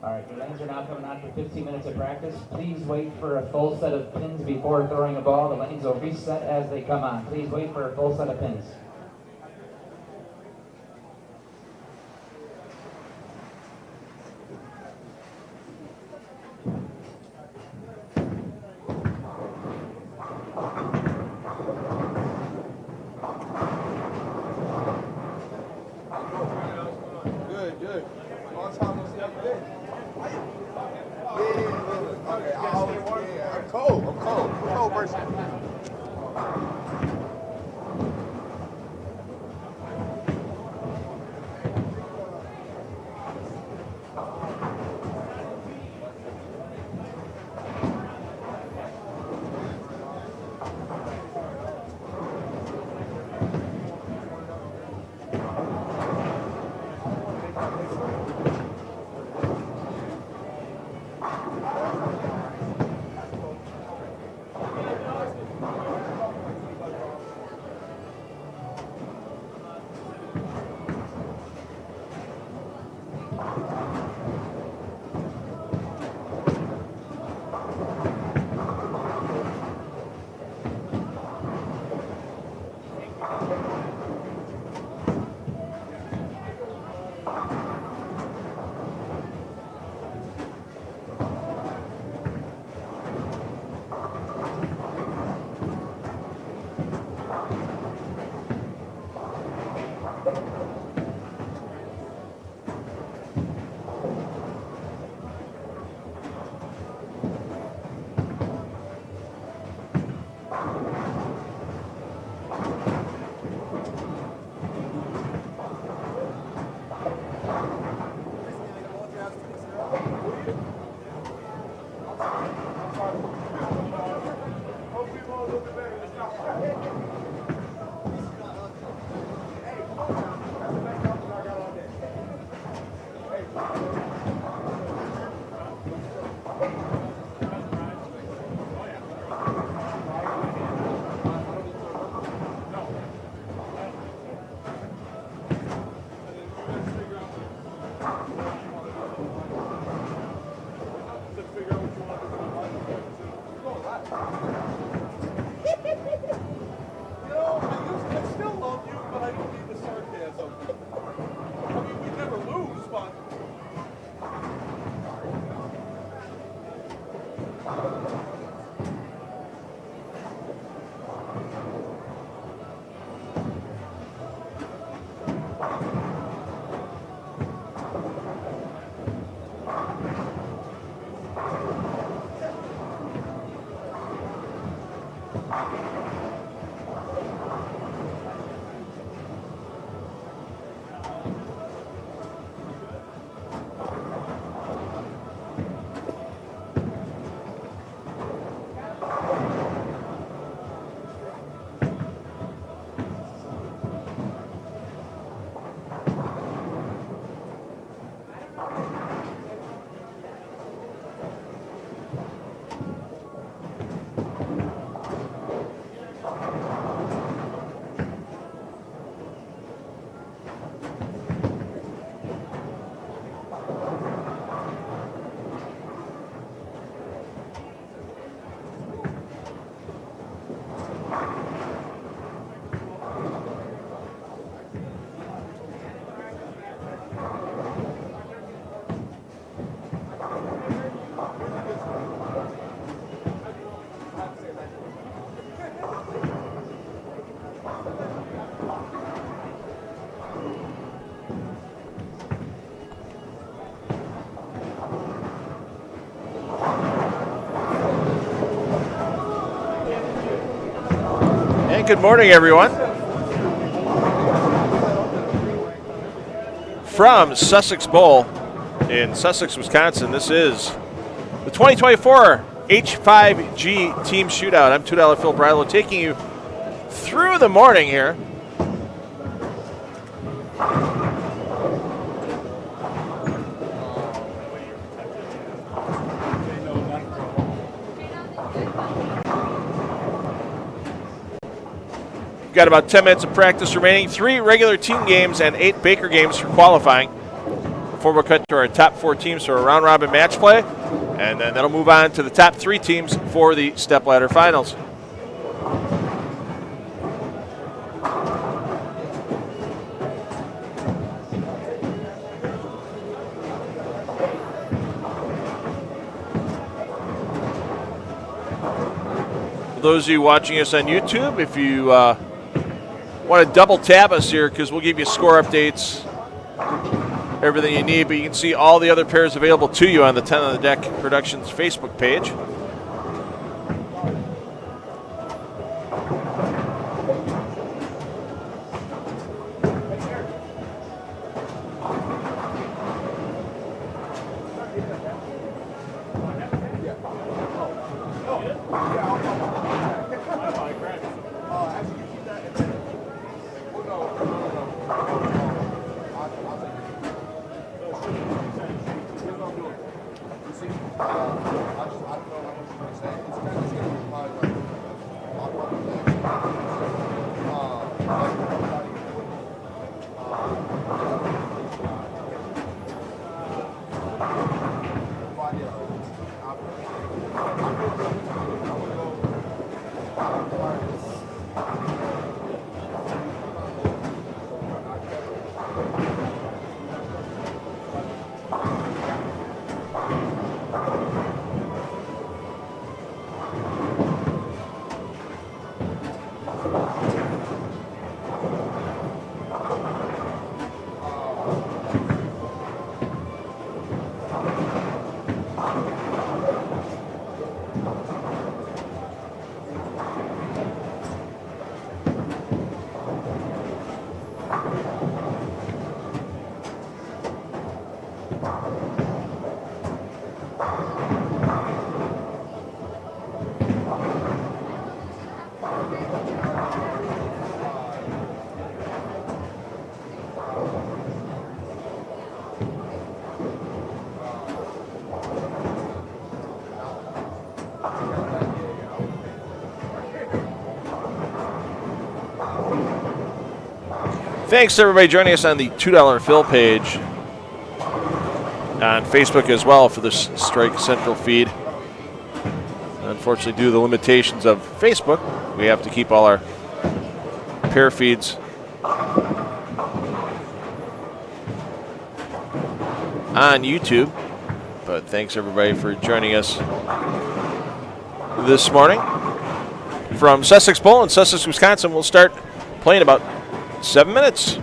All right, your lanes are now coming on for 15 minutes of practice. Please wait for a full set of pins before throwing a ball. The lanes will reset as they come on. Please wait for a full set of pins. Good. On time, on step. Yeah. I'm cold. I'm cold person. Good morning, everyone. From Sussex Bowl in Sussex, Wisconsin, this is the 2024 H5G Team Shootout. I'm $2 Phil Bridlow, taking you through the morning here. Got about 10 minutes of practice remaining, 3 regular team games and 8 Baker games for qualifying. before we cut to our top 4 teams for a round robin match play. And then that'll move on to the top 3 teams for the Stepladder finals. For those of you watching us on YouTube, if you want to double tab us here, because we'll give you score updates, everything you need, but you can see all the other pairs available to you on the 10 on the Deck Productions Facebook page. Thanks to everybody joining us on the $2 fill page on Facebook as well for this Strike Central feed. Unfortunately, due to the limitations of Facebook, we have to keep all our pair feeds on YouTube. But thanks everybody for joining us this morning. From Sussex Bowl in Sussex, Wisconsin, we'll start playing about 7 minutes.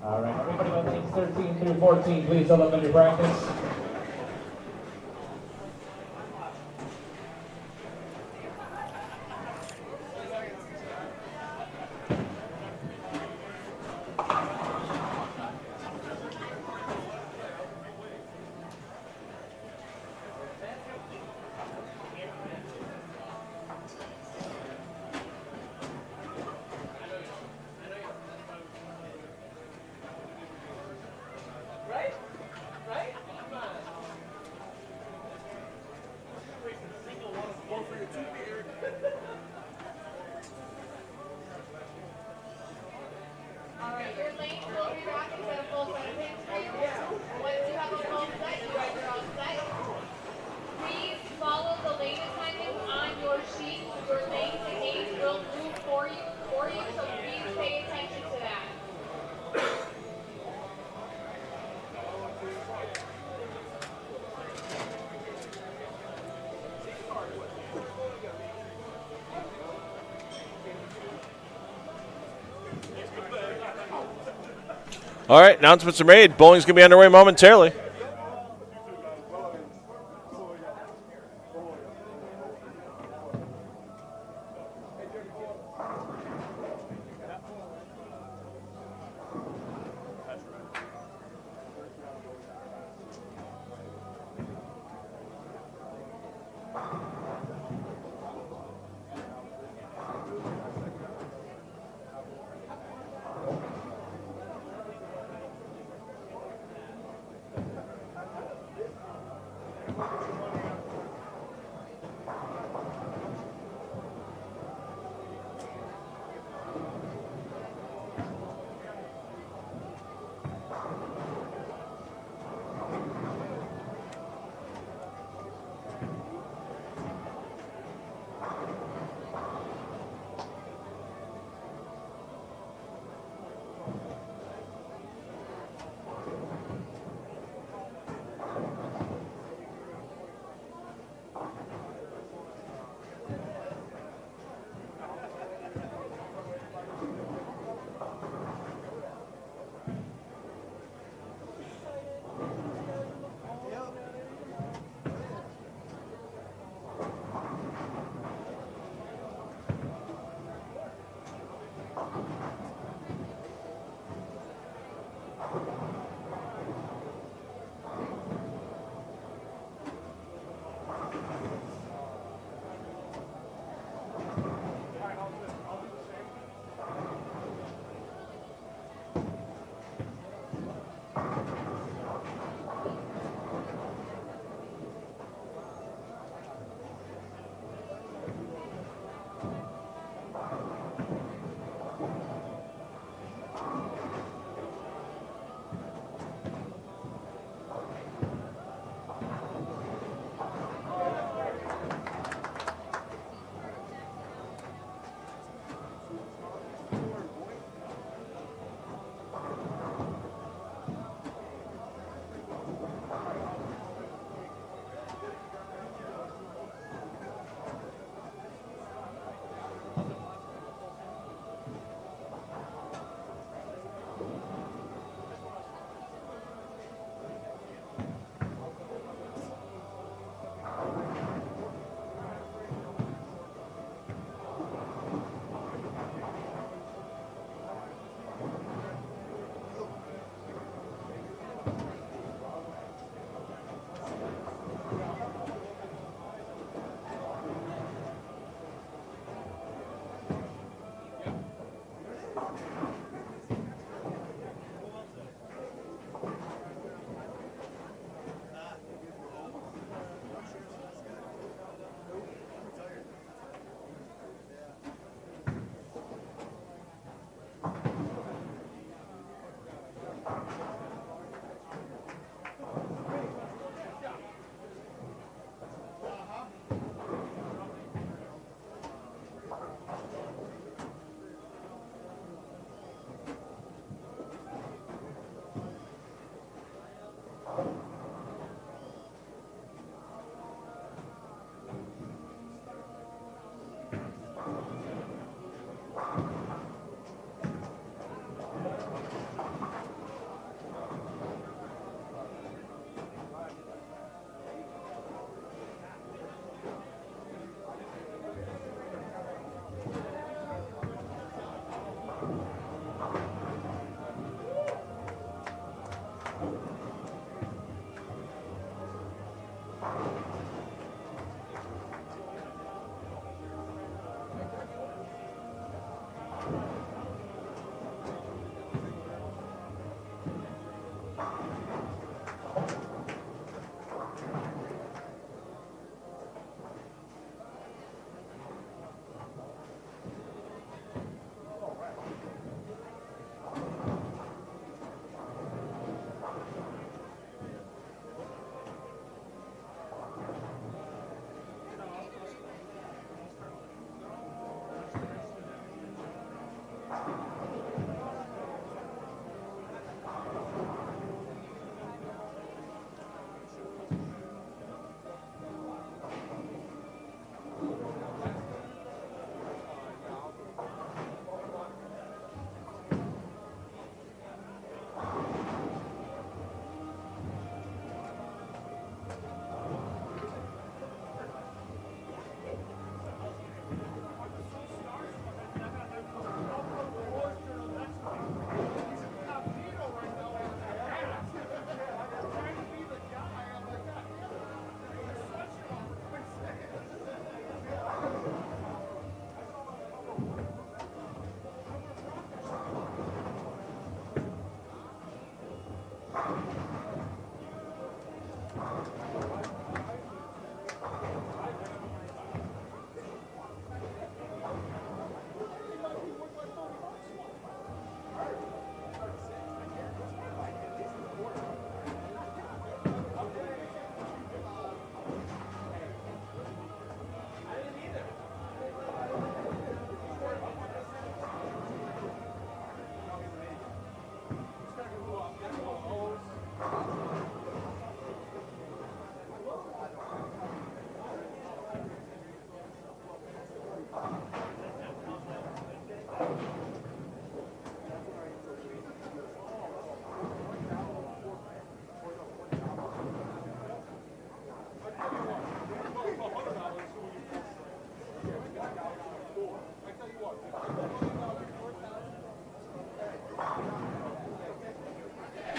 All right, everybody with lanes 13 through 14, please hold up in your practice. Alright, your lanes will be back and set a full set of pins for you. Once you have a full set, you guys are all set. Please follow the lane assignments on your sheet. Your lanes and gates will move for you, so please pay attention to that. All right, announcements are made. Bowling's going to be underway momentarily.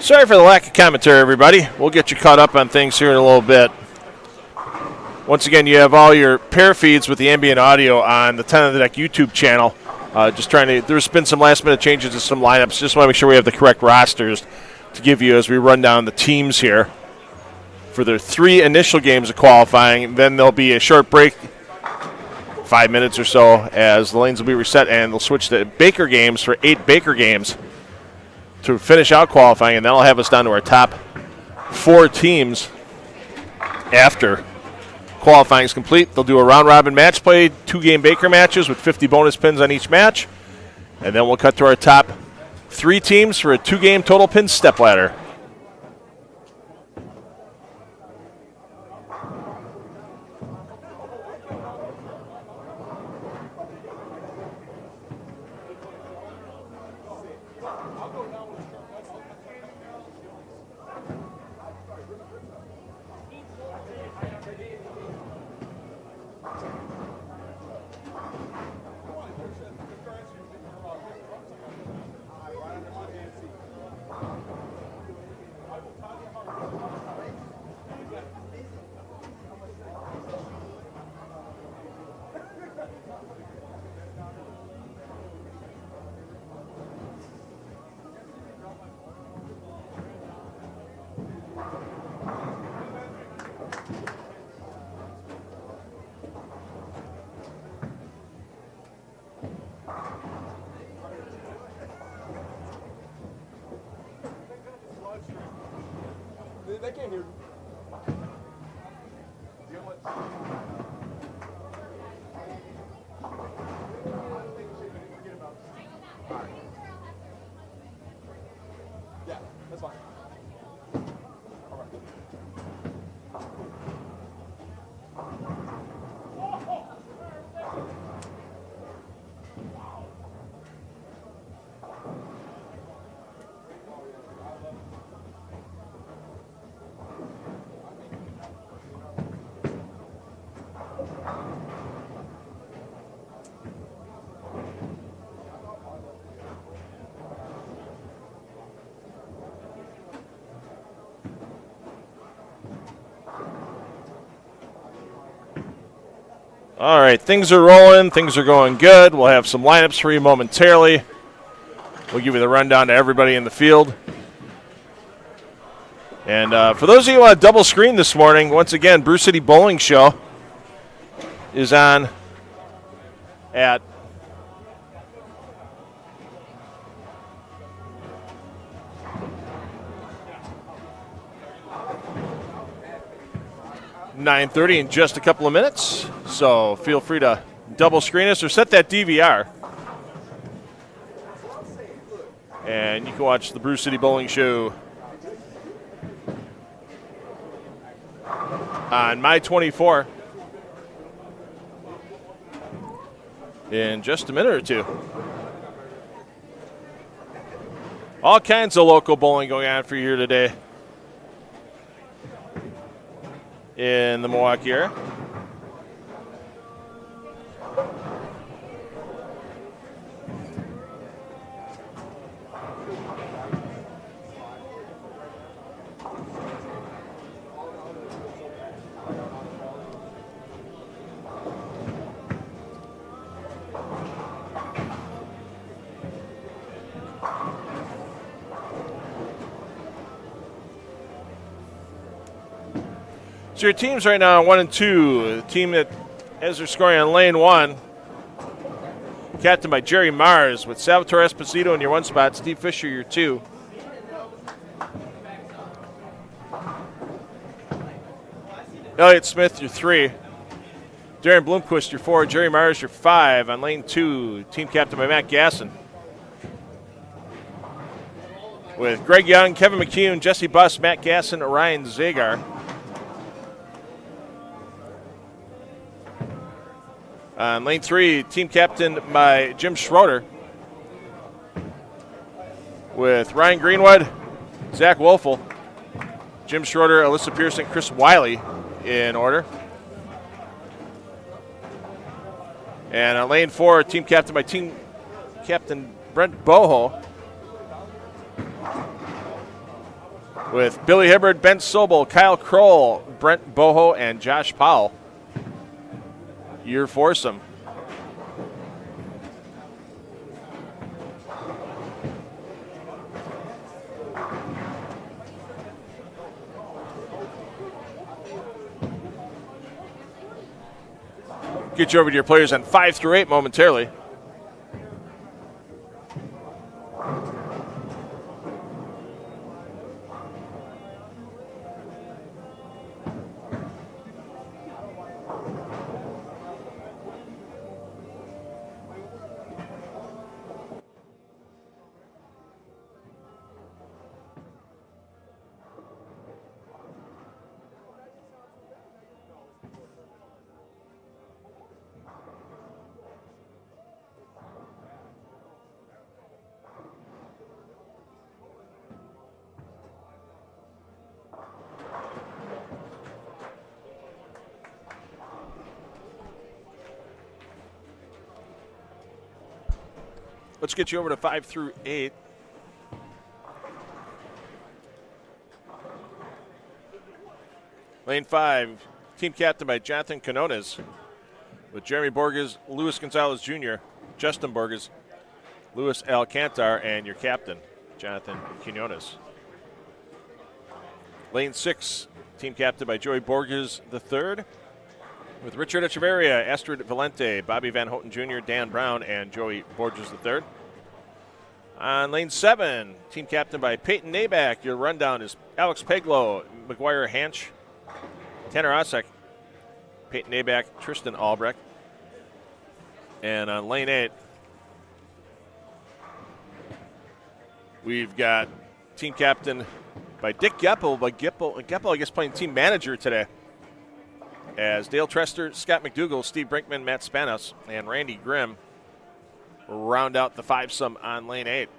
Sorry for the lack of commentary, everybody. We'll get you caught up on things here in a little bit. Once again, you have all your pair feeds with the ambient audio on the 10 on the Deck YouTube channel. There's been some last-minute changes to some lineups. Just want to make sure we have the correct rosters to give you as we run down the teams here for their 3 initial games of qualifying. Then there'll be a short break, 5 minutes or so, as the lanes will be reset, and they'll switch to Baker games for 8 Baker games to finish out qualifying, and that'll have us down to our top 4 teams after qualifying is complete. They'll do a round-robin match play, 2-game Baker matches with 50 bonus pins on each match, and then we'll cut to our top 3 teams for a 2-game total pin stepladder. They can't hear you. Yeah, that's fine. All right. All right, things are rolling. Things are going good. We'll have some lineups for you momentarily. We'll give you the rundown to everybody in the field. And for those of you on double screen this morning, once again, Brew City Bowling Show is on at 9:30 in just a couple of minutes. So feel free to double screen us or set that DVR. And you can watch the Brew City Bowling Show on My 24 in just a minute or two. All kinds of local bowling going on for you here today in the Milwaukee area. So your teams right now are 1 and 2. The team that has their scoring on lane 1, captained by Jerry Mars, with Salvatore Esposito in your 1 spot, Steve Fisher your 2. Elliott Smith your 3. Darren Bloomquist your 4. Jerry Mars your 5. On lane 2, team captained by Matt Gasson, with Greg Young, Kevin McCune, Jesse Buss, Matt Gasson, Ryan Zagar. On lane 3, team captained by Jim Schroeder, with Ryan Greenwood, Zach Wolfel, Jim Schroeder, Alyssa Pearson, Chris Wiley in order. And on lane 4, team captained by team captain Brent Boho, with Billy Hibbard, Ben Sobel, Kyle Kroll, Brent Boho, and Josh Powell. Your foursome. Get you over to your players on 5 through 8 momentarily. Let's get you over to 5 through 8. Lane 5, team captain by Jonathan Quinones, with Jeremy Borges, Luis Gonzalez Jr., Justin Borges, Luis Alcantar, and your captain, Jonathan Quinones. Lane 6, team captain by Joey Borges III, with Richard Echeverria, Astrid Valente, Bobby Van Houten Jr., Dan Brown, and Joey Borges III. On lane 7, team captain by Peyton Naback. Your rundown is Alex Peglow, McGuire Hanch, Tanner Osek, Peyton Naback, Tristan Albrecht. And on lane 8, we've got team captain by Dick Geppel, Geppel, I guess, playing team manager today, as Dale Trester, Scott McDougall, Steve Brinkman, Matt Spanos, and Randy Grimm round out the 5-some on lane 8.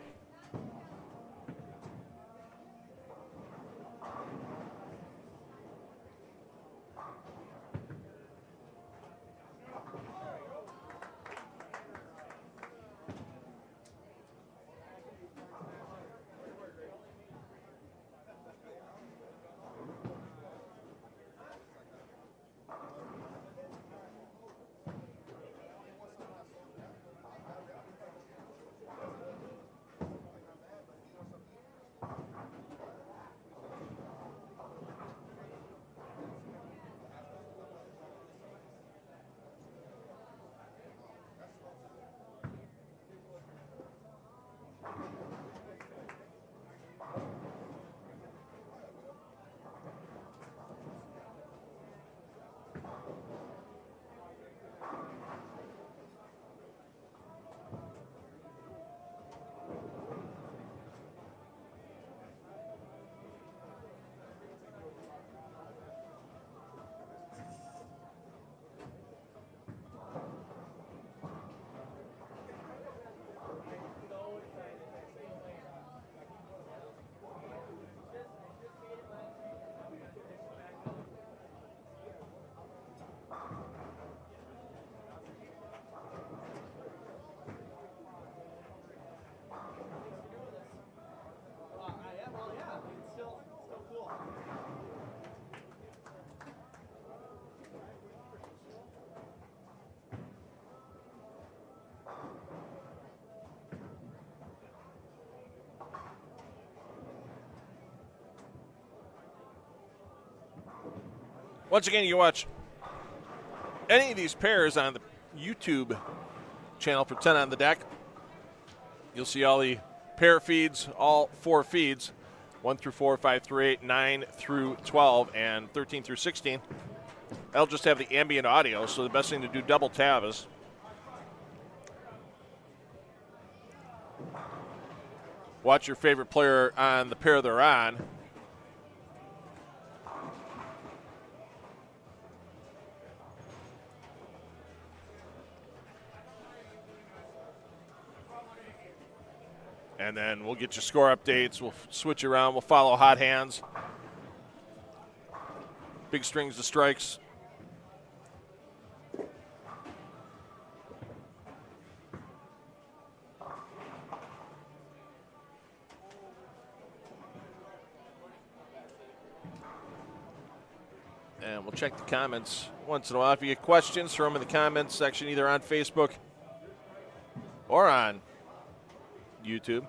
Once again, you can watch any of these pairs on the YouTube channel for 10 on the Deck. You'll see all the pair feeds, all 4 feeds, 1 through 4, 5 through 8, 9 through 12, and 13 through 16. That'll just have the ambient audio, so the best thing to do double tab is watch your favorite player on the pair they're on. And then we'll get your score updates. We'll switch around. We'll follow hot hands. Big strings to strikes. And we'll check the comments once in a while. If you get questions, throw them in the comments section, either on Facebook or on YouTube.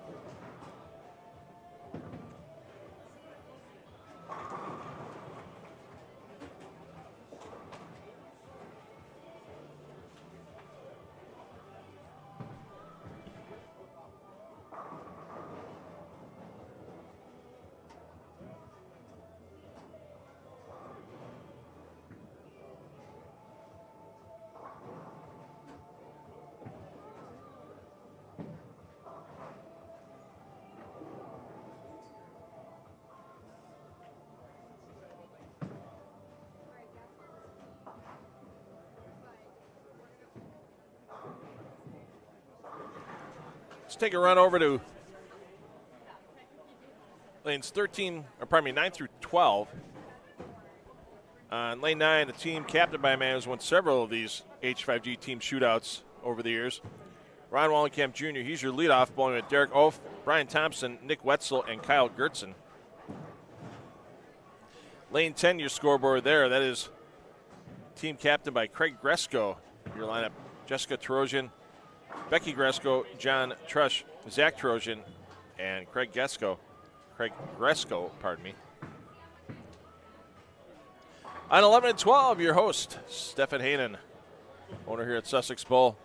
Let's take a run over to lanes 9 through 12. On lane 9, the team captained by a man who's won several of these H5G team shootouts over the years. Ron Wallenkamp Jr., he's your leadoff, bowling with Derek Oaf, Brian Thompson, Nick Wetzel, and Kyle Gertzen. Lane 10, your scoreboard there, that is team captained by Craig Gresko. Your lineup, Jessica Tarosian, Becky Gresko, John Trush, Zach Tarosian, and Craig Gresko, pardon me. On 11 and 12, your host, Stefan Hanen, owner here at Sussex Bowl.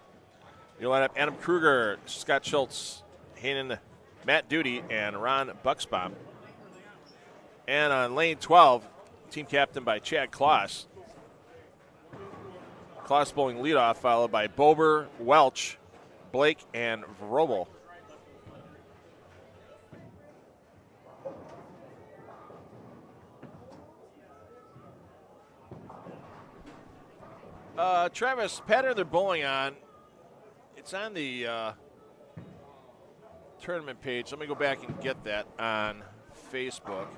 Your lineup, Adam Kruger, Scott Schultz, Hanen, Matt Duty, and Ron Bucksbaum. And on lane 12, team captain by Chad Kloss. Kloss bowling leadoff, followed by Bober, Welch, Blake, and Vrobel. Travis, pattern they're bowling on, it's on the tournament page. Let me go back and get that on Facebook.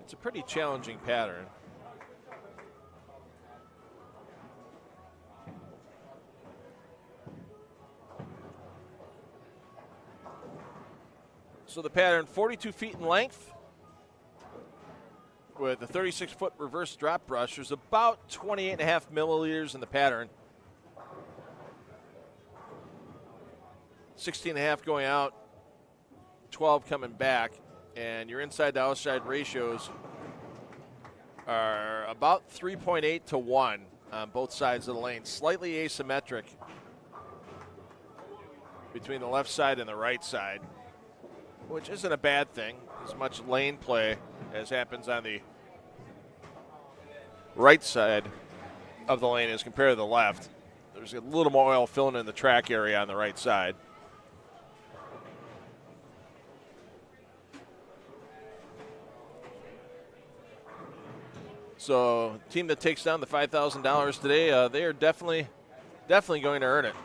It's a pretty challenging pattern. So the pattern, 42 feet in length with a 36-foot reverse drop brush. There's about 28.5 milliliters in the pattern. 16.5 going out, 12 coming back. And your inside to outside ratios are about 3.8 to 1 on both sides of the lane. Slightly asymmetric between the left side and the right side, which isn't a bad thing. As much lane play as happens on the right side of the lane as compared to the left. There's a little more oil filling in the track area on the right side. So, team that takes down the $5,000 today, they are definitely going to earn it.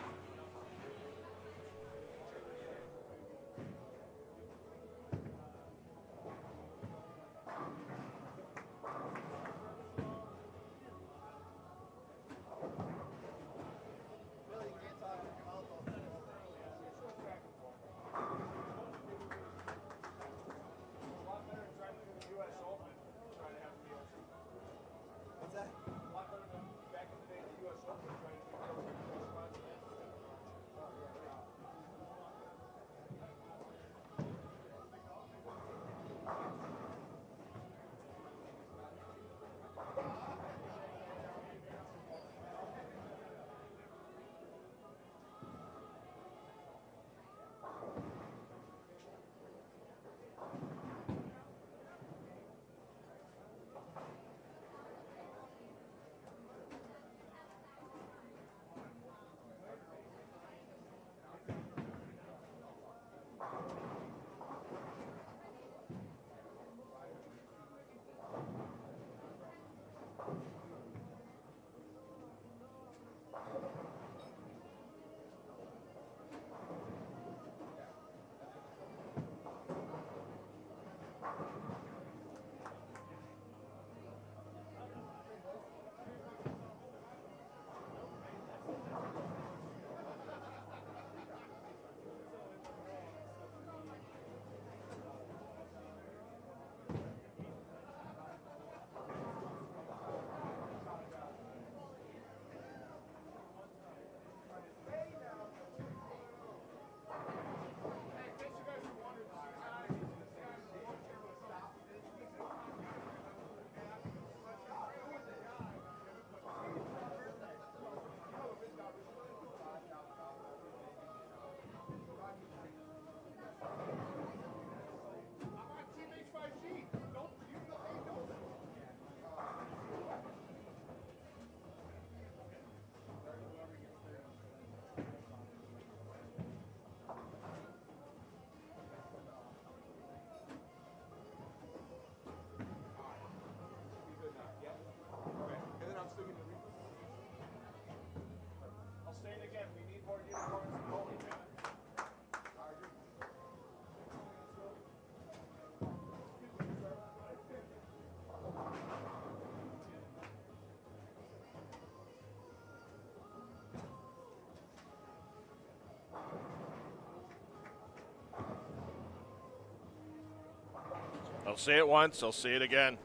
I'll say it once, I'll say it again.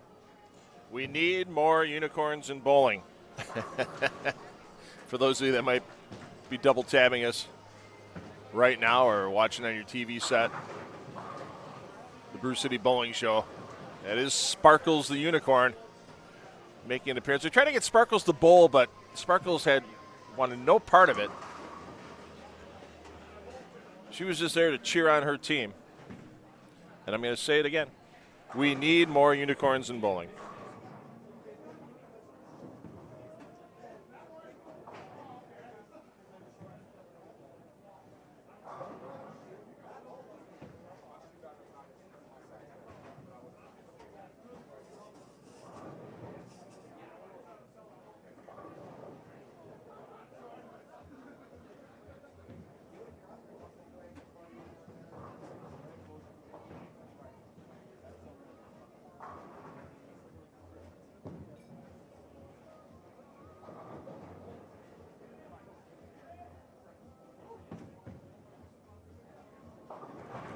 We need more unicorns in bowling. For those of you that might be double tabbing us right now or watching on your TV set, the Brew City Bowling Show. That is Sparkles the Unicorn making an appearance. They're trying to get Sparkles to bowl, but Sparkles wanted no part of it. She was just there to cheer on her team. And I'm going to say it again. We need more unicorns in bowling.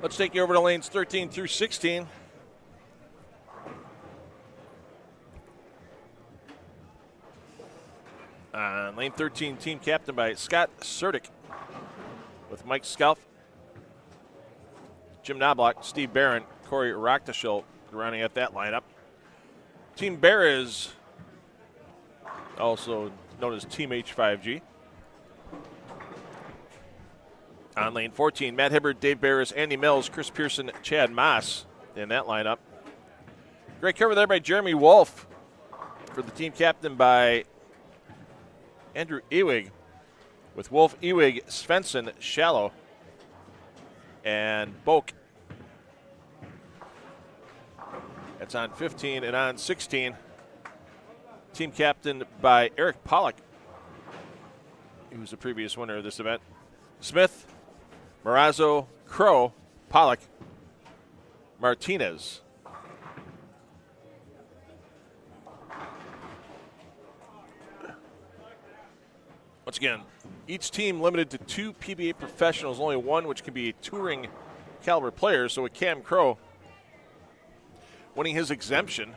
Let's take you over to lanes 13 through 16. Lane 13, team captain by Scott Surdick, with Mike Scalf, Jim Knobloch, Steve Barron, Corey Rocktashill rounding out that lineup. Team Bear is also known as Team H5G. On lane 14, Matt Hibbard, Dave Barris, Andy Mills, Chris Pearson, Chad Moss in that lineup. Great cover there by Jeremy Wolf for the team captain by Andrew Ewig, with Wolf, Ewig, Svensson, Shallow, and Boak. That's on 15, and on 16, team captain by Eric Pollock, who was the previous winner of this event. Smith, Marazzo, Crow, Pollock, Martinez. Once again, each team limited to 2 PBA professionals, only one which can be a touring caliber player. So with Cam Crow winning his exemption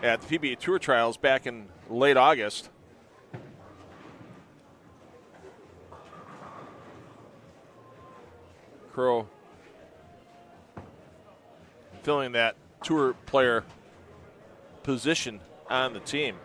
at the PBA Tour Trials back in late August, Crow filling that tour player position on the team.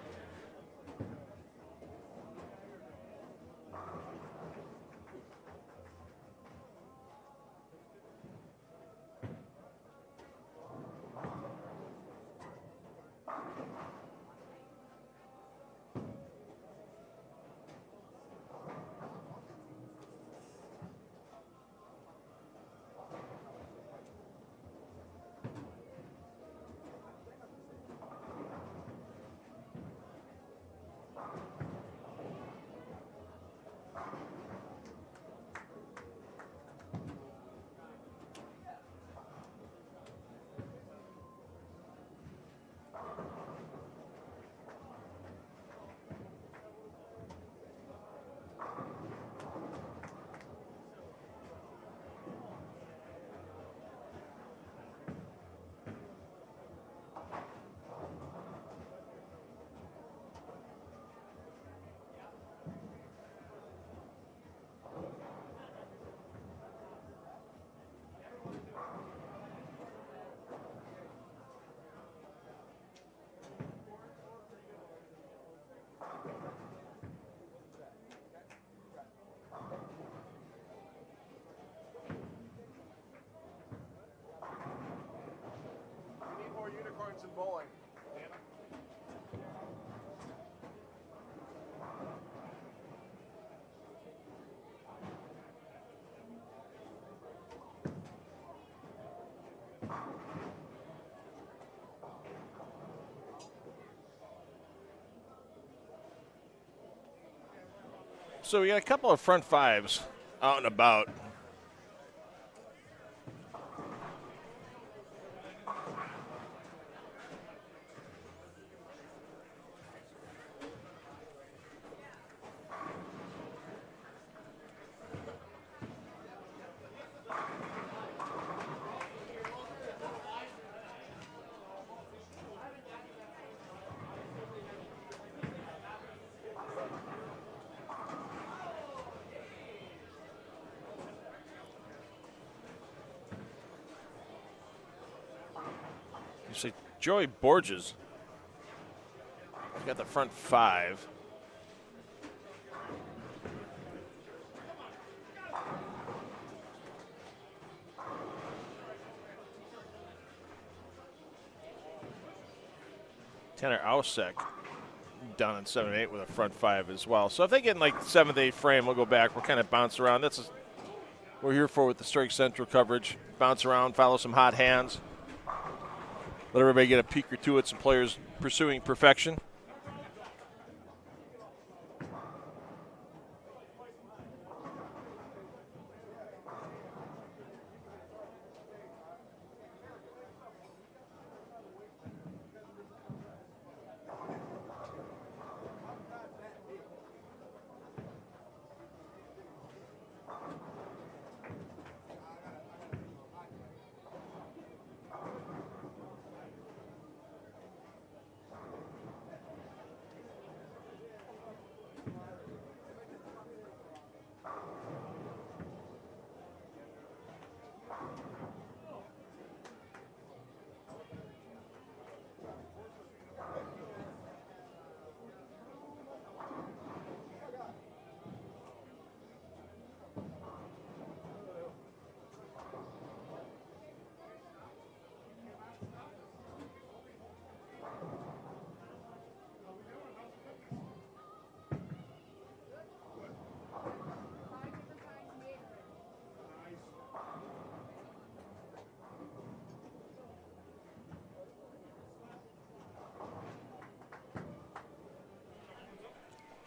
In bowling. So we got a couple of front fives out and about. You see Joey Borges. He's got the front 5. Tanner Ausek down in 7-8 with a front 5 as well. So if they get in like 7th, 8th frame, we'll go back. We'll kind of bounce around. That's what we're here for with the Strike Central coverage. Bounce around, follow some hot hands. Let everybody get a peek or two at some players pursuing perfection.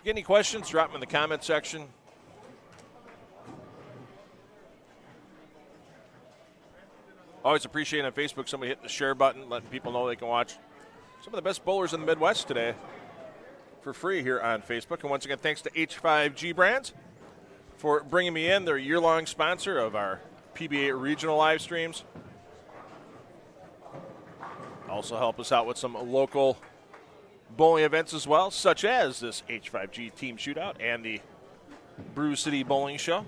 Get any questions, drop them in the comment section. Always appreciate on Facebook somebody hitting the share button, letting people know they can watch some of the best bowlers in the Midwest today for free here on Facebook. And once again, thanks to H5G Brands for bringing me in. They're a year-long sponsor of our PBA regional live streams. Also help us out with some local bowling events as well, such as this H5G Team Shootout and the Brew City Bowling Show.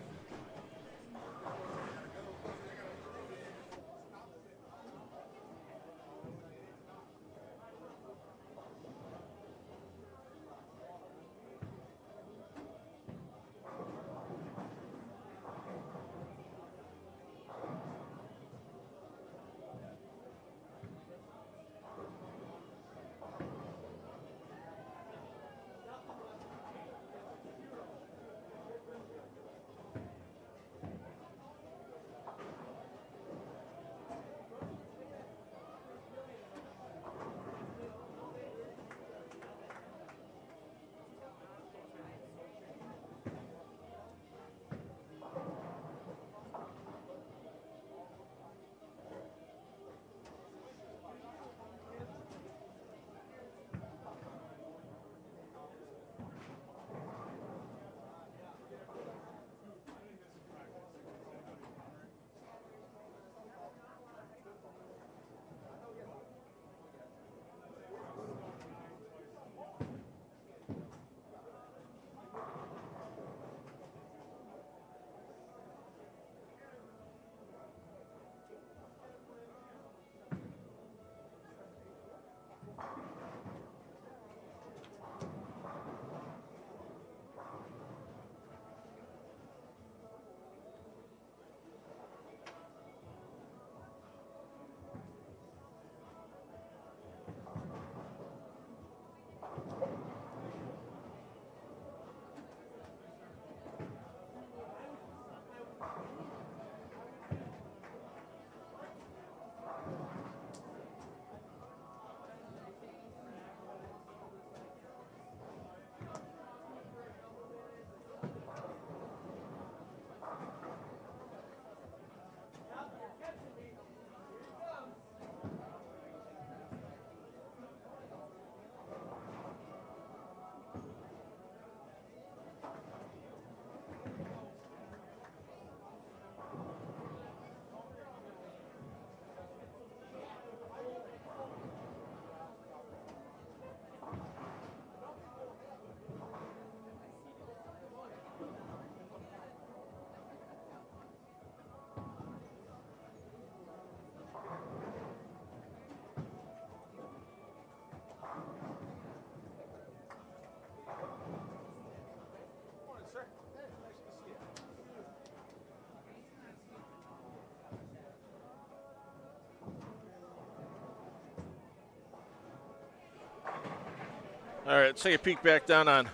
All right, let's take a peek back down on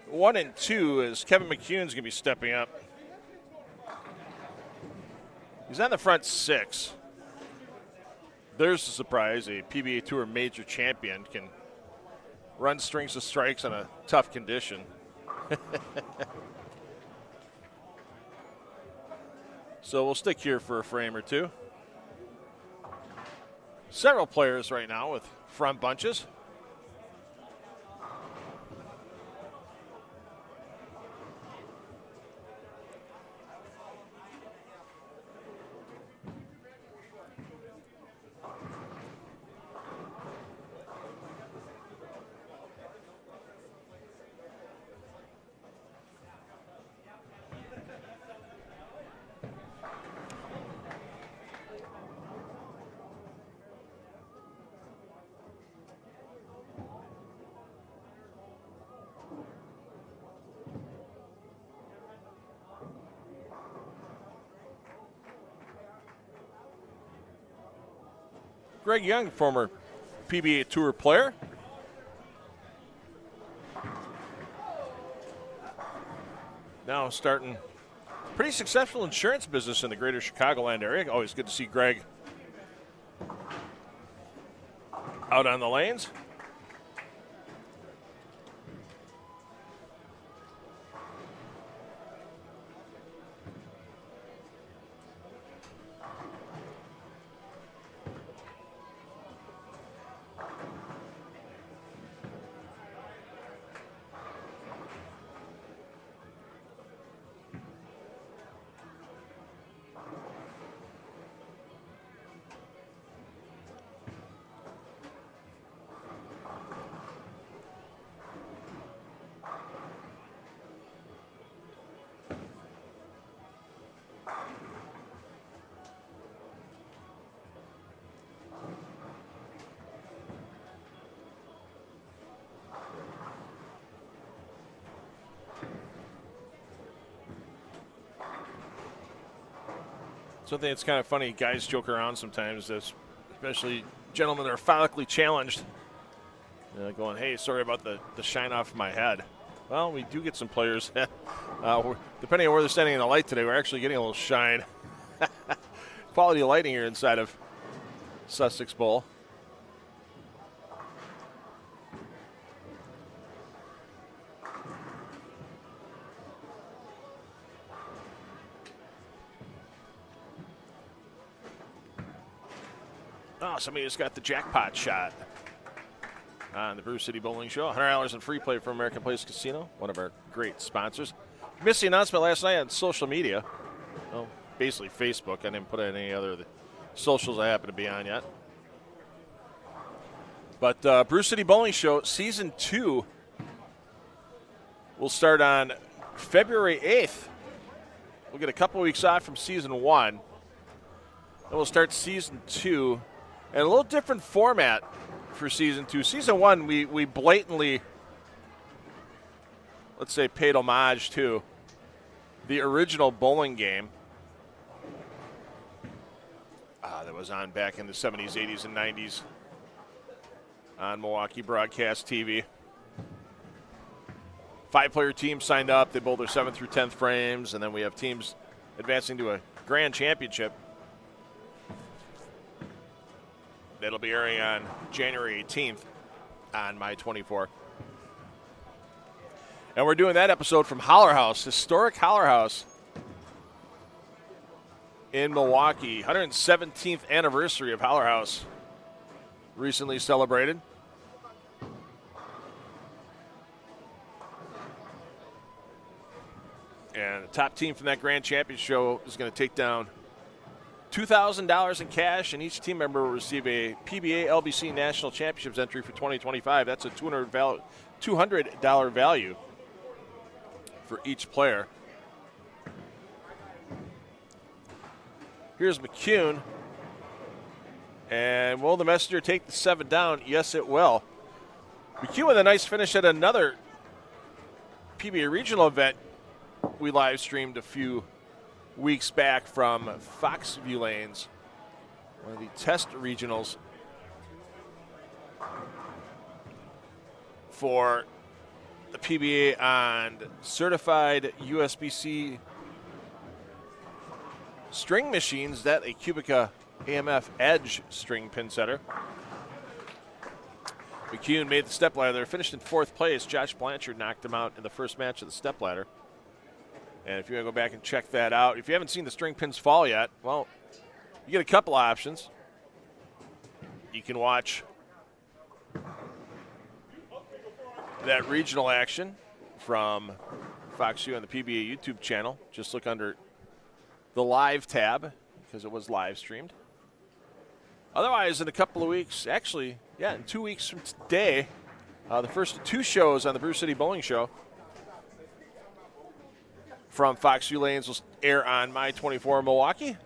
1 and 2 as Kevin McCune's going to be stepping up. He's on the front 6. There's a surprise. A PBA Tour major champion can run strings of strikes on a tough condition. So we'll stick here for a frame or two. Several players right now with front bunches. Greg Young, former PBA Tour player. Now starting pretty successful insurance business in the greater Chicagoland area. Always good to see Greg out on the lanes. Something that's kind of funny, guys joke around sometimes, especially gentlemen that are phonically challenged, going, hey, sorry about the shine off my head. Well, we do get some players, depending on where they're standing in the light today, we're actually getting a little shine. Quality lighting here inside of Sussex Bowl. Oh, somebody just got the jackpot shot on the Brew City Bowling Show. $100 in free play from American Place Casino, one of our great sponsors. Missed the announcement last night on social media. Well, basically Facebook. I didn't put in any other of the socials I happen to be on yet. But Brew City Bowling Show Season 2 will start on February 8th. We'll get a couple weeks off from Season 1. Then we'll start Season 2. And a little different format for Season 2. Season 1, we blatantly, let's say, paid homage to the original bowling game that was on back in the 70s, 80s, and 90s on Milwaukee Broadcast TV. 5-player teams signed up. They bowled their 7th through 10th frames, and then we have teams advancing to a grand championship. That'll be airing on January 18th on My 24. And we're doing that episode from Holler House, historic Holler House in Milwaukee. 117th anniversary of Holler House recently celebrated. And the top team from that Grand Champion show is going to take down $2,000 in cash, and each team member will receive a PBA LBC National Championships entry for 2025. That's a $200 value for each player. Here's McCune. And will the Messenger take the 7 down? Yes, it will. McCune with a nice finish at another PBA regional event we live streamed a few weeks back from Foxview Lanes, one of the test regionals for the PBA on certified USB-C string machines. That a Cubica AMF Edge string pin setter. McCune made the stepladder there, finished in 4th place. Josh Blanchard knocked him out in the first match of the stepladder. And if you want to go back and check that out, if you haven't seen the string pins fall yet, well, you get a couple options. You can watch that regional action from Fox U on the PBA YouTube channel. Just look under the live tab because it was live streamed. Otherwise, in a couple of weeks, actually, yeah, in 2 weeks from today, the first 2 shows on the Brew City Bowling Show from Fox U Lanes will air on My 24 Milwaukee.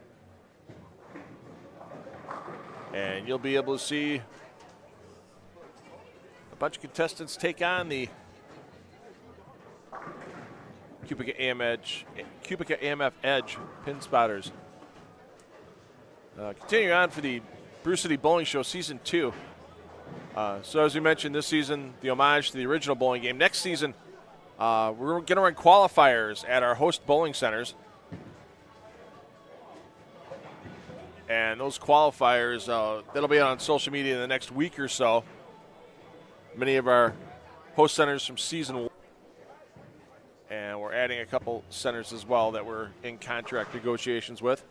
And you'll be able to see a bunch of contestants take on the Cubica AMF Edge pin spotters. Continuing on for the Brew City Bowling Show Season 2. So as we mentioned, this season, the homage to the original bowling game. Next season, we're going to run qualifiers at our host bowling centers. And those qualifiers, that'll be on social media in the next week or so. Many of our host centers from Season 1. And we're adding a couple centers as well that we're in contract negotiations with.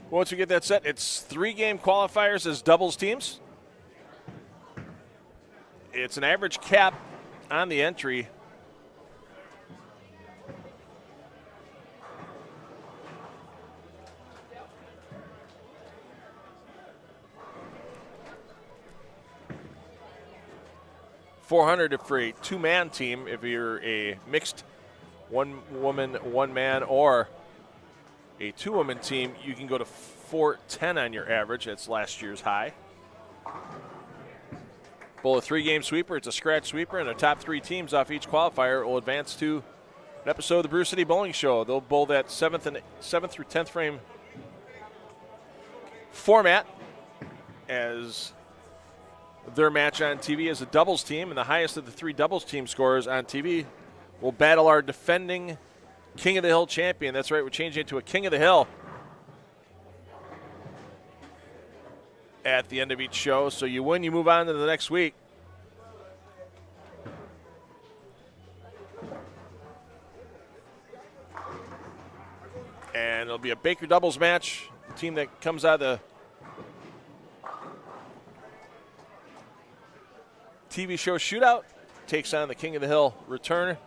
Once we get that set, it's 3-game qualifiers as doubles teams. It's an average cap on the entry. $400 for a 2-man team if you're a mixed 1-woman, 1-man, or a 2-woman team. You can go to $410 on your average. That's last year's high. Bowl a 3-game sweeper. It's a scratch sweeper, and the top 3 teams off each qualifier will advance to an episode of the Brew City Bowling Show. They'll bowl that 7th through 10th frame format as their match on TV as a doubles team, and the highest of the 3 doubles team scores on TV will battle our defending King of the Hill champion. That's right, we're changing it to a King of the Hill at the end of each show. So you win, you move on to the next week. And it'll be a Baker doubles match. The team that comes out of the TV show Shootout takes on the King of the Hill return.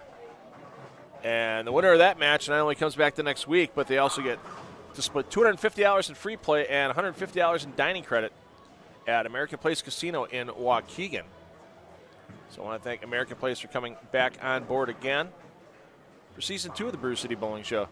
And the winner of that match not only comes back the next week, but they also get to split $250 in free play and $150 in dining credit at American Place Casino in Waukegan. So I want to thank American Place for coming back on board again for Season 2 of the Brew City Bowling Show.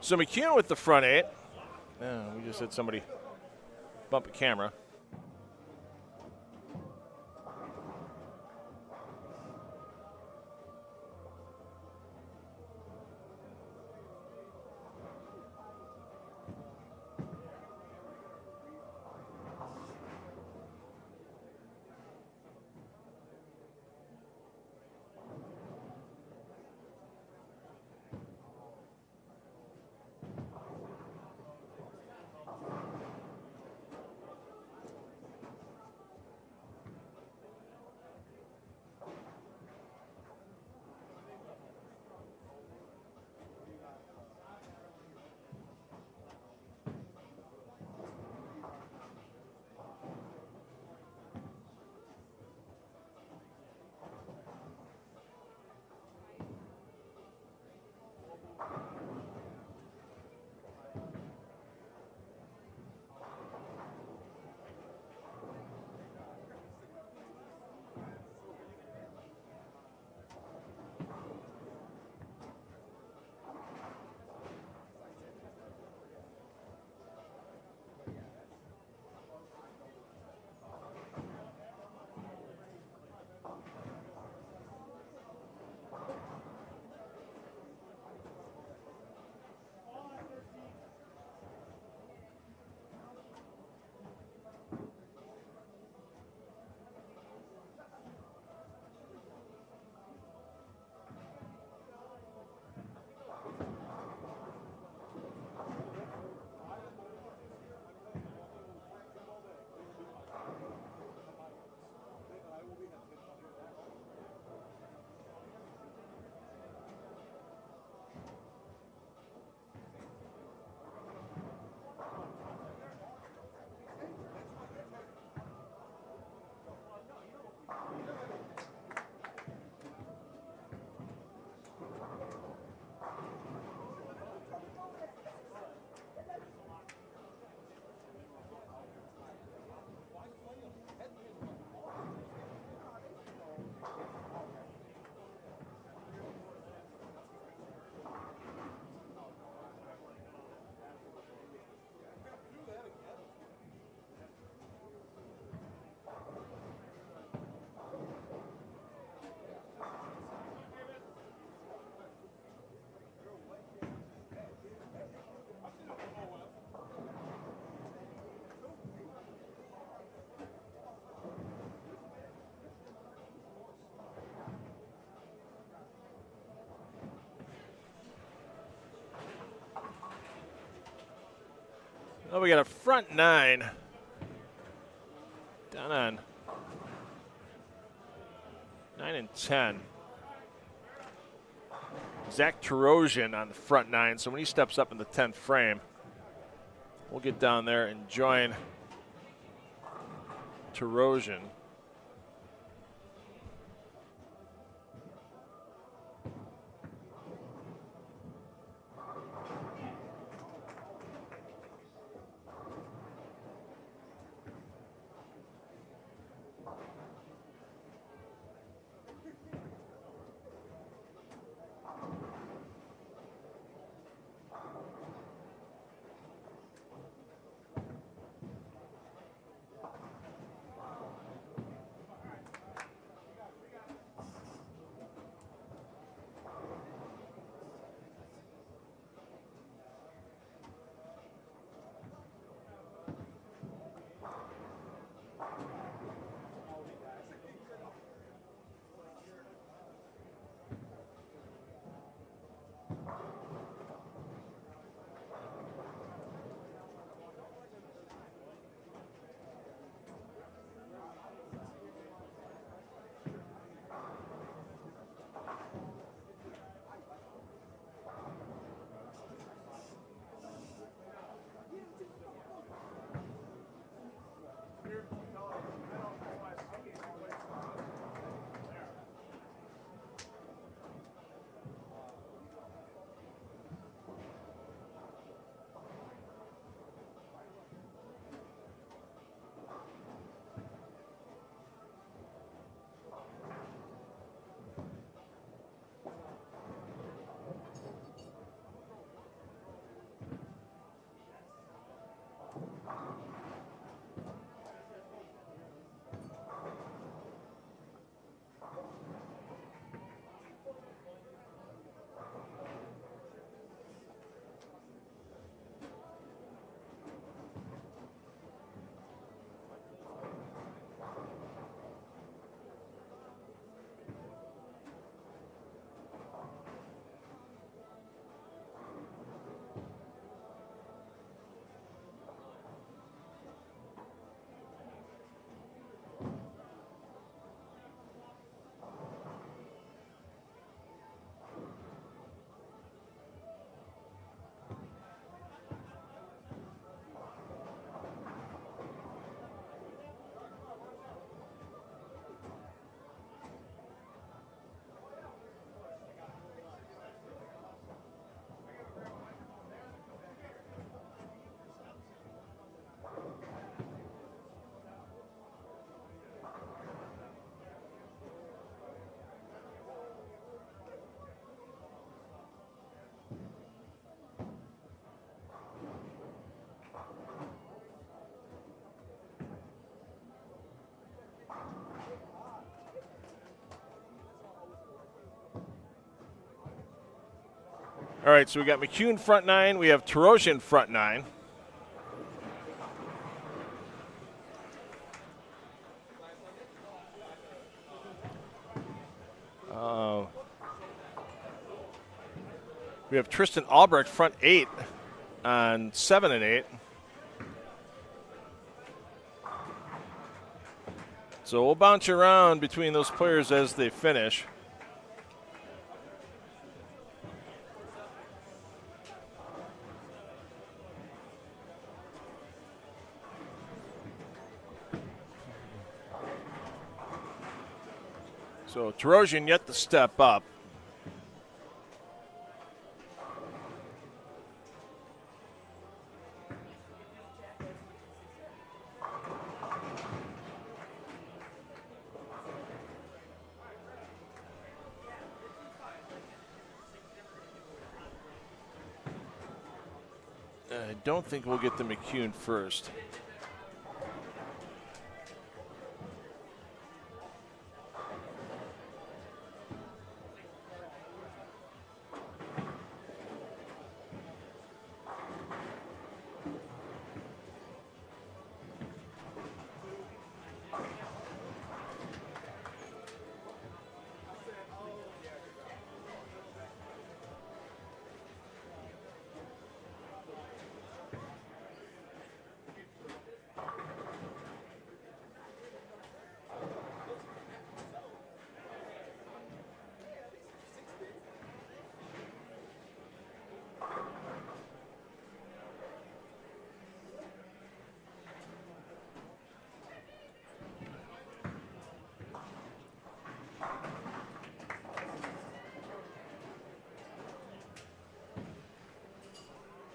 So McCune with the front 8. Yeah, we just had somebody bump a camera. Well, we got a front 9 down on 9 and 10. Zach Tarosian on the front 9, so when he steps up in the 10th frame, we'll get down there and join Tarosian. All right, so we got McCune front 9. We have Tarosian front 9. We have Tristan Albrecht front 8 on 7 and 8. So we'll bounce around between those players as they finish. So Tarosian yet to step up. I don't think we'll get the McCune first.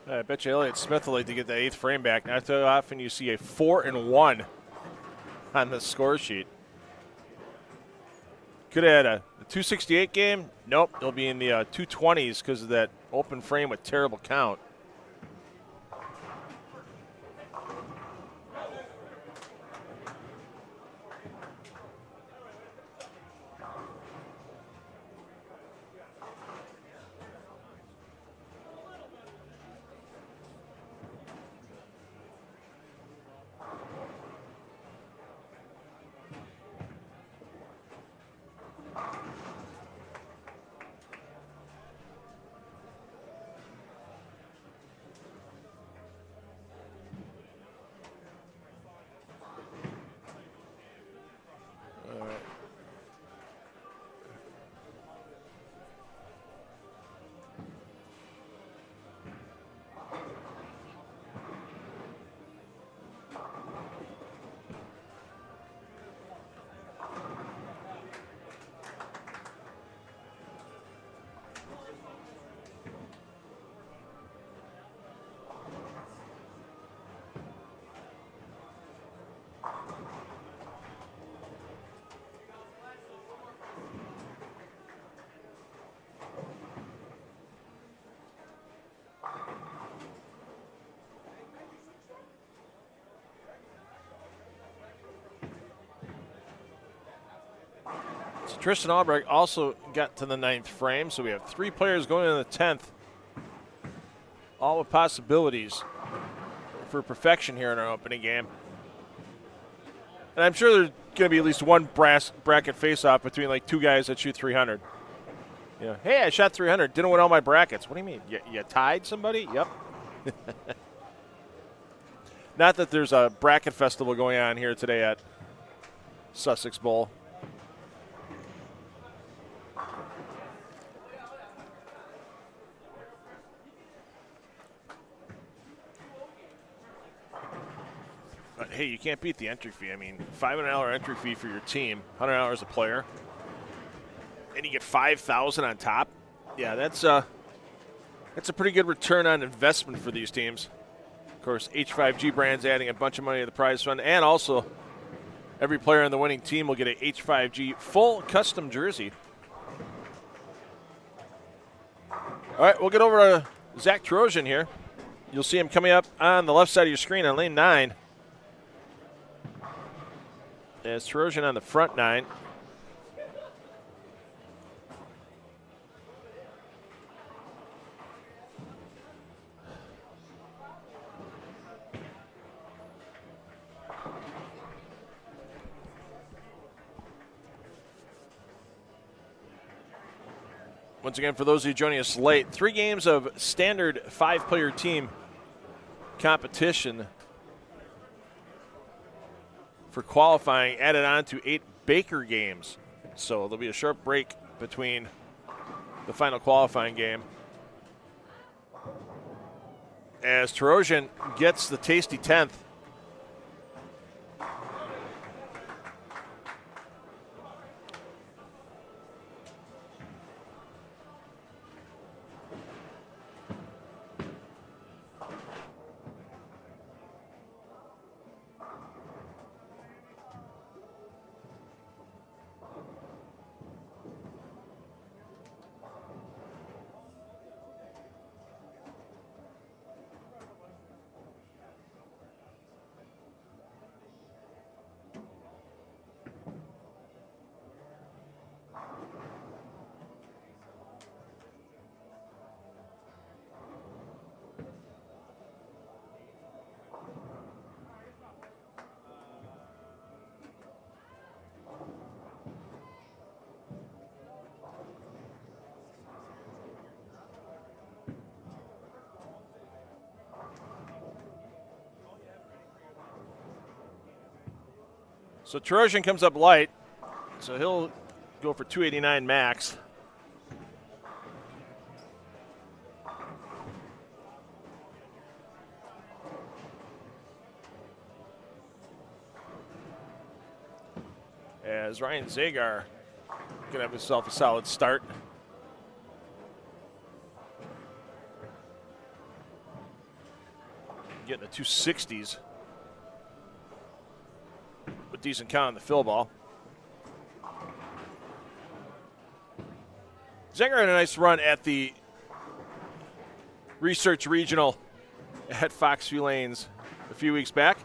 I bet you Elliott Smith would like to get that 8th frame back. Not too often you see a 4-1 on the score sheet. Could have had a 268 game. Nope, it'll be in the 220s because of that open frame with terrible count. Tristan Albrecht also got to the 9th frame, so we have 3 players going into the 10th. All with possibilities for perfection here in our opening game. And I'm sure there's going to be at least one bracket face-off between like 2 guys that shoot 300. You know, hey, I shot 300, didn't win all my brackets. What do you mean? You tied somebody? Yep. Not that there's a bracket festival going on here today at Sussex Bowl. But hey, you can't beat the entry fee. I mean, $500 entry fee for your team, $100 a player, and you get $5,000 on top. Yeah, that's a pretty good return on investment for these teams. Of course, H5G brand's adding a bunch of money to the prize fund, and also every player on the winning team will get a H5G full custom jersey. All right, we'll get over to Zach Tarosian here. You'll see him coming up on the left side of your screen on lane 9. There's Tarosian on the front 9. Once again, for those of you joining us late, 3 games of standard 5-player team competition for qualifying added on to 8 Baker games. So there'll be a short break between the final qualifying game as Tarosian gets the tasty 10th. So Tarosian comes up light, so he'll go for 289 max. As Ryan Zagar gonna have himself a solid start. Getting the 260s. With decent count on the fill ball. Zanger had a nice run at the Research Regional at Foxview Lanes a few weeks back.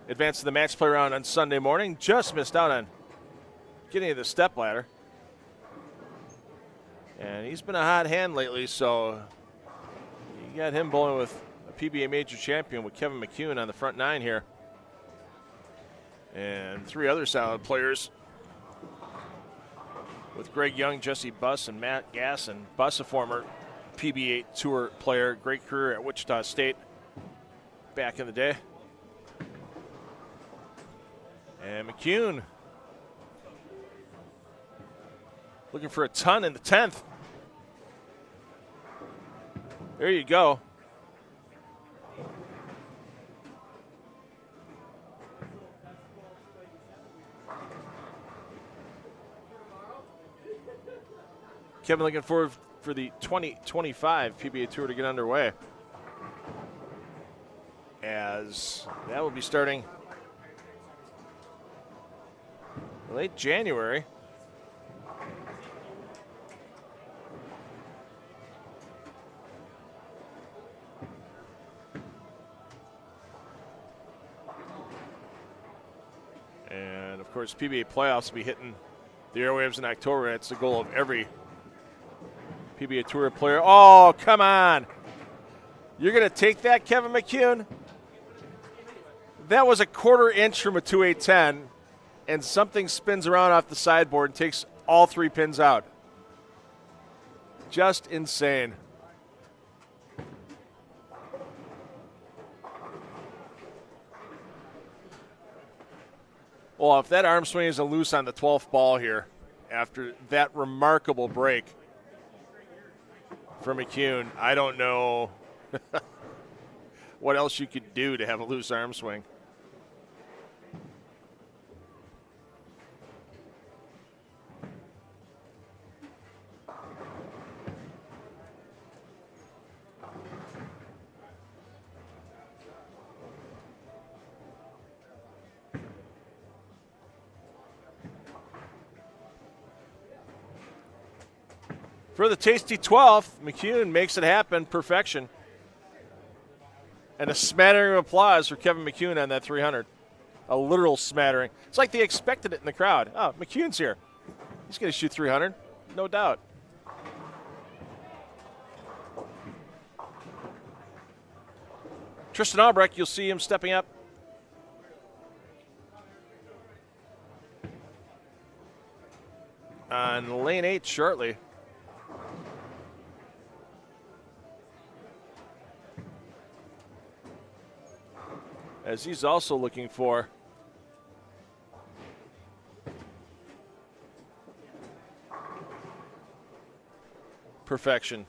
Advanced to the match play round on Sunday morning. Just missed out on getting to the step ladder. And he's been a hot hand lately, so you got him bowling with a PBA Major champion with Kevin McCune on the front 9 here. And 3 other solid players with Greg Young, Jesse Buss, and Matt Gasson. Buss, a former PBA Tour player, great career at Wichita State back in the day. And McCune looking for a ton in the 10th. There you go. Kevin looking forward for the 2025 PBA Tour to get underway, as that will be starting late January. And of course, PBA playoffs will be hitting the airwaves in October. That's the goal of every PBA Tour player. Oh, come on. You're going to take that, Kevin McCune? That was a 1/4 inch from a 2-8-10, and something spins around off the sideboard and takes all 3 pins out. Just insane. Well, if that arm swing isn't loose on the 12th ball here, after that remarkable break from McCune, I don't know what else you could do to have a loose arm swing. For the tasty 12th, McCune makes it happen, perfection. And a smattering of applause for Kevin McCune on that 300. A literal smattering. It's like they expected it in the crowd. Oh, McCune's here. He's going to shoot 300, no doubt. Tristan Albrecht, you'll see him stepping up. On lane 8 shortly. as he's also looking for perfection.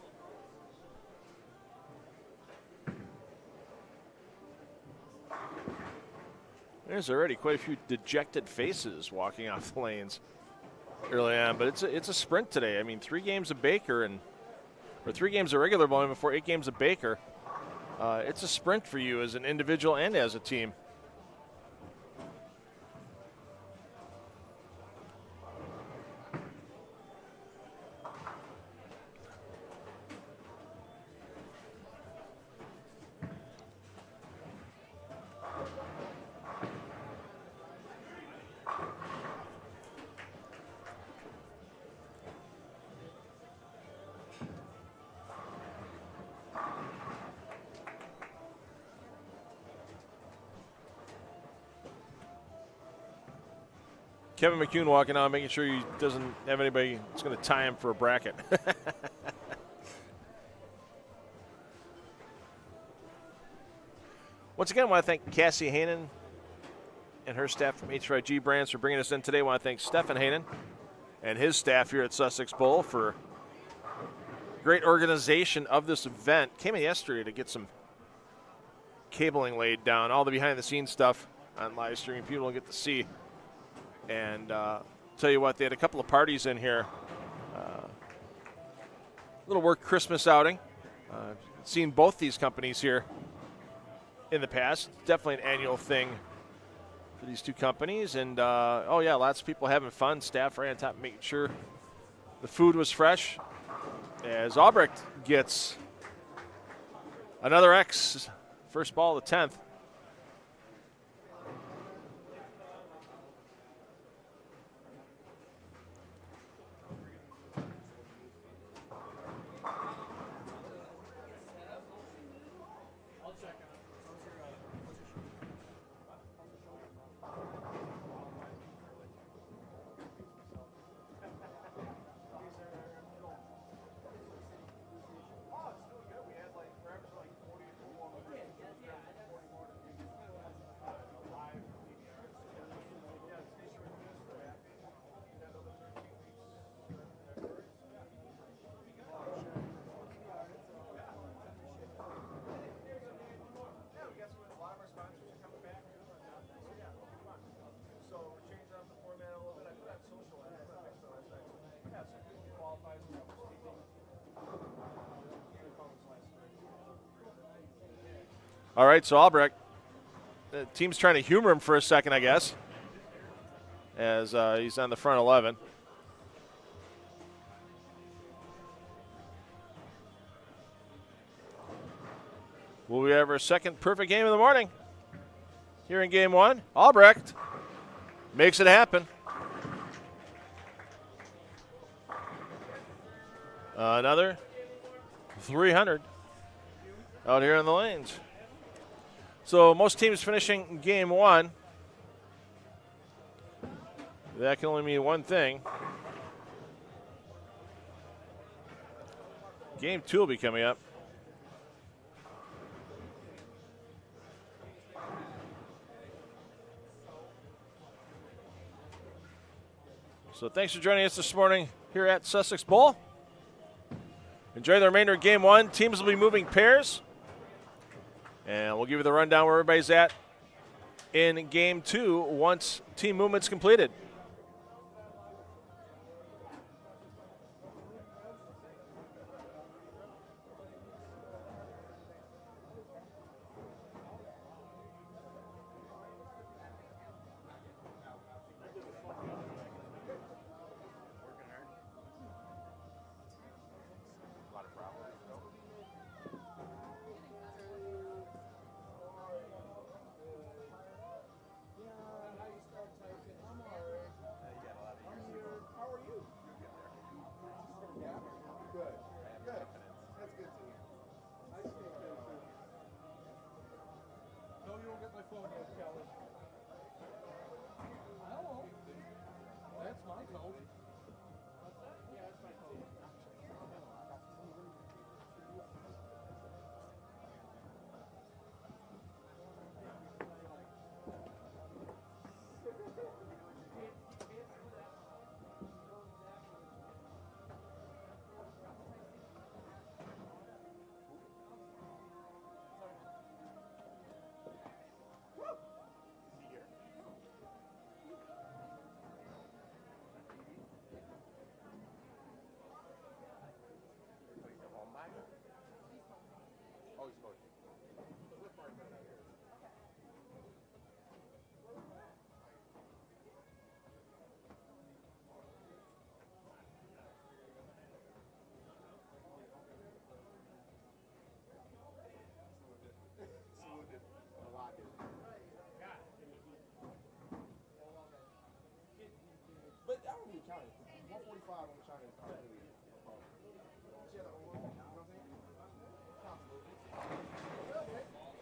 There's already quite a few dejected faces walking off the lanes early on, but it's a sprint today. I mean, 3 games of Baker or 3 games of regular volume before 8 games of Baker. It's a sprint for you as an individual and as a team. Kevin McCune walking on, making sure he doesn't have anybody that's going to tie him for a bracket. Once again, I want to thank Cassie Haanen and her staff from H5G Brands for bringing us in today. I want to thank Stefan Haanen and his staff here at Sussex Bowl for great organization of this event. Came in yesterday to get some cabling laid down, all the behind-the-scenes stuff on live streaming. People don't get to see. And tell you what, they had a couple of parties in here. Little work Christmas outing. Seen both these companies here in the past. Definitely an annual thing for these 2 companies. And, oh, yeah, lots of people having fun. Staff right on top making sure the food was fresh. As Albrecht gets another X, first ball of the 10th. All right, so Albrecht, the team's trying to humor him for a second, I guess, as he's on the front 11. Will we have our second perfect game of the morning here in game 1? Albrecht makes it happen. Another 300 out here in the lanes. So most teams finishing game 1, that can only mean one thing. Game 2 will be coming up. So thanks for joining us this morning here at Sussex Bowl. Enjoy the remainder of game 1. Teams will be moving pairs. And we'll give you the rundown where everybody's at in game 2 once team movement's completed.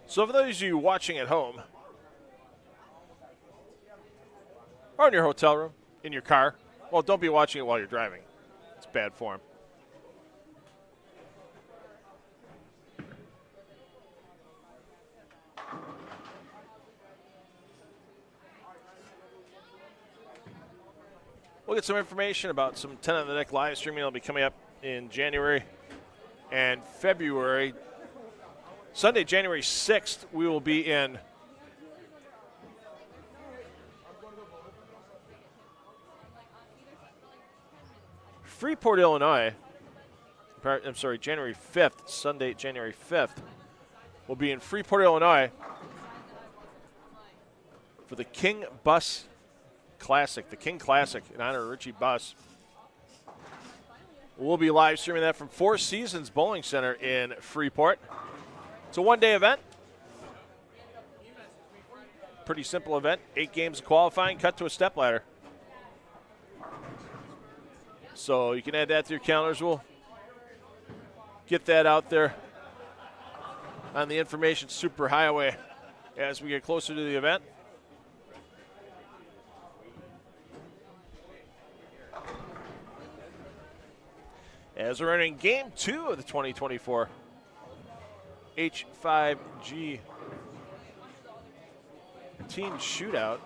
So for those of you watching at home, or in your hotel room, in your car, well, don't be watching it while you're driving. It's bad form. We'll get some information about some 10 on the Deck live streaming that'll be coming up in January and February. Sunday, January 6th, we will be in Freeport, Illinois. I'm sorry, January 5th, Sunday, January 5th. We'll be in Freeport, Illinois for the King Bus Classic, the King Classic in honor of Richie Buss. We'll be live streaming that from Four Seasons Bowling Center in Freeport. It's a one-day event. Pretty simple event. 8 games of qualifying, cut to a stepladder. So you can add that to your calendars. We'll get that out there on the information superhighway as we get closer to the event. As we're entering Game 2 of the 2024 H5G Team Shootout.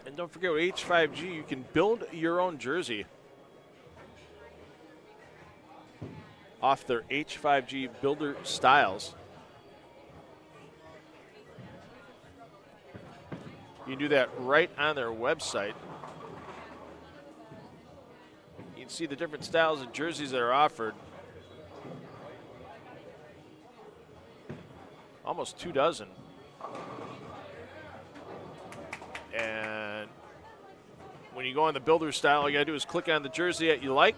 And don't forget, with H5G, you can build your own jersey off their H5G builder styles. You can do that right on their website. You can see the different styles of jerseys that are offered. Almost 2 dozen. And when you go on the builder style, all you gotta do is click on the jersey that you like.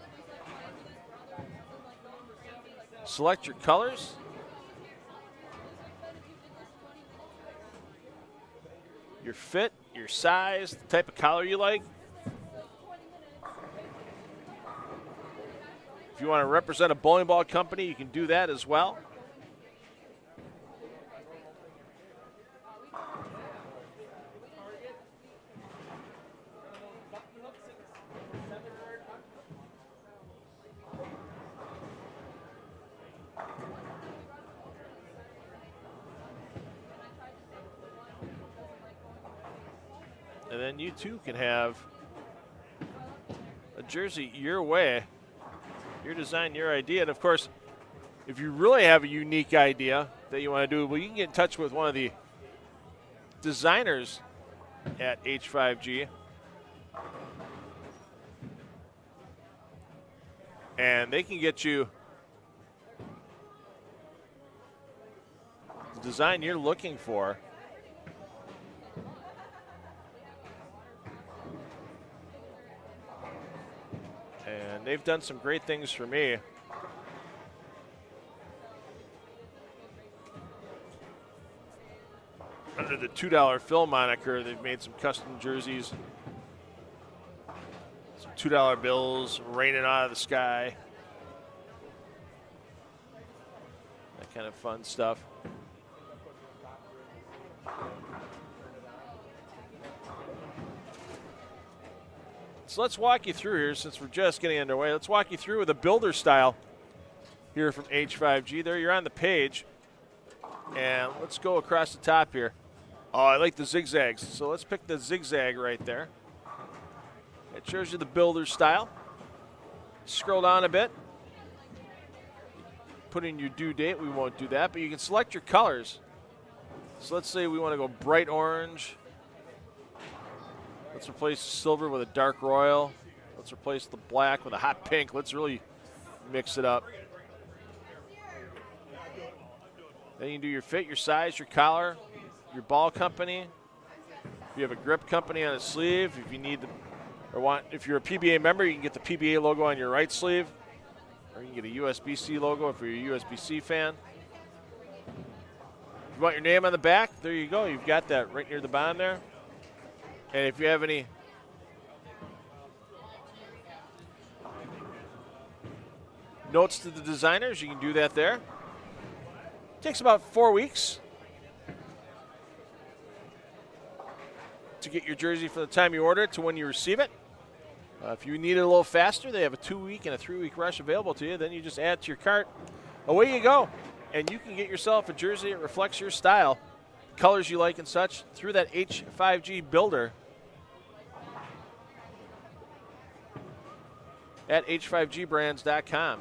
Select your colors. Your fit, your size, the type of collar you like. If you want to represent a bowling ball company, you can do that as well. And then you too can have a jersey your way, your design, your idea. And of course, if you really have a unique idea that you want to do, well, you can get in touch with one of the designers at H5G. And they can get you the design you're looking for. And they've done some great things for me. Under the $2 Phil moniker, they've made some custom jerseys. Some $2 bills raining out of the sky. That kind of fun stuff. So let's walk you through here, since we're just getting underway. Let's walk you through with a builder style here from H5G. There, you're on the page. And let's go across the top here. Oh, I like the zigzags. So let's pick the zigzag right there. It shows you the builder style. Scroll down a bit. Put in your due date. We won't do that, but you can select your colors. So let's say we want to go bright orange. Let's replace silver with a dark royal. Let's replace the black with a hot pink. Let's really mix it up. Then you can do your fit, your size, your collar, your ball company. If you have a grip company on a sleeve, if you need if you're a PBA member, you can get the PBA logo on your right sleeve, or you can get a USB-C logo if you're a USB-C fan. If you want your name on the back, there you go. You've got that right near the bottom there. And if you have any notes to the designers, you can do that there. It takes about 4 weeks to get your jersey from the time you order it to when you receive it. If you need it a little faster, they have a 2-week and a 3-week rush available to you. Then you just add to your cart. Away you go. And you can get yourself a jersey that reflects your style, colors you like and such, through that H5G builder at h5gbrands.com.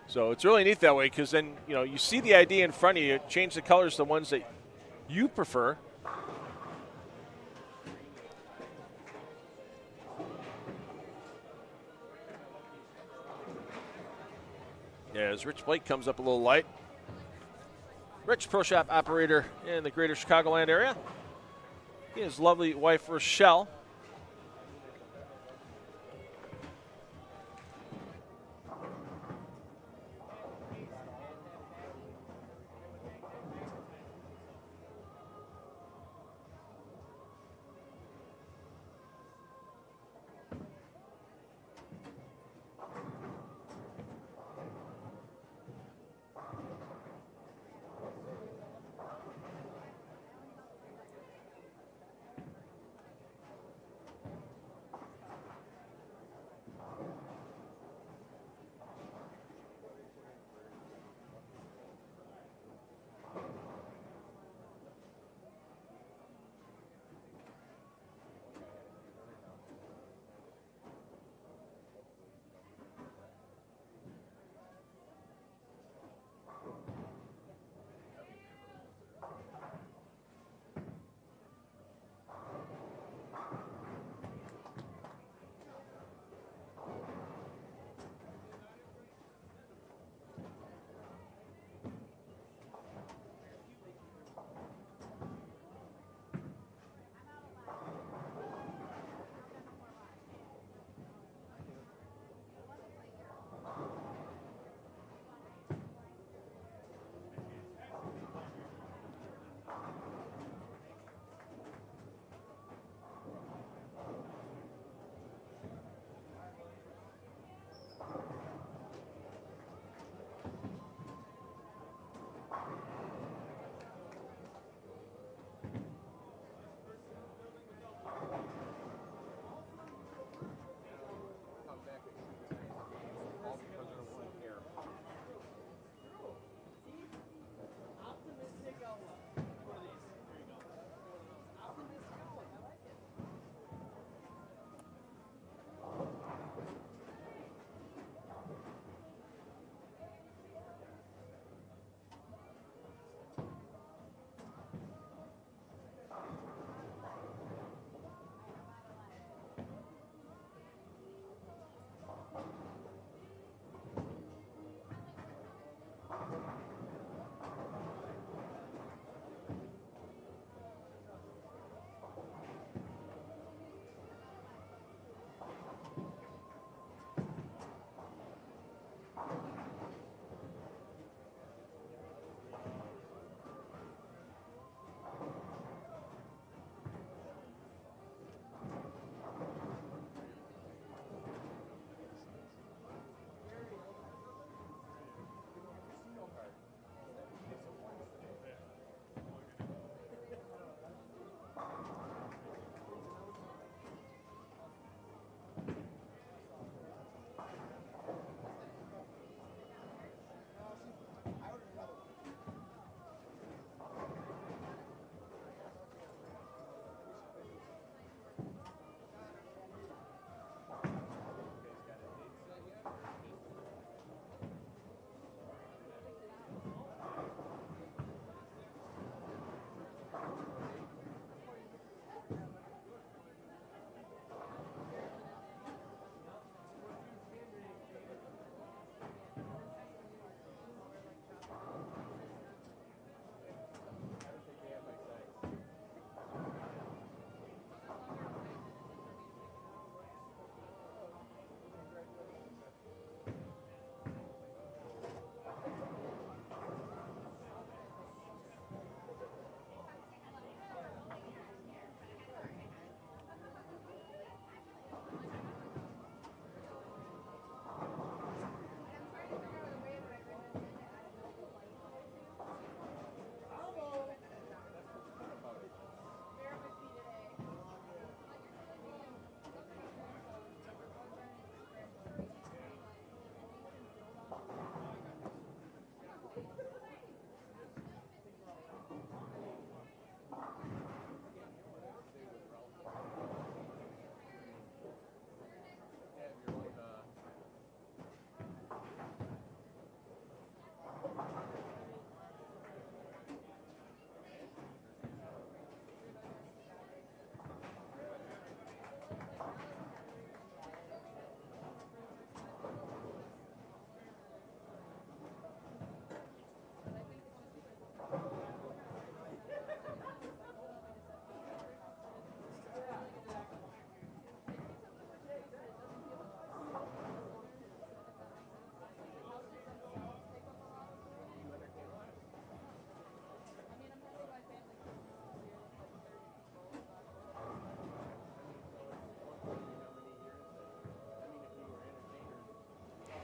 So it's really neat that way, because then you see the ID in front of you, change the colors to the ones that you prefer. Yeah, as Rich Blake comes up a little light. Rich, pro shop operator in the greater Chicagoland area. He and his lovely wife, Rochelle.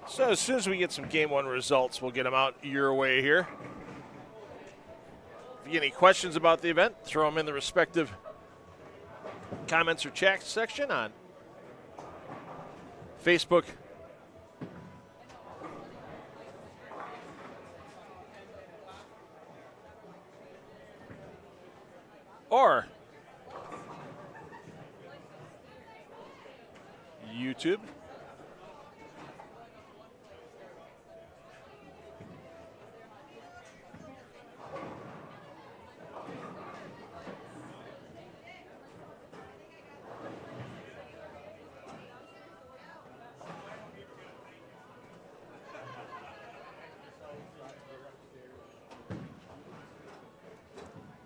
So as soon as we get some Game 1 results, we'll get them out your way here. If you get any questions about the event, throw them in the respective comments or chat section on Facebook. Or YouTube.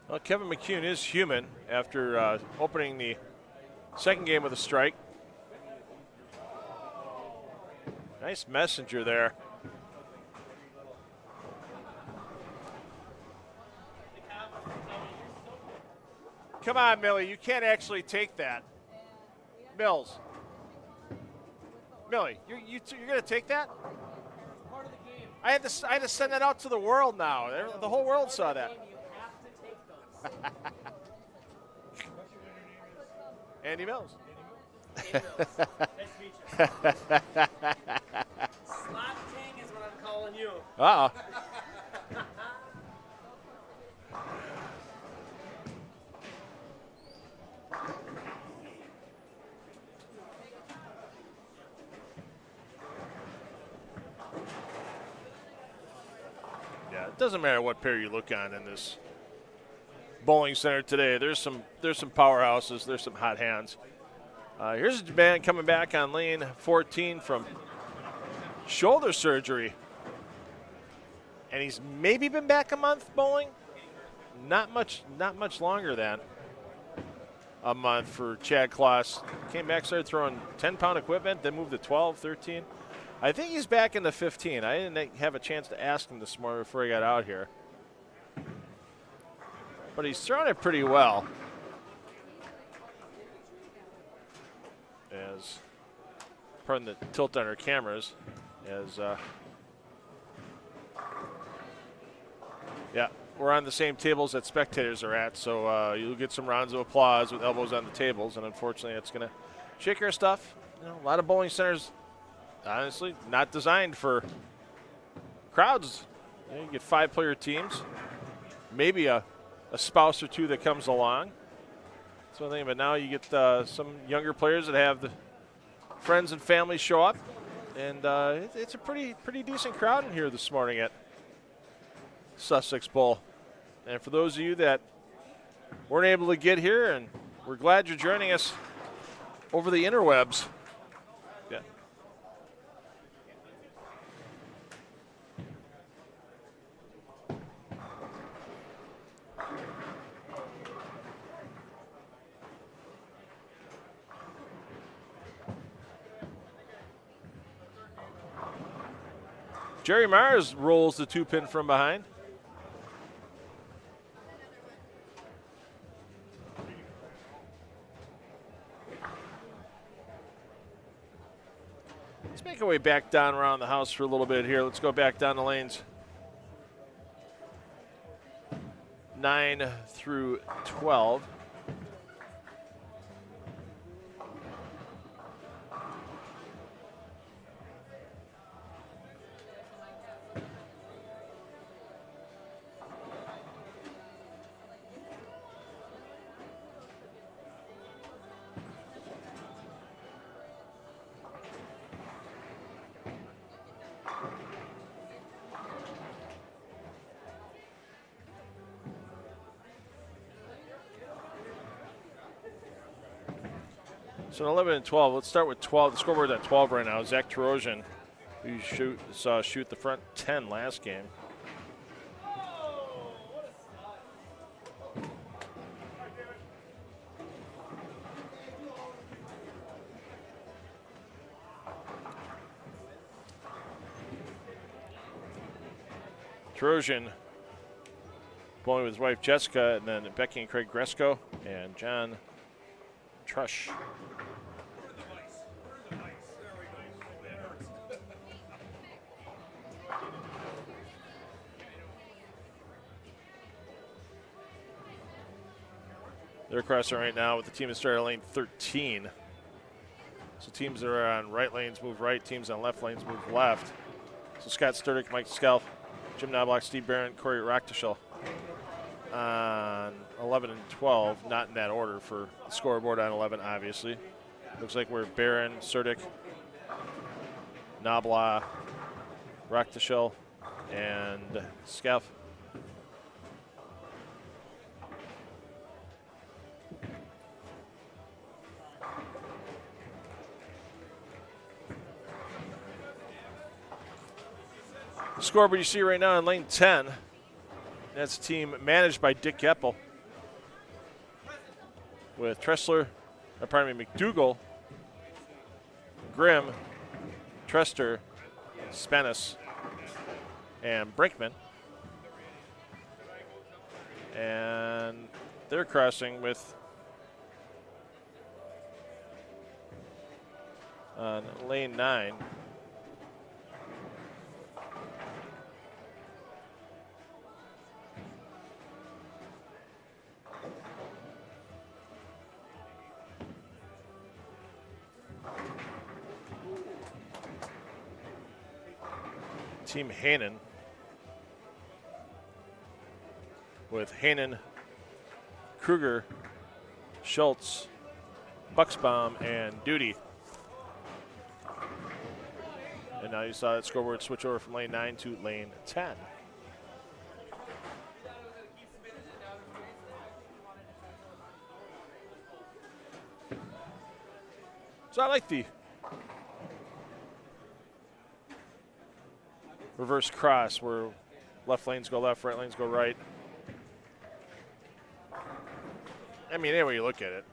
Well, Kevin McCune is human after opening the second game with a strike. Nice messenger there. Come on, Millie, you can't actually take that. Mills. Millie, you're going to take that? Part of the game. I had to send that out to the world now. The whole world saw that. You have to take those. Andy Mills. Nice to meet you. Slot King is what I'm calling you. Uh-oh. Yeah, it doesn't matter what pair you look on in this bowling center today. There's some powerhouses. There's some hot hands. Here's a man coming back on lane 14 from shoulder surgery, and he's maybe been back a month bowling. Not much longer than a month for Chad Kloss. Came back, started throwing 10-pound equipment, then moved to 12, 13. I think he's back in the 15. I didn't have a chance to ask him this morning before he got out here. But he's throwing it pretty well. As, pardon the tilt on our cameras, as, yeah, we're on the same tables that spectators are at, so you'll get some rounds of applause with elbows on the tables, and unfortunately it's going to shake our stuff. You know, a lot of bowling centers, honestly, not designed for crowds. You know, you get 5-player teams, maybe a spouse or two that comes along. That's one thing, but now you get some younger players that have the friends and family show up, and it's a pretty decent crowd in here this morning at Sussex Bowl. And for those of you that weren't able to get here, and we're glad you're joining us over the interwebs. Yeah. Jerry Myers rolls the 2-pin from behind. Let's make our way back down around the house for a little bit here. Let's go back down the lanes 9 through 12. So 11 and 12. Let's start with 12. The scoreboard's at 12 right now. Zach Tarosian, who saw shoot the front 10 last game. Tarosian bowling with his wife Jessica, and then Becky and Craig Gresco, and John Trush. They're crossing right now with the team that started on lane 13. So teams that are on right lanes move right, teams on left lanes move left. So Scott Sturdick, Mike Scalf, Jim Knobloch, Steve Barron, Corey Rocktishel on 11 and 12, not in that order for the scoreboard on 11, obviously. Looks like we're Barron, Sturdick, Knobloch, Rocktishel, and Scalf. Scoreboard you see right now in lane 10. That's a team managed by Dick Geppel with McDougall, Grimm, Trester, Spanis, and Brinkman. And they're crossing with on lane 9. Team Hanen with Hanen, Kruger, Schultz, Buxbaum, and Duty. And now you saw that scoreboard switch over from lane 9 to lane 10. So I like the reverse cross where left lanes go left, right lanes go right. I mean, any way you look at it,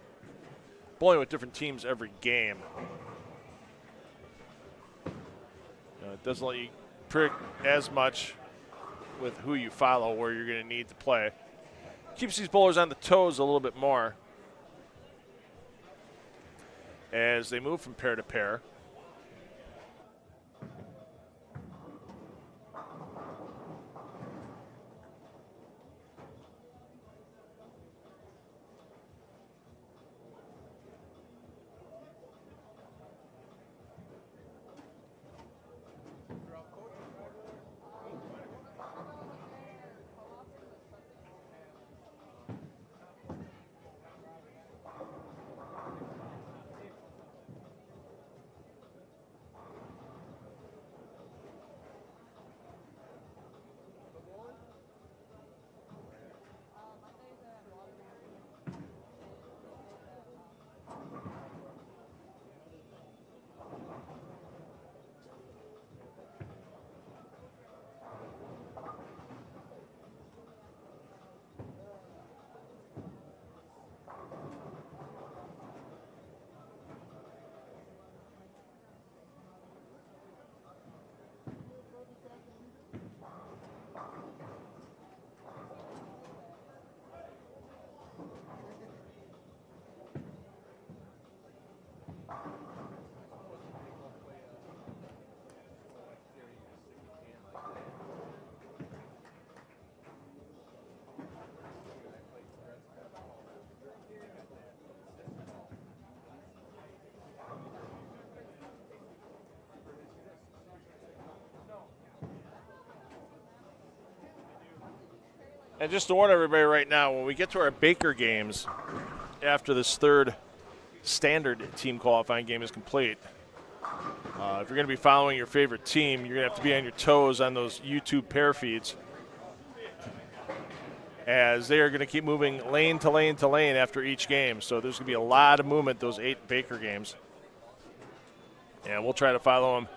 bowling with different teams every game. It doesn't let you prick as much with who you follow, where you're going to need to play. Keeps these bowlers on the toes a little bit more as they move from pair to pair. And just to warn everybody right now, when we get to our Baker games, after this third standard team qualifying game is complete, if you're going to be following your favorite team, you're going to have to be on your toes on those YouTube pair feeds, as they are going to keep moving lane to lane to lane after each game. So there's going to be a lot of movement those 8 Baker games. And we'll try to follow them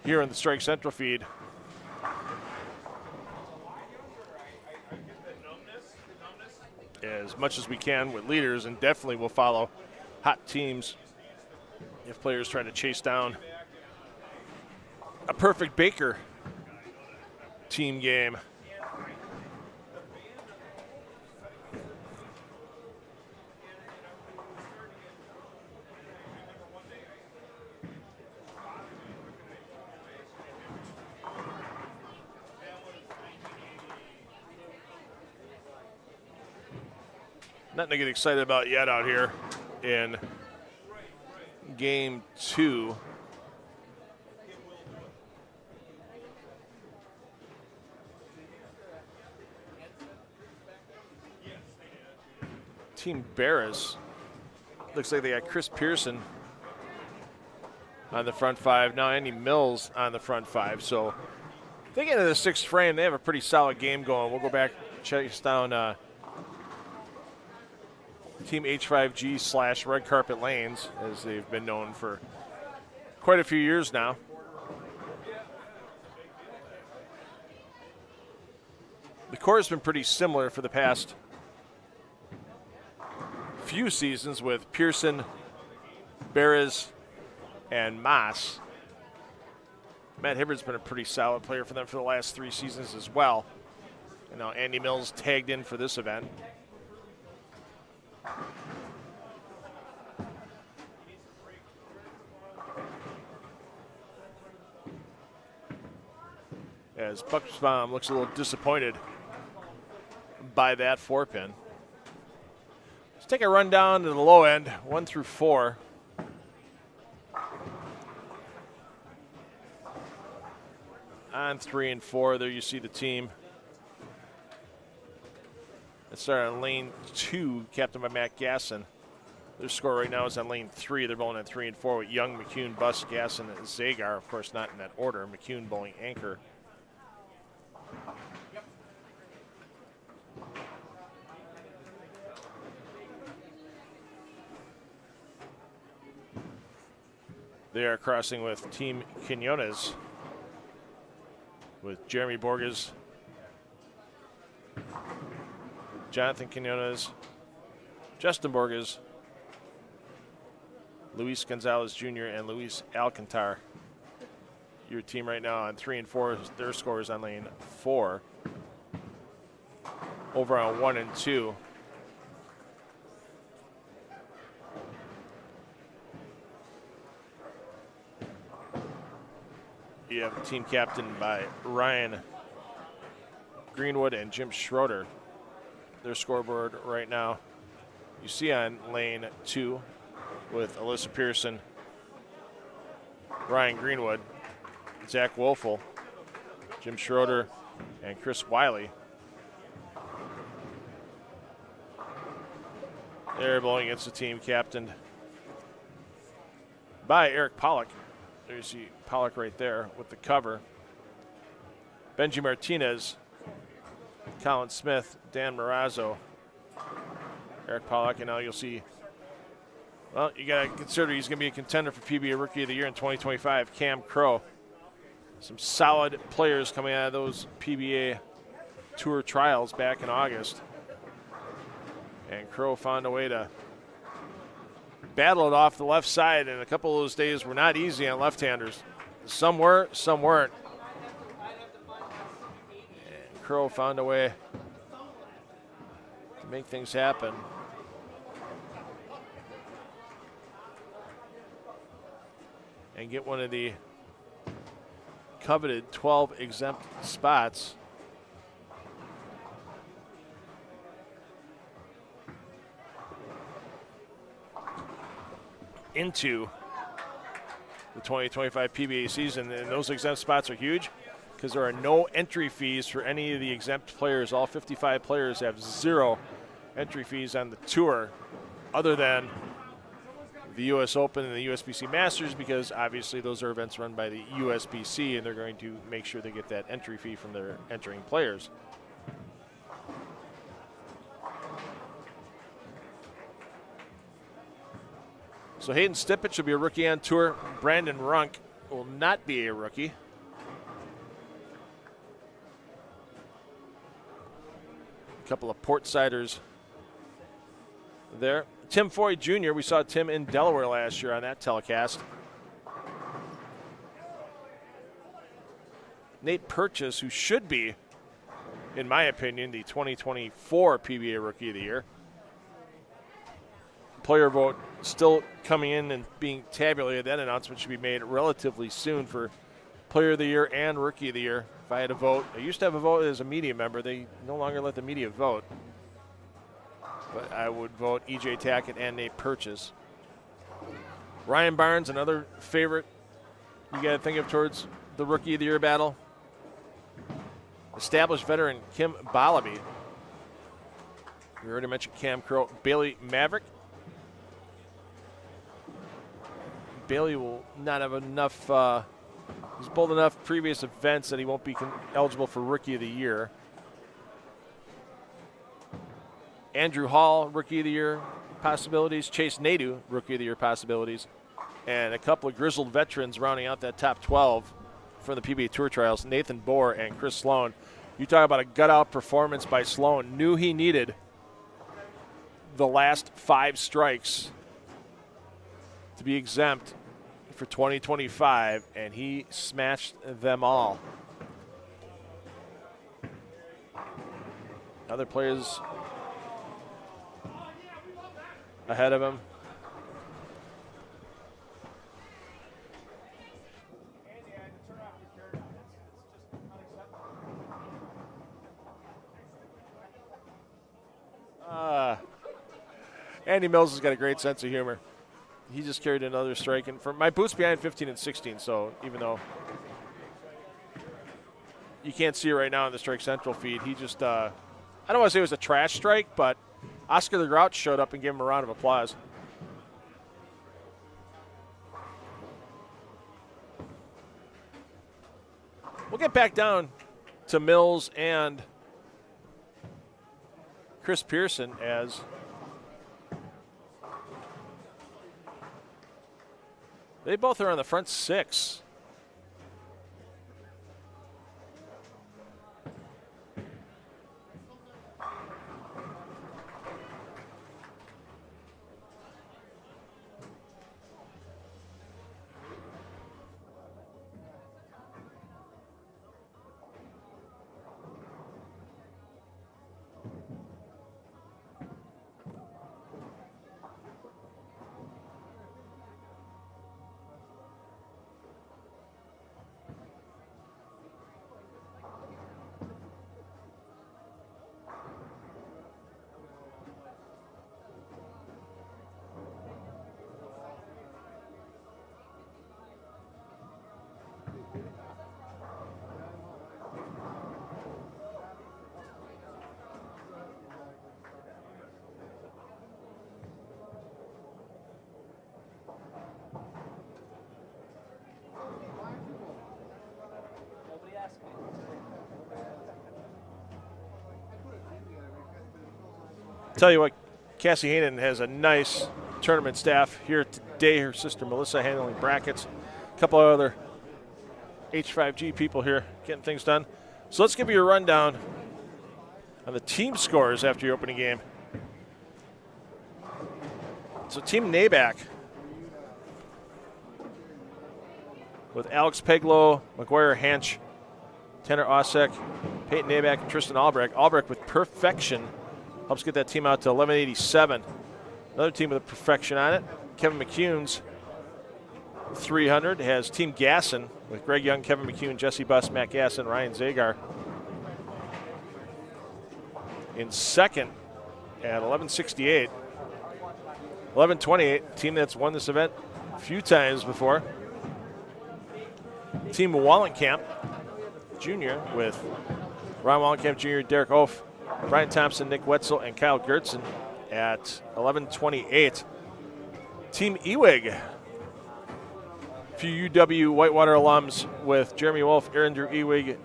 here in the Strike Central feed. As much as we can with leaders, and definitely will follow hot teams if players try to chase down a perfect Baker team game. Nothing to get excited about yet out here in game 2. Team Barris, looks like they got Chris Pearson on the front 5. Now Andy Mills on the front 5. So if they get into the 6th frame, they have a pretty solid game going. We'll go back, chase down Team H5G / Red Carpet Lanes, as they've been known for quite a few years now. The core has been pretty similar for the past few seasons with Pearson, Barris, and Moss. Matt Hibbard's been a pretty solid player for them for the last 3 seasons as well. And now Andy Mills tagged in for this event. As Bucksbaum looks a little disappointed by that 4-pin. Let's take a run down to the low end, 1 through 4. On 3 and 4, there you see the team. Let's start on lane 2, captained by Matt Gasson. Their score right now is on lane 3. They're bowling on 3 and 4 with Young, McCune, Buss, Gasson, and Zagar. Of course, not in that order. McCune bowling anchor. They are crossing with Team Quinones with Jeremy Borges, Jonathan Quinones, Justin Borges, Luis Gonzalez Jr., and Luis Alcantar. Your team right now on 3 and 4, their score is on lane 4. Over on 1 and 2. You have a team captained by Ryan Greenwood and Jim Schroeder. Their scoreboard right now, you see on lane 2 with Alyssa Pearson, Ryan Greenwood, Zach Wolfel, Jim Schroeder, and Chris Wiley. They're bowling against the team captained by Eric Pollock. There you see Pollock right there with the cover. Benji Martinez, Colin Smith, Dan Marazzo, Eric Pollock, and now you'll see, well, you got to consider he's going to be a contender for PBA Rookie of the Year in 2025, Cam Crow. Some solid players coming out of those PBA Tour trials back in August. And Crow found a way to battle it off the left side, and a couple of those days were not easy on left-handers. Some were, some weren't. And Crow found a way to make things happen. And get one of the coveted 12 exempt spots. Into the 2025 PBA season, and those exempt spots are huge because there are no entry fees for any of the exempt players. All 55 players have 0 entry fees on the tour other than the US Open and the USBC Masters, because obviously those are events run by the USBC and they're going to make sure they get that entry fee from their entering players. So Hayden Stippich will be a rookie on tour. Brandon Runk will not be a rookie. A couple of Portsiders there. Tim Foy Jr., we saw Tim in Delaware last year on that telecast. Nate Purchase, who should be, in my opinion, the 2024 PBA Rookie of the Year. Player vote still coming in and being tabulated. That announcement should be made relatively soon for Player of the Year and Rookie of the Year. If I had a vote, I used to have a vote as a media member. They no longer let the media vote. but I would vote E.J. Tackett and Nate Purchase. Ryan Barnes, another favorite you got to think of towards the Rookie of the Year battle. Established veteran Kim Balabi. We already mentioned Cam Crow. Bailey Maverick. Bailey will not have enough, he's bold enough previous events that he won't be eligible for Rookie of the Year. Andrew Hall, Rookie of the Year possibilities. Chase Nadeau, Rookie of the Year possibilities. And a couple of grizzled veterans rounding out that top 12 from the PBA Tour Trials, Nathan Bohr and Chris Sloan. You talk about a gut-out performance by Sloan. Knew he needed the last 5 strikes to be exempt for 2025, and he smashed them all. Other players ahead of him. Andy Mills has got a great sense of humor. He just carried another strike, and for my boots behind 15 and 16, so even though you can't see it right now in the Strike Central feed, he just, I don't want to say it was a trash strike, but Oscar the Grouch showed up and gave him a round of applause. We'll get back down to Mills and Chris Pearson as they both are on the front 6. Tell you what, Cassie Hayden has a nice tournament staff here today. Her sister Melissa handling brackets. A couple of other H5G people here getting things done. So let's give you a rundown on the team scores after your opening game. So Team Naback with Alex Peglow, McGuire Hanch, Tanner Osek, Peyton Naback, and Tristan Albrecht. Albrecht with perfection helps get that team out to 1187. Another team with a perfection on it. Kevin McCune's 300 has Team Gasson with Greg Young, Kevin McCune, Jesse Buss, Matt Gasson, Ryan Zagar. In second at 1168. 1128, team that's won this event a few times before. Team Wallenkamp Jr. with Ron Wallenkamp Jr., Derek Oaf, Brian Thompson, Nick Wetzel, and Kyle Gertzen at 1128. Team Ewig, a few UW Whitewater alums with Jeremy Wolf, Aaron Drew Ewig,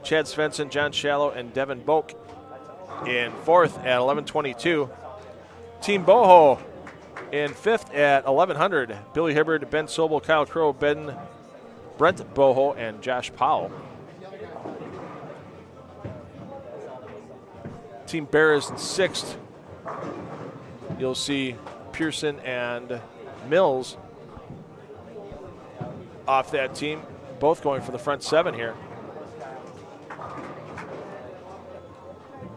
Chad Svensson, John Shallow, and Devin Boak in fourth at 1122. Team Boho in fifth at 1100. Billy Hibbard, Ben Sobel, Kyle Crow, Brent Boho, and Josh Powell. Team Bears in sixth. You'll see Pearson and Mills off that team, both going for the front 7 here.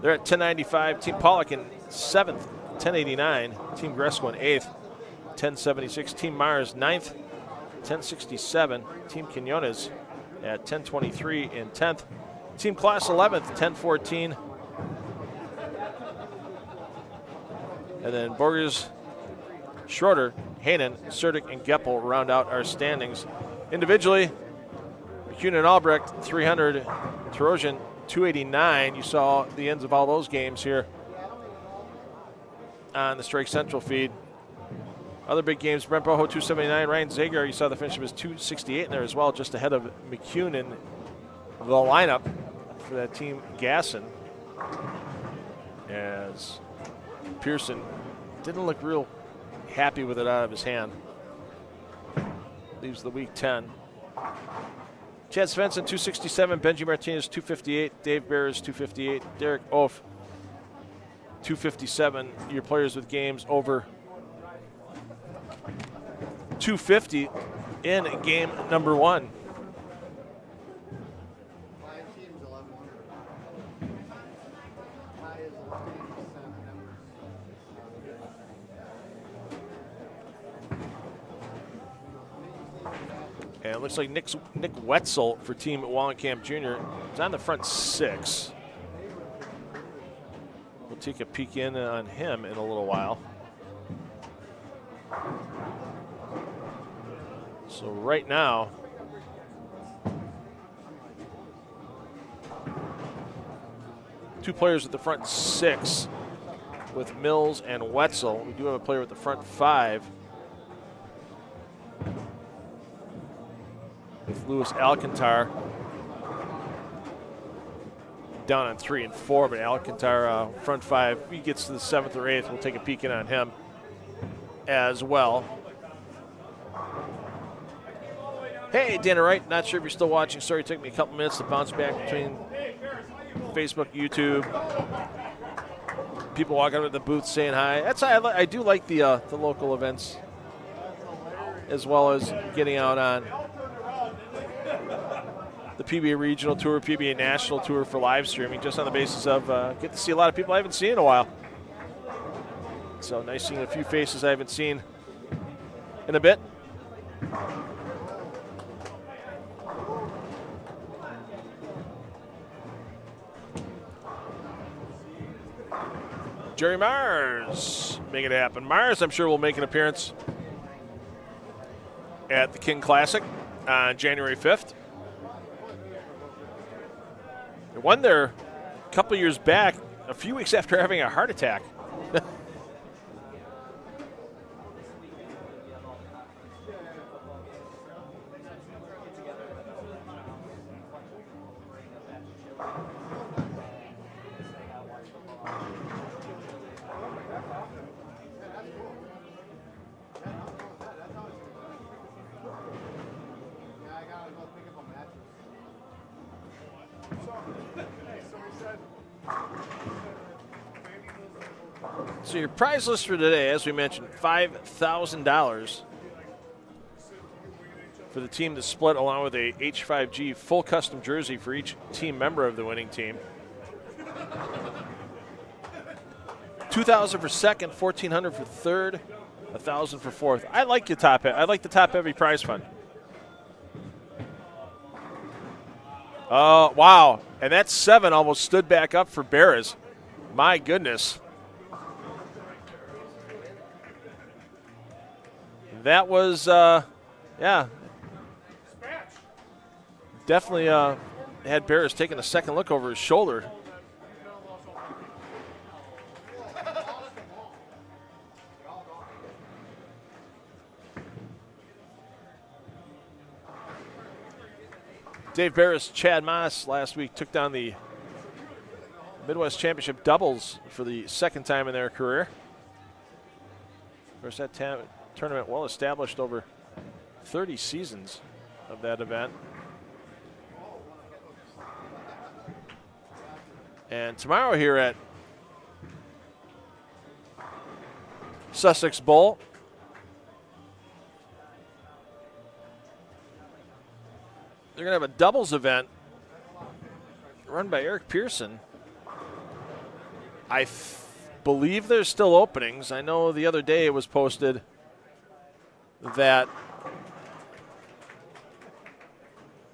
They're at 1095. Team Pollock in 7th, 1089. Team Gresko in 8th, 1076. Team Mars 9th, 1067. Team Quinones at 1023 in 10th. Team Class 11th, 1014. And then Borgers, Schroeder, Hanen, Surdick, and Geppel round out our standings. Individually, McCune and Albrecht, 300. Tarosian, 289. You saw the ends of all those games here on the Strike Central feed. Other big games, Brent Boho, 279. Ryan Zagar, you saw the finish of his 268 in there as well, just ahead of McCune in the lineup for that team Gasson. As Pearson didn't look real happy with it out of his hand. Leaves the week 10. Chad Svensson, 267. Benji Martinez, 258. Dave Bears, 258. Derek Oaf, 257. Your players with games over 250 in game number 1. And it looks like Nick Wetzel for Team Wallenkamp Jr. is on the front 6. We'll take a peek in on him in a little while. So right now, two players at the front 6 with Mills and Wetzel. We do have a player at the front 5 with Lewis Alcantar down on 3 and 4, but Alcantar front 5. If he gets to the 7th or 8th, we'll take a peek in on him as well. Hey, Dana Wright, not sure if you're still watching. Sorry, it took me a couple minutes to bounce back between Facebook, YouTube. People walking out of the booth saying hi. That's I do like the local events, as well as getting out on the PBA Regional Tour, PBA National Tour for live streaming, just on the basis of get to see a lot of people I haven't seen in a while. So nice seeing a few faces I haven't seen in a bit. Jerry Mars making it happen. Mars, I'm sure, will make an appearance at the King Classic on January 5th. He won there a couple years back, a few weeks after having a heart attack. So your prize list for today, as we mentioned, $5,000 for the team to split, along with a H5G full custom jersey for each team member of the winning team. $2,000 for second, $1,400 for third, $1,000 for fourth. I like the top heavy prize fund. Oh, wow. And that 7 almost stood back up for Barras. My goodness. That was, yeah. Definitely had Barras taking a second look over his shoulder. Dave Barras, Chad Moss last week took down the Midwest Championship doubles for the second time in their career. Of course, that tournament well established over 30 seasons of that event. And tomorrow here at Sussex Bowl, they're going to have a doubles event run by Eric Pearson. I believe there's still openings. I know the other day it was posted that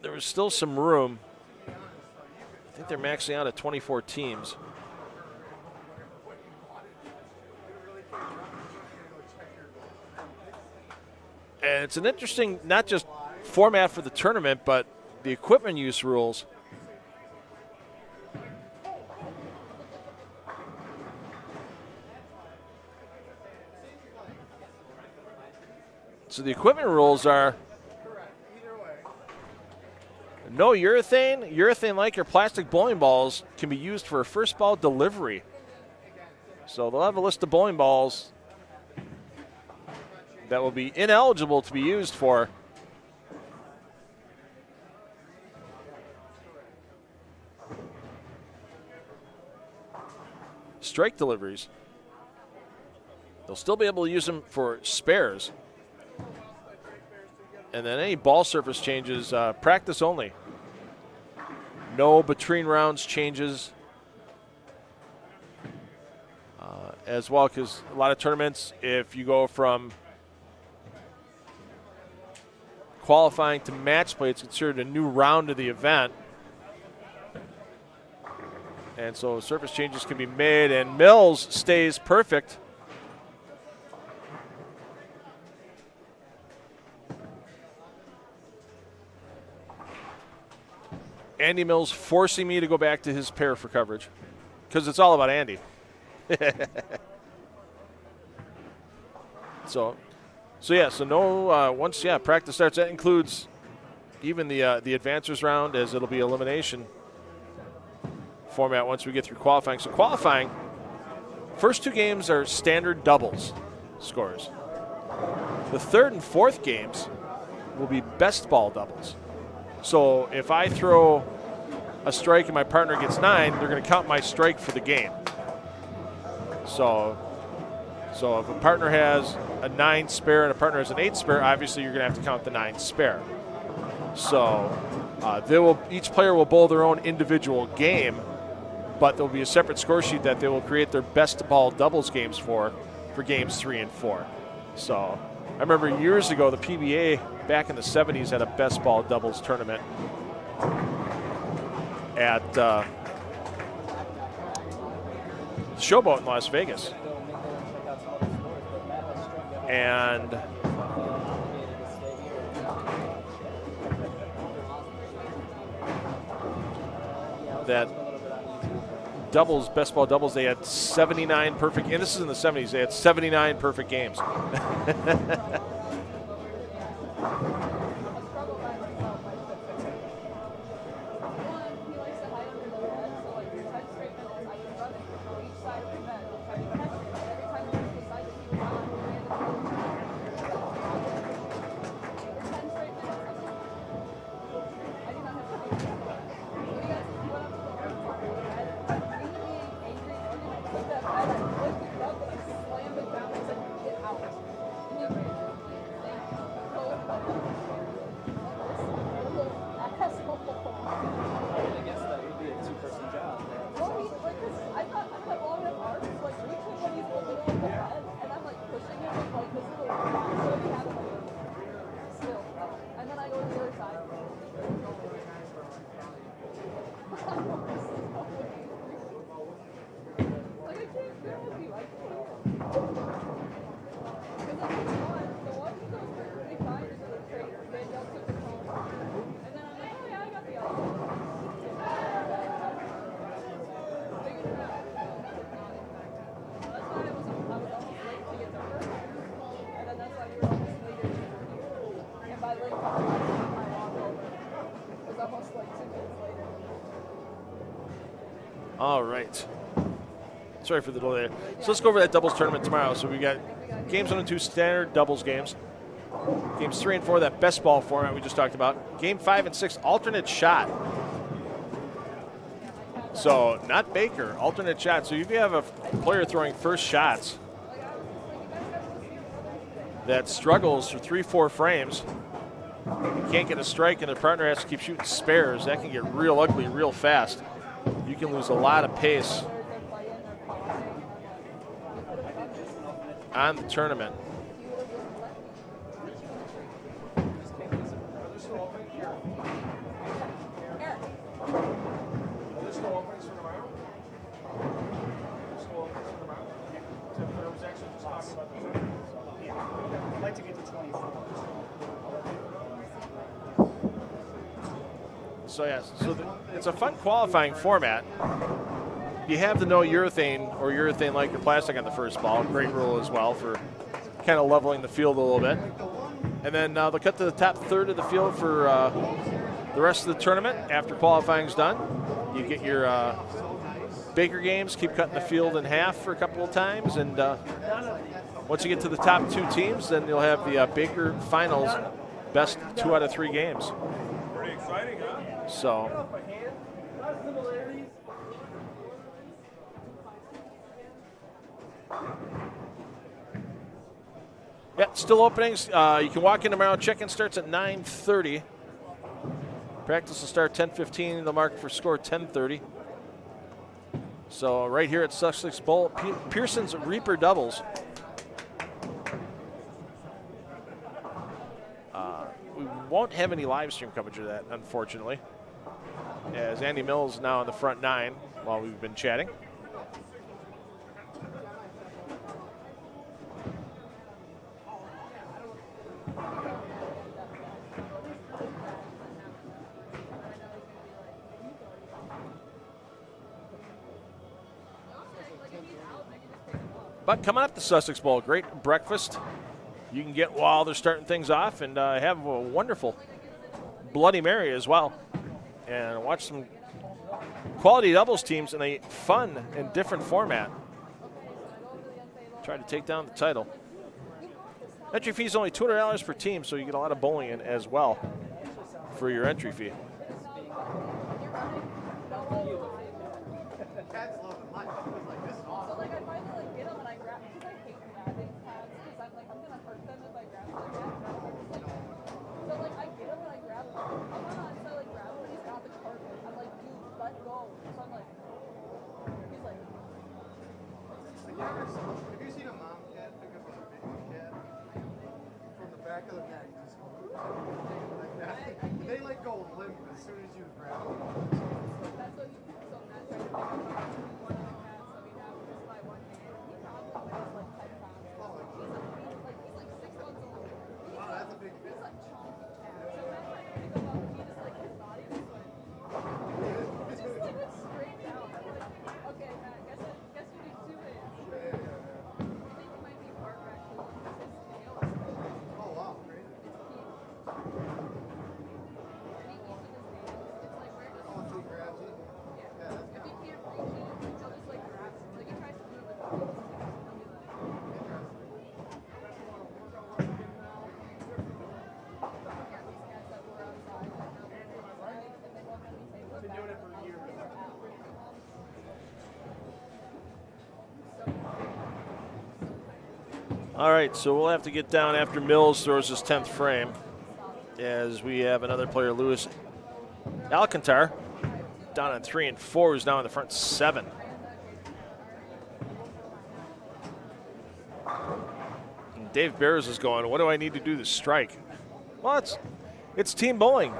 there was still some room. I think they're maxing out at 24 teams. And it's an interesting, not just format for the tournament, but the equipment use rules. So the equipment rules are no urethane, urethane-like or plastic bowling balls can be used for a first ball delivery. So they'll have a list of bowling balls that will be ineligible to be used for strike deliveries. They'll still be able to use them for spares. And then any ball surface changes, practice only. No between rounds changes as well, because a lot of tournaments, if you go from qualifying to match play, it's considered a new round of the event. And so surface changes can be made, and Mills stays perfect. Andy Mills forcing me to go back to his pair for coverage because it's all about Andy. So no, once, practice starts, that includes even the advancers round, as it'll be elimination format once we get through qualifying. So qualifying, first 2 games are standard doubles scores. The third and fourth games will be best ball doubles. So if I throw a strike and my partner gets 9, they're going to count my strike for the game. So if a partner has a 9 spare and a partner has an 8 spare, obviously you're going to have to count the 9 spare. So each player will bowl their own individual game, but there'll be a separate score sheet that they will create their best ball doubles games for games 3 and 4. So I remember years ago, the PBA back in the 70s had a best ball doubles tournament at Showboat in Las Vegas. And that doubles, best ball doubles, they had 79 perfect, and this is in the 70s, they had 79 perfect games. All right. Sorry for the delay. So let's go over that doubles tournament tomorrow. So we got games 1 and 2 standard doubles games. Games 3 and 4, that best ball format we just talked about. Game 5 and 6, alternate shot. So not Baker, alternate shot. So if you have a player throwing first shots that struggles for 3-4 frames, can't get a strike, and their partner has to keep shooting spares, that can get real ugly real fast. You can lose a lot of pace on the tournament. I'd like to get to 24. So it's a fun qualifying format. You have to know urethane or urethane-like plastic on the first ball. Great rule as well for kind of leveling the field a little bit. And then they'll cut to the top third of the field for the rest of the tournament. After qualifying's done, you get your Baker games, keep cutting the field in half for a couple of times, and once you get to the top 2 teams, then you'll have the Baker finals, best 2 out of 3 games. Pretty exciting, huh? So. Yeah, still openings. You can walk in tomorrow. Check-in starts at 9:30. Practice will start 10:15. The mark for score 10:30. So right here at Sussex Bowl, Pearson's Reaper doubles. We won't have any live stream coverage of that, unfortunately, as Andy Mills now on the front 9 while we've been chatting. But coming up, the Sussex Bowl, great breakfast you can get while they're starting things off, and have a wonderful Bloody Mary as well. And watch some quality doubles teams in a fun and different format try to take down the title. Entry fee is only $200 per team, so you get a lot of bowling in as well for your entry fee. Have you seen a mom cat pick up a baby cat from the back of the neck? Just like that. They like go limp as soon as you grab them. That's what you so Matt tried to pick up one of the cats that we have just by one hand. He probably weighs like 10 pounds. He's like 6 months old. Wow, that's a big He's like chunky cat. So Matt tried to pick him up and he just like his body just went straight down. I'm like, okay, Matt, guess you need 2 hands. I think he might be part raccoon because his tail is Oh wow, crazy. he eats with his hands. It's like we're just Oh, so he grabs it. yeah. Yeah, that's If he can't reach it, he'll just like grab it. Like he tries to do it with his hands. He'll be like, yeah, these cats that were outside, like now they're inside, and they won't let me take them back. Doing it for years. All right, so we'll have to get down after Mills throws his 10th frame, as we have another player, Lewis Alcantar, down on 3 and 4, who's now in the front 7. And Dave Bears is going, what do I need to do to strike? Well, it's team bowling.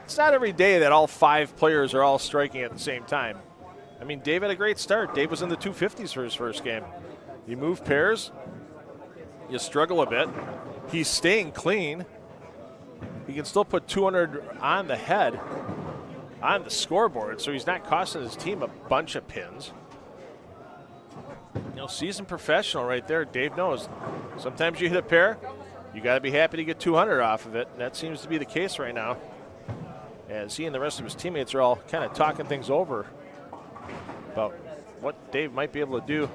It's not every day that all 5 players are all striking at the same time. I mean, Dave had a great start. Dave was in the 250s for his first game. You move pairs, you struggle a bit. He's staying clean. He can still put 200 on the head on the scoreboard, so he's not costing his team a bunch of pins. You know, seasoned professional right there. Dave knows. Sometimes you hit a pair, you got to be happy to get 200 off of it, and that seems to be the case right now, as he and the rest of his teammates are all kind of talking things over about what Dave might be able to do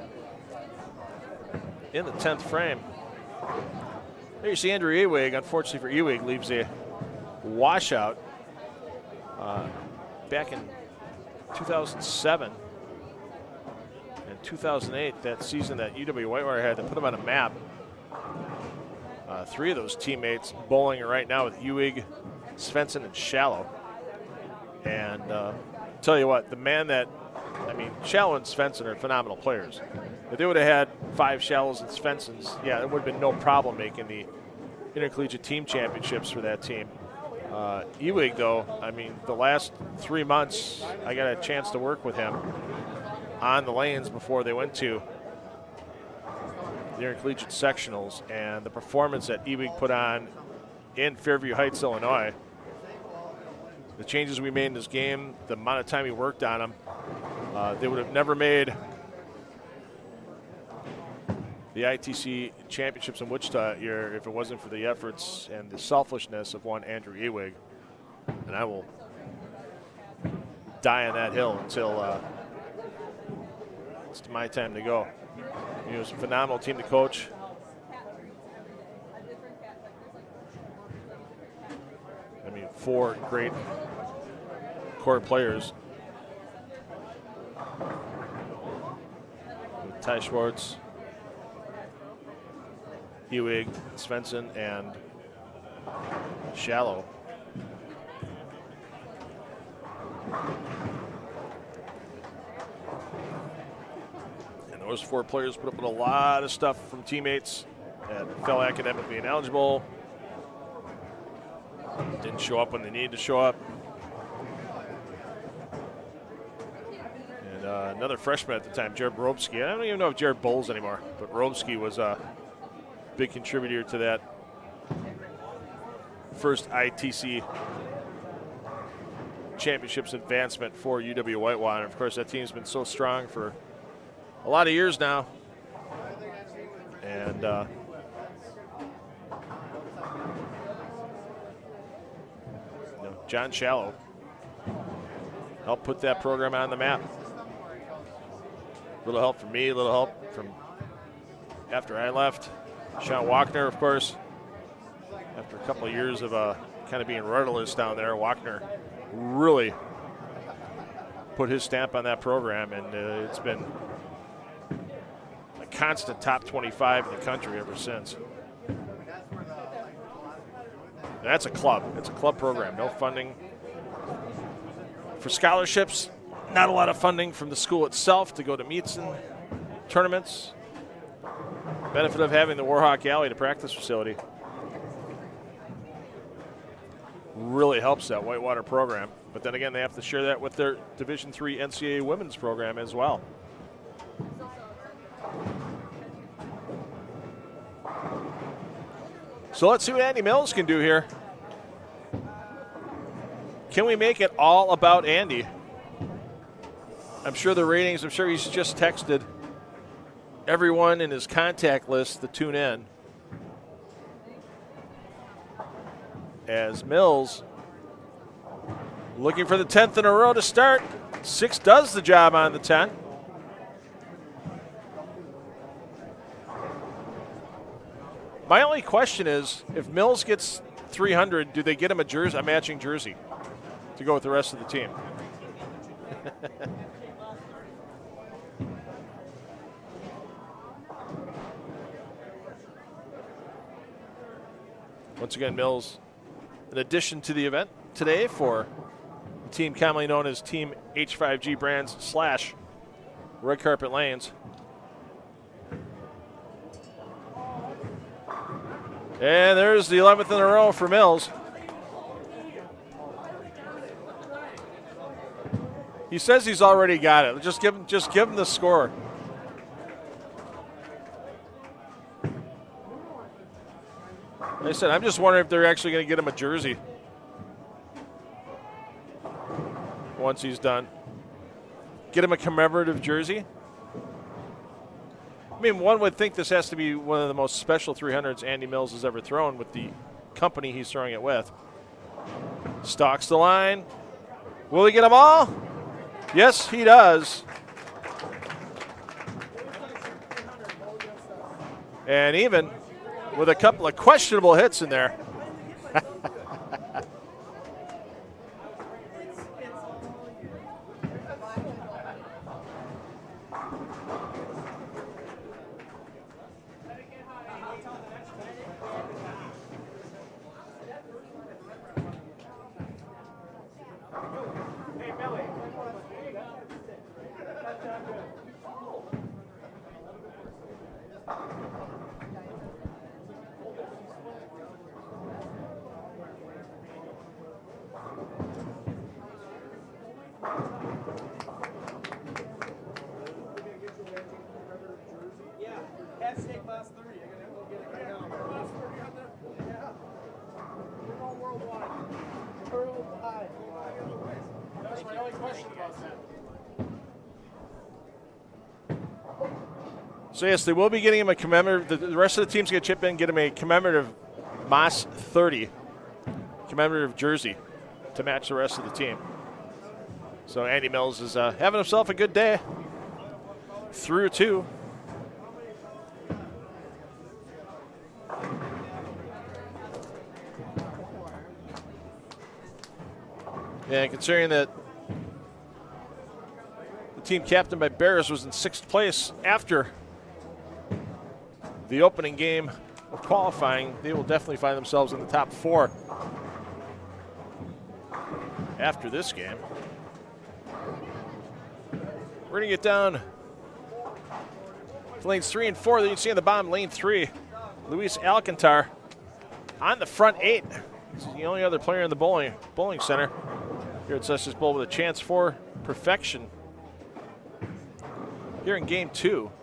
in the 10th frame. There you see Andrew Ewig. Unfortunately for Ewig, leaves a washout back in 2007 and 2008, that season that UW Whitewater had to put him on a map. 3 of those teammates bowling right now with Ewig, Svensson, and Shallow. And tell you what, the man that, I mean, Shallow and Svensson are phenomenal players. If they would have had 5 Shallows and Svenssons, yeah, there would have been no problem making the intercollegiate team championships for that team. Ewig, though, I mean, the last 3 months, I got a chance to work with him on the lanes before they went to the intercollegiate sectionals, and the performance that Ewig put on in Fairview Heights, Illinois, the changes we made in this game, the amount of time we worked on them, they would have never made the ITC championships in Wichita here if it wasn't for the efforts and the selfishness of one Andrew Ewig. And I will die on that hill until it's my time to go. He was a phenomenal team to coach. I mean, 4 great core players. Ty Schwartz, Ewig, Svensson, and Shallow. And those 4 players put up with a lot of stuff from teammates that fell academically ineligible, didn't show up when they needed to show up. And another freshman at the time, Jared Robski. I don't even know if Jared bowls anymore, but Robski was a big contributor to that first ITC championships advancement for UW Whitewater. And of course, that team's been so strong for a lot of years now. And John Shallow helped put that program on the map. A little help from me, a little help from after I left. Sean Wagner, of course, after a couple of years of kind of being rudderless down there, Wagner really put his stamp on that program, and it's been a constant top 25 in the country ever since. That's a club. It's a club program. No funding for scholarships. Not a lot of funding from the school itself to go to meets and tournaments. Benefit of having the Warhawk Alley, the practice facility, really helps that Whitewater program. But then again, they have to share that with their Division III NCAA women's program as well. So let's see what Andy Mills can do here. Can we make it all about Andy? I'm sure the ratings, I'm sure he's just texted everyone in his contact list to tune in. As Mills looking for the 10th in a row to start. 6 does the job on the 10. My only question is, if Mills gets 300, do they get him a matching jersey to go with the rest of the team? Once again, Mills, in addition to the event today for the team commonly known as Team H5G Brands / Red Carpet Lanes. And there's the 11th in a row for Mills. He says he's already got it. Just give him the score. Like I said, I'm just wondering if they're actually going to get him a jersey once he's done. Get him a commemorative jersey. I mean, one would think this has to be one of the most special 300s Andy Mills has ever thrown with the company he's throwing it with. Stalks the line. Will he get them all? Yes, he does. And even with a couple of questionable hits in there. So yes, they will be getting him a commemorative. The rest of the team's going to chip in and get him a commemorative Moss 30 commemorative jersey to match the rest of the team. So Andy Mills is having himself a good day. Through 2. And considering that the team captained by Bears was in 6th place after the opening game of qualifying, they will definitely find themselves in the top 4 after this game. We're going to get down to lanes 3 and 4. Then you can see on the bottom, lane 3, Luis Alcantar on the front 8. This is the only other player in the bowling center here at Sussex Bowl with a chance for perfection here in game 2.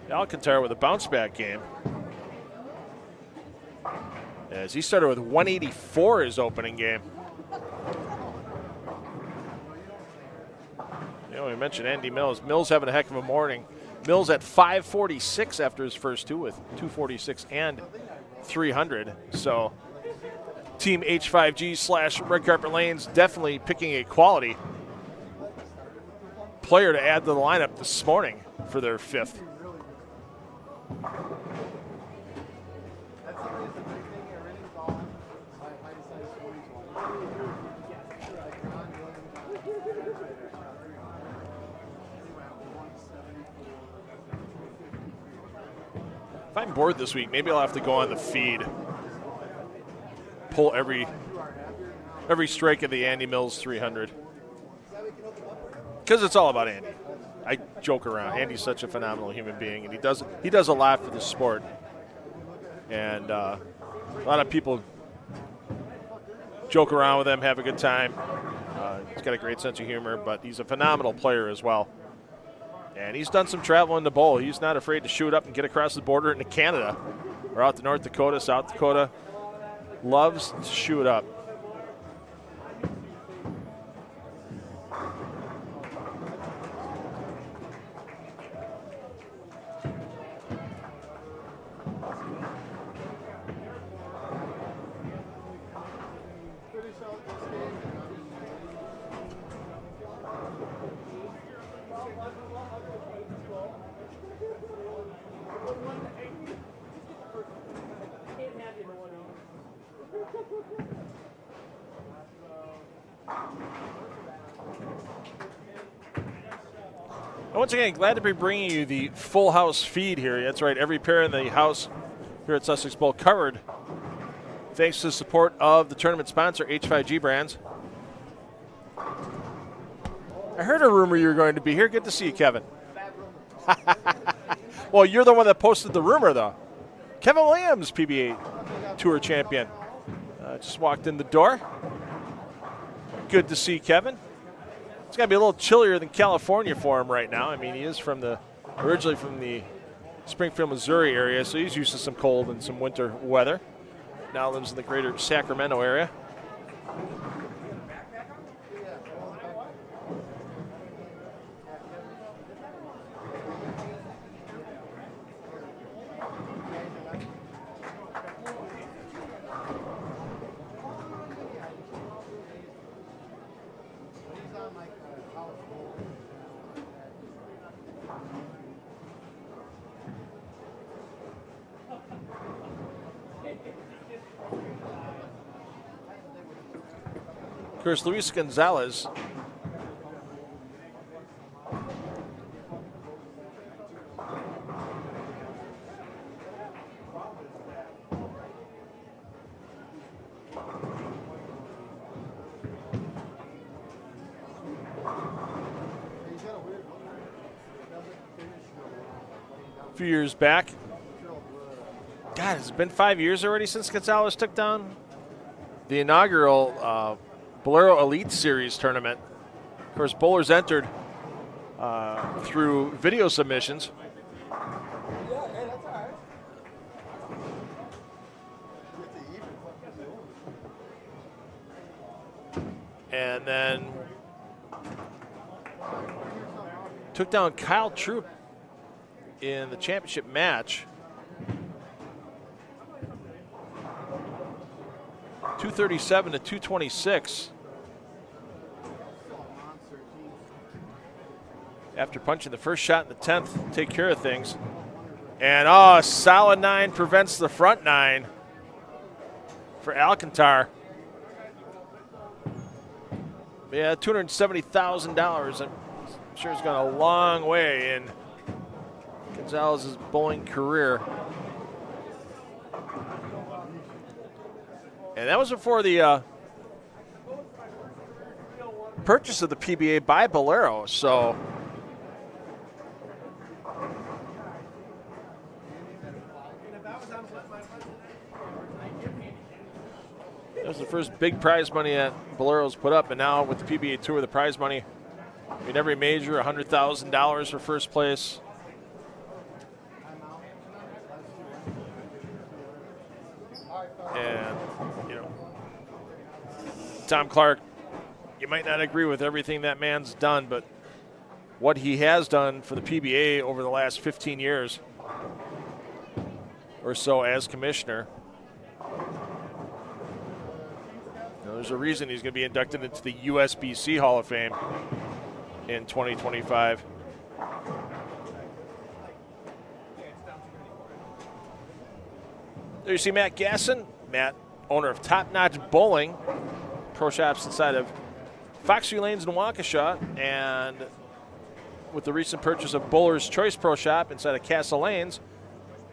Alcantara with a bounce back game, as he started with 184 his opening game. You know, we mentioned Andy Mills. Mills having a heck of a morning. Mills at 546 after his first 2 with 246 and 300. So Team H5G / Red Carpet Lanes definitely picking a quality player to add to the lineup this morning for their 5th. If I'm bored this week, maybe I'll have to go on the feed, pull every strike of the Andy Mills 300, because it's all about Andy. I joke around. Andy's such a phenomenal human being, and he does a lot for the sport. And a lot of people joke around with him, have a good time. He's got a great sense of humor, but he's a phenomenal player as well. And he's done some travel in the bowl. He's not afraid to shoot up and get across the border into Canada or out to North Dakota, South Dakota. Loves to shoot up. Once again, glad to be bringing you the full house feed here. That's right, every pair in the house here at Sussex Bowl covered, thanks to the support of the tournament sponsor, H5G Brands. I heard a rumor you were going to be here. Good to see you, Kevin. Well, you're the one that posted the rumor, though. Kevin Williams, PBA Tour champion. Just walked in the door. Good to see Kevin. It's got to be a little chillier than California for him right now. I mean, he is originally from the Springfield, Missouri area, so he's used to some cold and some winter weather. Now lives in the greater Sacramento area. Of course, Luis Gonzalez a few years back. God, has it been 5 years already since Gonzalez took down the inaugural Bolero Elite Series tournament? Of course, bowlers entered through video submissions. And then took down Kyle Troop in the championship match. 237 to 226. After punching the first shot in the 10th, take care of things. And a solid 9 prevents the front 9 for Alcantar. Yeah, $270,000. I'm sure it's gone a long way in Gonzalez's bowling career. And that was before the purchase of the PBA by Bolero. So that was the first big prize money that Bolero's put up. And now with the PBA Tour, the prize money in every major, $100,000 for first place. And, you know, Tom Clark, you might not agree with everything that man's done, but what he has done for the PBA over the last 15 years or so as commissioner, you know, there's a reason he's going to be inducted into the USBC Hall of Fame in 2025. There you see Matt Gasson. Matt, owner of Top Notch Bowling, pro shops inside of Foxview Lanes in Waukesha, and with the recent purchase of Bowler's Choice Pro Shop inside of Castle Lanes,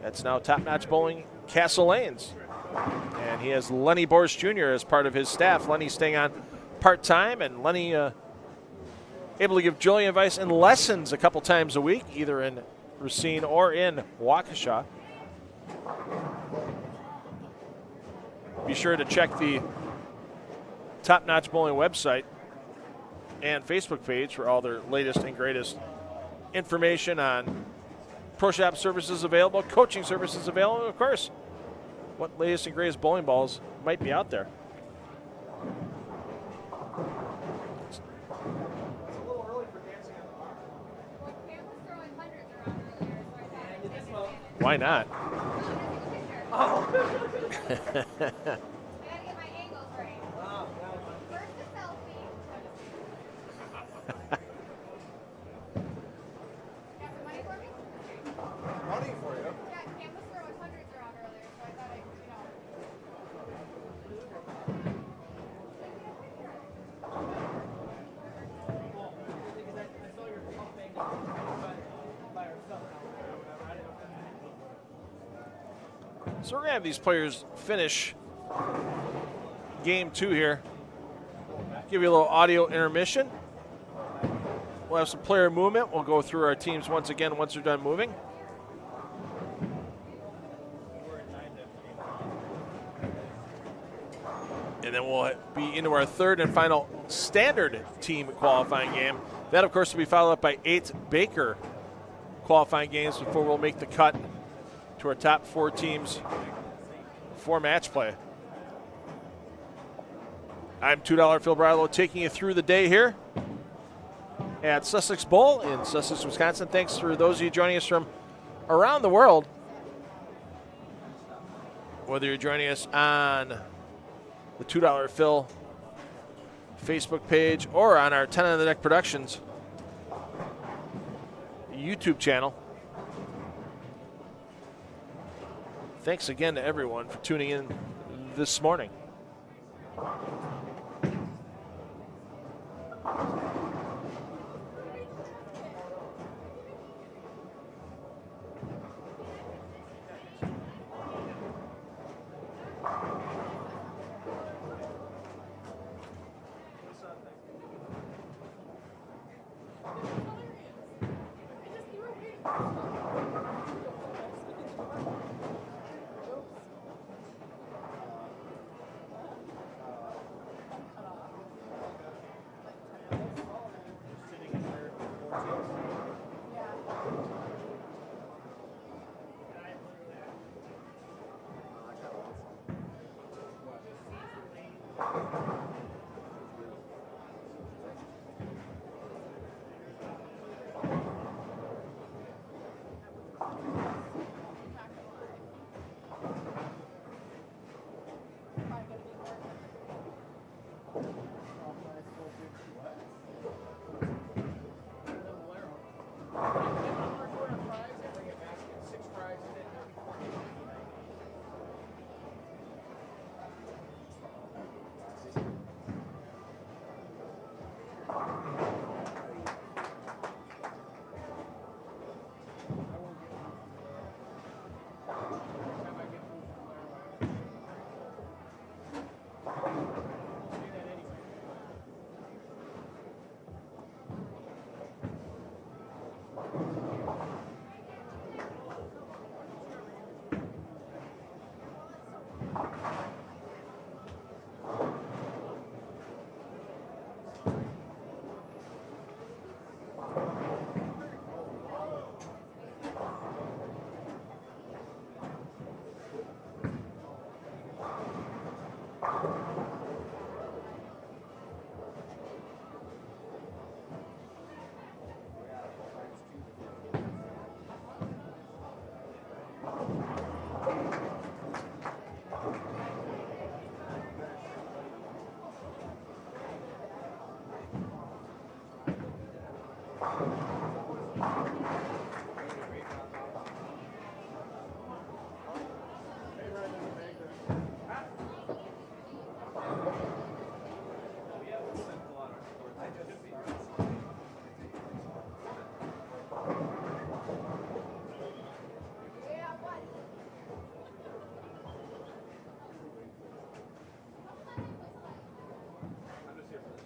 that's now Top Notch Bowling Castle Lanes. And he has Lenny Borst Jr. as part of his staff. Lenny staying on part-time, and Lenny able to give Julian advice and lessons a couple times a week, either in Racine or in Waukesha. Be sure to check the Top Notch Bowling website and Facebook page for all their latest and greatest information on pro shop services available, coaching services available, and of course, what latest and greatest bowling balls might be out there. Why not? I gotta get my angles right. First a selfie. Got some money for me? Money for you? Yeah, Cam was throwing hundreds around earlier, so I thought I'd, So we're going to have these players finish game 2 here. Give you a little audio intermission. We'll have some player movement. We'll go through our teams once again once they're done moving. And then we'll be into our third and final standard team qualifying game. That, of course, will be followed up by 8 Baker qualifying games before we'll make the cut to our top 4 teams for match play. I'm $2 Phil Brillo taking you through the day here at Sussex Bowl in Sussex, Wisconsin. Thanks for those of you joining us from around the world. Whether you're joining us on the $2 Phil Facebook page or on our 10 on the Deck Productions YouTube channel. Thanks again to everyone for tuning in this morning.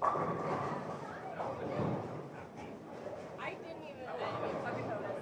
I didn't even fucking notice.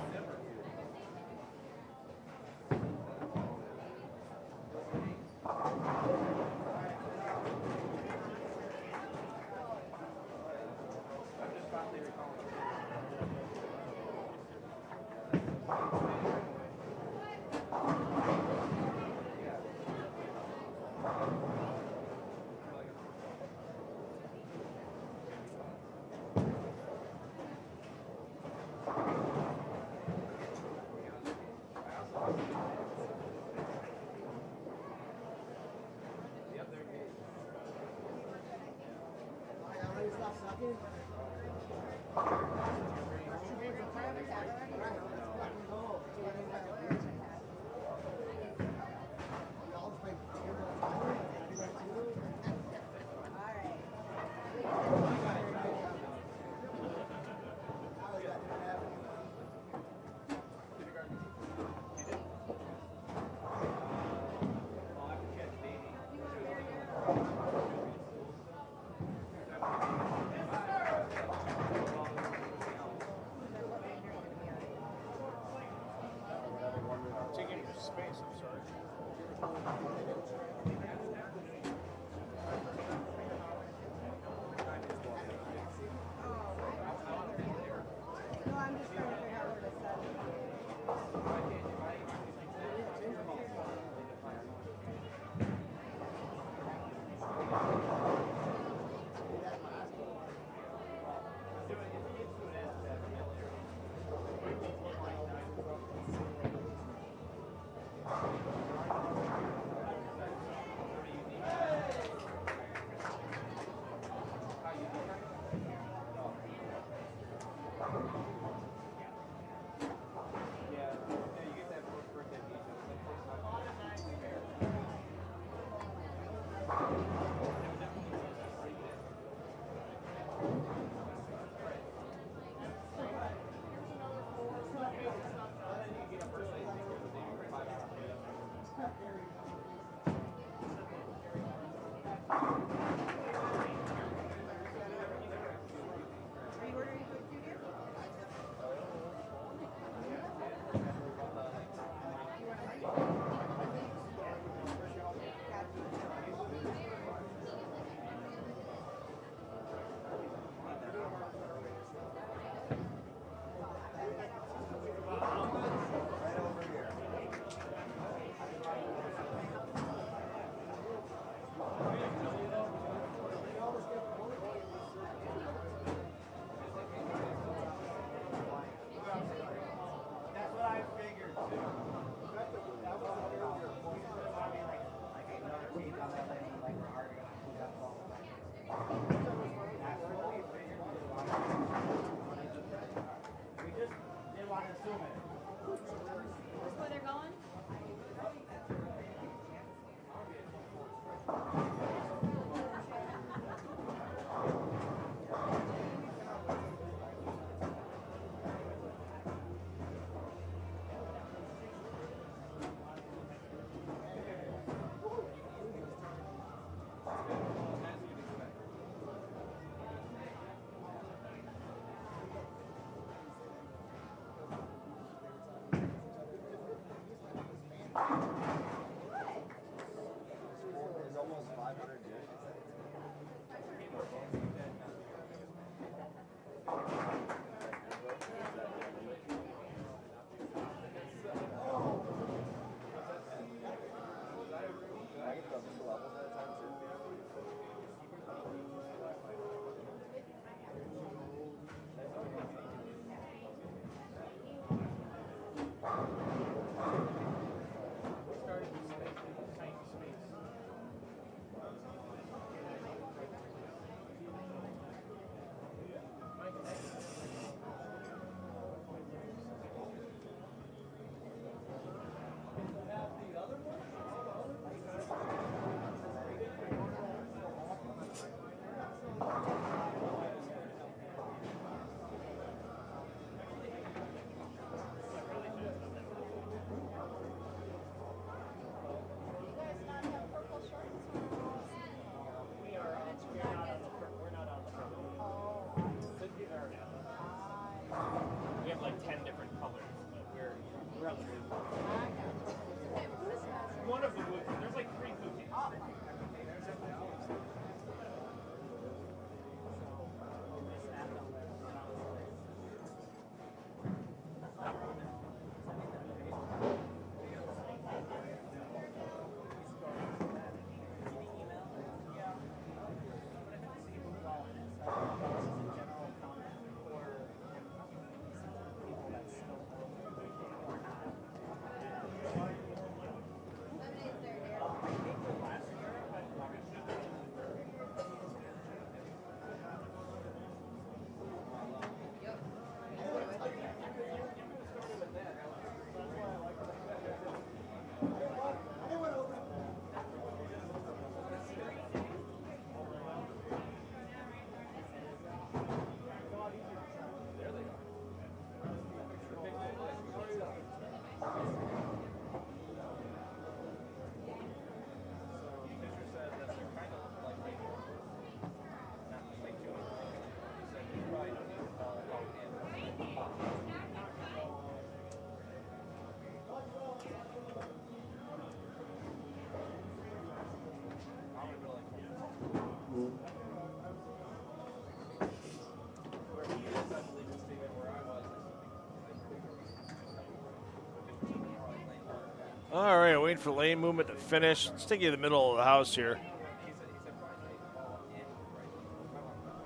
All right, waiting for lane movement to finish. Let's take you to the middle of the house here.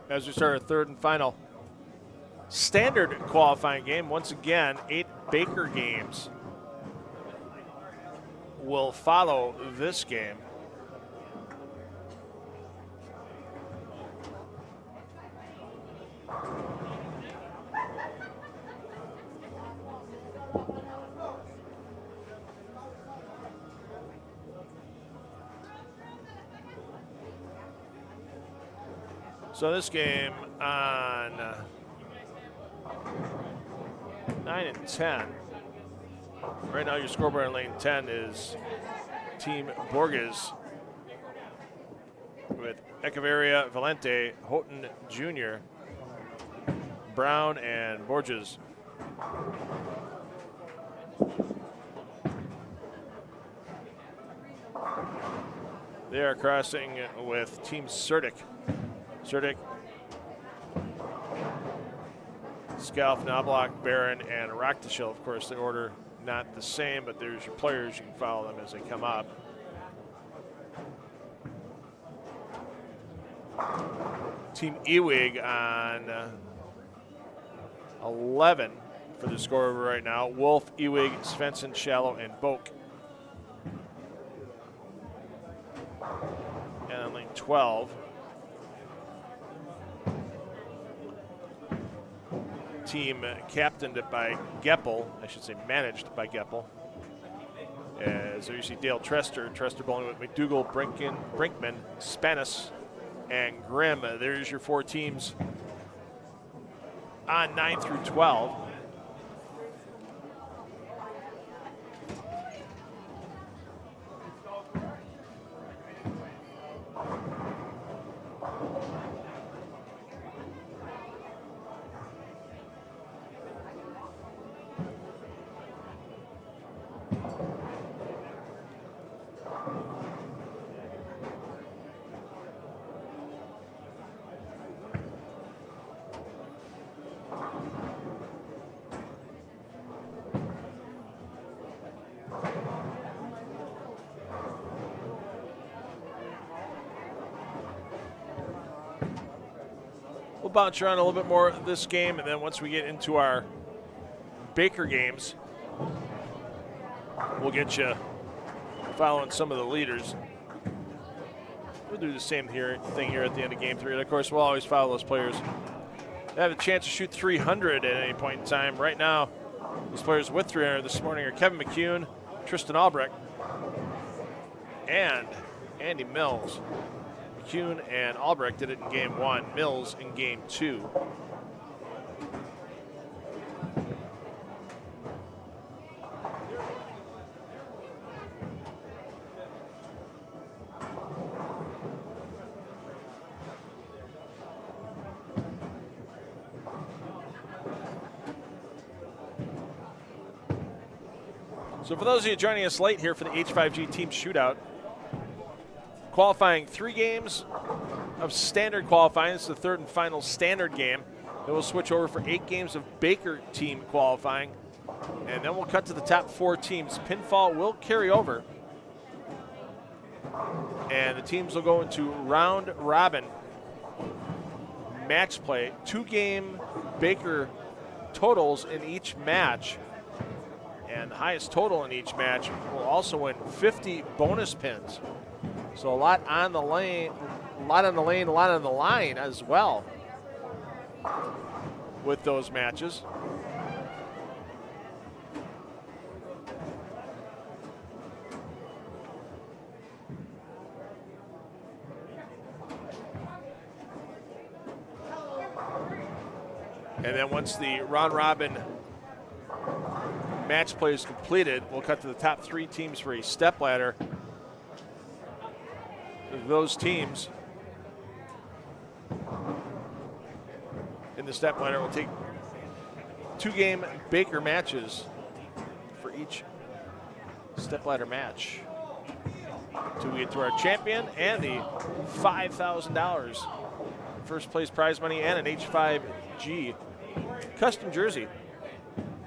As we start our third and final standard qualifying game. Once again, 8 Baker games will follow this game. So this game on 9 and 10. Right now your scoreboard in lane 10 is Team Borges with Echeverria, Valente, Houghton Jr., Brown, and Borges. They are crossing with Team Cerdic. Cerdic, Scalf, Knobloch, Barron, and Rockdashell. Of course, the order not the same, but there's your players. You can follow them as they come up. Team Ewig on 11 for the score right now. Wolf, Ewig, Svensson, Shallow, and Boak. And on lane 12, team captained by Geppel, I should say managed by Geppel. As there you see Dale Trester bowling with McDougall, Brinkman, Spanis, and Grimm. There's your 4 teams on 9 through 12. We'll bounce around a little bit more this game, and then once we get into our Baker games, we'll get you following some of the leaders. We'll do the same thing here at the end of game 3. And of course, we'll always follow those players that have a chance to shoot 300 at any point in time. Right now, those players with 300 this morning are Kevin McCune, Tristan Albrecht, and Andy Mills. McCune and Albrecht did it in game 1, Mills in game 2. So for those of you joining us late here for the H5G Team Shootout, qualifying 3 games of standard qualifying. This is the third and final standard game. Then we'll switch over for 8 games of Baker team qualifying. And then we'll cut to the top 4 teams. Pinfall will carry over. And the teams will go into round robin match play. 2-game Baker totals in each match. And the highest total in each match will also win 50 bonus pins. So a lot on the lane, a lot on the line as well with those matches. And then once the round robin match play is completed, we'll cut to the top 3 teams for a stepladder. Those teams in the stepladder will take 2-game Baker matches for each stepladder match till we get to our champion and the $5,000 first place prize money and an H5G custom jersey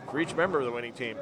for each member of the winning team.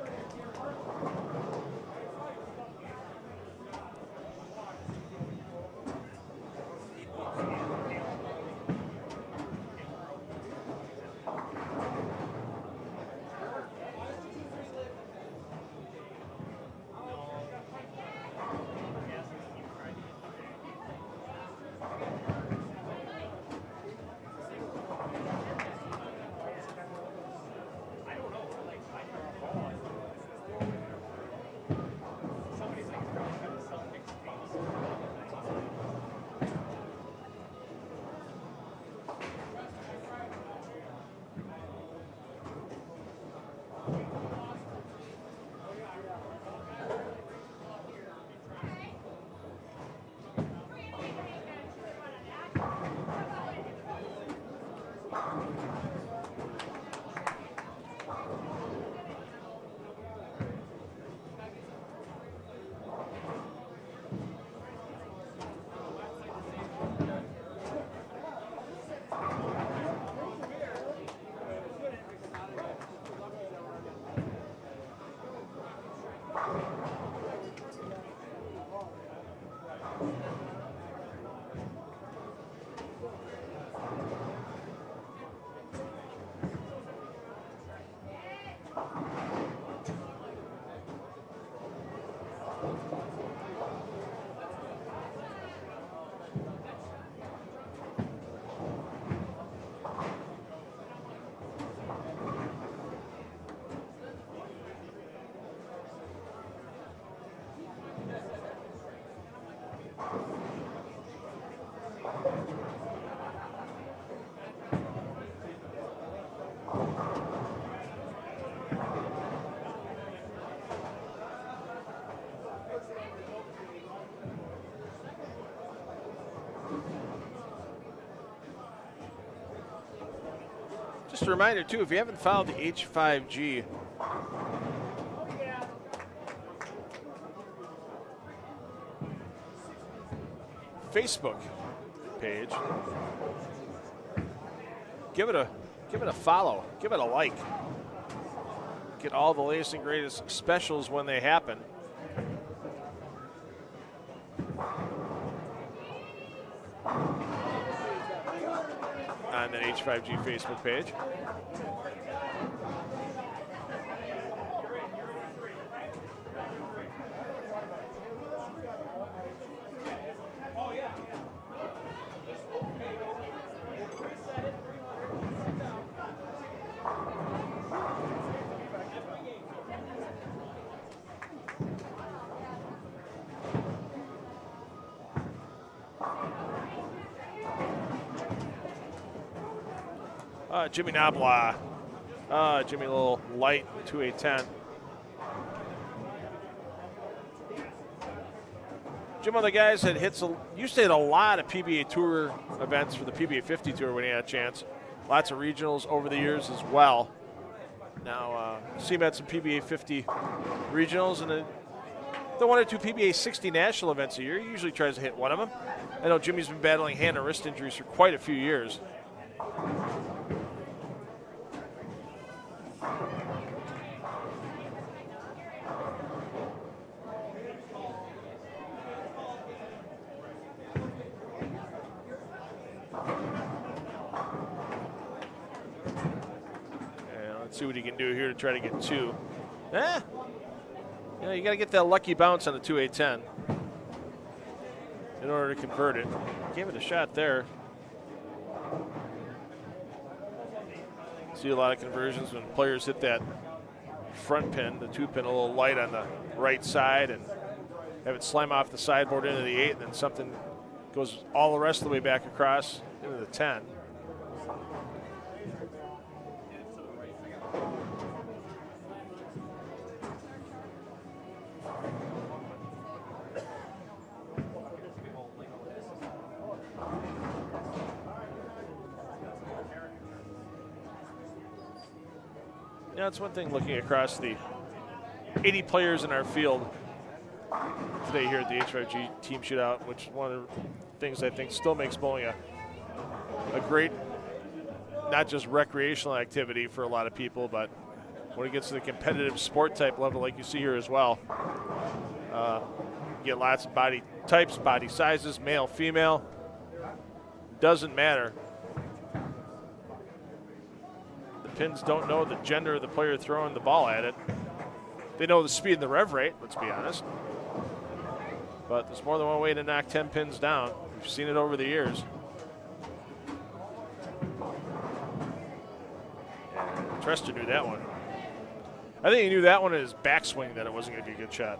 Just a reminder, too, if you haven't followed the H5G Facebook page, give it a follow, give it a like. Get all the latest and greatest specials when they happen. On the H5G Facebook page. Jimmy Nabla. Jimmy a little light to a 10. Jim, one of the guys that used to hit a lot of PBA Tour events for the PBA 50 Tour when he had a chance. Lots of regionals over the years as well. Now, see him at some PBA 50 regionals and the 1 or 2 PBA 60 national events a year. He usually tries to hit one of them. I know Jimmy's been battling hand and wrist injuries for quite a few years. See what he can do here to try to get 2. You know, you got to get that lucky bounce on the 2-8-10 in order to convert it. Gave it a shot there. See a lot of conversions when players hit that front pin, the 2-pin, a little light on the right side, and have it slam off the sideboard into the 8, and then something goes all the rest of the way back across into the 10. Yeah, it's one thing looking across the 80 players in our field today here at the H5G Team Shootout, which is one of the things I think still makes bowling a great, not just recreational activity for a lot of people, but when it gets to the competitive sport type level like you see here as well, you get lots of body types, body sizes, male, female, doesn't matter. Pins don't know the gender of the player throwing the ball at it. They know the speed and the rev rate, let's be honest. But there's more than one way to knock 10 pins down. We've seen it over the years. And Trester knew that one. I think he knew that one in his backswing that it wasn't going to be a good shot.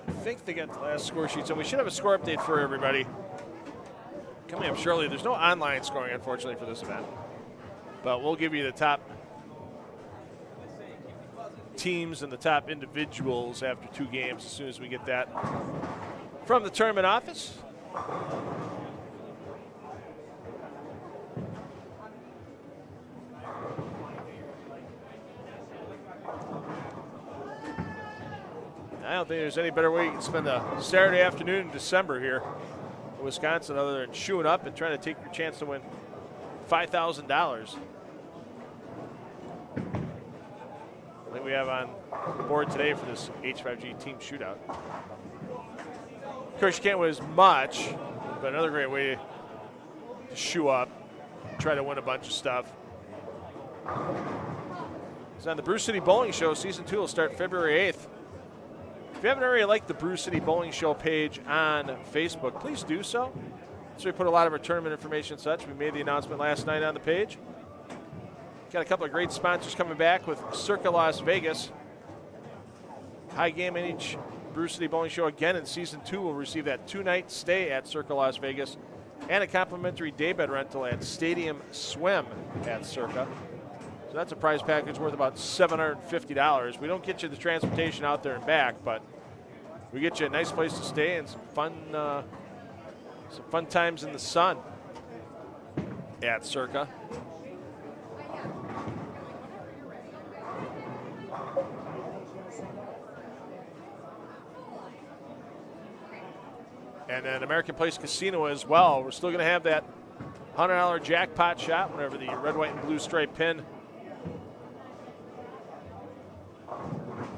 I think they got the last score sheet, so we should have a score update for everybody coming up shortly. There's no online scoring, unfortunately, for this event, but we'll give you the top teams and the top individuals after 2 games as soon as we get that from the tournament office. I don't think there's any better way you can spend a Saturday afternoon in December here in Wisconsin other than shooing up and trying to take your chance to win $5,000. I think we have on the board today for this H5G team shootout. Of course, you can't win as much, but another great way to shoe up, try to win a bunch of stuff. It's on the Brew City Bowling Show. Season 2 will start February 8th. If you haven't already liked the Brew City Bowling Show page on Facebook, please do so. So we put a lot of our tournament information and such. We made the announcement last night on the page. Got a couple of great sponsors coming back with Circa Las Vegas. High game in each Brew City Bowling Show again in Season 2 will receive that 2-night stay at Circa Las Vegas and a complimentary daybed rental at Stadium Swim at Circa. So that's a prize package worth about $750. We don't get you the transportation out there and back, but we get you a nice place to stay and some fun times in the sun at Circa. And then American Place Casino as well. We're still going to have that $100 jackpot shot whenever the red, white, and blue stripe pin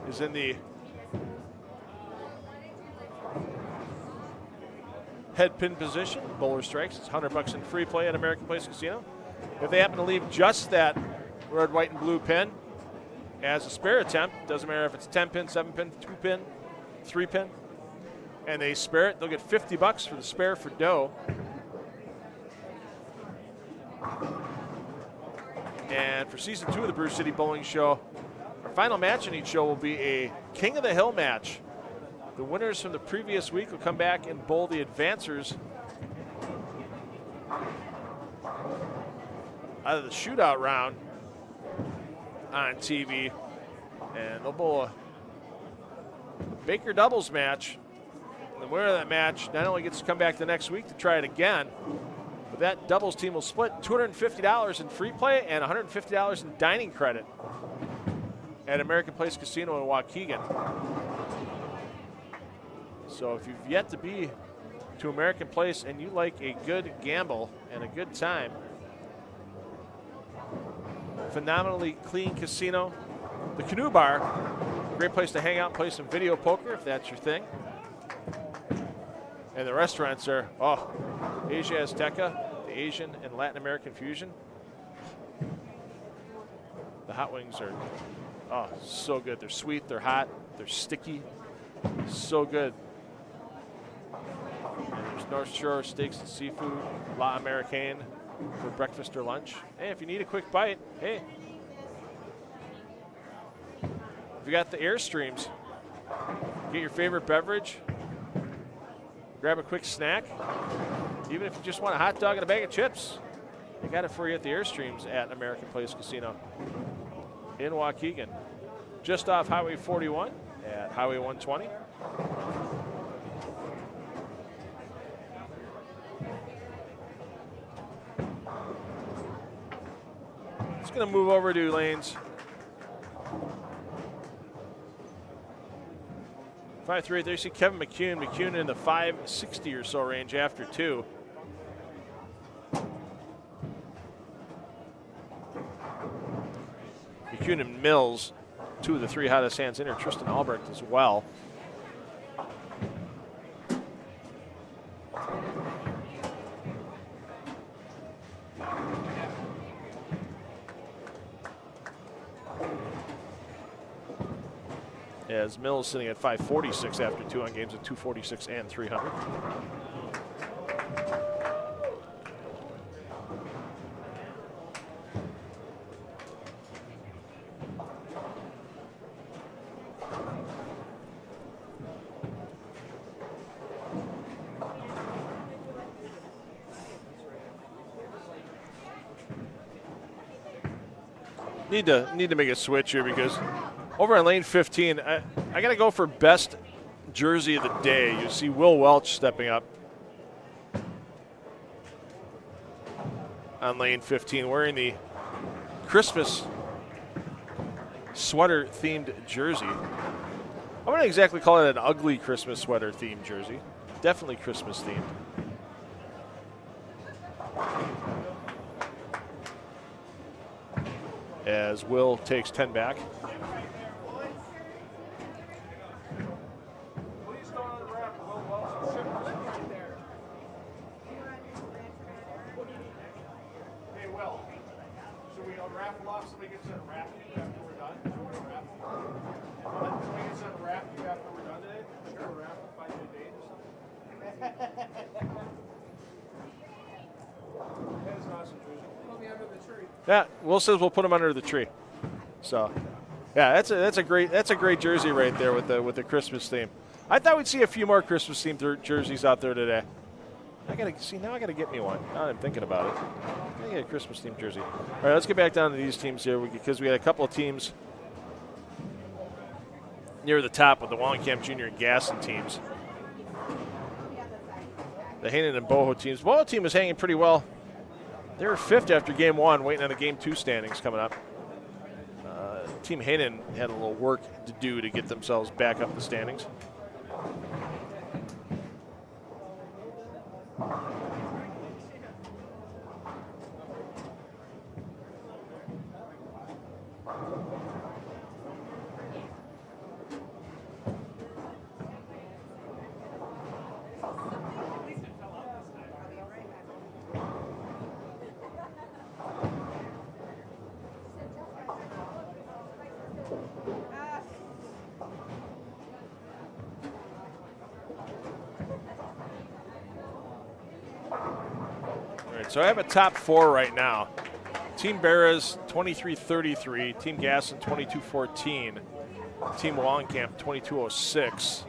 is in the head pin position. Bowler strikes. It's $100 in free play at American Place Casino. If they happen to leave just that red, white, and blue pin as a spare attempt, doesn't matter if it's 10 pin, 7 pin, 2 pin, 3 pin, and they spare it, they'll get $50 for the spare for dough. And for Season 2 of the Brew City Bowling Show, our final match in each show will be a King of the Hill match. The winners from the previous week will come back and bowl the advancers out of the shootout round on TV. And they'll bowl a Baker doubles match. And the winner of that match not only gets to come back the next week to try it again, but that doubles team will split $250 in free play and $150 in dining credit at American Place Casino in Waukegan. So if you've yet to be to American Place and you like a good gamble and a good time, phenomenally clean casino, the Canoe Bar, great place to hang out and play some video poker if that's your thing. And the restaurants are, Asia Azteca, the Asian and Latin American fusion. The hot wings are, so good. They're sweet, they're hot, they're sticky, so good. And there's North Shore Steaks and Seafood, La Americaine for breakfast or lunch. Hey, if you need a quick bite, hey. We got the Airstreams. Get your favorite beverage. Grab a quick snack. Even if you just want a hot dog and a bag of chips, they got it for you at the Airstreams at American Place Casino in Waukegan. Just off Highway 41 at Highway 120. It's going to move over to lanes 5-3. There you see Kevin McCune. McCune in the 560 or so range after 2. McCune and Mills, 2 of the 3 hottest hands in here. Tristan Albrecht as well. As Mills sitting at 546 after 2 on games at 246 and 300. Need to make a switch here because Over on lane 15, I got to go for best jersey of the day. You see Will Welch stepping up on lane 15, wearing the Christmas sweater-themed jersey. I wouldn't exactly call it an ugly Christmas sweater-themed jersey. Definitely Christmas-themed. As Will takes 10 back. Hey, Will, should we raffle off somebody gets a wrap after we're done? Should we raffle? Somebody gets a wrap after we're done today? Should we raffle 5 days or something? That is an awesome jersey. Put me under the tree. Yeah, Will says we'll put him under the tree. So, yeah, that's a great jersey right there with the Christmas theme. I thought we'd see a few more Christmas themed jerseys out there today. I gotta get me one. Now that I'm thinking about it, I gotta get a Christmas themed jersey. All right, let's get back down to these teams here because we had a couple of teams near the top with the Wallenkamp Junior and Gaston teams. The Hanen and Boho teams. Boho team was hanging pretty well. They were 5th after game 1, waiting on the game 2 standings coming up. Team Hanen had a little work to do to get themselves back up the standings. So I have a top 4 right now. Team Beres 23-33, Team Gaston 22-14, Team Wallenkamp 22-06,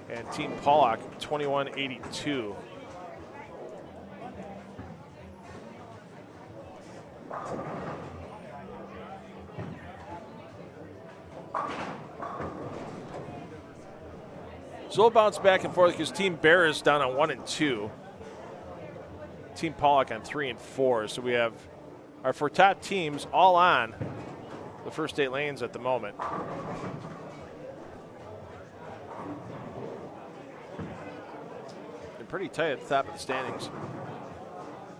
and Team Pollock 21-82. So we'll bounce back and forth because Team Beres down on 1 and 2. Team Pollock on 3 and 4. So we have our 4 top teams all on the first 8 lanes at the moment. They're pretty tight at the top of the standings.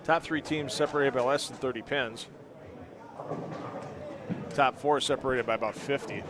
Top 3 teams separated by less than 30 pins. Top 4 separated by about 50.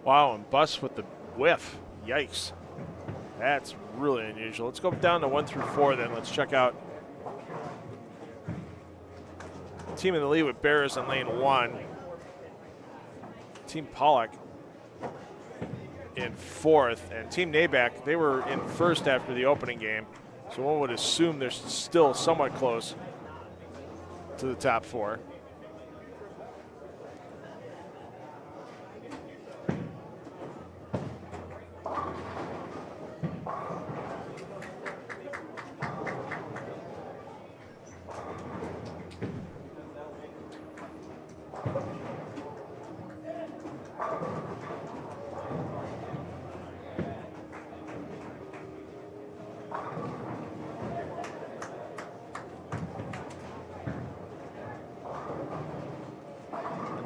Wow, and Bus with the whiff. Yikes. That's really unusual. Let's go down to 1 through 4 then. Let's check out the team in the lead with Beres in lane 1. Team Pollock in 4th. And Team Nabak, they were in 1st after the opening game. So one would assume they're still somewhat close to the top 4.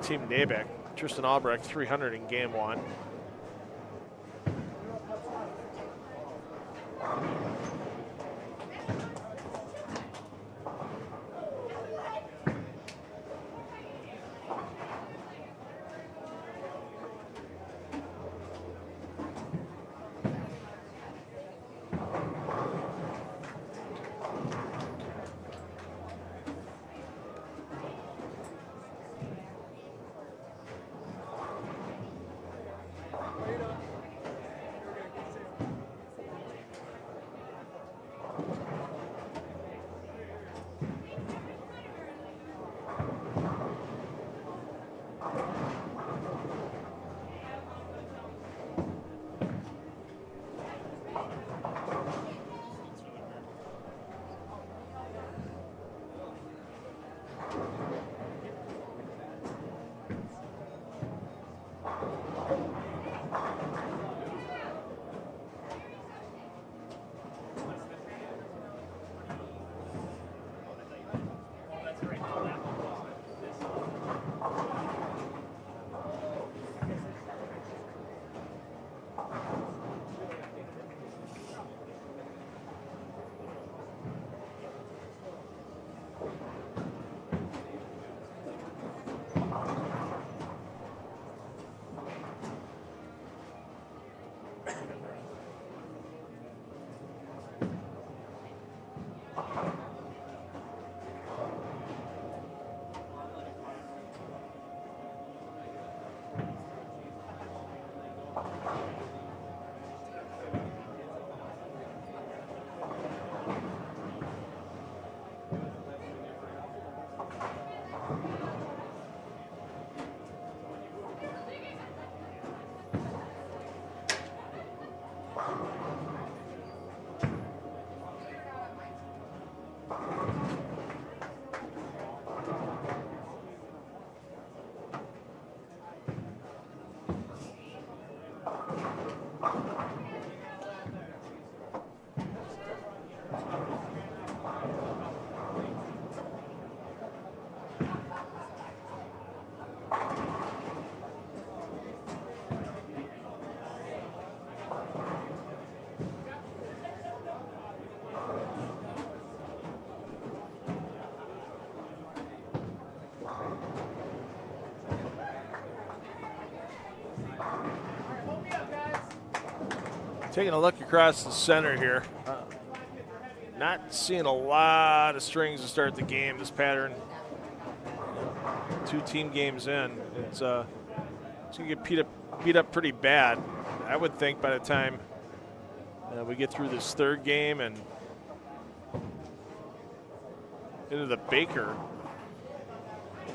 Team Nabeck. Tristan Albrecht, 300 in game 1. Taking a look across the center here. Not seeing a lot of strings to start the game. This pattern, 2 team games in, it's going to get beat up pretty bad. I would think by the time we get through this 3rd game and into the Baker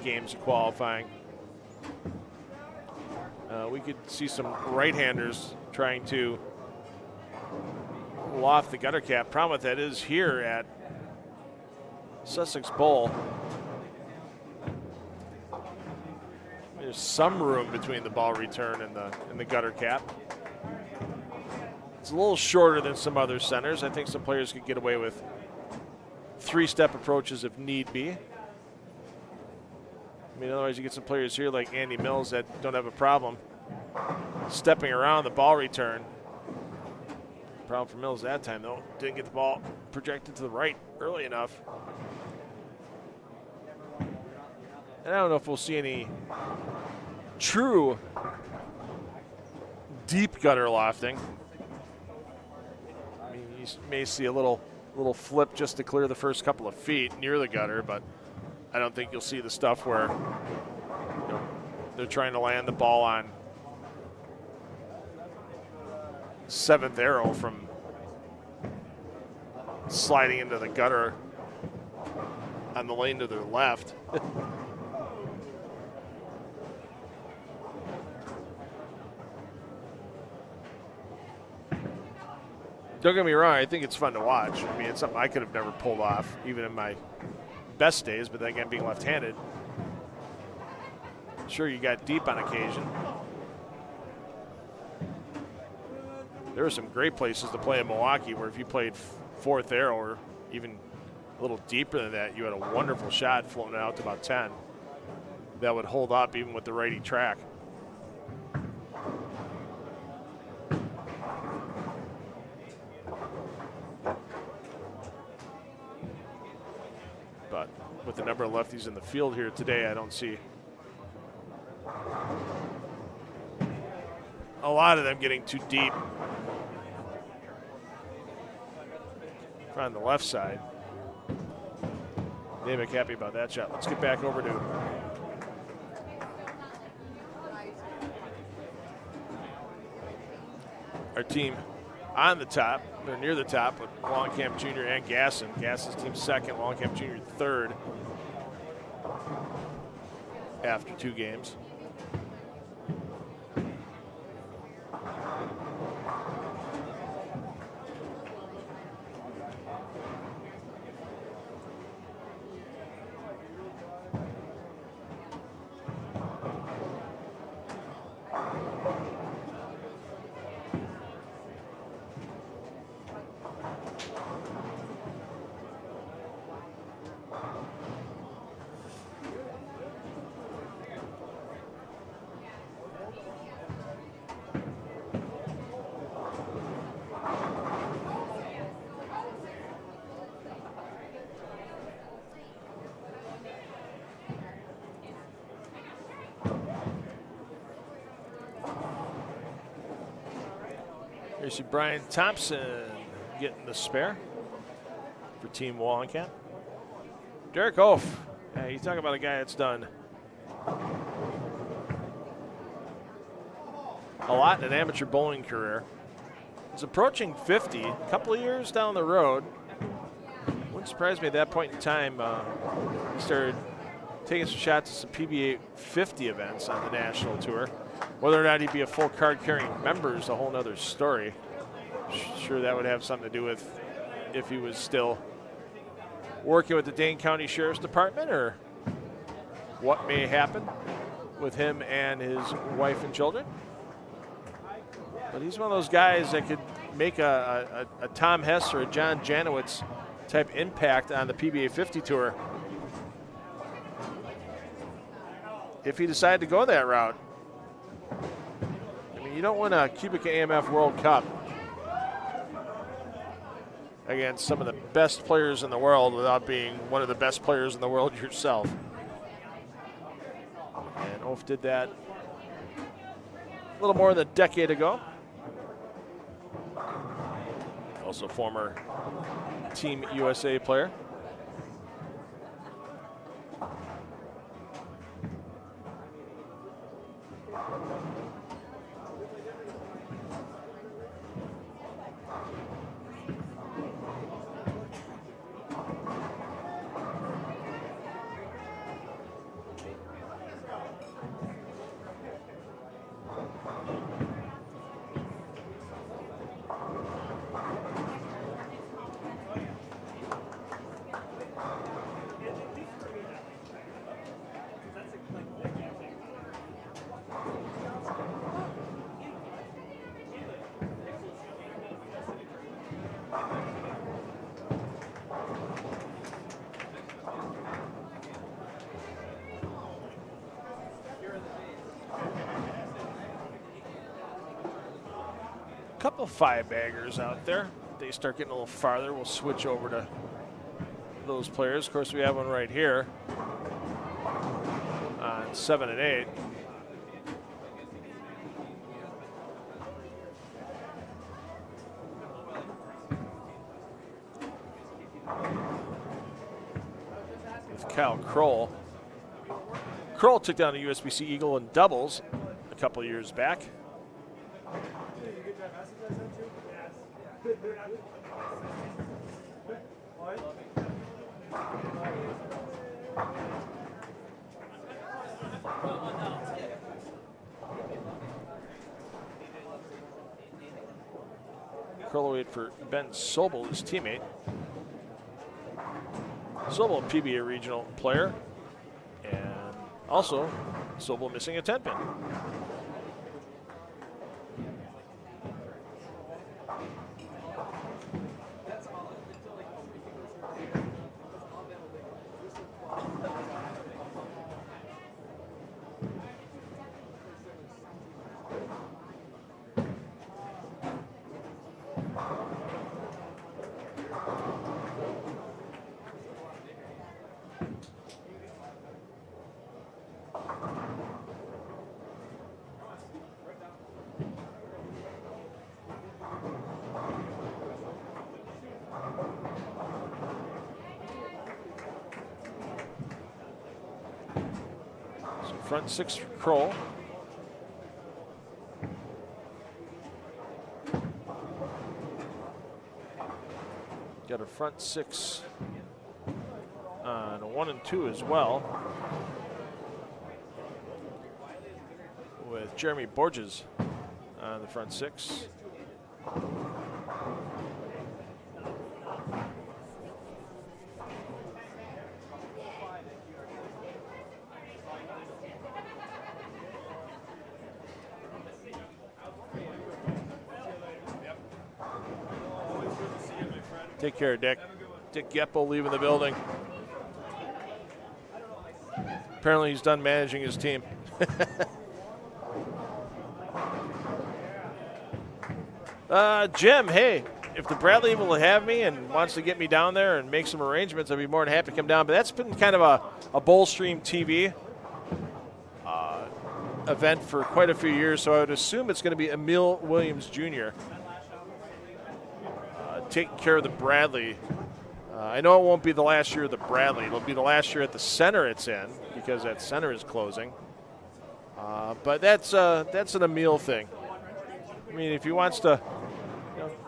games of qualifying, we could see some right-handers trying to pull off the gutter cap. Problem with that is here at Sussex Bowl, there's some room between the ball return and the gutter cap. It's a little shorter than some other centers. I think some players could get away with 3-step approaches if need be. I mean, otherwise you get some players here like Andy Mills that don't have a problem stepping around the ball return. Problem for Mills that time, though. Didn't get the ball projected to the right early enough. And I don't know if we'll see any true deep gutter lofting. I mean, you may see a little flip just to clear the first couple of feet near the gutter, but I don't think you'll see the stuff where they're trying to land the ball on 7th arrow from sliding into the gutter on the lane to their left. Don't get me wrong, I think it's fun to watch. I mean, it's something I could have never pulled off, even in my best days, but then again, being left-handed, sure, you got deep on occasion. There are some great places to play in Milwaukee where if you played 4th arrow or even a little deeper than that, you had a wonderful shot floating out to about 10. that would hold up even with the righty track. But with the number of lefties in the field here today, I don't see a lot of them getting too deep. On the left side. Namick happy about that shot. Let's get back over to our team on the top. They're near the top with Wallenkamp Jr. and Gasson. Gasson's team second, Wallenkamp Jr. third after 2 games. Here you see Brian Thompson getting the spare for Team Wallenkamp. Derek Oaf, you talk about a guy that's done a lot in an amateur bowling career. He's approaching 50, a couple of years down the road. Wouldn't surprise me at that point in time. He started taking some shots at some PBA 50 events on the national tour. Whether or not he'd be a full card-carrying member is a whole other story. Sure, that would have something to do with if he was still working with the Dane County Sheriff's Department or what may happen with him and his wife and children. But he's one of those guys that could make a Tom Hess or a John Janowitz type impact on the PBA 50 tour if he decided to go that route. I mean, you don't win a Cubic AMF World Cup against some of the best players in the world without being one of the best players in the world yourself. And Oaf did that a little more than a decade ago. Also former Team USA player. Couple 5-baggers out there. They start getting a little farther. We'll switch over to those players. Of course, we have one right here on 7 and 8. With Kyle Kroll. Kroll took down the USBC Eagle in doubles a couple of years back. Curlaway for Ben Sobel, his teammate. Sobel, a PBA regional player, and also Sobel missing a 10-pin. Front 6 for Kroll. Got a front 6 on 1 and 2 as well, with Jeremy Borges on the front 6. Take care, Dick. Dick Geppo leaving the building. Apparently he's done managing his team. Jim, hey, if the Bradley will have me and wants to get me down there and make some arrangements, I'd be more than happy to come down. But that's been kind of a Bowl Stream TV event for quite a few years, so I would assume it's going to be Emil Williams Jr. Taking care of the Bradley. I know it won't be the last year of the Bradley. It'll be the last year at the center it's in, because that center is closing. But that's an Emil thing. I mean, if he wants to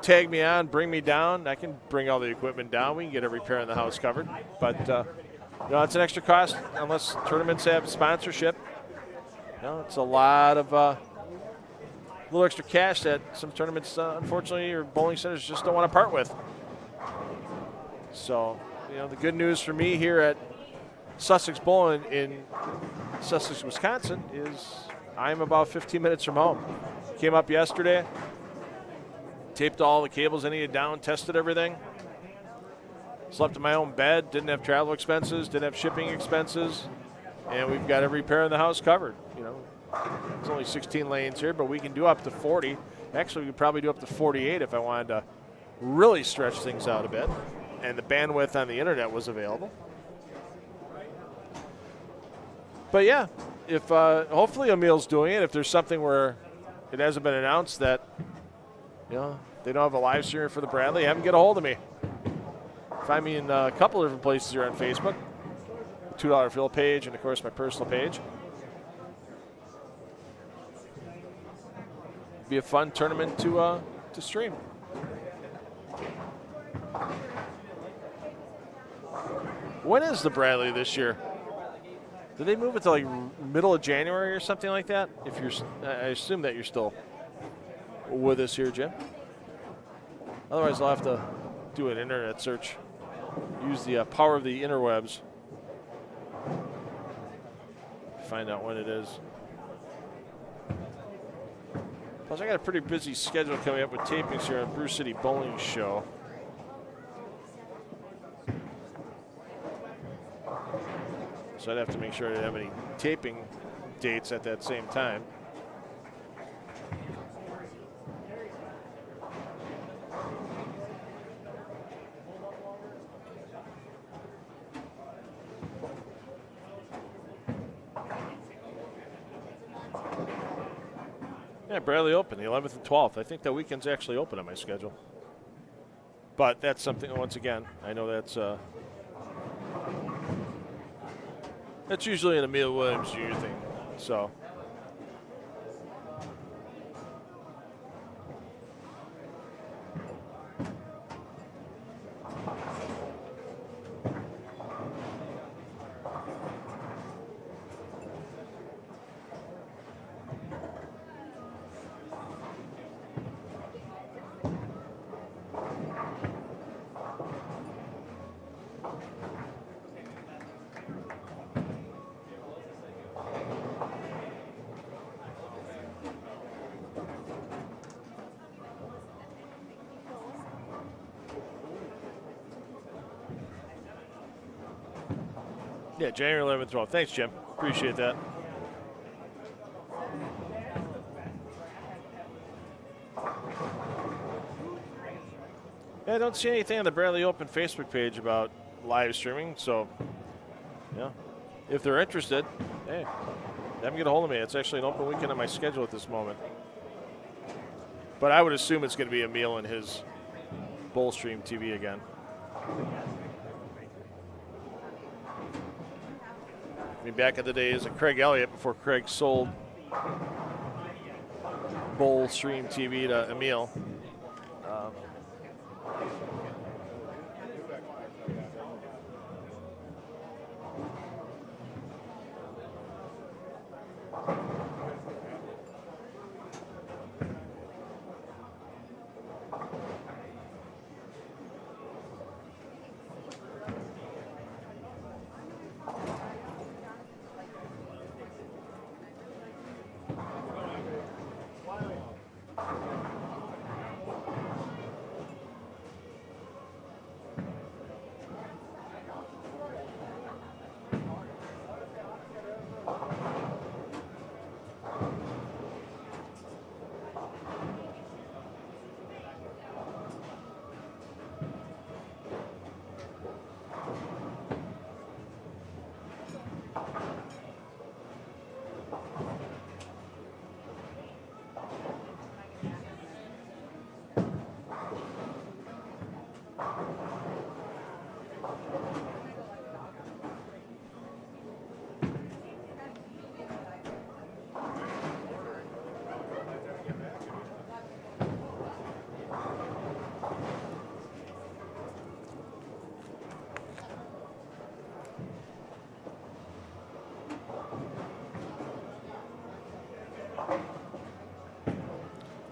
tag me on, bring me down, I can bring all the equipment down. We can get every pair in the house covered. But it's an extra cost unless tournaments have sponsorship. It's a lot of little extra cash that some tournaments, unfortunately, or bowling centers just don't want to part with. So, the good news for me here at Sussex Bowling in Sussex, Wisconsin is I'm about 15 minutes from home. Came up yesterday, taped all the cables I needed down, tested everything. Slept in my own bed, didn't have travel expenses, didn't have shipping expenses, and we've got every pair in the house covered. It's only 16 lanes here, but we can do up to 40. Actually, we could probably do up to 48 if I wanted to really stretch things out a bit. And the bandwidth on the internet was available. But yeah, if hopefully Emil's doing it. If there's something where it hasn't been announced that they don't have a live stream for the Bradley, have them get a hold of me. Find me in a couple of different places here on Facebook. $2 Phil page and of course my personal page. Be a fun tournament to stream. When is the Bradley this year? Did they move it to like middle of January or something like that? I assume that you're still with us here, Jim. Otherwise, I'll have to do an internet search. Use the power of the interwebs. Find out when it is. Plus, I got a pretty busy schedule coming up with tapings here on Brew City Bowling Show. So I'd have to make sure I didn't have any taping dates at that same time. Yeah, Bradley Open, the 11th and 12th. I think that weekend's actually open on my schedule. But that's something, once again, I know that's usually an Emil Williams Jr. thing. So. Yeah, January 11th, 12th. Thanks, Jim. Appreciate that. Yeah, I don't see anything on the Bradley Open Facebook page about live streaming, so, yeah. If they're interested, hey, have them get a hold of me. It's actually an open weekend on my schedule at this moment. But I would assume it's going to be Emil and his Bowl Stream TV again. mean, back in the days of Craig Elliott, before Craig sold Bowl Stream TV to Emil.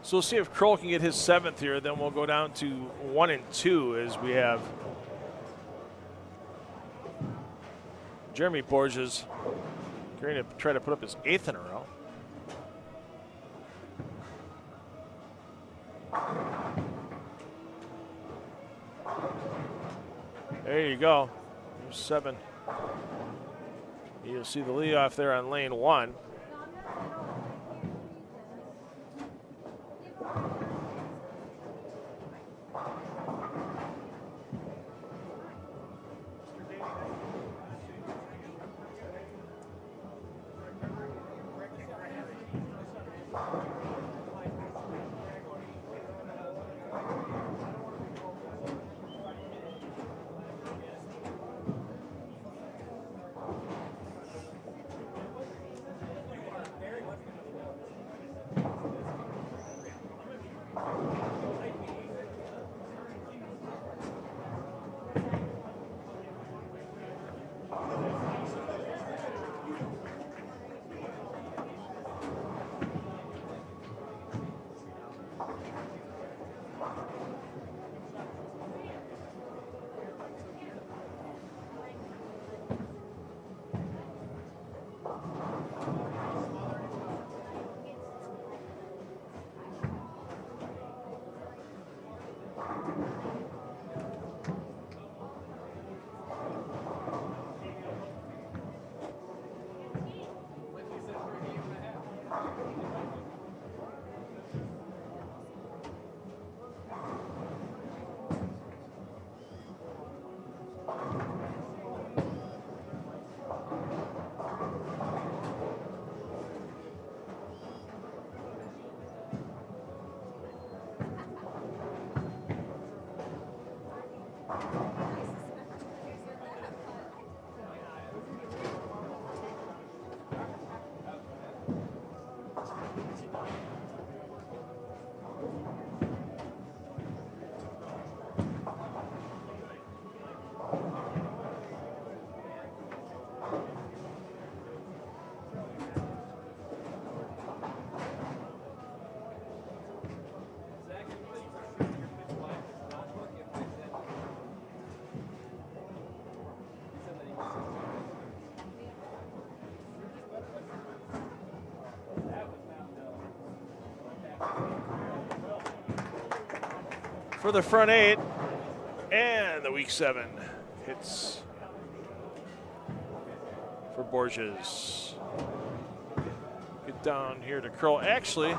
So we'll see if Kroll can get his 7th here. Then we'll go down to 1 and 2 as we have Jeremy Borges going to try to put up his 8th in a row. There you go. There's 7. You'll see the leadoff there on lane 1. For the front 8 and the week 7 hits for Borges. Get down here to Kroll. Actually,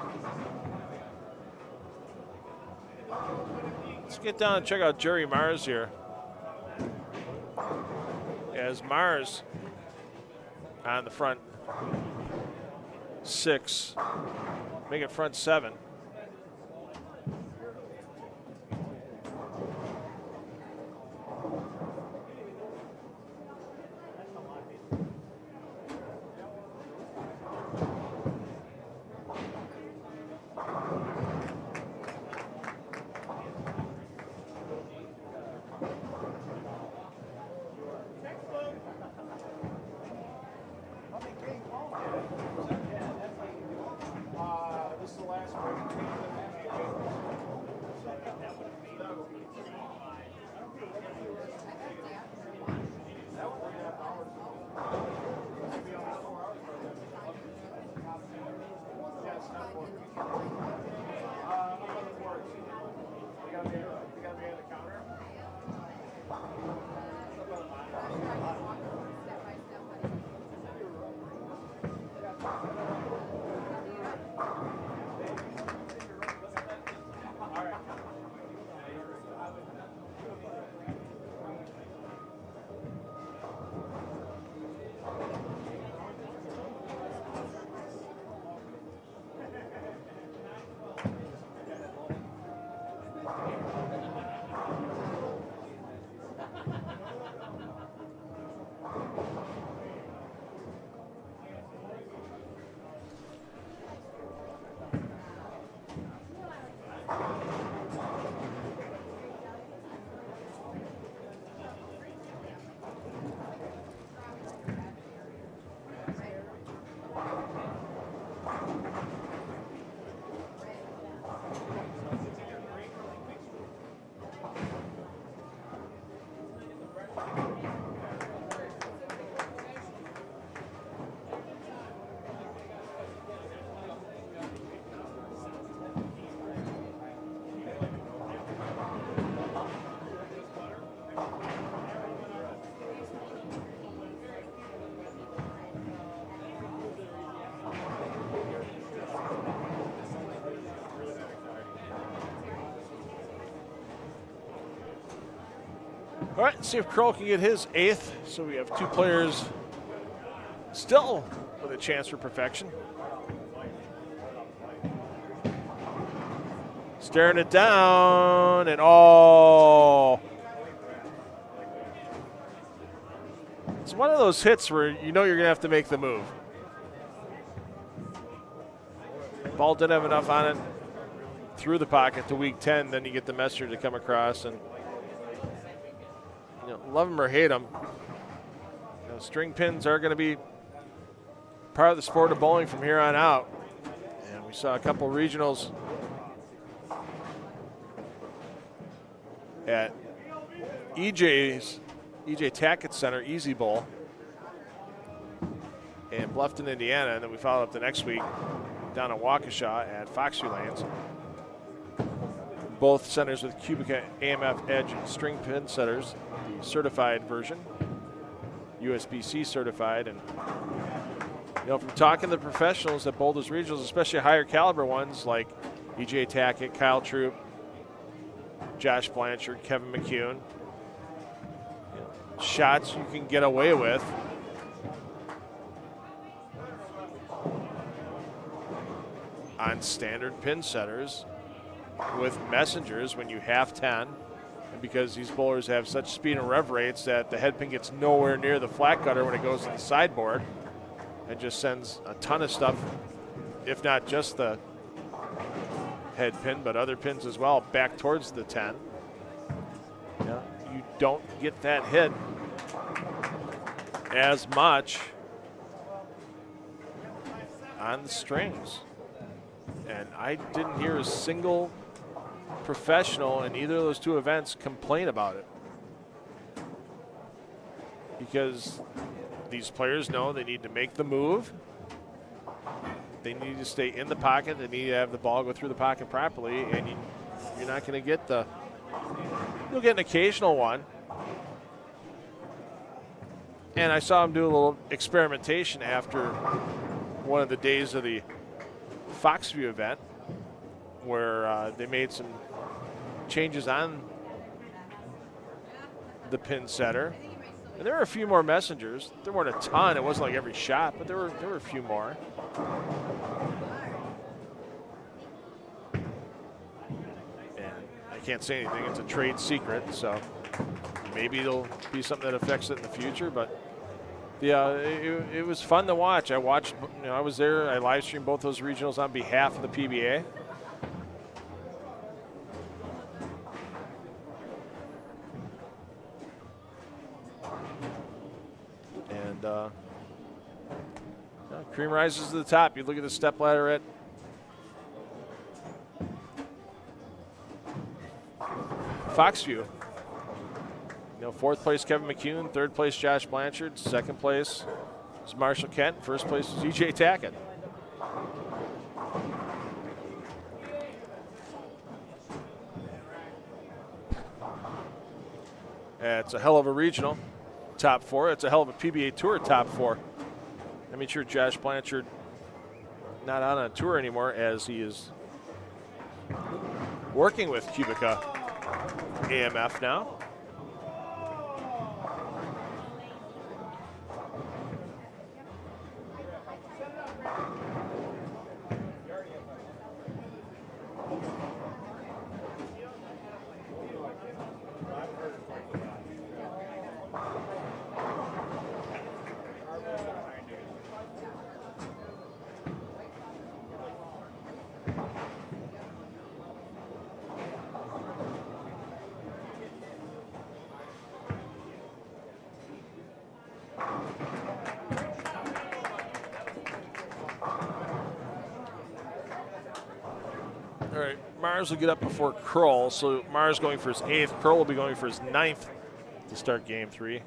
let's get down and check out Jerry Mars here. As Mars on the front 6, make it front 7. This is the last break. All right, let's see if Kroll can get his 8th. So we have 2 players still with a chance for perfection. Staring it down, and oh. It's one of those hits where you know you're going to have to make the move. Ball didn't have enough on it. Through the pocket to weak 10, then you get the messenger to come across, and love them or hate them. String pins are going to be part of the sport of bowling from here on out. And we saw a couple regionals at EJ Tackett Center, Easy Bowl, in Bluffton, Indiana, and then we followed up the next week down in Waukesha at Foxview Lanes. Both centers with Cubica AMF Edge string pin setters, the certified version, USB-C certified. And from talking to the professionals that bowl those regionals, especially higher caliber ones like EJ Tackett, Kyle Troop, Josh Blanchard, Kevin McCune, shots you can get away with. On standard pin setters with messengers when you have 10, and because these bowlers have such speed and rev rates that the head pin gets nowhere near the flat cutter when it goes to the sideboard and just sends a ton of stuff, if not just the head pin, but other pins as well, back towards the 10. You don't get that hit as much on the strings. And I didn't hear a single professional in either of those 2 events complain about it. Because these players know they need to make the move. They need to stay in the pocket. They need to have the ball go through the pocket properly. And you're not going to get you'll get an occasional one. And I saw him do a little experimentation after one of the days of the Foxview event, where they made some changes on the pin setter, and there were a few more messengers. There weren't a ton. It wasn't like every shot, but there were a few more. And I can't say anything. It's a trade secret, so maybe it'll be something that affects it in the future. But yeah, it was fun to watch. I watched, I was there. I live streamed both those regionals on behalf of the PBA. cream rises to the top. You look at the step ladder at Foxview. Fourth place Kevin McCune, third place Josh Blanchard, second place is Marshall Kent, first place is EJ Tackett. It's a hell of a regional top 4. It's a hell of a PBA Tour top 4. I mean, sure, Josh Blanchard not on a tour anymore as he is working with Cubica AMF now. All right, Mars will get up before Kroll, so Mars going for his 8th. Kroll will be going for his 9th to start game 3.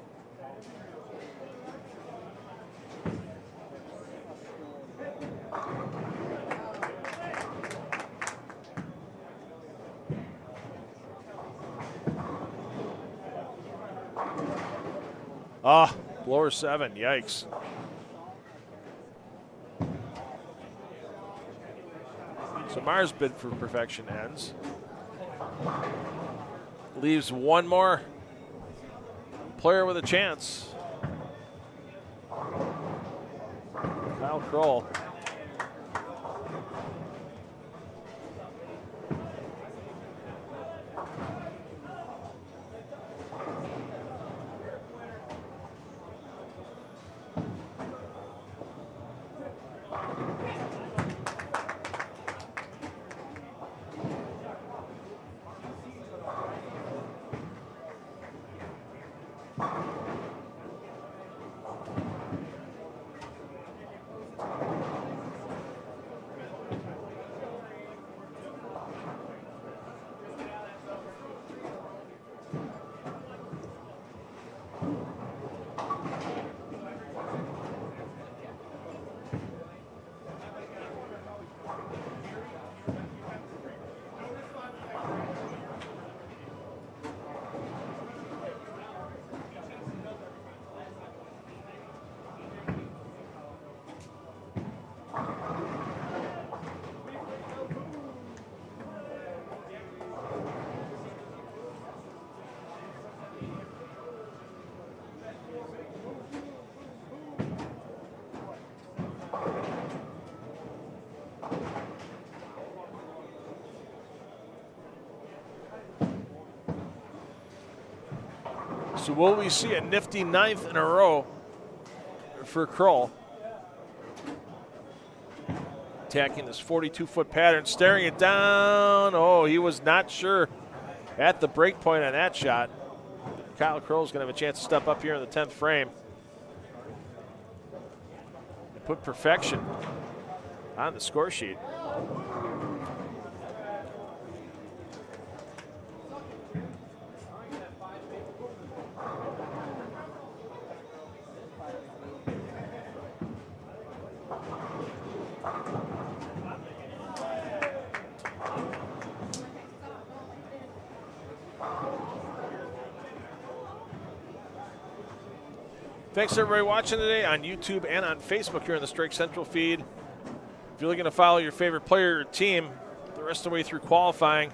Blower 7, yikes. So Mars' bid for perfection ends. Leaves one more player with a chance. Kyle Kroll. So will we see a nifty 9th in a row for Kroll? Attacking this 42-foot pattern, staring it down. Oh, he was not sure at the break point on that shot. Kyle Kroll's going to have a chance to step up here in the 10th frame and put perfection on the score sheet. Thanks everybody watching today on YouTube and on Facebook here in the Strike Central feed. If you're looking to follow your favorite player or team the rest of the way through qualifying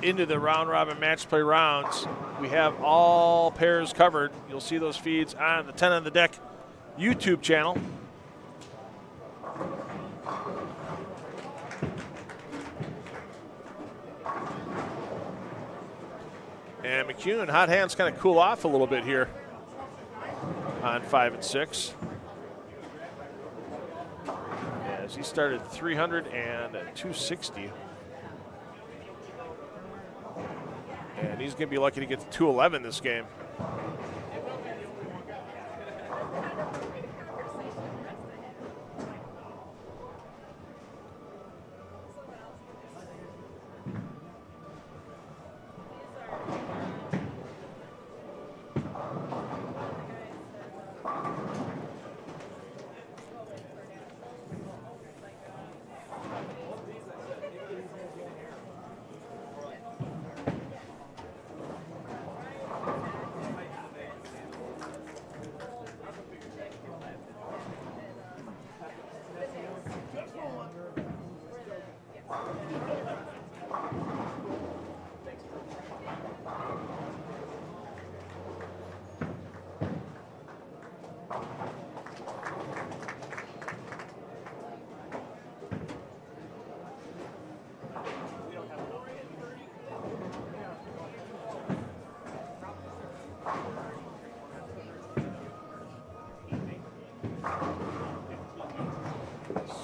into the round robin match play rounds, we have all pairs covered. You'll see those feeds on the 10 on the Deck YouTube channel. And McCune, hot hands kind of cool off a little bit here on 5 and 6. As he started 300 and 260. And he's going to be lucky to get to 211 this game.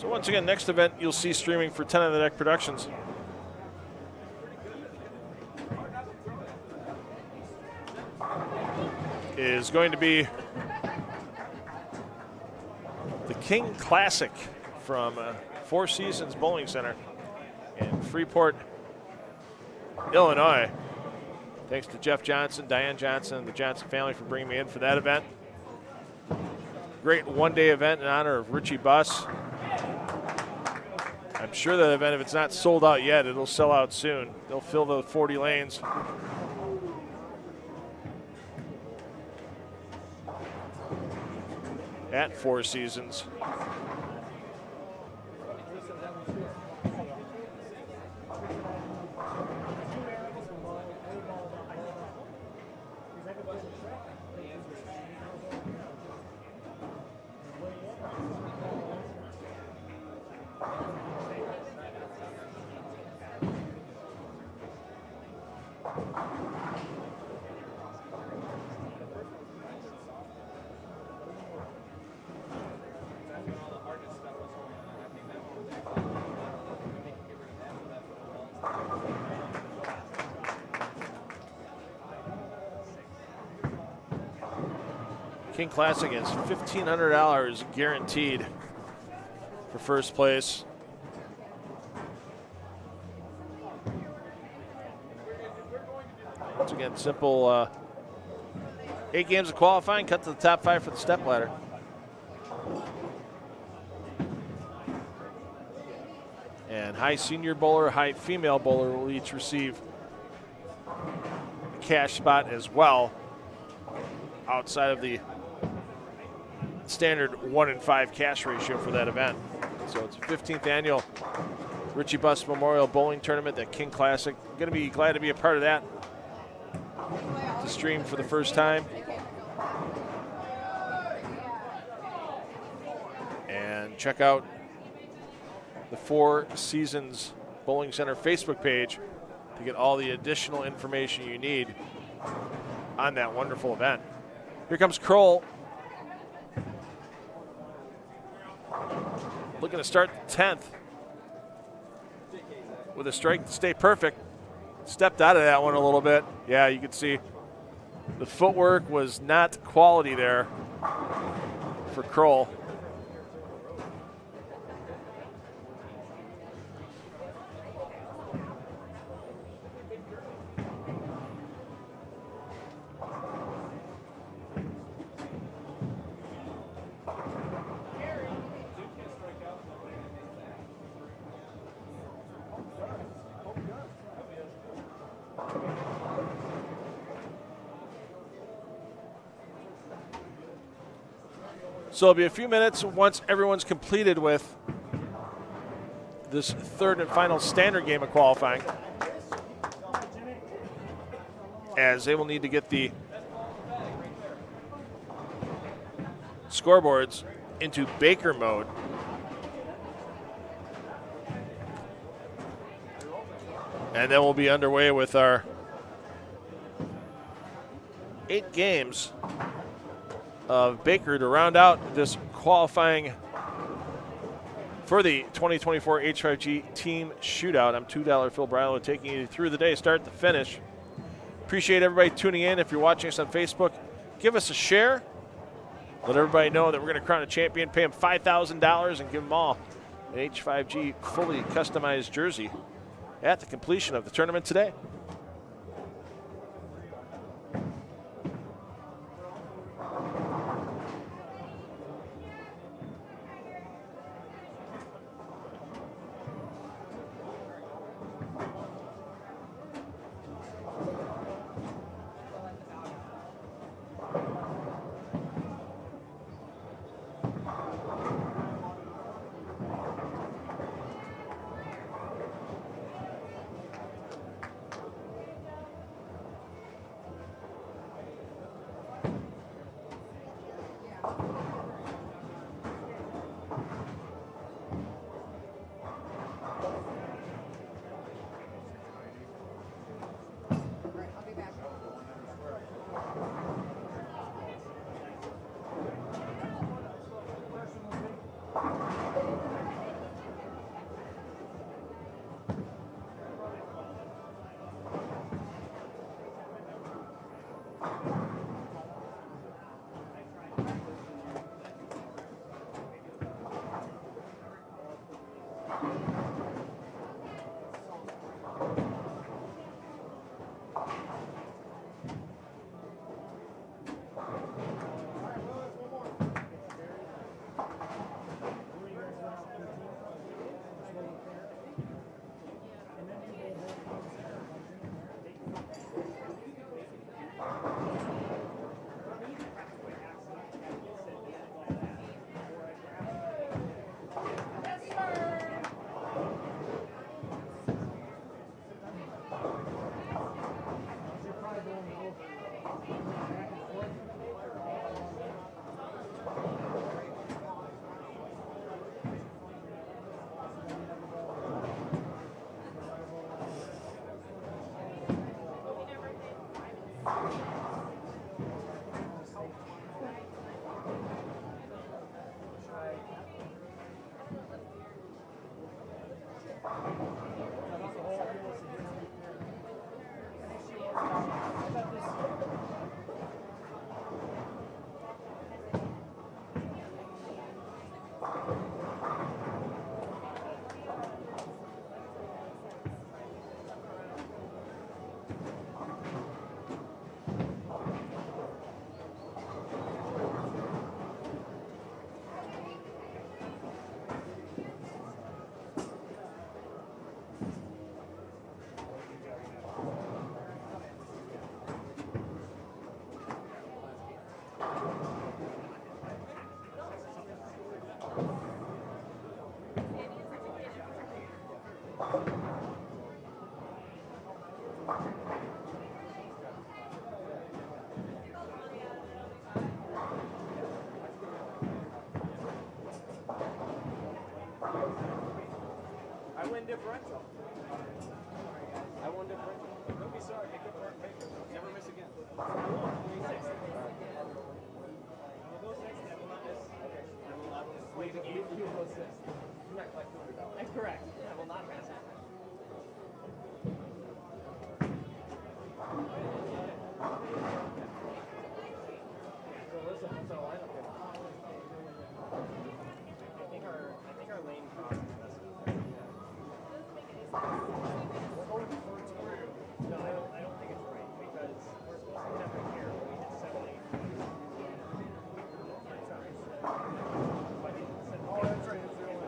So once again, next event you'll see streaming for 10 on the Deck Productions. Is going to be the King Classic from Four Seasons Bowling Center in Freeport, Illinois. Thanks to Jeff Johnson, Diane Johnson, and the Johnson family for bringing me in for that event. Great one-day event in honor of Richie Buss. I'm sure that event, if it's not sold out yet, it'll sell out soon. They'll fill the 40 lanes. At Four Seasons. King Classic is $1,500 guaranteed for first place. Once again, simple 8 games of qualifying, cut to the top 5 for the Stepladder. And high senior bowler, high female bowler will each receive a cash spot as well, outside of the standard 1-in-5 cash ratio for that event. So it's a 15th annual Richie Buss Memorial Bowling Tournament, that King Classic. I'm going to be glad to be a part of that, to stream for the first time. And check out the Four Seasons Bowling Center Facebook page to get all the additional information you need on that wonderful event. Here comes Kroll. Looking to start the 10th with a strike to stay perfect. Stepped out of that one a little bit. Yeah, you can see the footwork was not quality there for Kroll. So it'll be a few minutes once everyone's completed with this third and final standard game of qualifying, as they will need to get the scoreboards into Baker mode. And then we'll be underway with our 8 games of Baker to round out this qualifying for the 2024 H5G Team Shootout. I'm $2 Phil Brylo taking you through the day, start to finish. Appreciate everybody tuning in. If you're watching us on Facebook, give us a share. Let everybody know that we're going to crown a champion, pay them $5,000, and give them all an H5G fully customized jersey at the completion of the tournament today. I win differential. I won differential. Don't be sorry. Make up for it. Never miss again. I won. 36. We'll go 6 and I will not miss. Okay. I will not miss. Wait, you will go 6. Correct, like $200. That's correct. I will not miss. So listen, what's our lineup here? I think our lane cost is best. No, I don't think it's right because we're supposed to have it here. We hit 7, 8. Oh, that's right. It's the only.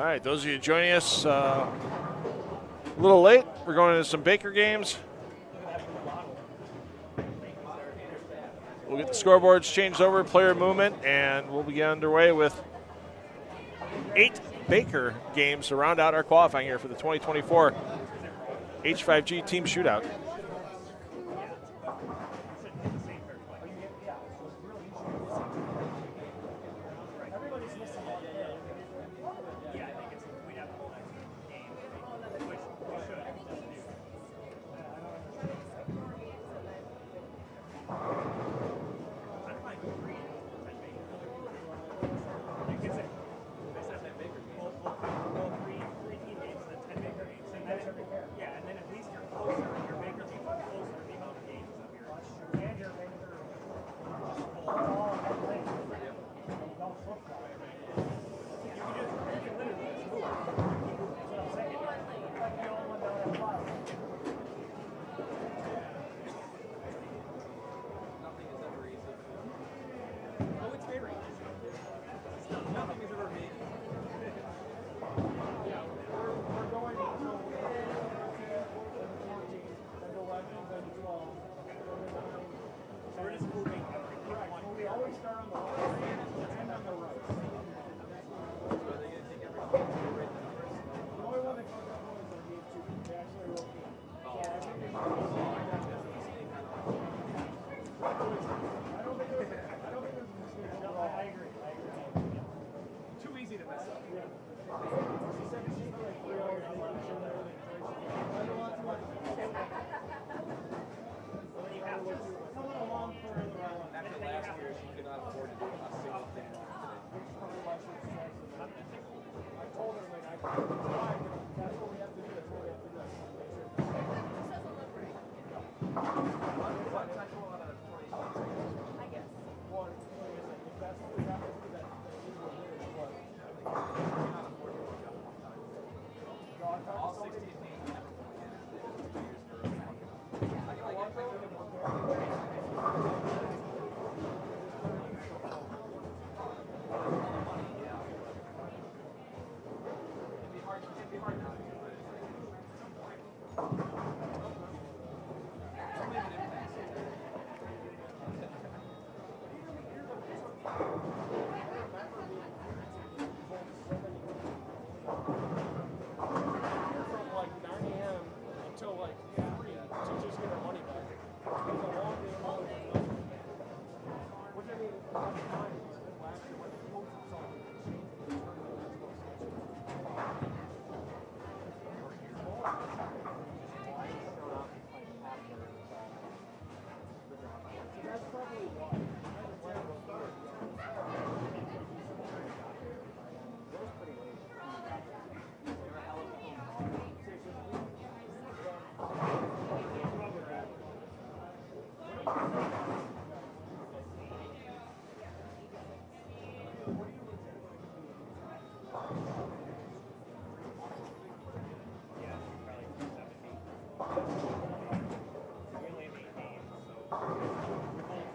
All right, those of you joining us a little late, we're going into some Baker games. We'll get the scoreboards changed over, player movement, and we'll get underway with 8 Baker games to round out our qualifying here for the 2024 H5G Team Shootout.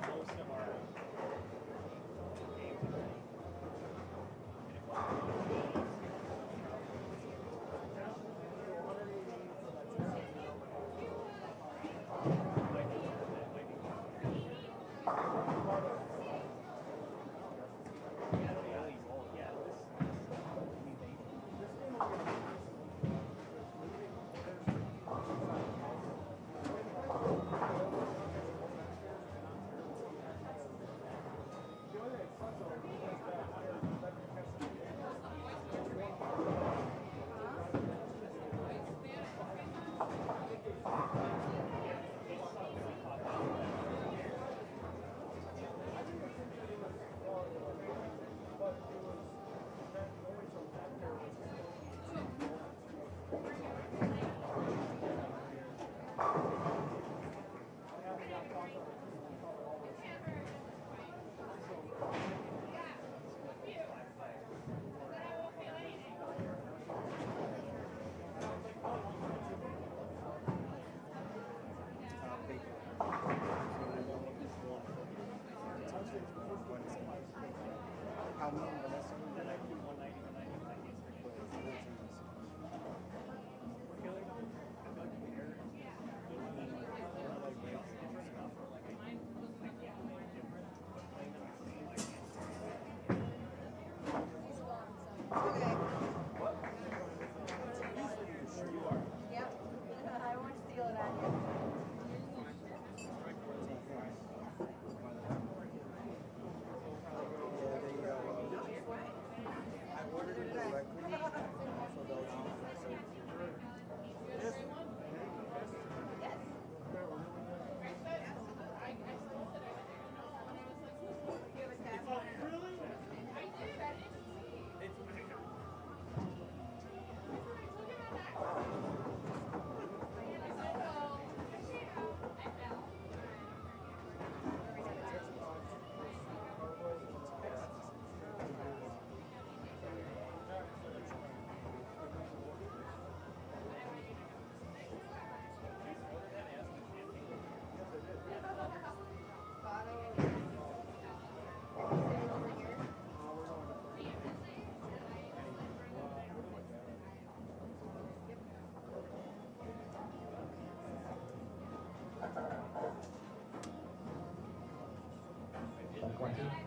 Most of our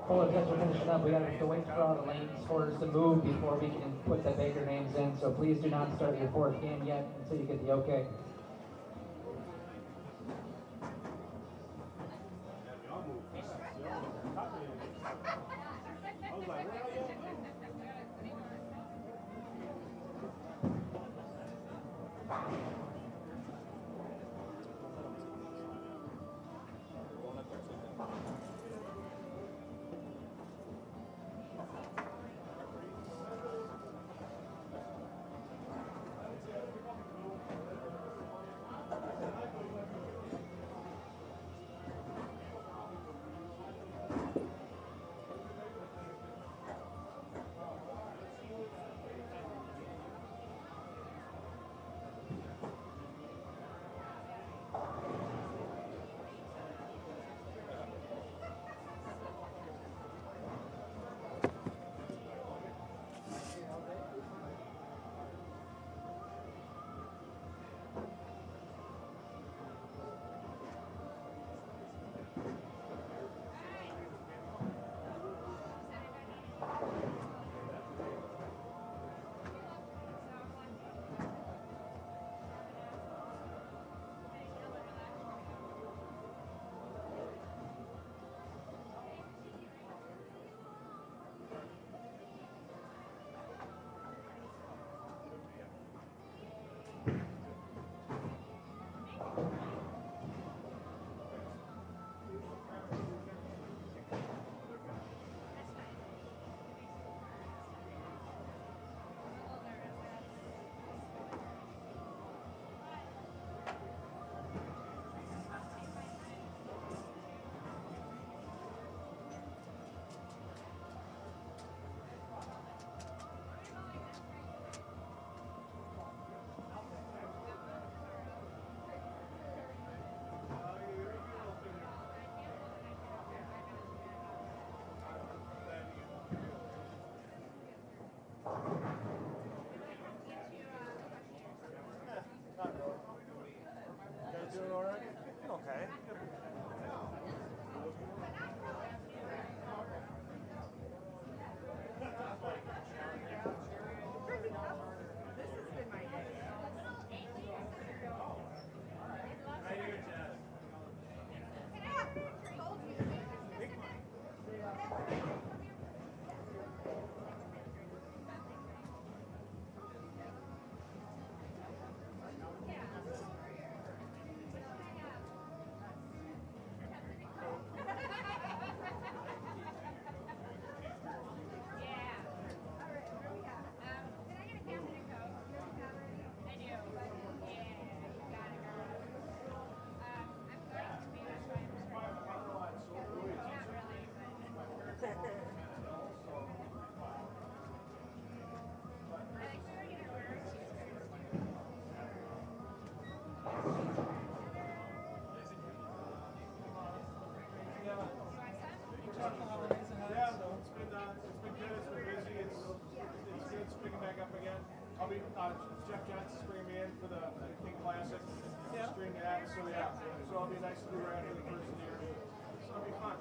Bowlers, as we're finishing up, we have to wait for all the lane scores to move before we can put the Baker names in. So please do not start your fourth game yet until you get the okay. Jeff Johnson's bringing me in for the King Classic. Yeah. Stream that, so yeah. So it'll be nice to do right after the first of the year. So it'll be fun.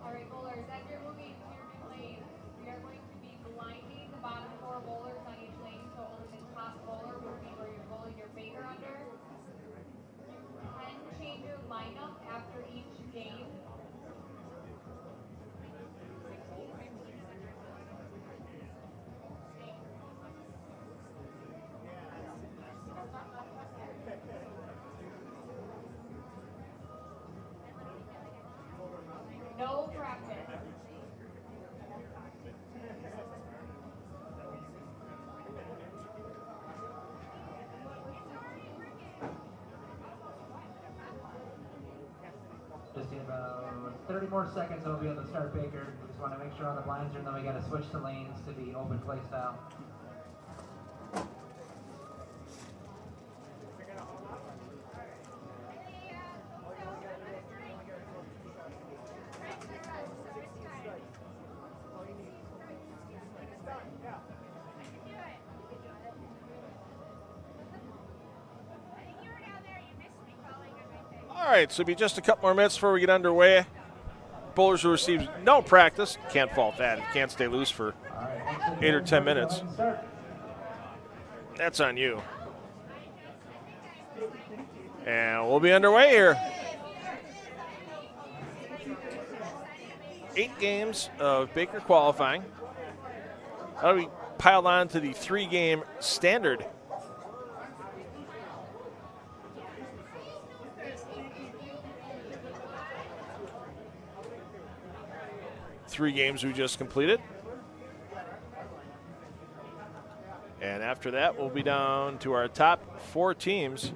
All right, bowlers, as you're moving to your new lane, we are going to be blinding the bottom 4 bowlers on each lane, so only the top bowler will be where you're bowling your Baker under. You can change your lineup after each game. No practice. Just in about 30 more seconds, we'll be able to start Baker. We just want to make sure all the blinds are, and then we got to switch the lanes to the open play style. right, so it'll be just a couple more minutes before we get underway. Bowlers who receive no practice can't fault that. You can't stay loose for All right, 8 or 10 minutes. Start. That's on you. And we'll be underway here. 8 games of Baker qualifying. That'll be piled on to the 3-game standard. Three games we just completed. And after that, we'll be down to our top 4 teams.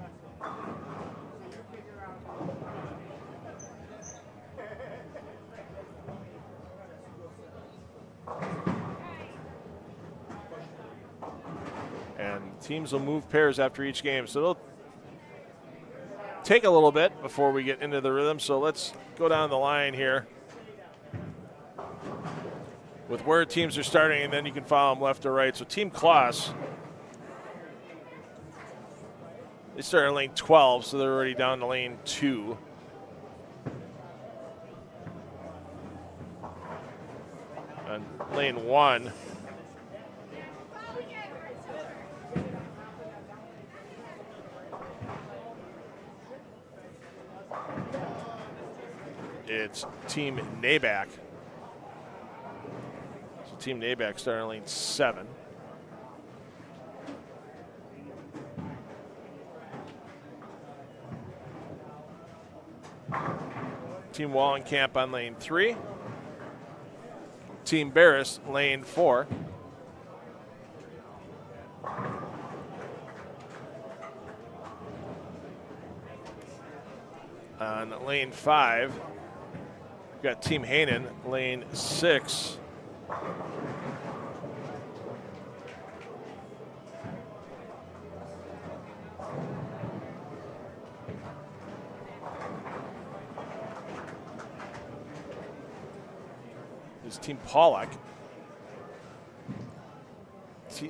And teams will move pairs after each game. So it'll take a little bit before we get into the rhythm. So let's go down the line here with where teams are starting, and then you can follow them left or right. So Team Kloss, they started in lane 12, so they're already down to lane 2. On lane 1, it's Team Nabak. So Team Nabak started in lane 7. Team Wallenkamp on lane 3. Team Barris, lane 4. On lane 5, we've got Team Hanen, lane 6. Is Team Pollock.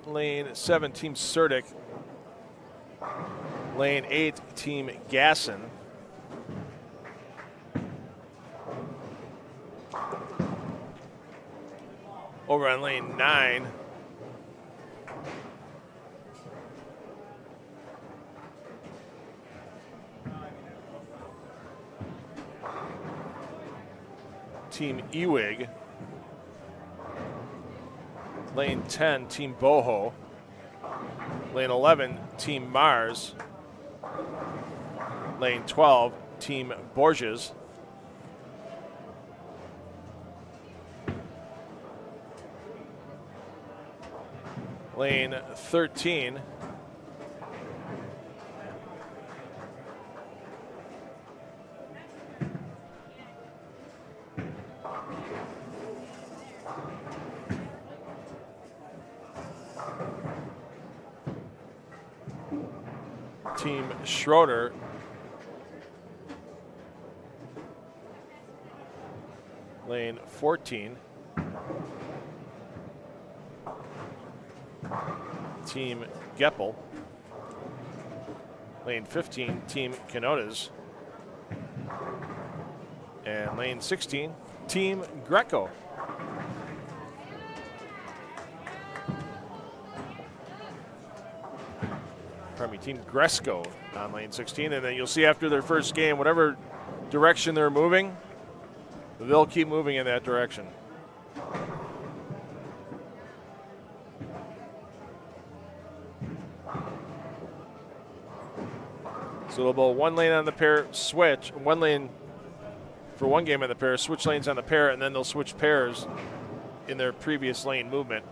Lane 7, Team Surdick. Lane 8, Team Gasson. Over on lane 9, Team Ewig. Lane 10, Team Boho. Lane 11, Team Mars. Lane 12, Team Borges. Lane 13, Team Schroeder. Lane 14, Team Geppel. Lane 15, Team Canotas. And lane 16, Team Greco. Pardon me, Team Gresco on lane 16. And then you'll see after their first game, whatever direction they're moving, they'll keep moving in that direction. So they'll go one lane on the pair, switch, one lane for one game on the pair, switch lanes on the pair, and then they'll switch pairs in their previous lane movement.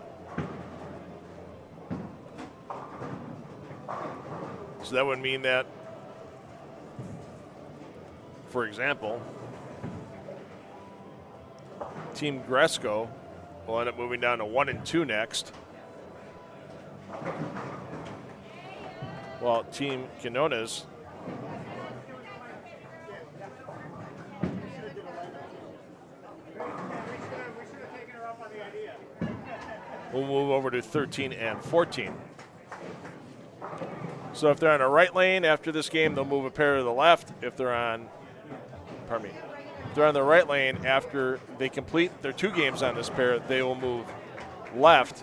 So that would mean that, for example, Team Gresco will end up moving down to 1 and 2 next, while Team Quinones will move over to 13 and 14. So if they're on a right lane after this game, they'll move a pair to the left. If they're on pardon me, if they're on the right lane after they complete their 2 games on this pair, they will move left.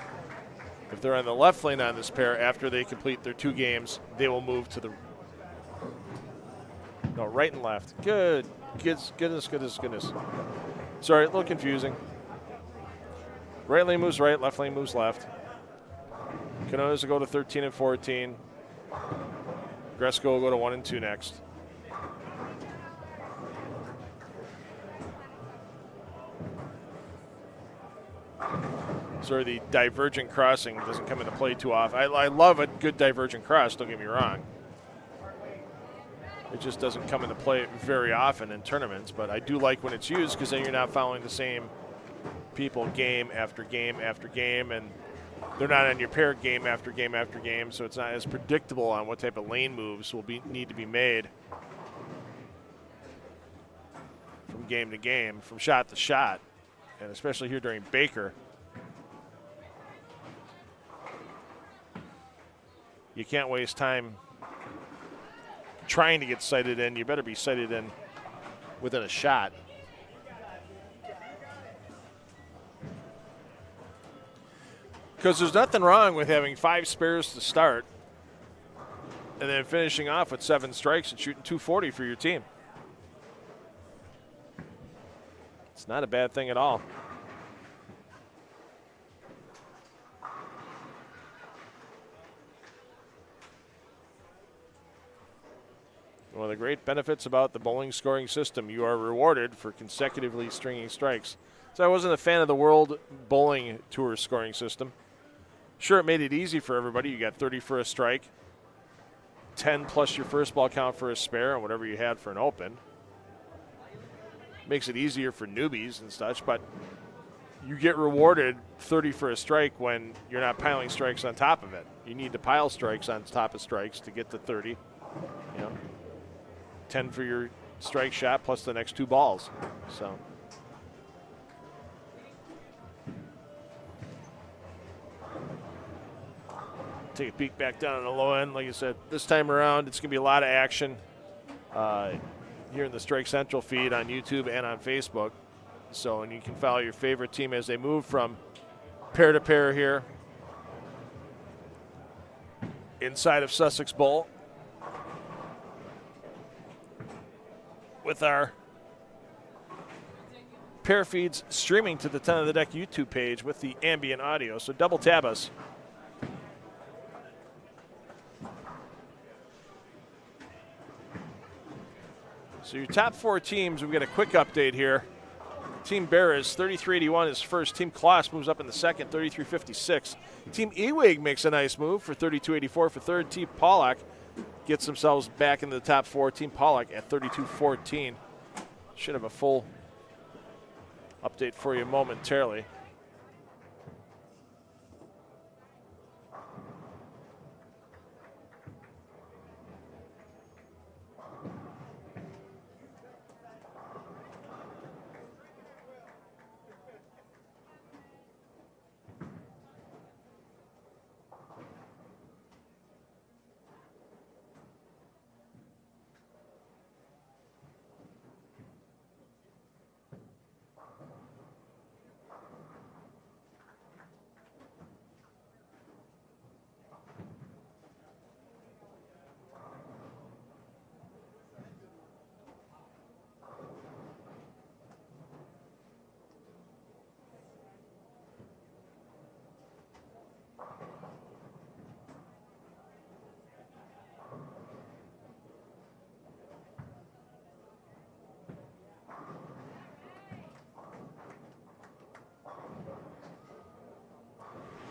If they're on the left lane on this pair after they complete their 2 games, they will move to the right and left. Good. Goodness. Sorry, a little confusing. Right lane moves right, left lane moves left. Canonas will go to 13 and 14. Gresco will go to 1 and 2 next. Sorry, the divergent crossing doesn't come into play too often. I love a good divergent cross, don't get me wrong. It just doesn't come into play very often in tournaments, but I do like when it's used because then you're not following the same people game after game after game, and they're not on your pair game after game after game, so it's not as predictable on what type of lane moves will need to be made from game to game, from shot to shot, and especially here during Baker. You can't waste time trying to get sighted in. You better be sighted in within a shot. Because there's nothing wrong with having 5 spares to start and then finishing off with 7 strikes and shooting 240 for your team. It's not a bad thing at all. One of the great benefits about the bowling scoring system, you are rewarded for consecutively stringing strikes. So I wasn't a fan of the World Bowling Tour scoring system. Sure, it made it easy for everybody. You got 30 for a strike, 10 plus your first ball count for a spare, and whatever you had for an open. Makes it easier for newbies and such, but you get rewarded 30 for a strike when you're not piling strikes on top of it. You need to pile strikes on top of strikes to get to 30. You know, 10 for your strike shot plus the next 2 balls. So. Take a peek back down on the low end. Like I said, this time around, it's going to be a lot of action here in the Strike Central feed on YouTube and on Facebook. So, and you can follow your favorite team as they move from pair to pair here inside of Sussex Bowl with our pair feeds streaming to the 10 of the Deck YouTube page with the ambient audio. So double tab us. So your top 4 teams, we've got a quick update here. Team Barras, 3381 is first. Team Kloss moves up in the second, 3356. Team Ewig makes a nice move for 3284 for third. Team Pollock gets themselves back into the top 4. Team Pollock at 3214. Should have a full update for you momentarily.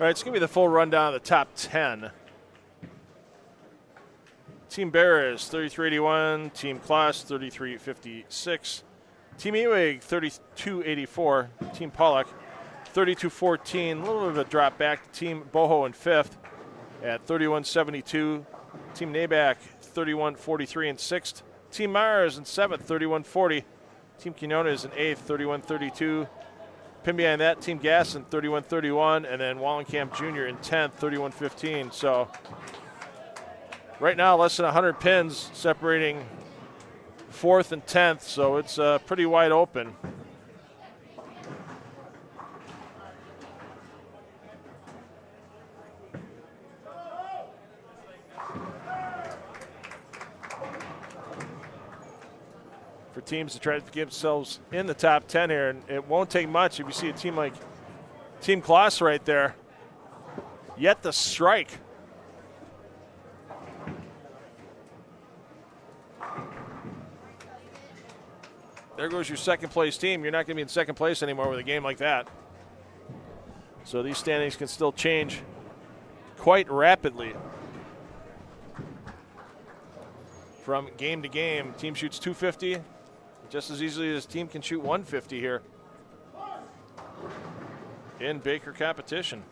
All right, it's going to be the full rundown of the top 10. Team Barras, 3381. Team Kloss, 3356. Team Ewig, 3284. Team Pollock, 3214. A little bit of a drop back to Team Boho in 5th at 3172. Team Nabak, 3143 in 6th. Team Myers in 7th, 3140. Team Quinona is in 8th, 3132. Pin behind that, Team Gasson, 31-31, and then Wallenkamp Jr. in 10th, 31-15. So right now, less than 100 pins separating 4th and 10th, so it's pretty wide open. For teams to try to get themselves in the top 10 here, and it won't take much if you see a team like Team Kloss right there. Yet the strike. There goes your second place team. You're not going to be in second place anymore with a game like that. So these standings can still change quite rapidly. From game to game, team shoots 250, just as easily as team can shoot 150 here in Baker competition.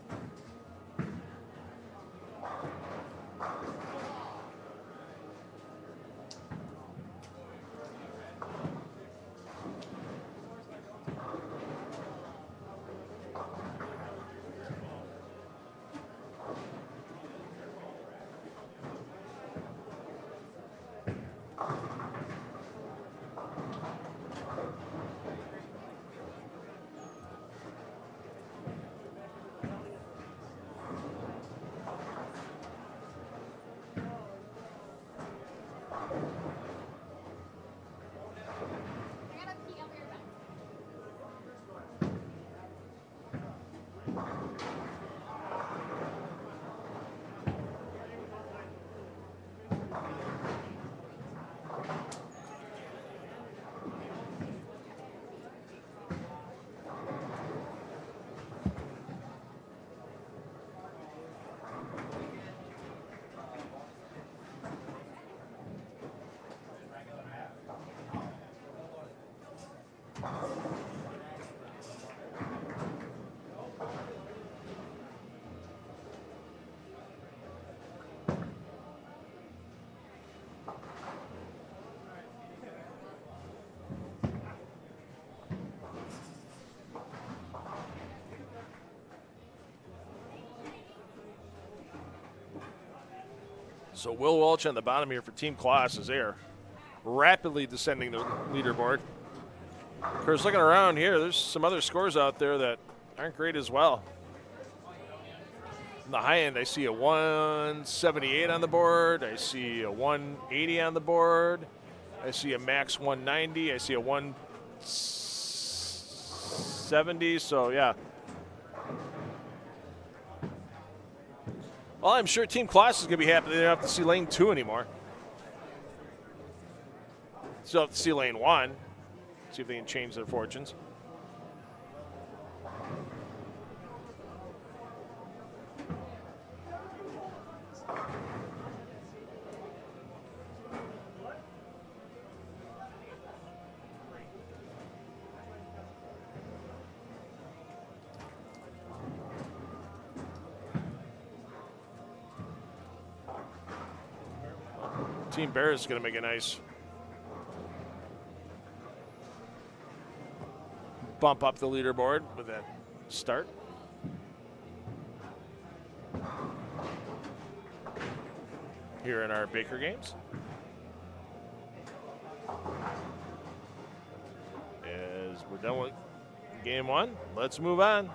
So Will Welch on the bottom here for Team Kloss is there, rapidly descending the leaderboard. Of course, looking around here, there's some other scores out there that aren't great as well. On the high end, I see a 178 on the board. I see a 180 on the board. I see a max 190. I see a 170. So, yeah. Well, I'm sure Team Kloss is going to be happy they don't have to see lane 2 anymore. Still have to see lane 1. See if they can change their fortunes. Team Bear is going to make a nice bump up the leaderboard with that start. Here in our Baker games. As we're done with game 1, let's move on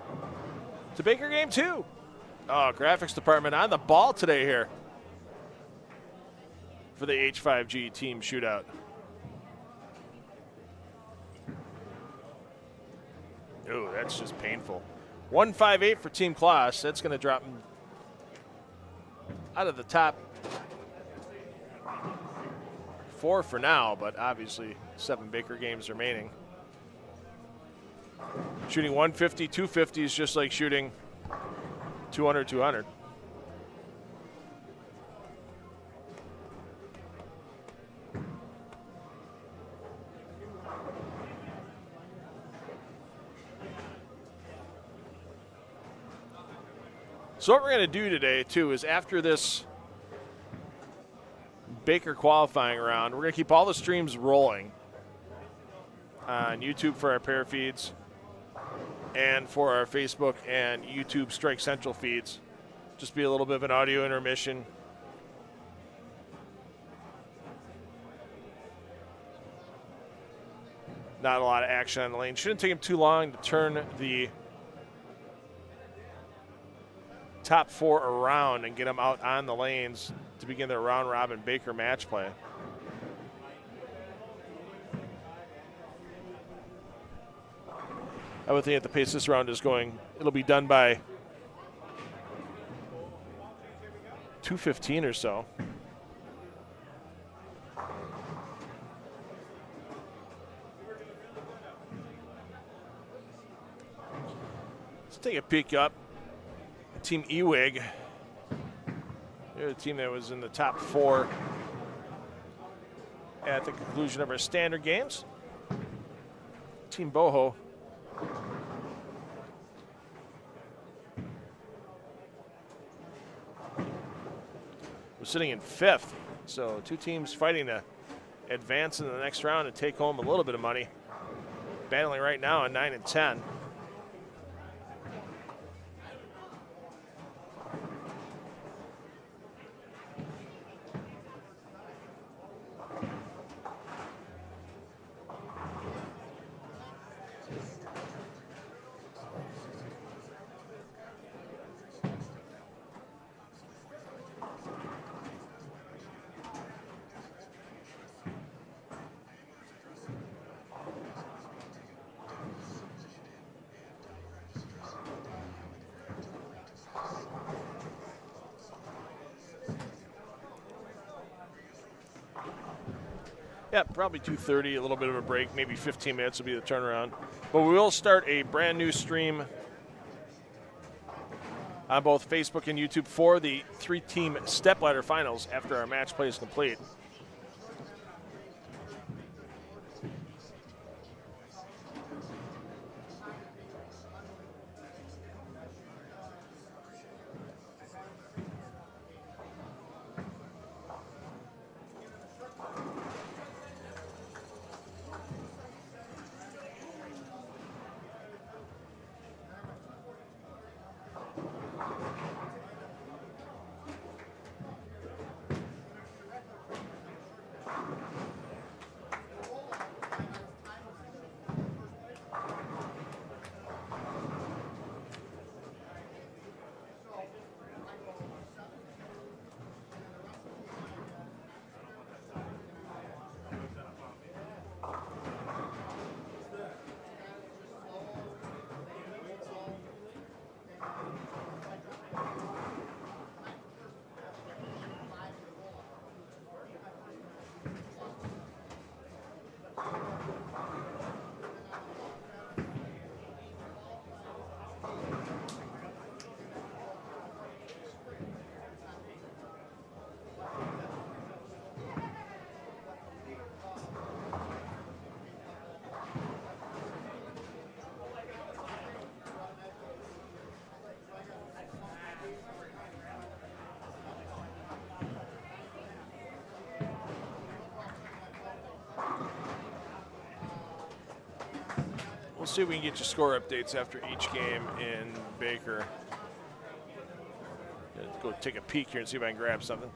to Baker game 2. Oh, graphics department on the ball today here for the H5G team shootout. Oh, that's just painful. 158 for Team Kloss. That's going to drop them out of the top 4 for now, but obviously 7 Baker games remaining. Shooting 150, 250 is just like shooting 200, 200. So what we're going to do today, too, is after this Baker qualifying round, we're going to keep all the streams rolling on YouTube for our pair feeds and for our Facebook and YouTube Strike Central feeds. Just be a little bit of an audio intermission. Not a lot of action on the lane. Shouldn't take him too long to turn the top 4 around and get them out on the lanes to begin their round robin Baker match play. I would think at the pace this round is going, it'll be done by 2:15 or so. Let's take a peek up. Team Ewig. They're the team that was in the top 4 at the conclusion of our standard games. Team Boho. We're sitting in 5th, so 2 teams fighting to advance in the next round and take home a little bit of money. Battling right now at 9 and 10. Yeah, probably 2:30, a little bit of a break, maybe 15 minutes will be the turnaround. But we will start a brand new stream on both Facebook and YouTube for the 3-team Stepladder finals after our match play is complete. We'll see if we can get you score updates after each game in Baker. Let's go take a peek here and see if I can grab something.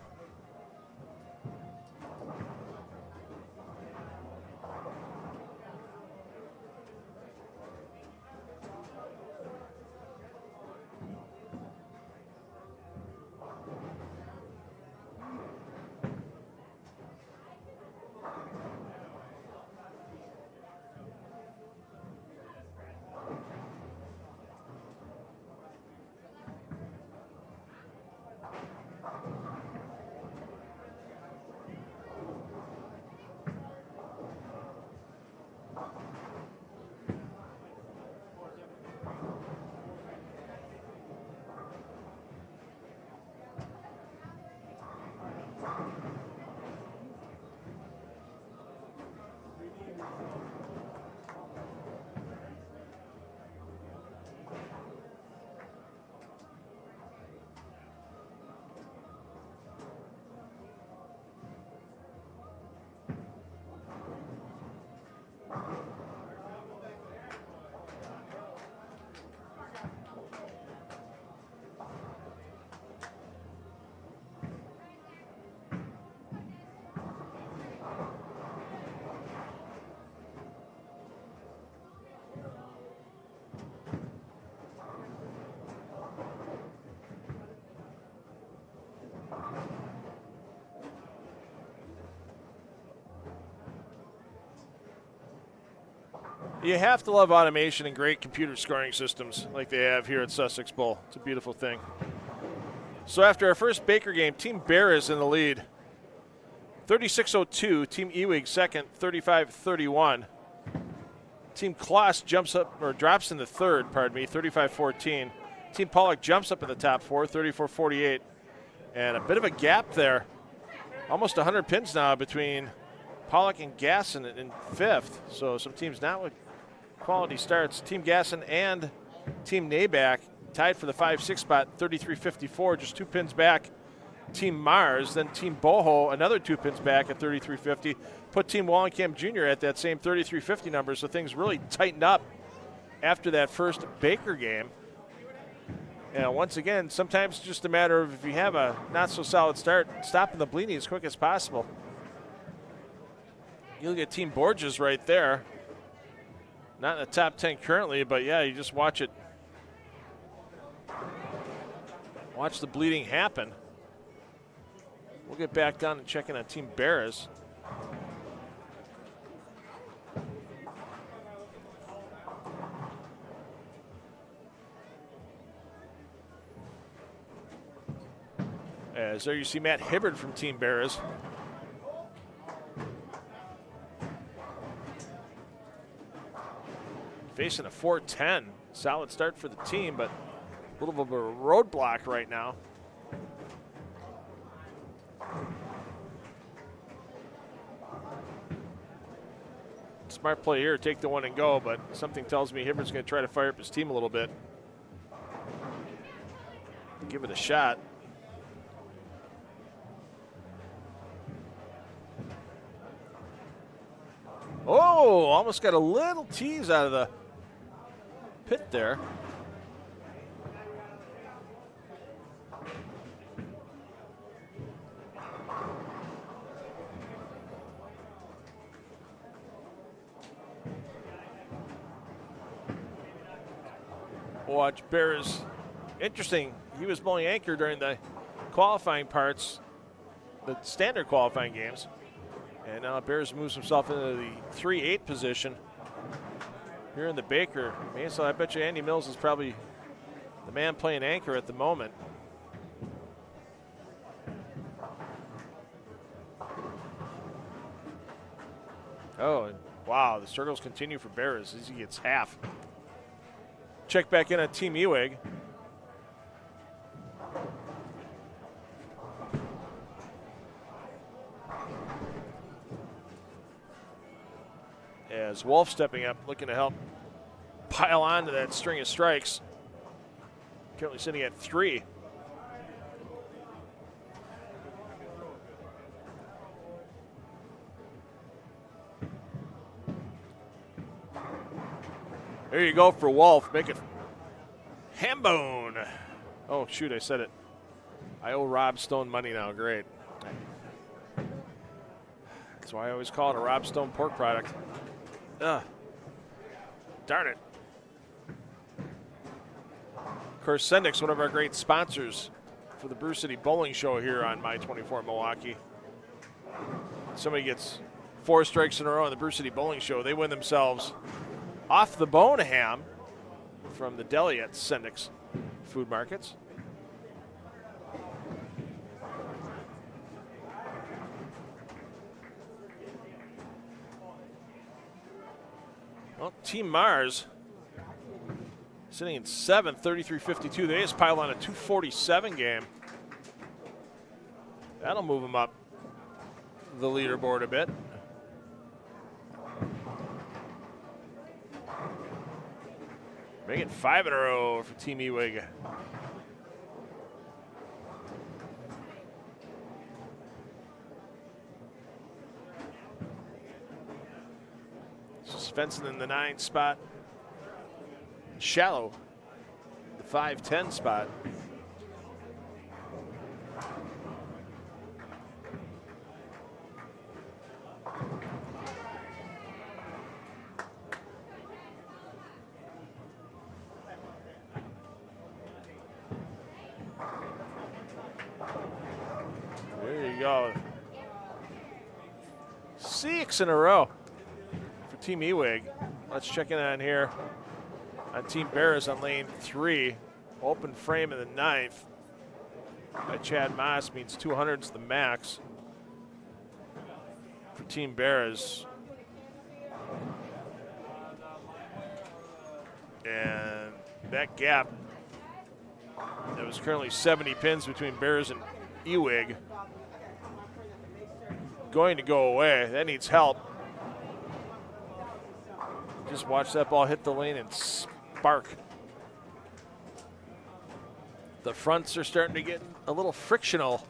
You have to love automation and great computer scoring systems like they have here at Sussex Bowl. It's a beautiful thing. So after our first Baker game, Team Bear is in the lead. 36-02, Team Ewig second, 35-31. Team Kloss jumps up, or drops in the third, 35-14. Team Pollock jumps up in the top four, 34-48. And a bit of a gap there. Almost 100 pins now between Pollock and Gasson in fifth. So some teams not with quality starts. Team Gasson and Team Nabak tied for the 5-6 spot, 33-54, just 2 pins back. Team Mars, then Team Boho, another 2 pins back at 33-50. Put Team Wallenkamp Jr. at that same 33-50 number, so things really tightened up after that first Baker game. And once again, sometimes it's just a matter of if you have a not-so-solid start, stopping the bleeding as quick as possible. You look at Team Borges right there. Not in the top 10 currently, but yeah, you just watch it. Watch the bleeding happen. We'll get back down and check in on Team Barras. As there you see Matt Hibbard from Team Barras. Facing a 4-10. Solid start for the team, but a little bit of a roadblock right now. Smart play here, take the one and go, but something tells me Hibbard's going to try to fire up his team a little bit. Give it a shot. Oh, almost got a little tease out of the pit there. Watch Bears. Interesting. He was bowling anchor during the qualifying parts, the standard qualifying games. And now Bears moves himself into the 3-8 position here in the Baker. Man, so I bet you Andy Mills is probably the man playing anchor at the moment. Oh, and wow, the circles continue for Bears as he gets half. Check back in on Team Ewig. As Wolf stepping up, looking to help pile on to that string of strikes. Currently sitting at 3. There you go for Wolf. Make it Hambone. Oh, shoot, I said it. I owe Rob Stone money now. Great. That's why I always call it a Rob Stone pork product. Ugh. Darn it. Of course, Sendix, one of our great sponsors for the Brew City Bowling Show here on My 24 Milwaukee. Somebody gets 4 strikes in a row on the Brew City Bowling Show, they win themselves off the bone ham from the deli at Sendix Food Markets. Well, Team Mars sitting in 7th, 33-52. They just piled on a 247 game. That'll move them up the leaderboard a bit. Make it 5 in a row for Team Ewig. Svensson in the 9 spot. Shallow, the 5-10 spot. There you go. 6 in a row for Team Ewig. Let's check in on here on Team Bears on lane 3. Open frame in the 9th by Chad Moss means 200's the max for Team Bears. And that gap that was currently 70 pins between Bears and Ewig going to go away. That needs help. Just watch that ball hit the lane and spark. The fronts are starting to get a little frictional.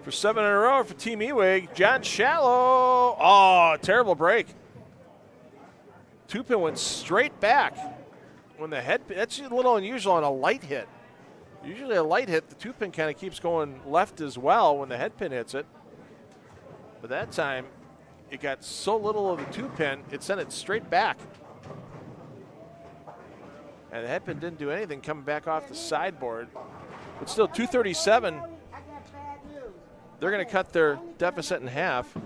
For 7 in a row for Team Ewig, John Shallow. Oh, terrible break. Two-pin went straight back. When the head, that's a little unusual on a light hit. Usually a light hit, the two-pin kind of keeps going left as well when the head pin hits it. But that time, it got so little of the two-pin, it sent it straight back. And the head pin didn't do anything coming back off the sideboard. But still, 237. They're going to cut their deficit in half.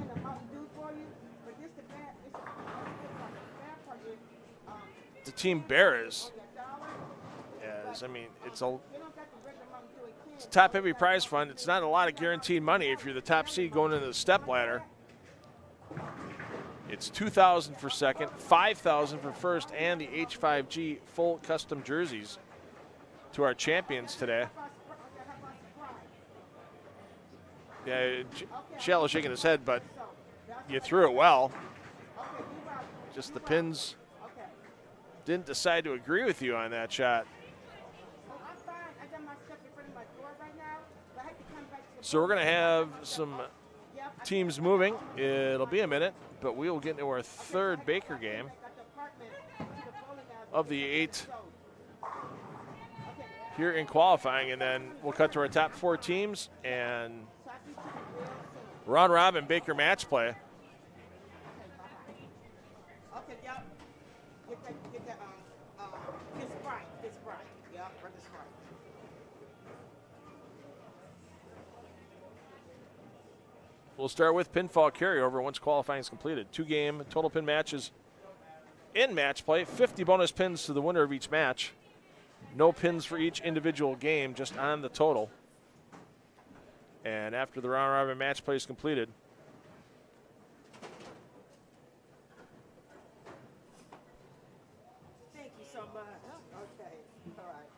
The Team Bears, as I mean, it's a top-heavy prize fund. It's not a lot of guaranteed money if you're the top seed going into the step ladder. It's $2,000 for second, $5,000 for first, and the H5G full custom jerseys to our champions today. Yeah, Shallow shaking his head, but you threw it well. Just the pins didn't decide to agree with you on that shot. So we're going to have some teams moving. It'll be a minute, but we will get into our third Baker game of the 8 here in qualifying, and then we'll cut to our top 4 teams and round robin Baker match play. Okay, yep. Get that, get Sprite. Yep, bring the Sprite. We'll start with pinfall carryover once qualifying is completed. 2-game total pin matches in match play. 50 bonus pins to the winner of each match. No pins for each individual game, just on the total. And after the round robin match play is completed, Thank you so much. Okay, all right.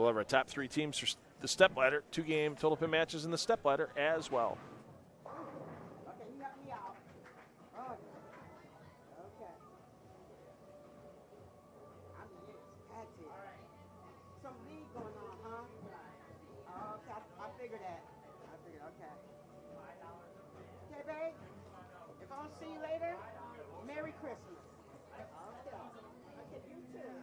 we'll have our top 3 teams for the step ladder. 2-game total pin matches in the step ladder as well. Okay, you help me out. Okay. I'm that's it. Some league going on, huh? Oh, okay, I figured that. Okay. Okay, babe. If I don't see you later, Merry Christmas. Okay. Okay, you too.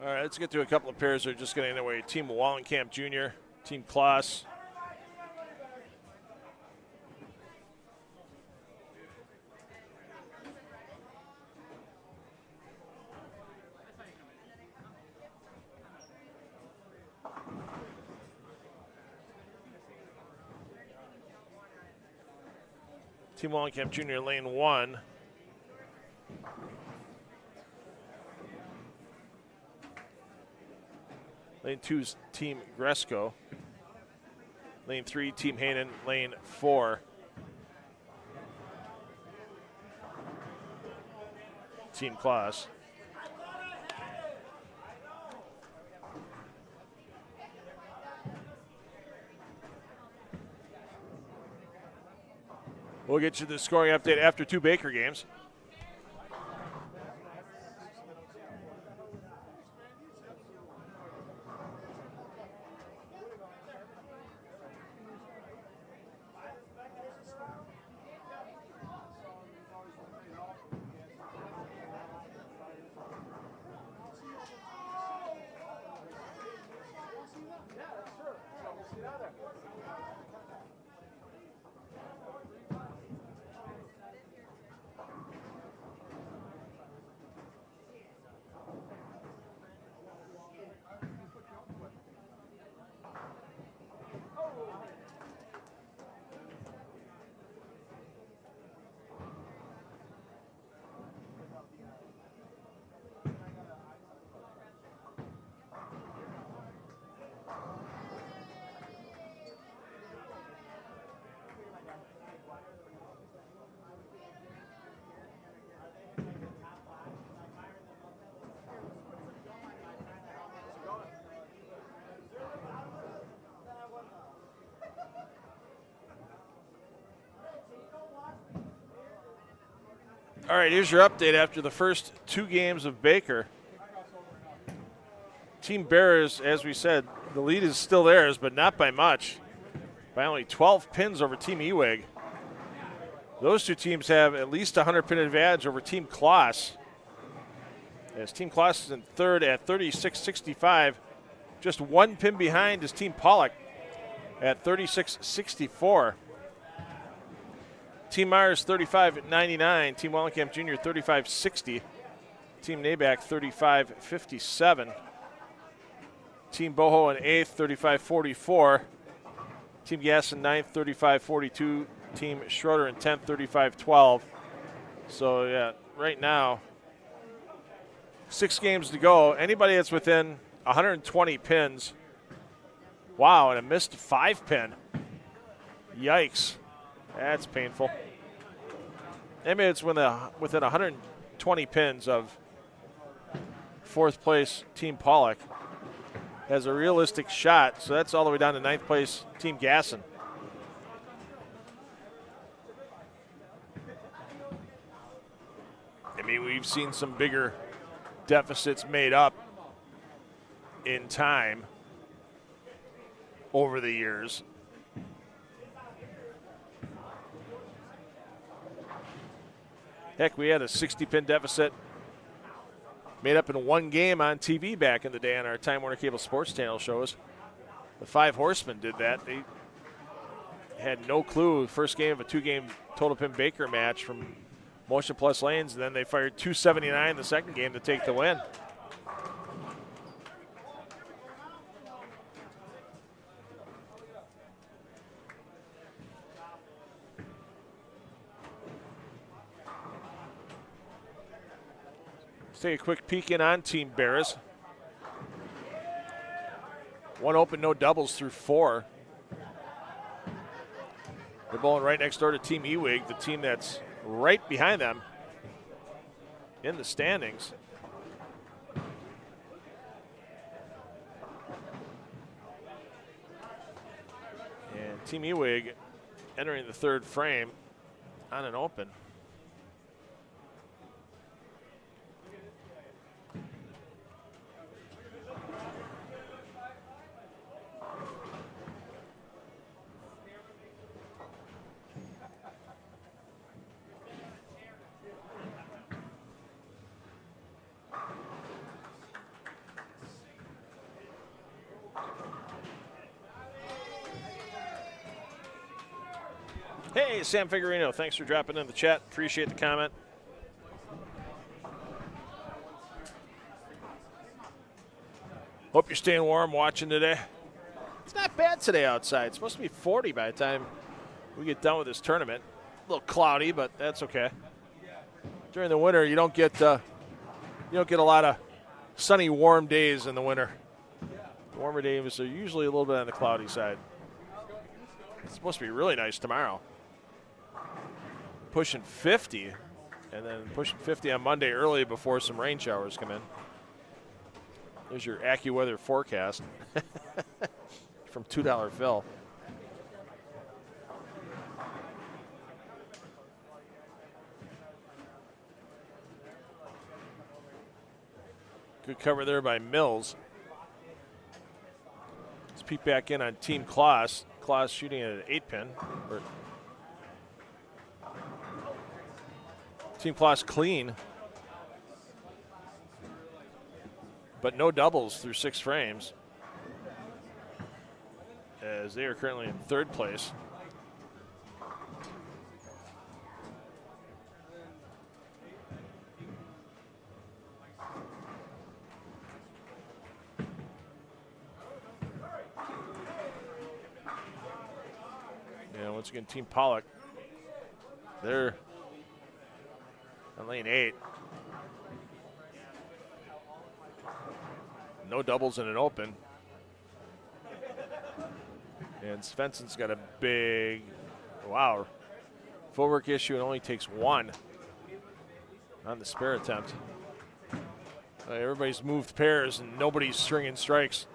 All right, let's get to a couple of pairs that are just getting underway. Team Wallenkamp Jr., Team Kloss. Team Wallenkamp Jr., lane 1. Lane 2 is Team Gresco. Lane 3, Team Hanen. Lane 4, Team Kloss. We'll get you the scoring update after 2 Baker games. All right, here's your update after the first 2 games of Baker. Team Bears, as we said, the lead is still theirs, but not by much. By only 12 pins over Team Ewig. Those 2 teams have at least a 100-pin advantage over Team Kloss. As Team Kloss is in third at 36.65. Just 1 pin behind is Team Pollock at 36.64. Team Myers 35.99. Team Wallenkamp Jr. 35.60. Team Naback 35.57. Team Boho in 8th 35.44. Team Gasson 9th 35.42. Team Schroeder in 10th 35.12. So yeah, right now 6 games to go. Anybody that's within 120 pins. Wow, and a missed 5-pin. Yikes. That's painful. Anybody that's within 120 pins of 4th place Team Pollock has a realistic shot. So that's all the way down to 9th place Team Gasson. I mean, we've seen some bigger deficits made up in time over the years. Heck, we had a 60-pin deficit made up in 1 game on TV back in the day on our Time Warner Cable Sports Channel shows. The 5 Horsemen did that. They had no clue. First game of a 2-game total pin Baker match from Motion Plus Lanes, and then they fired 279 the second game to take the win. Let's take a quick peek in on Team Bears. 1 open, no doubles through 4. They're bowling right next door to Team Ewig, the team that's right behind them in the standings. And Team Ewig entering the 3rd frame on an open. Hey, Sam Figurino, thanks for dropping in the chat. Appreciate the comment. Hope you're staying warm watching today. It's not bad today outside. It's supposed to be 40 by the time we get done with this tournament. A little cloudy, but that's okay. During the winter, you don't get a lot of sunny, warm days in the winter. The warmer days are usually a little bit on the cloudy side. It's supposed to be really nice tomorrow. Pushing 50, and then pushing 50 on Monday early before some rain showers come in. There's your AccuWeather forecast from $2 Phil. Good cover there by Mills. Let's peek back in on Team Klaus. Klaus shooting at an 8-pin. Team Klaus clean, but no doubles through 6 frames, as they are currently in 3rd place. And once again, Team Pollock, they're on lane 8. No doubles in an open. And Svensson's got a big, footwork issue and only takes 1 on the spare attempt. Everybody's moved pairs and nobody's stringing strikes.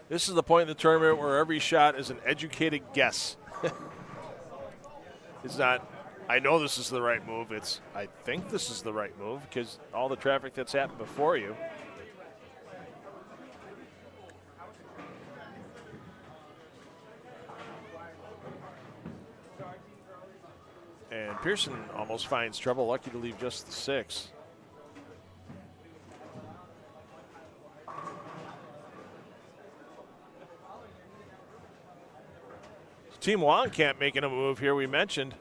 This is the point in the tournament where every shot is an educated guess. It's not, I know this is the right move. It's, I think this is the right move because all the traffic that's happened before you. And Pearson almost finds trouble, lucky to leave just the 6. Team Wongkamp making a move here, we mentioned.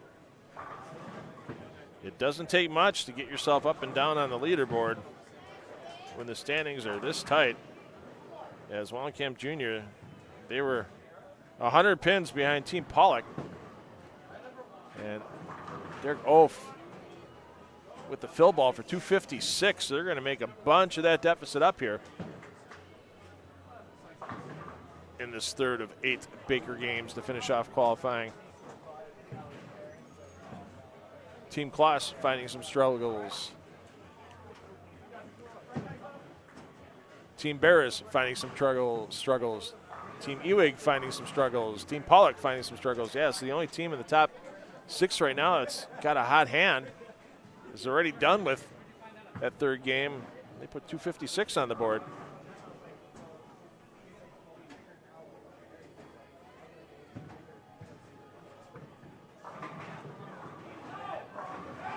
It doesn't take much to get yourself up and down on the leaderboard when the standings are this tight. As Wongkamp Jr., they were 100 pins behind Team Pollock. And Derek Oaf with the fill ball for 256. They're going to make a bunch of that deficit up here in this 3rd of 8 Baker games to finish off qualifying. Team Klaus finding some struggles. Team Barris finding some struggles. Team Ewig finding some struggles. Team Pollock finding some struggles. Yeah, so the only team in the top 6 right now that's got a hot hand is already done with that 3rd game. They put 256 on the board.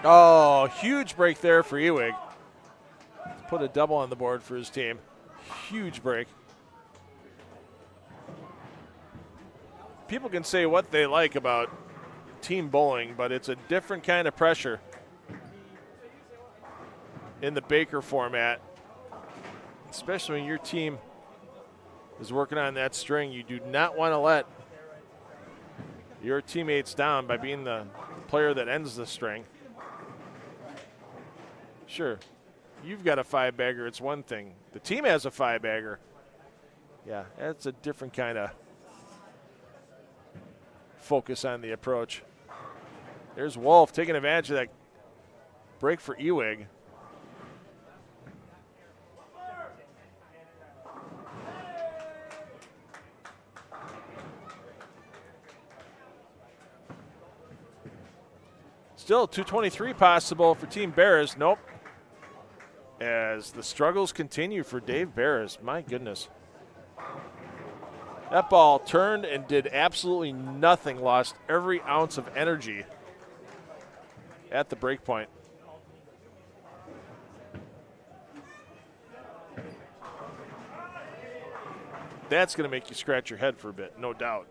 Oh, huge break there for Ewig. Put a double on the board for his team. Huge break. People can say what they like about team bowling, but it's a different kind of pressure in the Baker format, especially when your team is working on that string. You do not want to let your teammates down by being the player that ends the string. Sure, you've got a 5-bagger, it's one thing. The team has a 5-bagger. Yeah, that's a different kind of focus on the approach. There's Wolf taking advantage of that break for Ewig. Still 223 possible for Team Barris. Nope. As the struggles continue for Dave Barris. My goodness. That ball turned and did absolutely nothing. Lost every ounce of energy at the break point. That's going to make you scratch your head for a bit, no doubt.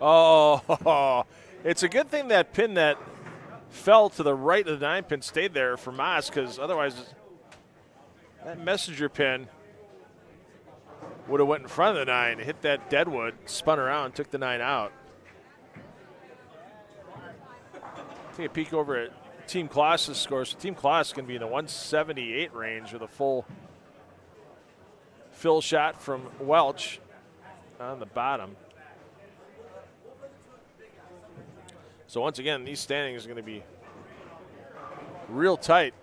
Oh, it's a good thing that pin that fell to the right of the 9-pin stayed there for Moss, because otherwise that messenger pin would have went in front of the 9, hit that deadwood, spun around, took the 9 out. Take a peek over at Team Kloss's scores. So Team Kloss can be in the 178 range with a full fill shot from Welch on the bottom. So once again, these standings are going to be real tight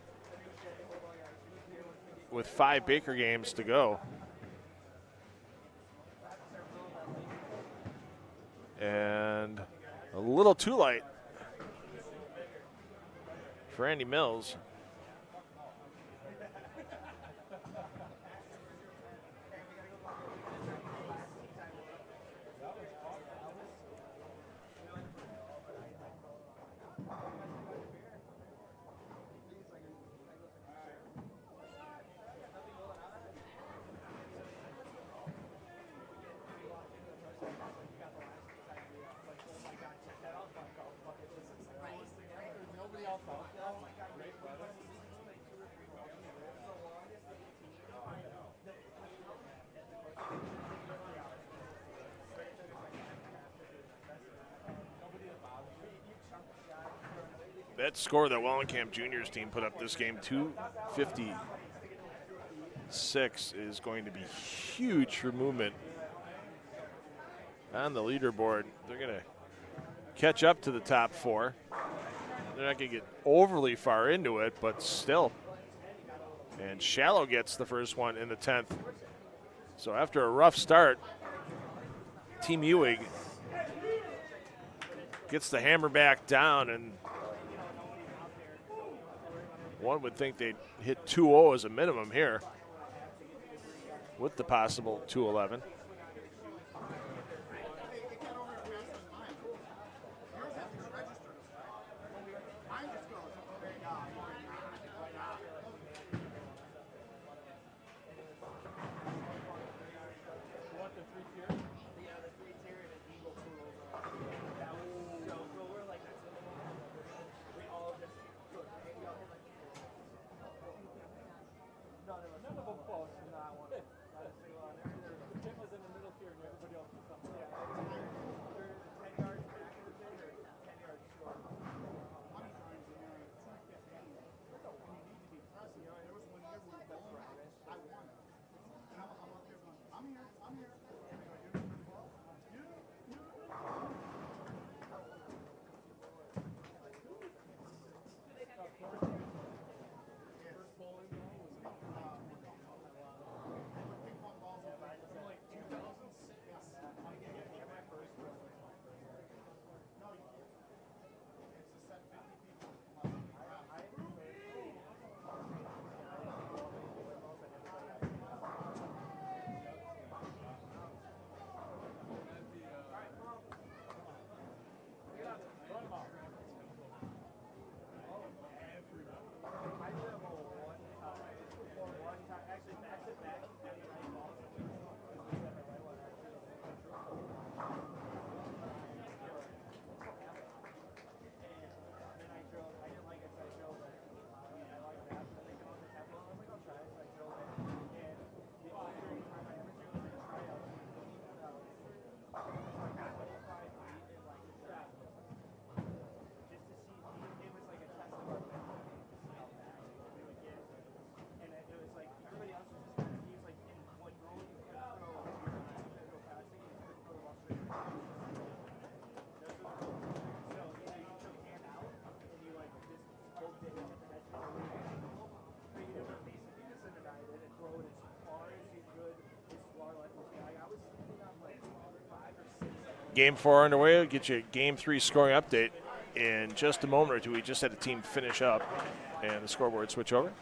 with 5 Baker games to go. And a little too light for Andy Mills. That score that Wallenkamp Juniors team put up this game, 256, is going to be huge for movement on the leaderboard. They're going to catch up to the top 4. They're not going to get overly far into it, but still. And Shallow gets the first one in the 10th. So after a rough start, Team Ewing gets the hammer back down, and one would think they'd hit 2-0 as a minimum here with the possible 2-11. Game 4 underway. We'll get you a Game 3 scoring update in just a moment or two. We just had a team finish up and the scoreboard switch over.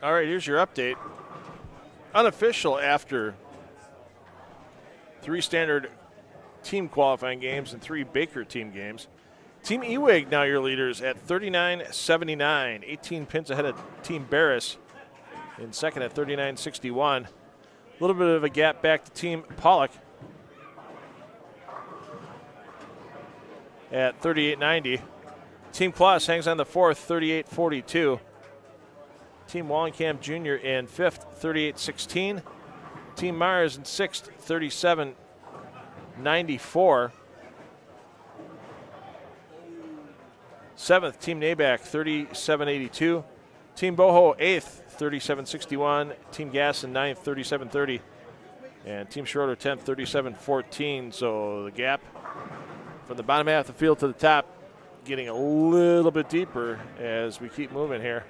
All right, here's your update. Unofficial after 3 standard team qualifying games and 3 Baker team games. Team Ewig now your leaders at 39-79, 18 pins ahead of Team Barris in second at 39-61. A little bit of a gap back to Team Pollock at 38-90. Team Kloss hangs on the fourth, 38-42. Team Wallenkamp Jr. in fifth, 38-16. Team Myers in sixth, 37-94. Seventh, Team Nabak, 37-82. Team Boho, eighth, 37-61. Team Gasson, ninth, 37-30. And Team Schroeder, 10th, 37-14. So the gap from the bottom half of the field to the top getting a little bit deeper as we keep moving here.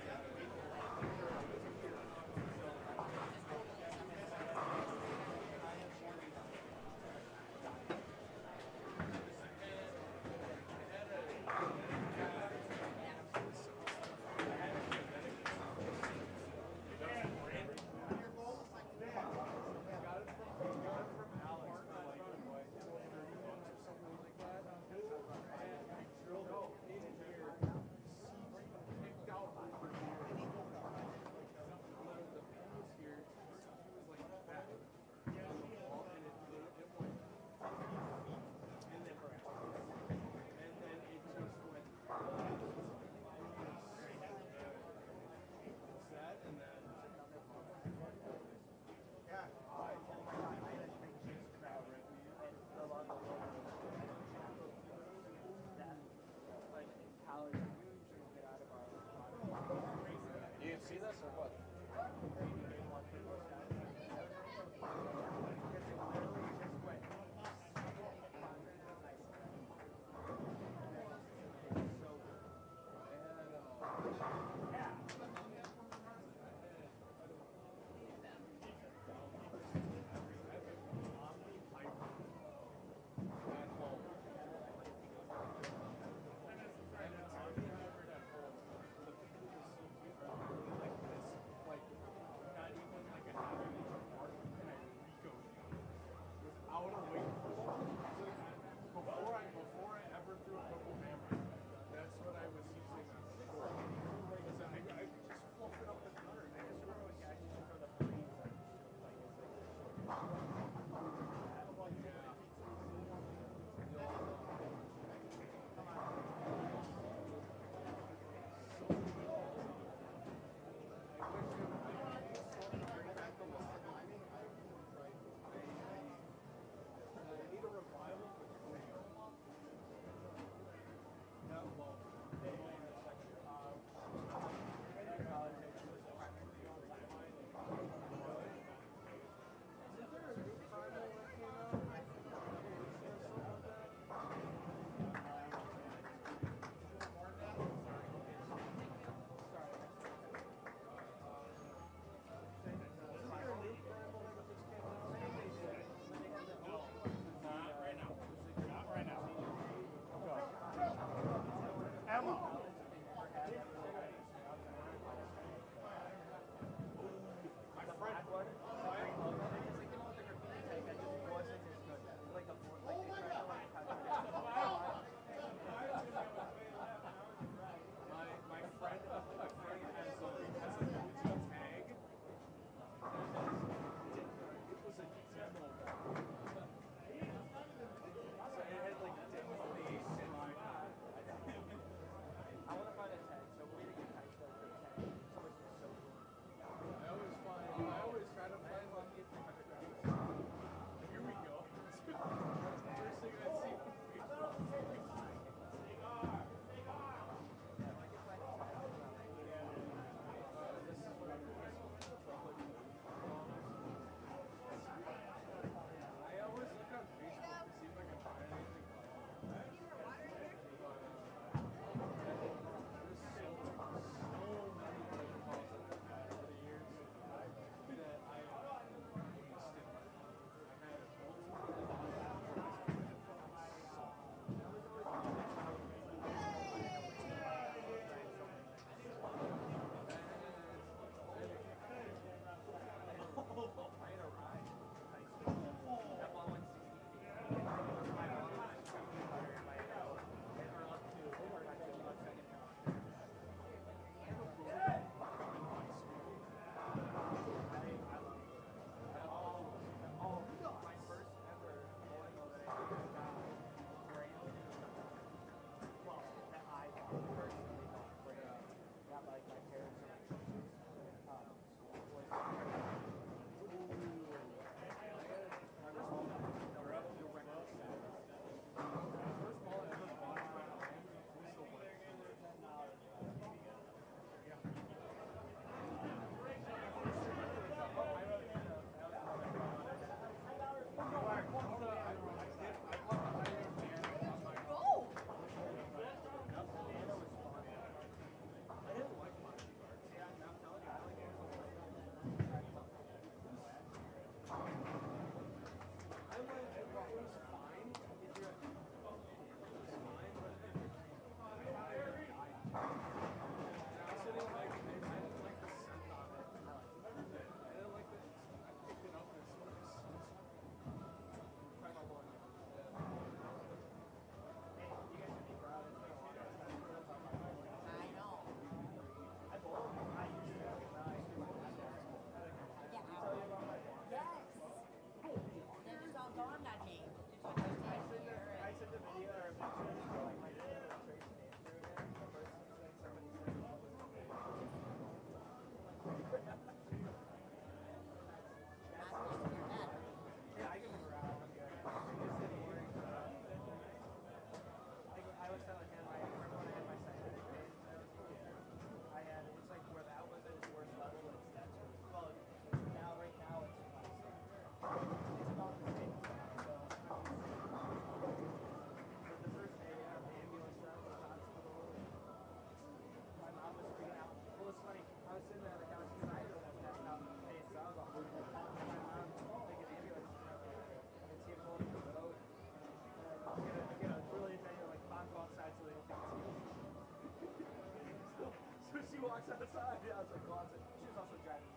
outside. Yeah, I was like, well, she was also driving.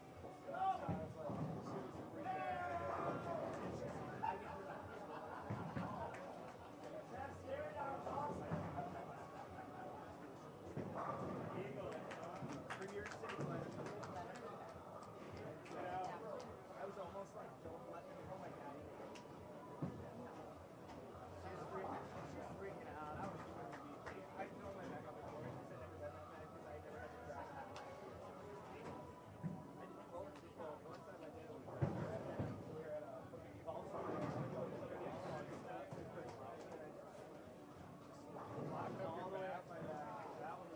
So I was like, she was freaking for your sake, like, I was almost like, don't let me go, my God. She was freaking out. I was doing the beat. I threw my back on the floor. She said never done that night because I never had to drive that night. I didn't roll it too cold. The one time I did it was we were at a golf tournament. All the way up my back. That one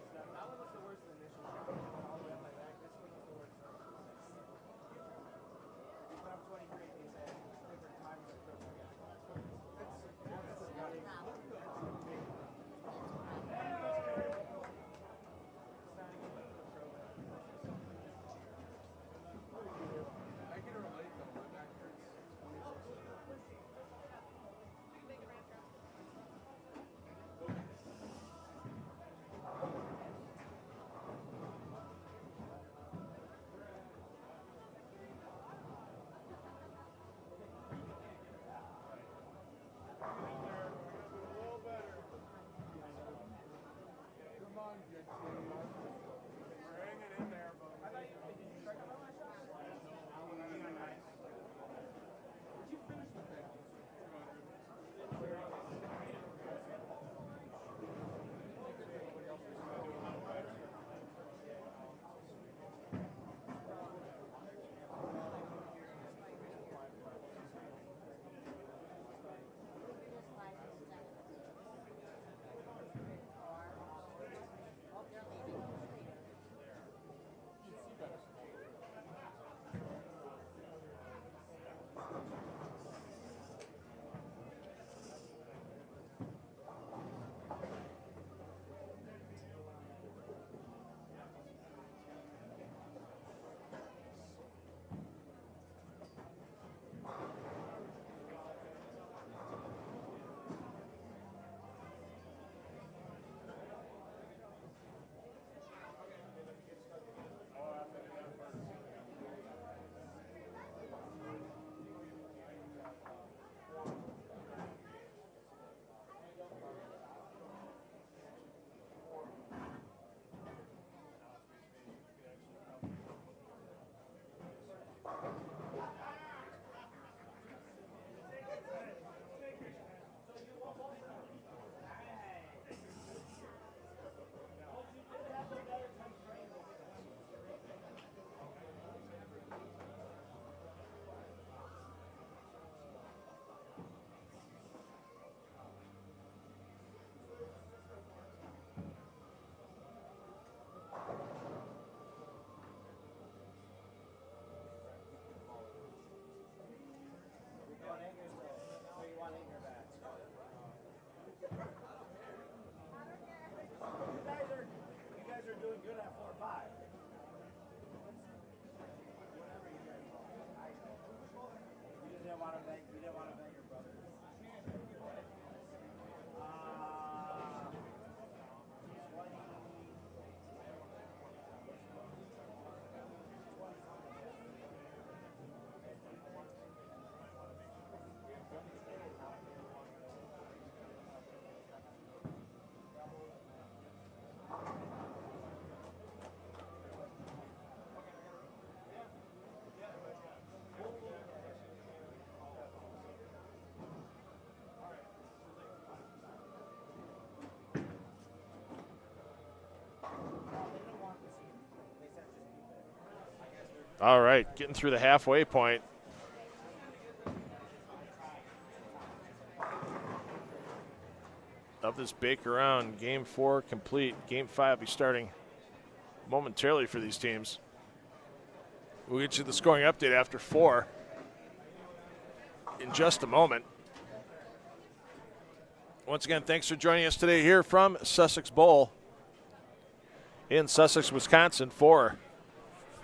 was the worst initial. All the way up my back. This one was the worst. We put up 23 and he said different times I threw my back. I can relate though. My back hurts 24/7. Come on, Jesse. We're hanging in there, but You guys are doing good at 4-5. You didn't want to bang your brother. All right, getting through the halfway point. Of this Baker round, game 4 complete. Game 5 will be starting momentarily for these teams. We'll get you the scoring update after 4 in just a moment. Once again, thanks for joining us today here from Sussex Bowl in Sussex, Wisconsin for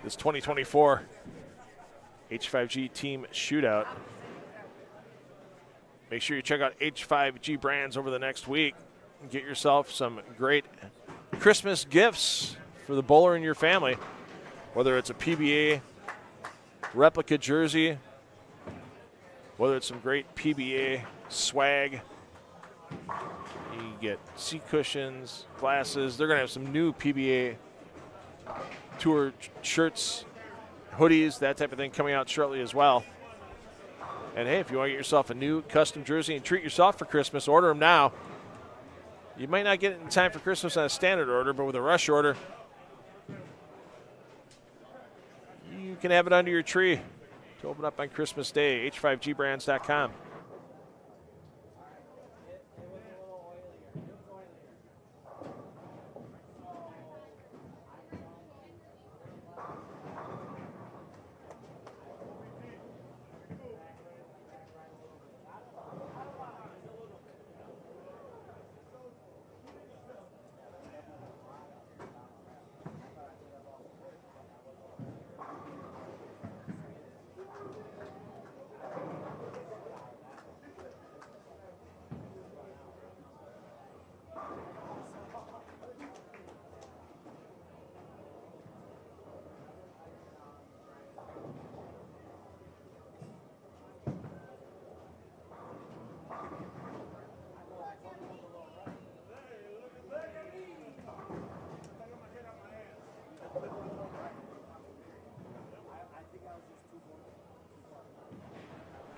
this 2024 H5G team shootout. Make sure you check out H5G brands over the next week and get yourself some great Christmas gifts for the bowler in your family, whether it's a PBA replica jersey, whether it's some great PBA swag. You get seat cushions, glasses. They're going to have some new PBA tour shirts, hoodies, that type of thing coming out shortly as well. And hey, if you want to get yourself a new custom jersey and treat yourself for Christmas, order them now. You might not get it in time for Christmas on a standard order, but with a rush order, you can have it under your tree to open up on Christmas Day. H5gbrands.com.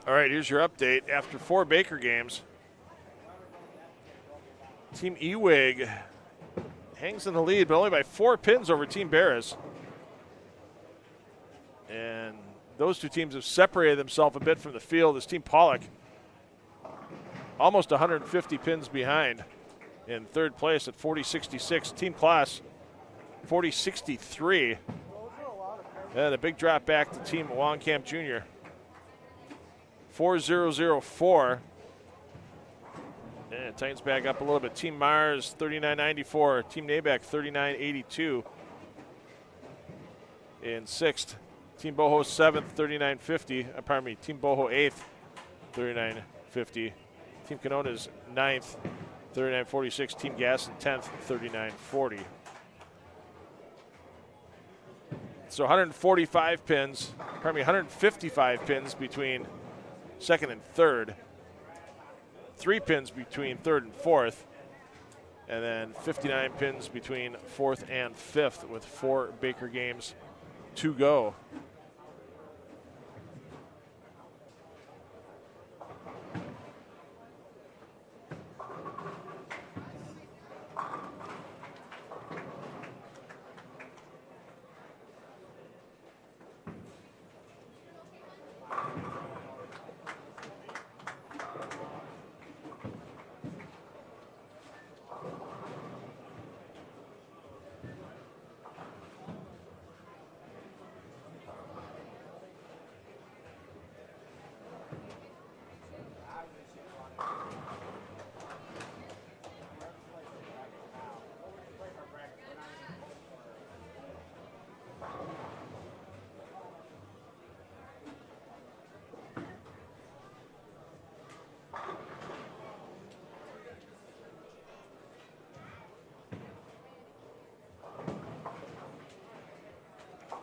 All right, here's your update. After 4 Baker games, Team Ewig hangs in the lead, but only by 4 pins over Team Barras. And those two teams have separated themselves a bit from the field as Team Pollock almost 150 pins behind in third place at 40-66. Team Class 40-63. And a big drop back to Team Wongkamp Jr. 4-0-0-4. And it tightens back up a little bit. Team Mars 39-94. Team Nabeck 39-82 in 6th. Team Boho 7th, 39-50. Pardon me, Team Boho 8th, 39-50. Team Kanona's 9th, 39-46. Team Gaston 10th, 39-40. So 145 pins, pardon me, 155 pins between second and third. 3 pins between third and fourth. And then 59 pins between fourth and fifth with 4 Baker games to go.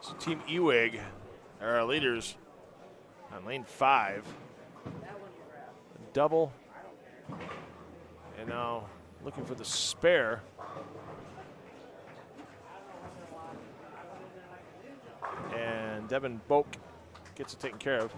So Team Ewig are our leaders on lane 5. Double. And now looking for the spare. And Devin Boak gets it taken care of.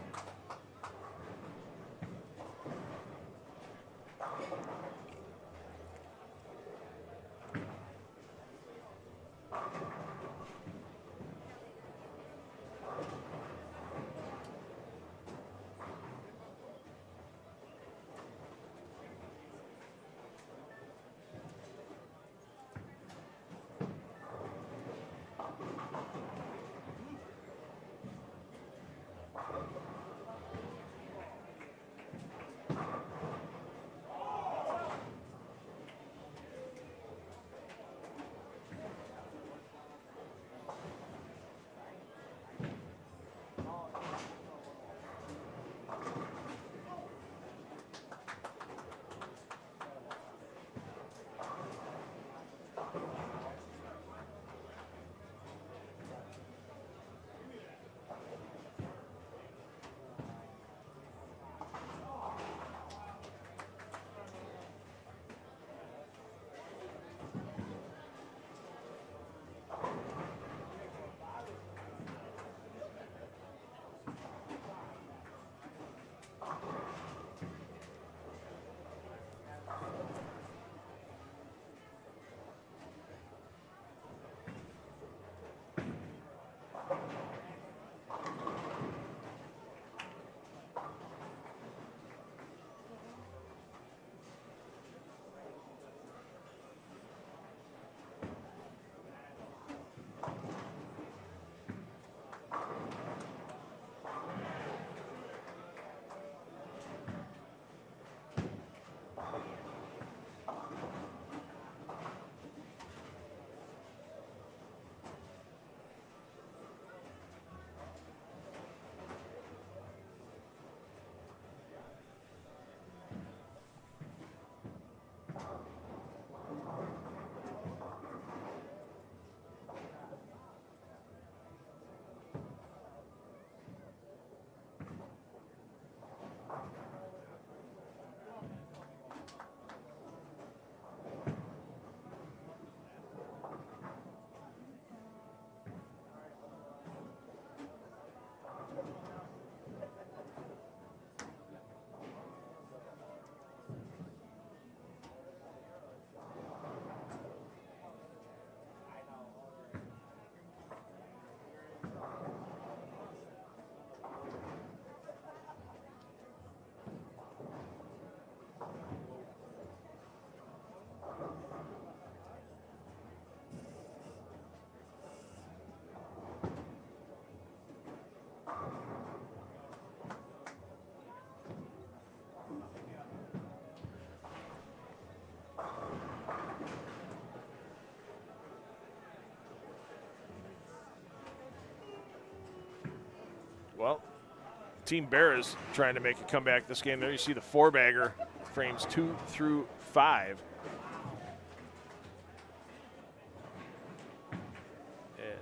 Team Bears trying to make a comeback this game. There you see the 4-bagger, frames 2 through 5.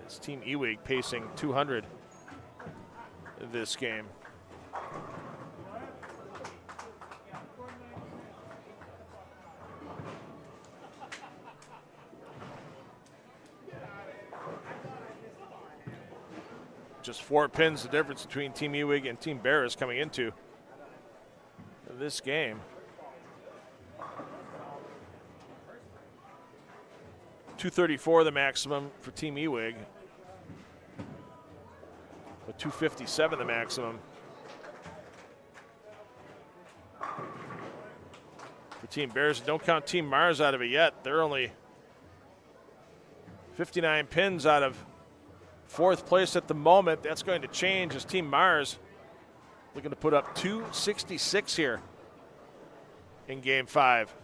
As Team Ewig pacing 200 this game. Just 4 pins the difference between Team Ewig and Team Bears coming into this game. 234 the maximum for Team Ewig, but 257 the maximum for Team Bears. Don't count Team Mars out of it yet. They're only 59 pins out of 4th place at the moment. That's going to change as Team Mars looking to put up 266 here in Game 5.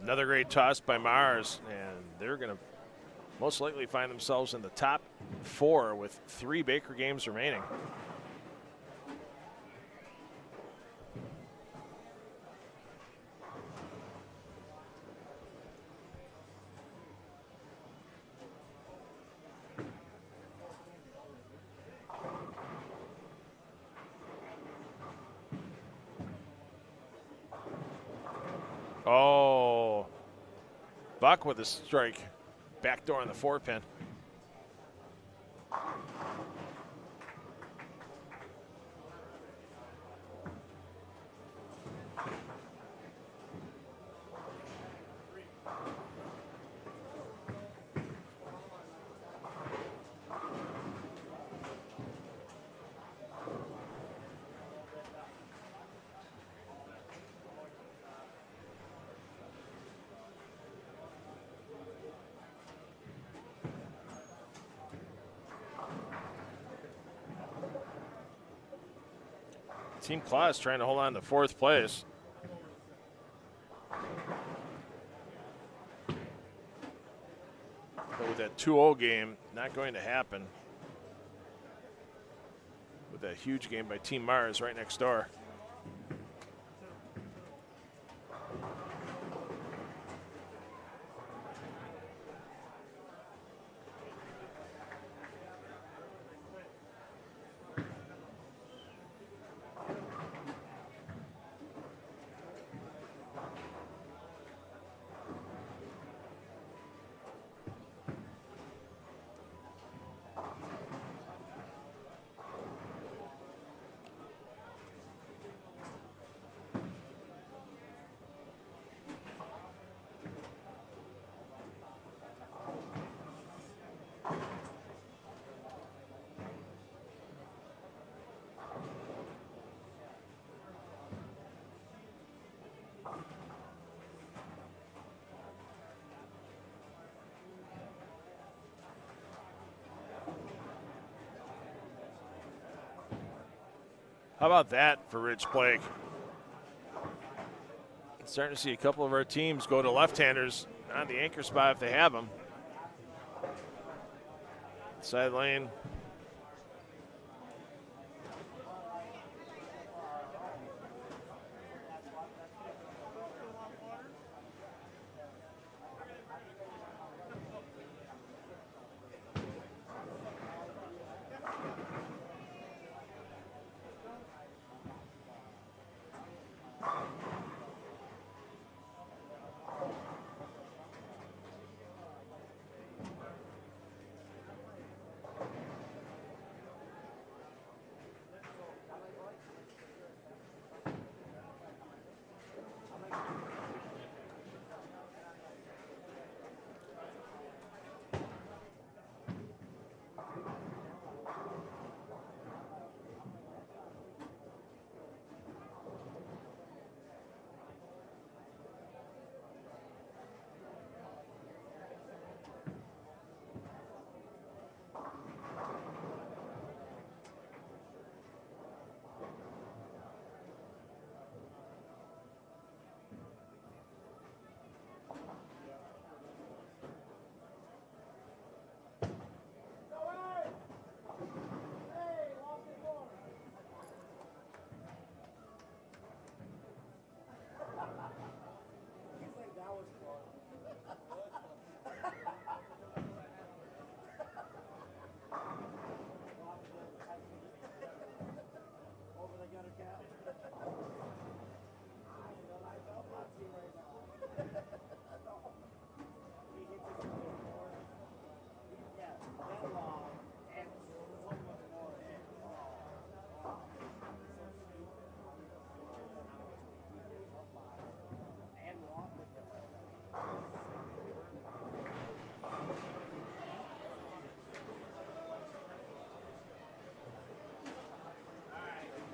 Another great toss by Mars, and they're going to most likely find themselves in the top 4 with 3 Baker games remaining. Oh, Buck with a strike. Backdoor on the 4-pin. Team Claus trying to hold on to 4th place. But with that 2-0 game, not going to happen. With that huge game by Team Mars right next door. How about that for Rich Blake? Starting to see a couple of our teams go to left-handers on the anchor spot if they have them. Side lane.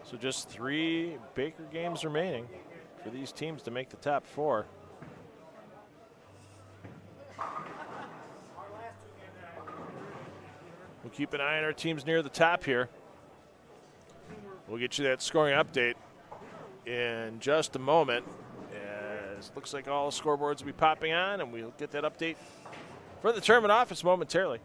So just 3 Baker games remaining for these teams to make the top 4. We'll keep an eye on our teams near the top here. We'll get you that scoring update in just a moment. As it looks like all the scoreboards will be popping on, and we'll get that update for the tournament office momentarily.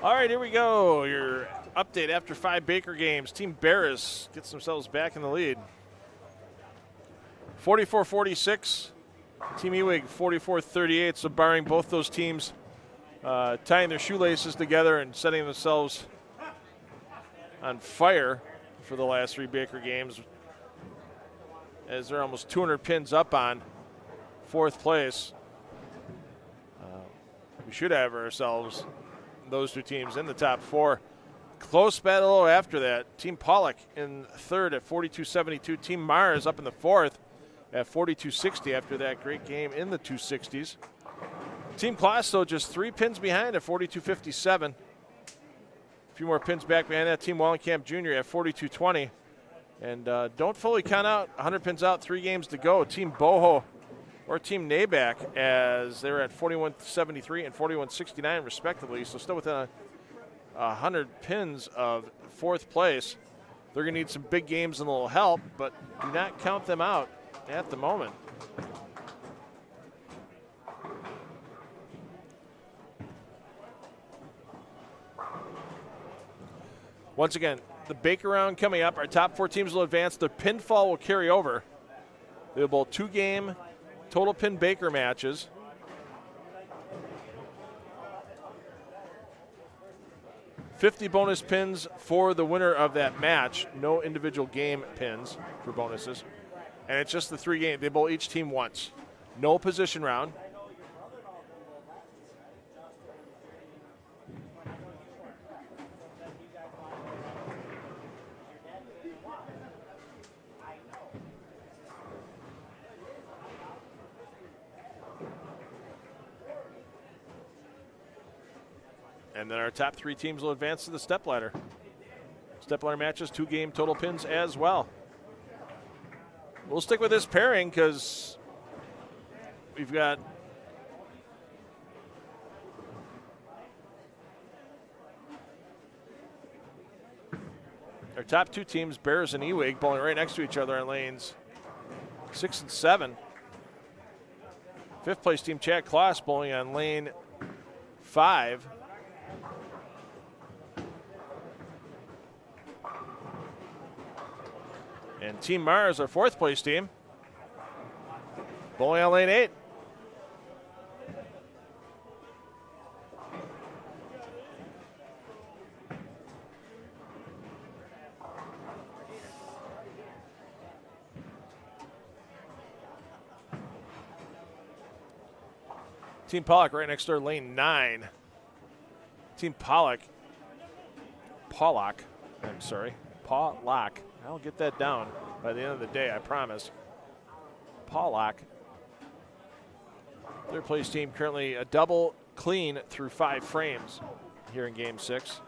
All right, here we go. Your update after 5 Baker games. Team Barris gets themselves back in the lead. 44-46. Team Ewig 44-38. So barring both those teams tying their shoelaces together and setting themselves on fire for the last 3 Baker games, as they're almost 200 pins up on 4th place. We should have ourselves those 2 teams in the top 4. Close battle after that. Team Pollock in 3rd at 42.72. Team Mars up in the 4th at 42.60 after that great game in the 260s. Team Kloss, though, just 3 pins behind at 42.57. A few more pins back behind that. Team Wallenkamp Jr. at 42.20. And don't fully count out 100 pins out, 3 games to go. Team Boho or Team Nabak, as they're at 41.73 and 41.69 respectively, so still within 100 pins of 4th place. They're going to need some big games and a little help, but do not count them out at the moment. Once again, the Baker round coming up. Our top 4 teams will advance. The pinfall will carry over. They'll bowl 2-game total pin Baker matches. $50 bonus pins for the winner of that match. No individual game pins for bonuses. And it's just the 3 games. They bowl each team once. No position round. And then our top 3 teams will advance to the Stepladder. Stepladder matches, 2-game total pins as well. We'll stick with this pairing because we've got our top 2 teams, Bears and Ewig, bowling right next to each other on lanes 6 and 7. 5th place team, Chad Kloss, bowling on lane 5. And Team Mars, our 4th place team, bowling on lane 8. Team Pollock right next door, lane 9. Team Pollock, Pollock. I'll get that down by the end of the day, I promise. Pollock. Third place team currently a double clean through 5 frames here in game 6.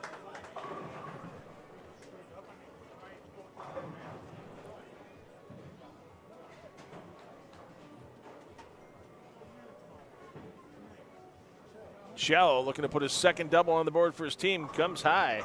Shallow looking to put his second double on the board for his team, comes high.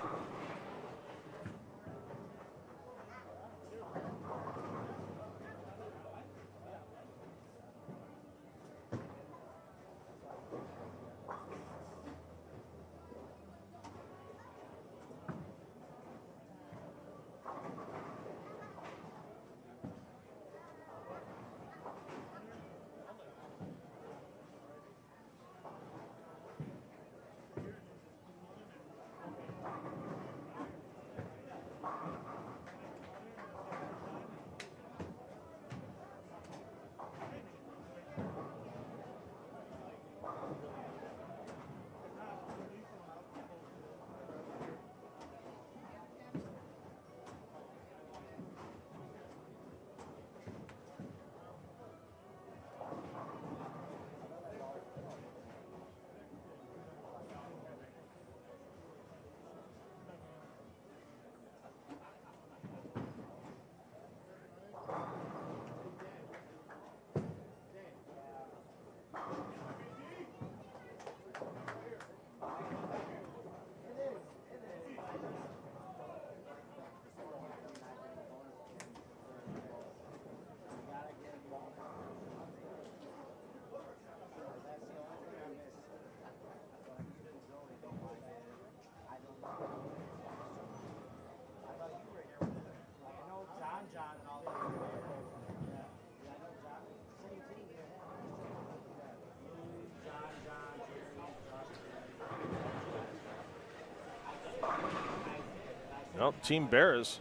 Well, Team Bears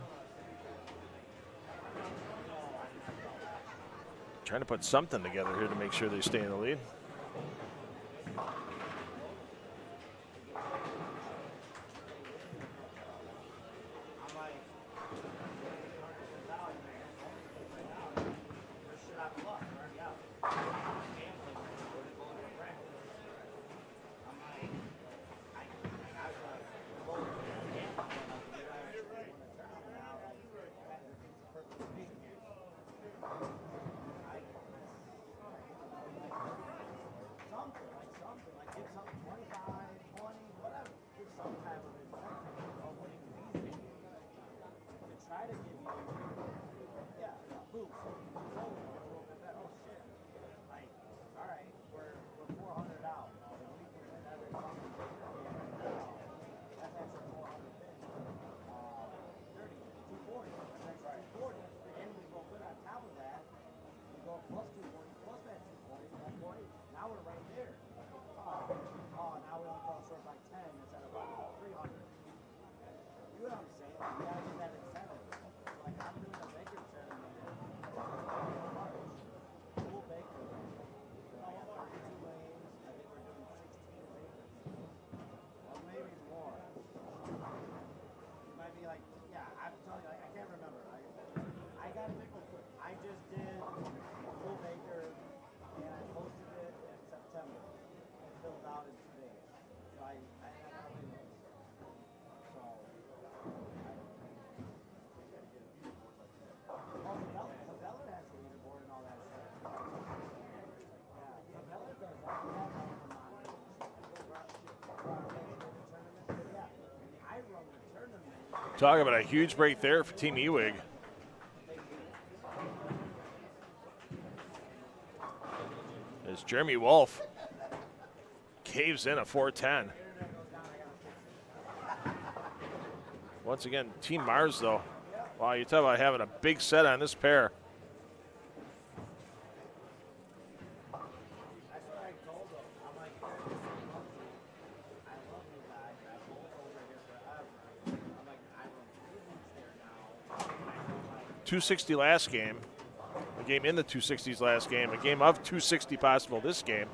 trying to put something together here to make sure they stay in the lead. Talk about a huge break there for Team Ewig. As Jeremy Wolf caves in a 410. Once again, Team Mars though. Wow, you talk about having a big set on this pair. .260 last game, a game in the 260s last game, a game of 260 possible this game.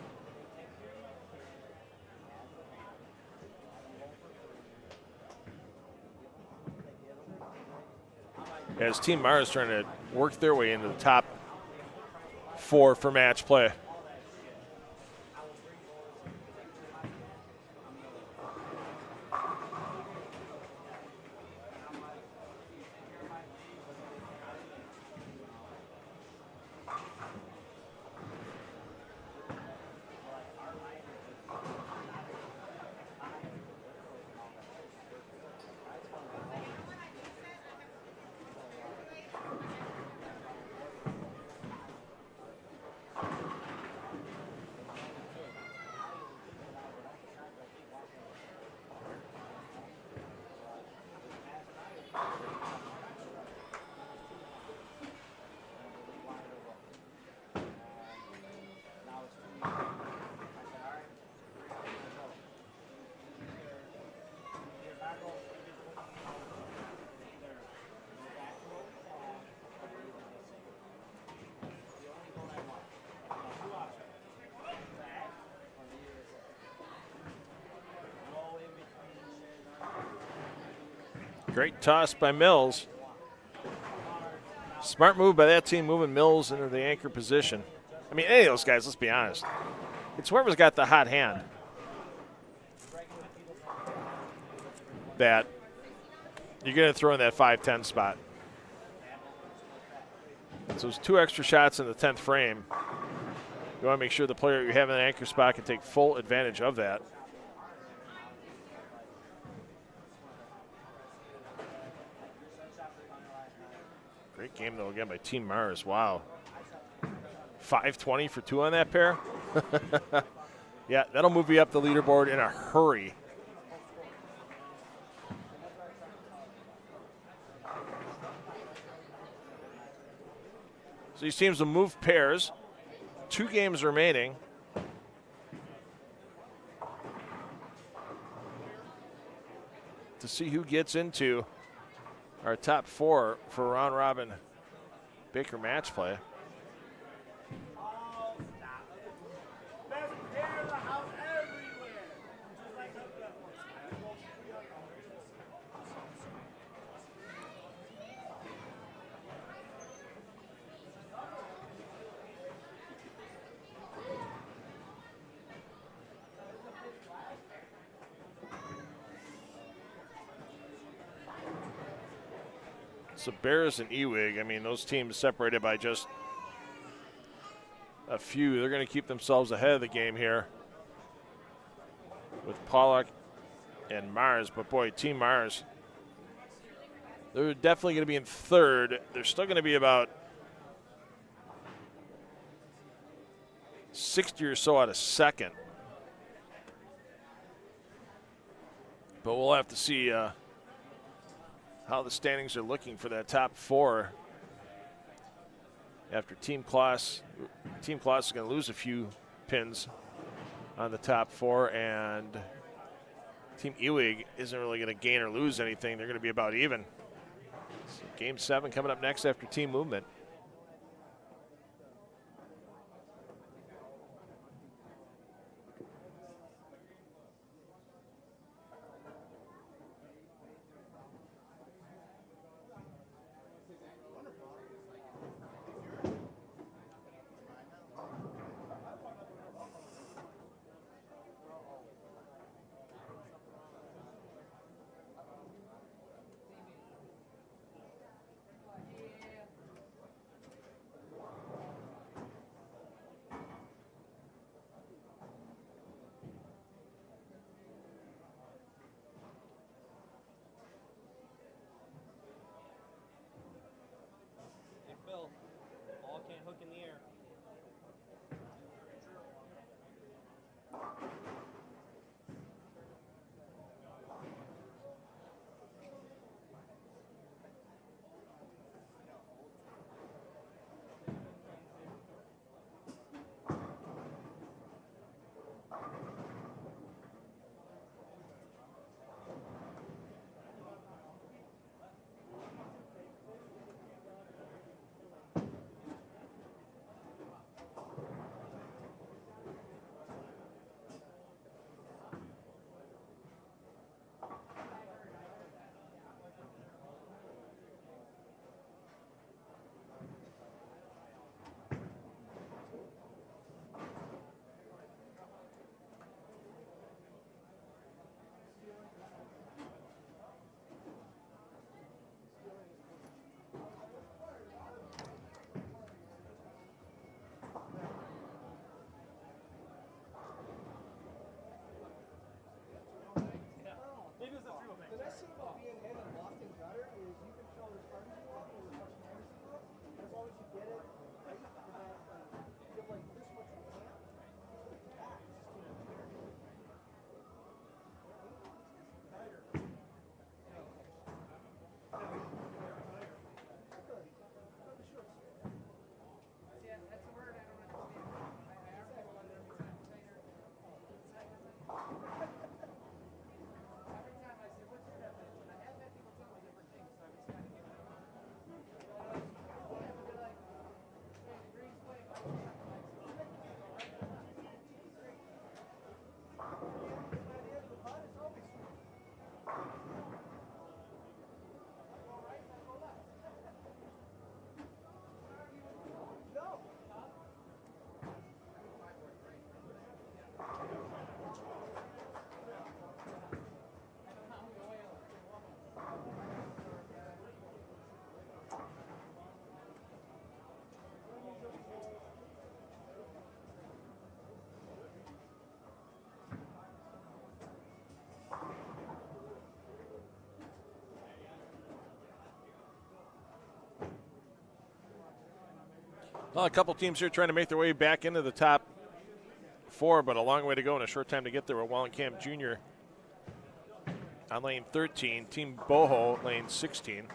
As Team Mars trying to work their way into the top 4 for match play. Great toss by Mills. Smart move by that team, moving Mills into the anchor position. I mean, any of those guys, let's be honest. It's whoever's got the hot hand that you're going to throw in that 5-10 spot. So there's 2 extra shots in the 10th frame. You want to make sure the player you have in the anchor spot can take full advantage of that. Great game, though, again by Team Mars. Wow. 520 for 2 on that pair. Yeah, that'll move you up the leaderboard in a hurry. So these teams will move pairs. 2 games remaining. To see who gets into our top 4 for round robin Baker match play. So Bears and Ewig, I mean, those teams separated by just a few. They're going to keep themselves ahead of the game here with Pollock and Mars. But, boy, Team Mars, they're definitely going to be in third. They're still going to be about 60 or so out of second. But we'll have to see how the standings are looking for that top 4 after Team Kloss is going to lose a few pins on the top 4, and Team Ewig isn't really going to gain or lose anything. They're going to be about even. So game 7 coming up next after team movement. Well, a couple teams here trying to make their way back into the top 4, but a long way to go and a short time to get there with Wallenkamp Jr. on lane 13, Team Boho lane 16.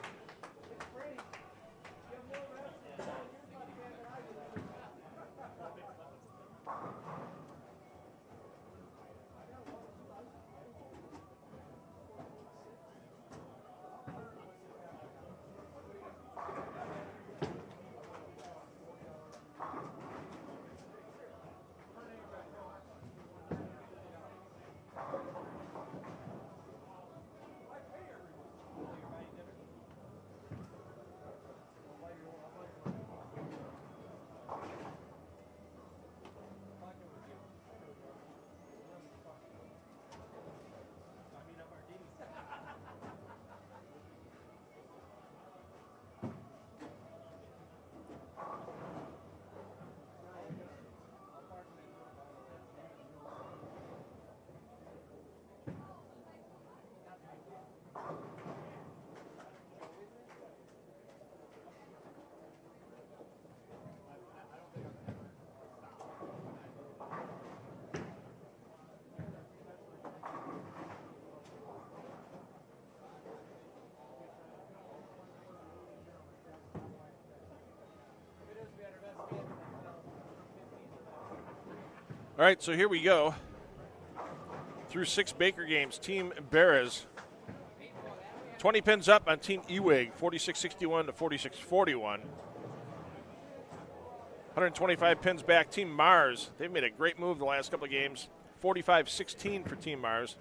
All right, so here we go. Through 6 Baker games, Team Beres 20 pins up on Team Ewig, 46-61 to 46-41. 125 pins back, Team Mars. They've made a great move the last couple of games. 45-16 for Team Mars.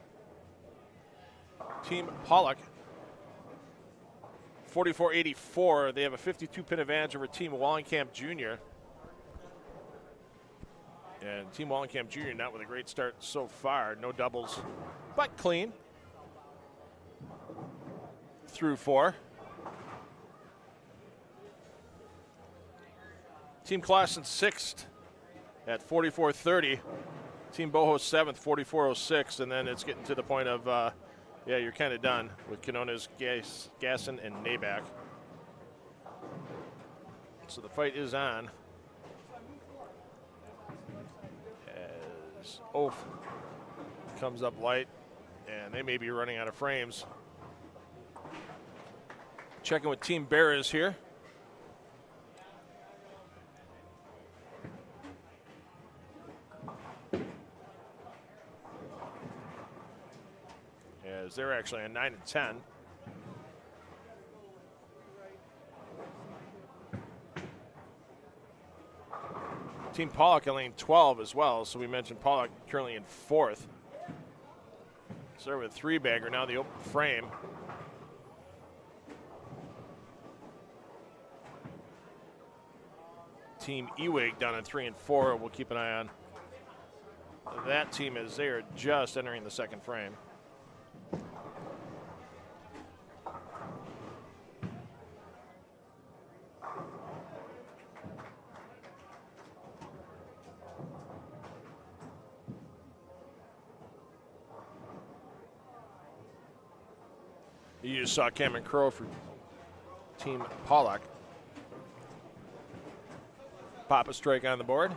Team Pollock, 44-84. They have a 52 pin advantage over Team Wallenkamp Jr. And Team Wallenkamp Jr. not with a great start so far. No doubles, but clean. Through 4. Team Clausen 6th at 44-30. Team Boho 7th, 44-06. And then it's getting to the point of, yeah, you're kind of done with Kanona's, Gasson, and Nabak. So the fight is on. As Oaf comes up light, and they may be running out of frames. Checking with Team Beres here. As they're actually on 9 and 10. Team Pollock in lane 12 as well, so we mentioned Pollock currently in 4th. So with 3-bagger, now the open frame. Team Ewig down in 3 and 4. We'll keep an eye on that team as they are just entering the second frame. You just saw Cameron Crowe for Team Pollock pop a strike on the board.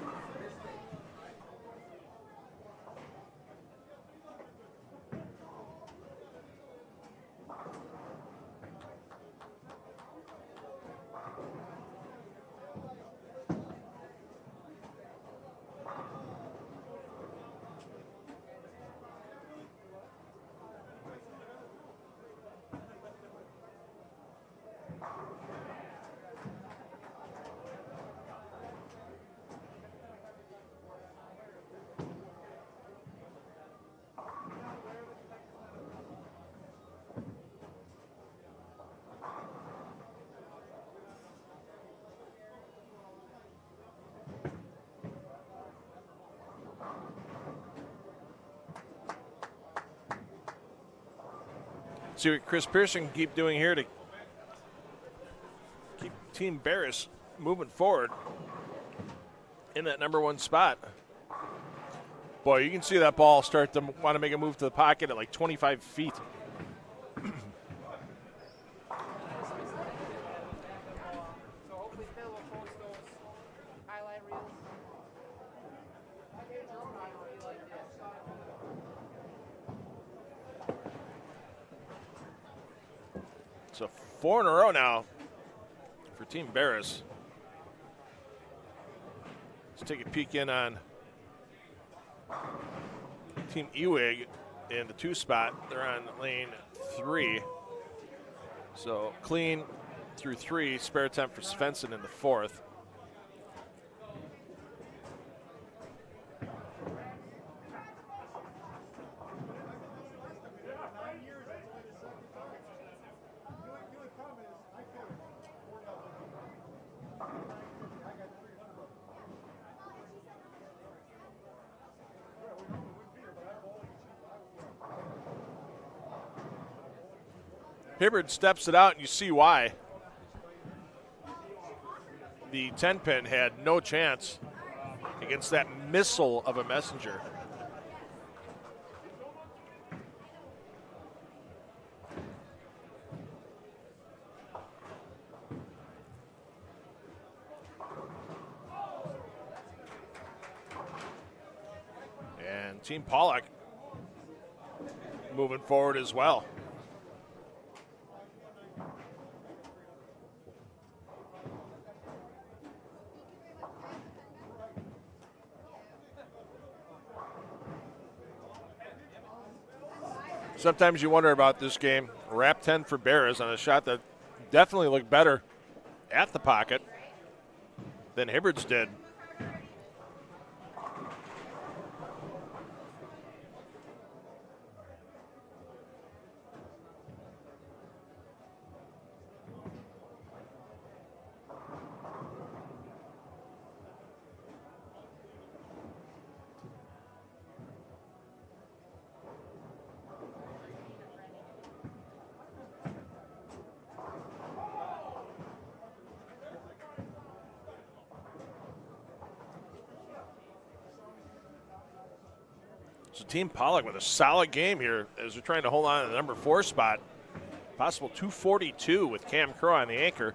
See what Chris Pearson can keep doing here to keep Team Beres moving forward in that #1 spot. Boy, you can see that ball start to want to make a move to the pocket at like 25 feet. So hopefully Phil will post those So 4 in a row now for Team Barris. Let's take a peek in on Team Ewig in the 2 spot. They're on lane 3. So clean through 3, spare attempt for Svensson in the 4th. Hibbard steps it out, and you see why. The 10-pin had no chance against that missile of a messenger. And Team Pollock moving forward as well. Sometimes you wonder about this game. Wrap 10 for Barris on a shot that definitely looked better at the pocket than Hibbard's did. So Team Pollock with a solid game here as they're trying to hold on to the number 4 spot. Possible 242 with Cam Crow on the anchor.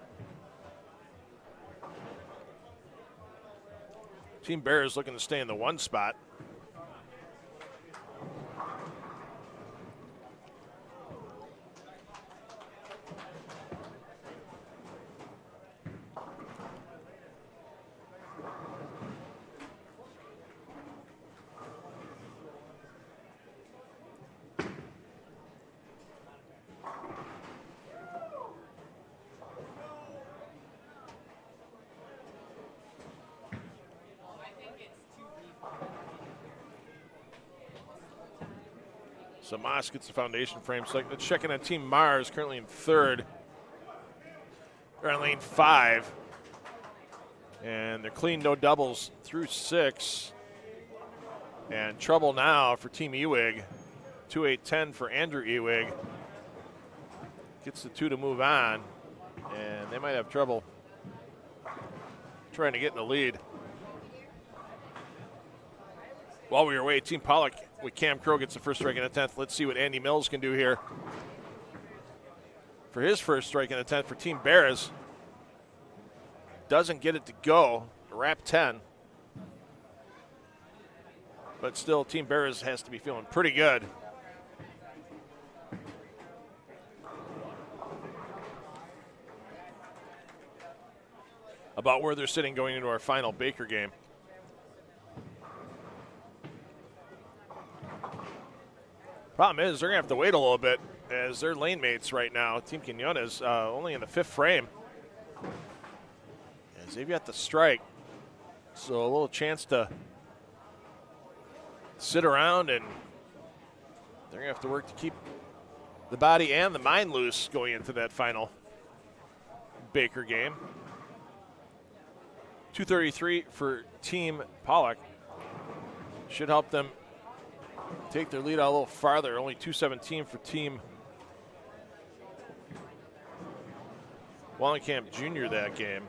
Team Bears looking to stay in the 1 spot. So Moss gets the foundation frame. So let's check in on Team Mars, currently in 3rd. They're on lane 5. And they're clean, no doubles through 6. And trouble now for Team Ewig. 2-8-10 for Andrew Ewig. Gets the 2 to move on. And they might have trouble trying to get in the lead. While we were away, Team Pollock with Cam Crow gets the first strike in the 10th. Let's see what Andy Mills can do here for his first strike in the 10th for Team Barris. Doesn't get it to go. Wrap 10. But still, Team Barris has to be feeling pretty good. About where they're sitting going into our final Baker game. Problem is, they're going to have to wait a little bit as their lane mates right now. Team Quinones only in the 5th frame. As they've got the strike. So a little chance to sit around, and they're going to have to work to keep the body and the mind loose going into that final Baker game. 233 for Team Pollock. Should help them take their lead out a little farther. Only 217 for Team Wallenkamp Jr. that game.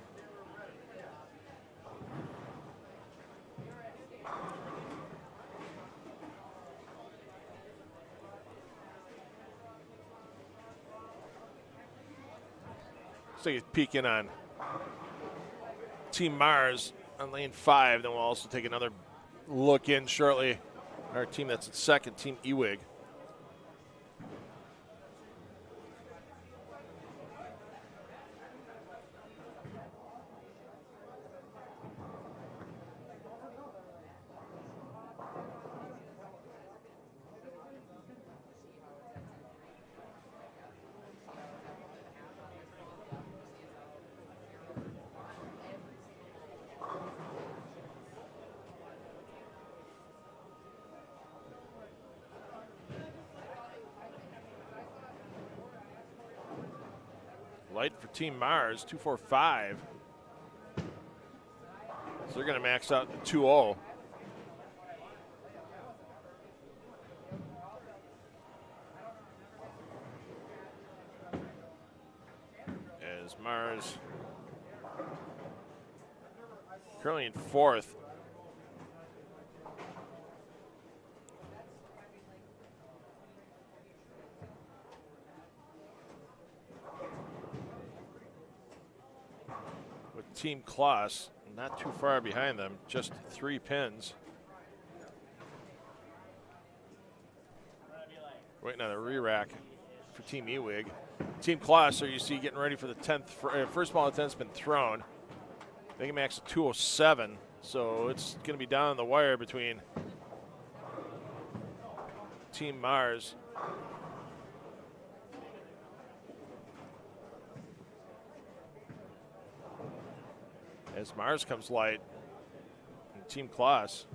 Let's take a peek in on Team Mars on lane 5. Then we'll also take another look in shortly. Our team that's at 2nd, Team Ewig. Light for Team Mars, 245. So they're going to max out 2-0. As Mars currently in 4th. With Team Kloss not too far behind them, just 3 pins. Waiting on a re-rack for Team Ewig. Team Kloss, so you see getting ready for the 10th. First ball of the 10th's been thrown. They can max at 207, so it's going to be down on the wire between Team Mars as Mars comes light and Team Kloss.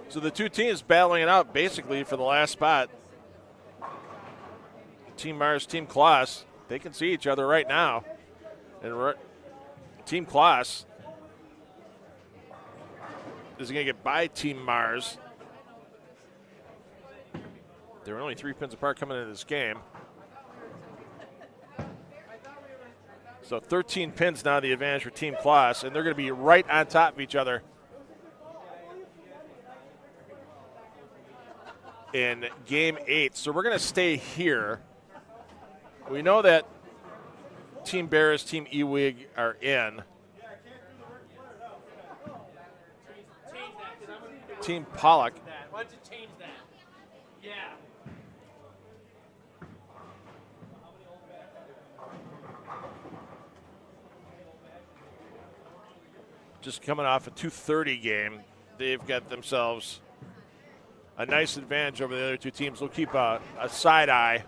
So the two teams battling it out basically for the last spot. Team Mars, Team Kloss, they can see each other right now. And Team Kloss is going to get by Team Mars. They're only 3 pins apart coming into this game. So 13 pins now the advantage for Team Kloss, and they're going to be right on top of each other in game 8. So we're going to stay here. We know that Team Barris, Team Ewig are in. Team Pollock. Why don't you change that? Yeah. Just coming off a 2:30 game, they've got themselves a nice advantage over the other two teams. We'll keep a side eye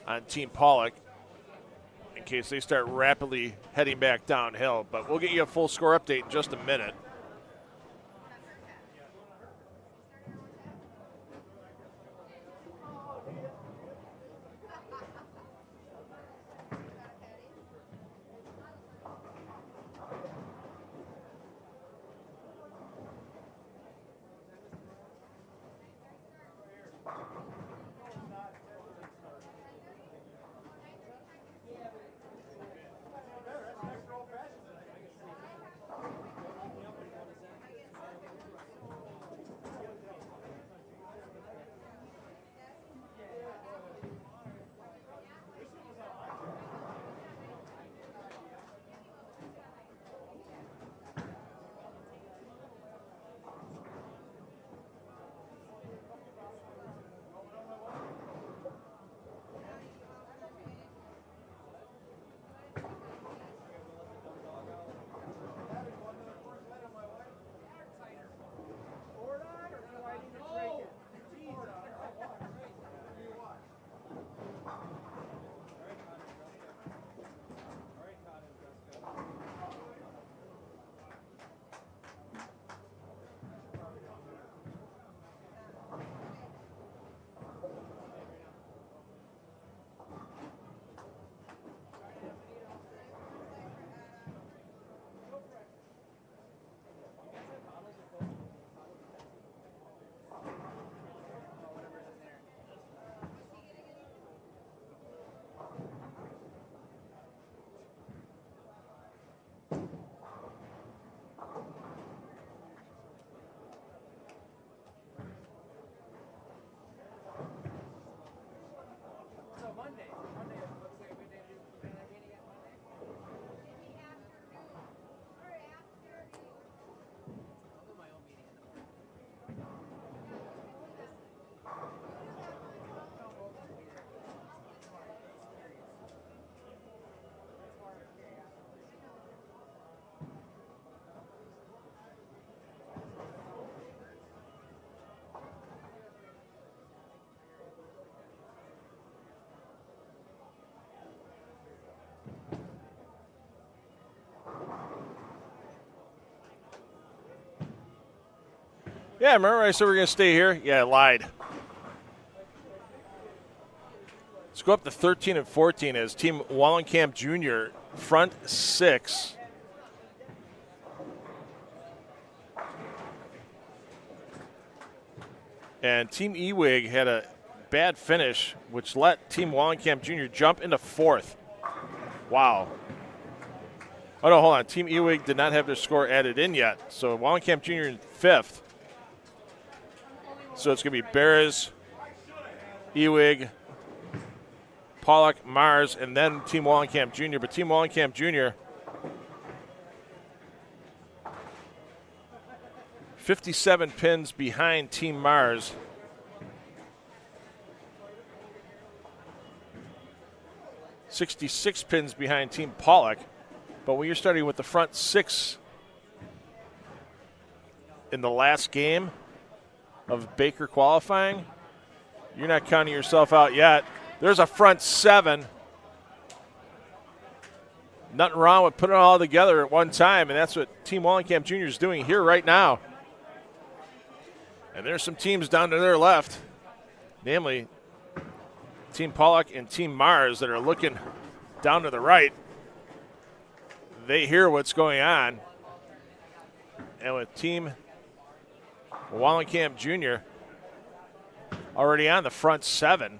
on Team Pollock in case they start rapidly heading back downhill. But we'll get you a full score update in just a minute. Yeah, remember I said we were going to stay here? Yeah, I lied. Let's go up to 13 and 14 as Team Wallenkamp Jr. front 6. And Team Ewig had a bad finish, which let Team Wallenkamp Jr. jump into 4th. Wow. Oh, no, hold on. Team Ewig did not have their score added in yet. So Wallenkamp Jr. in 5th. So it's going to be Bears, Ewig, Pollock, Mars, and then Team Wallenkamp Jr. But Team Wallenkamp Jr. 57 pins behind Team Mars. $66 pins behind Team Pollock. But when you're starting with the front 6 in the last game of Baker qualifying, you're not counting yourself out yet. There's a front 7. Nothing wrong with putting it all together at one time, and that's what Team Wallenkamp Jr. is doing here right now. And there's some teams down to their left, namely Team Pollock and Team Mars, that are looking down to the right. They hear what's going on. And with Team Wallenkamp Jr. already on the front 7.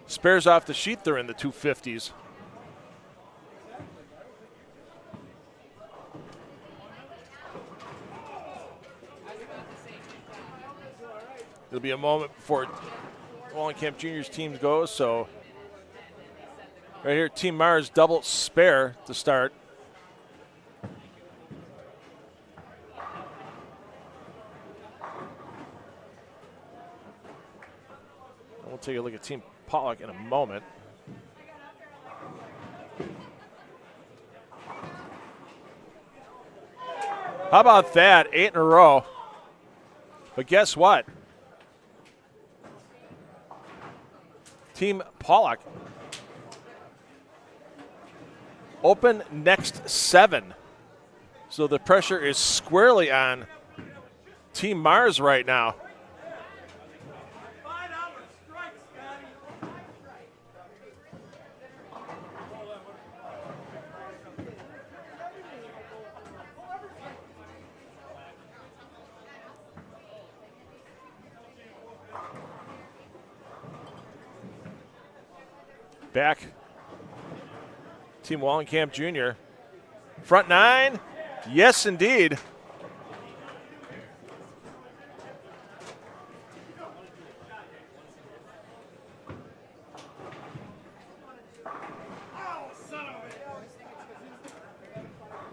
Spares off the sheet, they're in the 250s. It'll be a moment before Wallenkamp Jr.'s team goes, so right here, Team Mars double spare to start. We'll take a look at Team Pollock in a moment. How about that? 8 in a row. But guess what? Team Pollock open next 7. So the pressure is squarely on Team Mars right now. Back, Team Wallenkamp Jr. Front 9, yes indeed.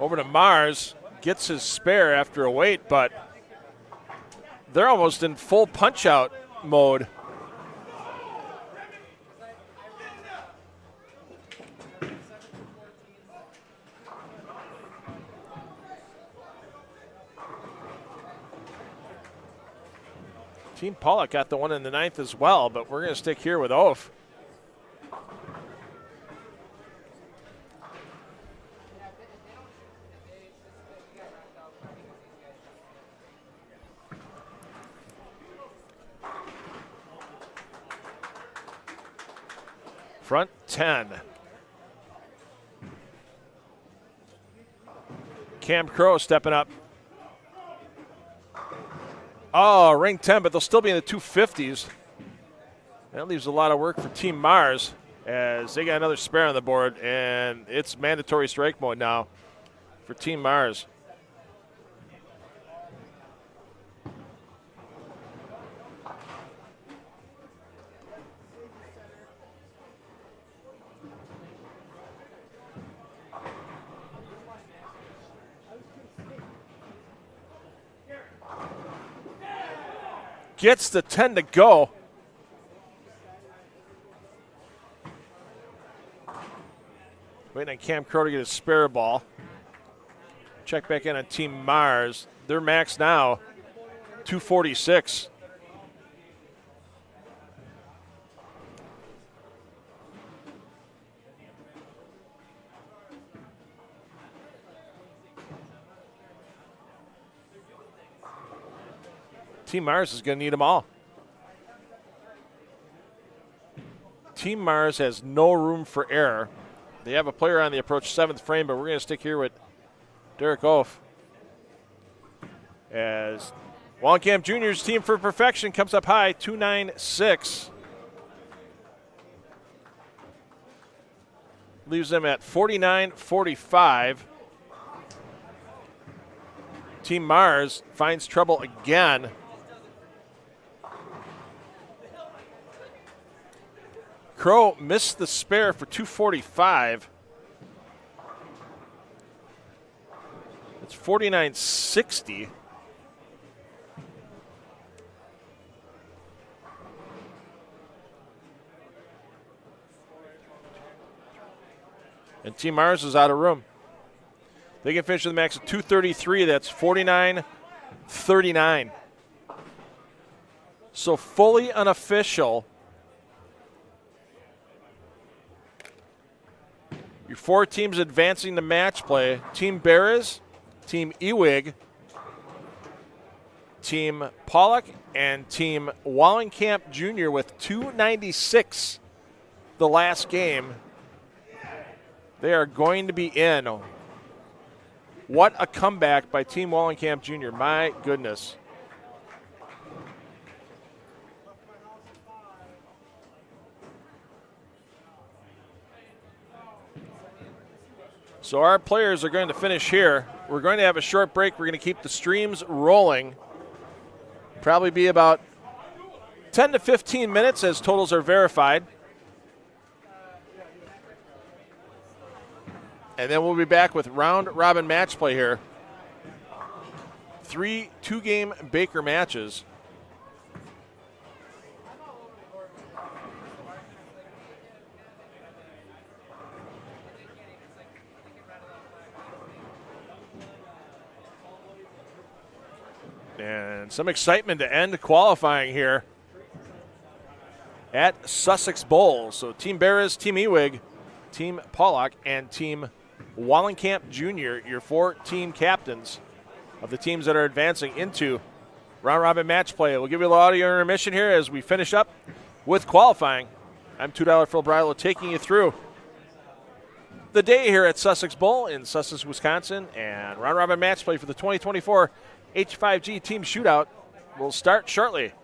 Over to Mars, gets his spare after a wait, but they're almost in full punch-out mode. Team Pollock got the one in the 9th as well, but we're going to stick here with Oaf. Front 10. Cam Crow stepping up. Oh, ring 10, but they'll still be in the 250s. That leaves a lot of work for Team Mars as they got another spare on the board, and it's mandatory strike mode now for Team Mars. Gets the 10 to go. Waiting on Cam Crow to get his spare ball. Check back in on Team Mars. Their max now, 246. Team Mars is going to need them all. Team Mars has no room for error. They have a player on the approach 7th frame, but we're going to stick here with Derek Oaf. As Wallenkamp Jr.'s Team for Perfection comes up high, 296. Leaves them at 49-45. Team Mars finds trouble again. Crow missed the spare for 245. It's 49-60. And Team Mars is out of room. They can finish with a max of 233. That's 49-39. So fully unofficial. Your 4 teams advancing to match play. Team Beres, Team Ewig, Team Pollock, and Team Wallenkamp Jr. with 296 the last game. They are going to be in. What a comeback by Team Wallenkamp Jr. My goodness. So our players are going to finish here. We're going to have a short break. We're going to keep the streams rolling. Probably be about 10 to 15 minutes as totals are verified. And then we'll be back with round-robin match play here. 3 two-game Baker matches. And some excitement to end qualifying here at Sussex Bowl. So Team Beres, Team Ewig, Team Pollock, and Team Wallenkamp Jr., your 4 team captains of the teams that are advancing into round-robin match play. We'll give you a little audio intermission here as we finish up with qualifying. I'm $2 Phil Bridle taking you through the day here at Sussex Bowl in Sussex, Wisconsin, and round-robin match play for the 2024 H5G Team Shootout will start shortly.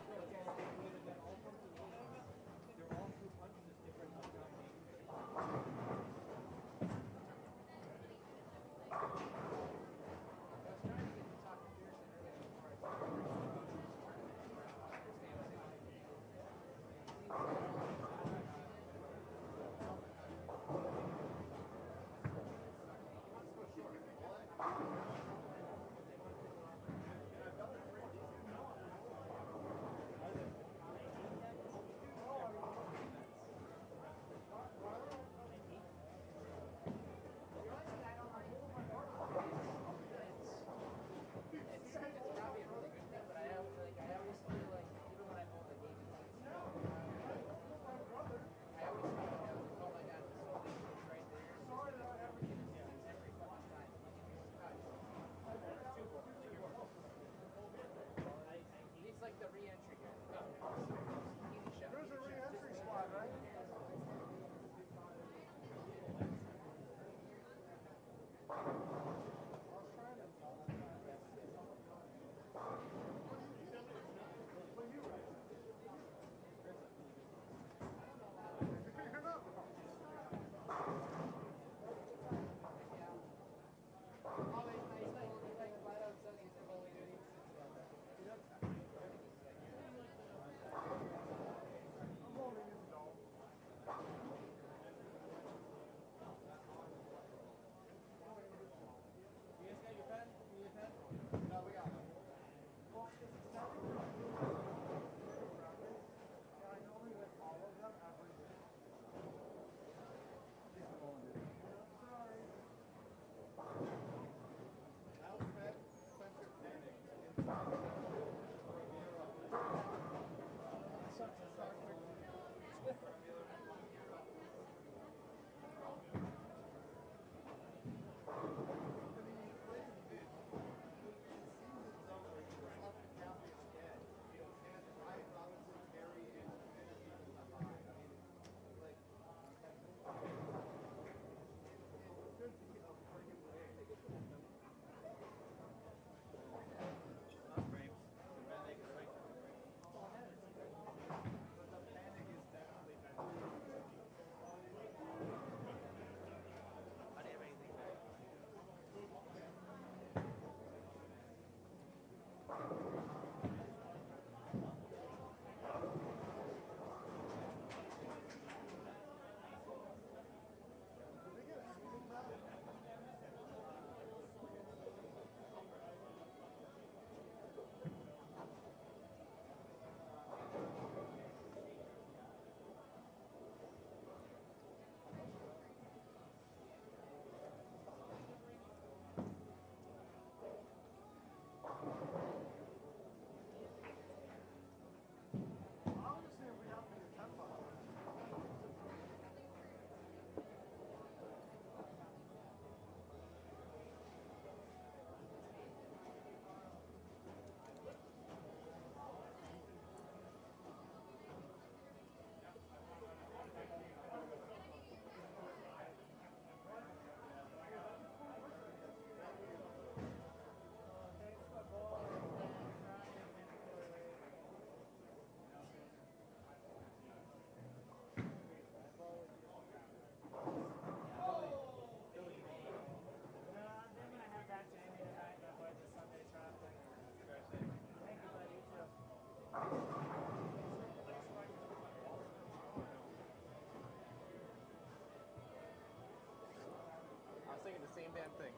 thinking the same damn thing.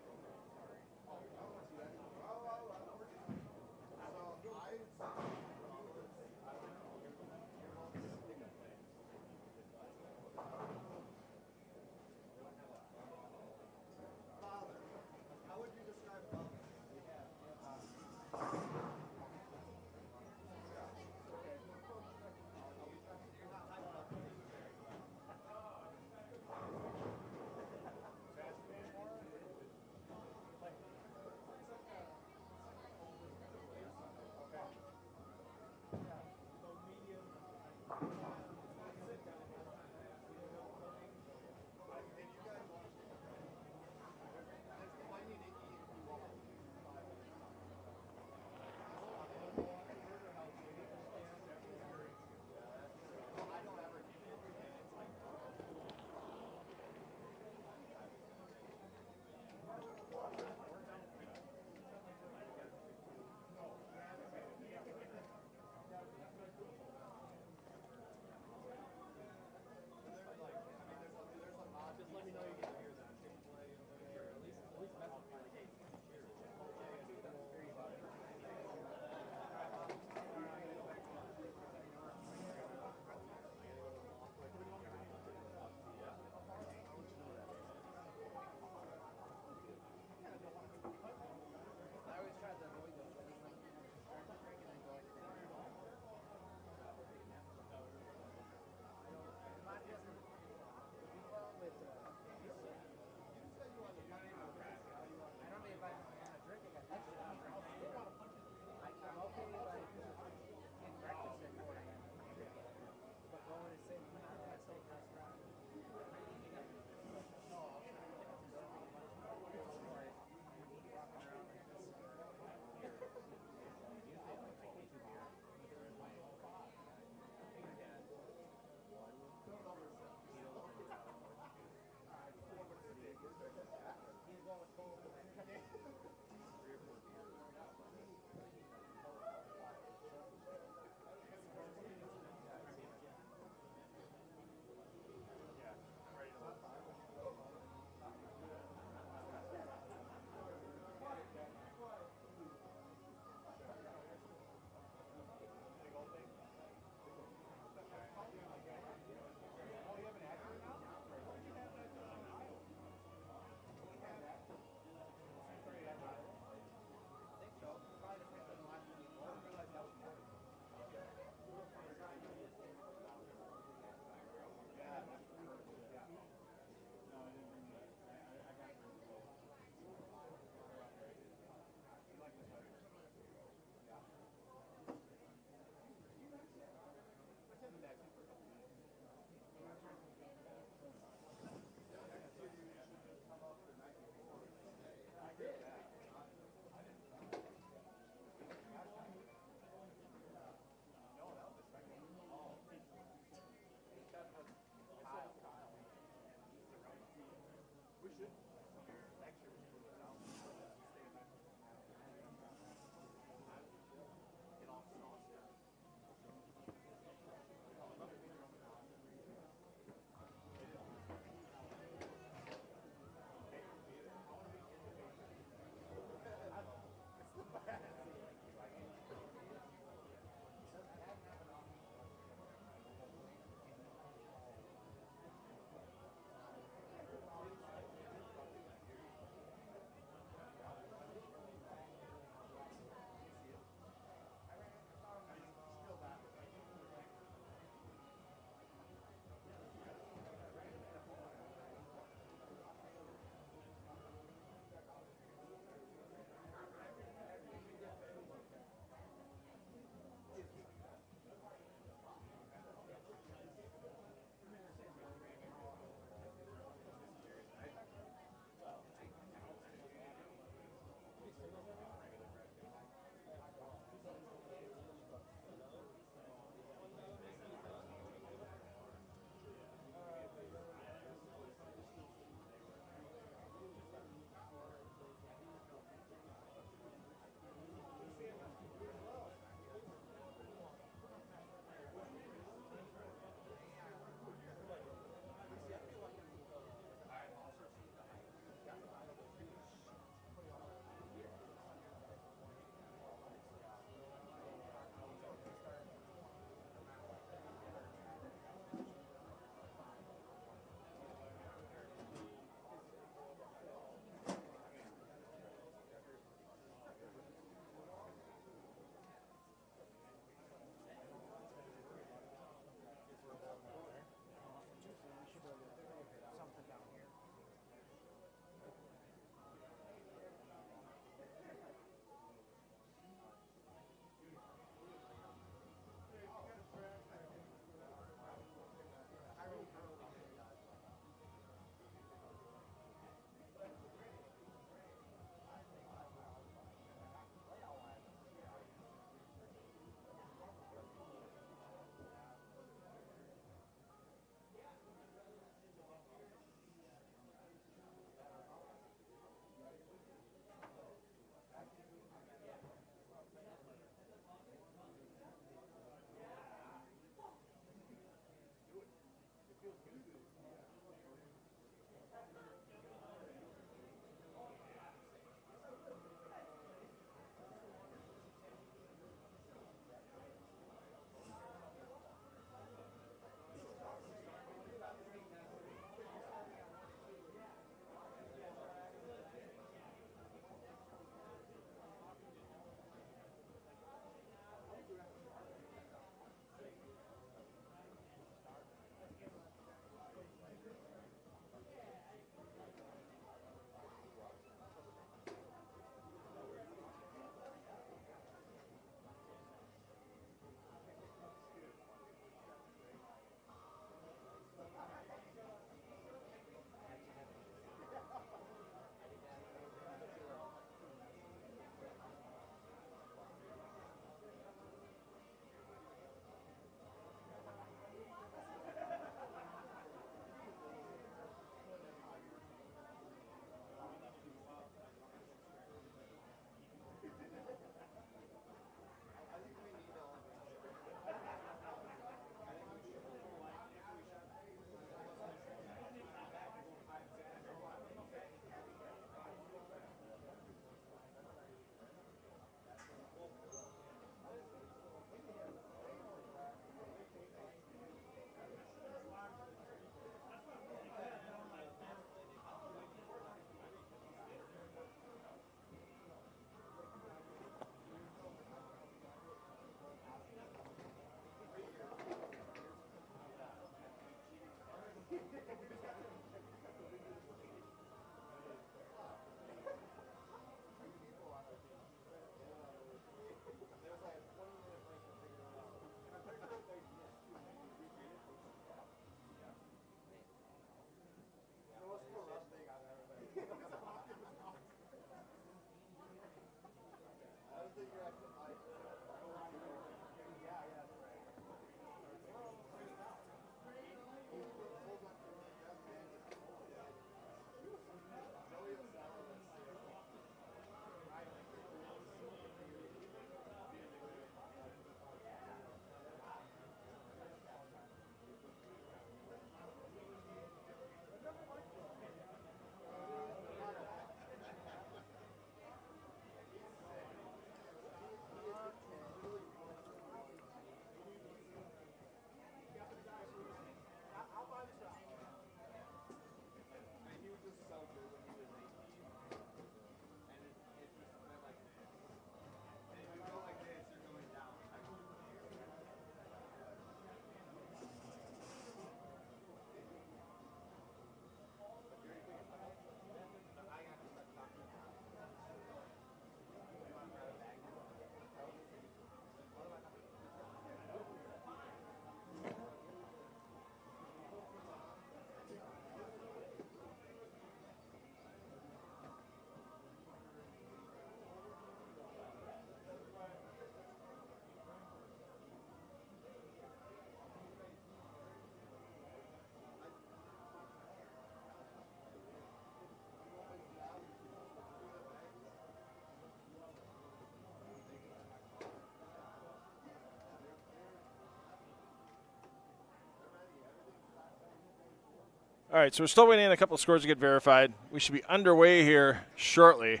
All right, so we're still waiting on a couple of scores to get verified. We should be underway here shortly.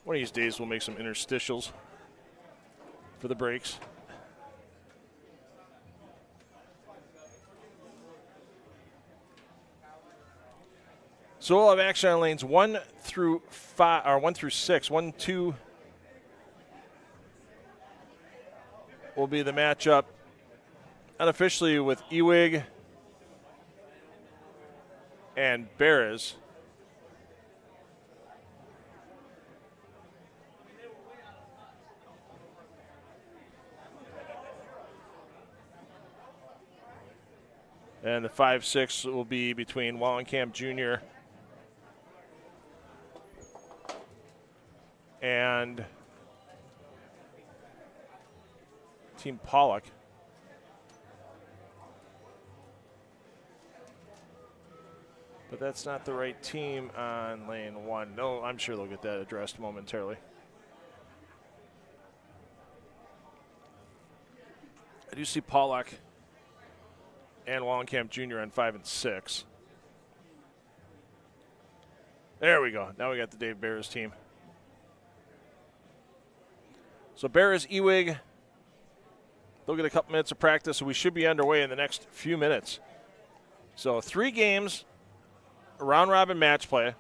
One of these days we'll make some interstitials for the breaks. So we'll have action on lanes 1 through 5, or 1 through 6. 1, 2 will be the matchup unofficially with Ewig and Beres. And the 5-6 will be between Wallenkamp Jr. and Team Pollock. But that's not the right team on lane 1. No, I'm sure they'll get that addressed momentarily. I do see Pollock and Wallenkamp Jr. on 5 and 6. There we go. Now we got the Dave Beres team. So Beres, Ewig, they'll get a couple minutes of practice, so we should be underway in the next few minutes. So 3 games, a round-robin match play.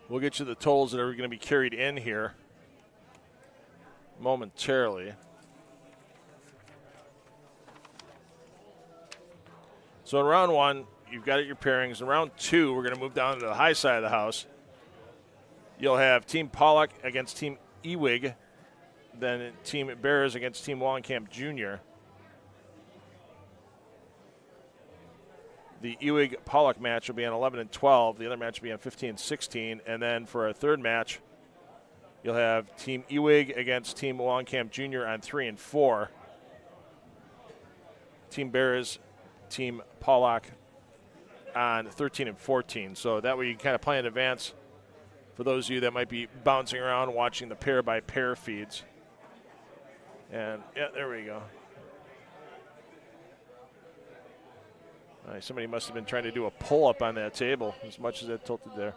We'll get you the totals that are going to be carried in here momentarily. So in round 1, you've got your pairings. In round 2, we're going to move down to the high side of the house. You'll have Team Pollock against Team Ewig, then Team Beres against Team Wallenkamp Jr. The Ewig-Pollock match will be on 11 and 12. The other match will be on 15 and 16. And then for a third match, you'll have Team Ewig against Team Wallenkamp Jr. on 3 and 4. Team Beres, Team Pollock on 13 and 14. So that way you can kind of play in advance for those of you that might be bouncing around watching the pair-by-pair feeds. And, yeah, there we go. Somebody must have been trying to do a pull-up on that table as much as it tilted there.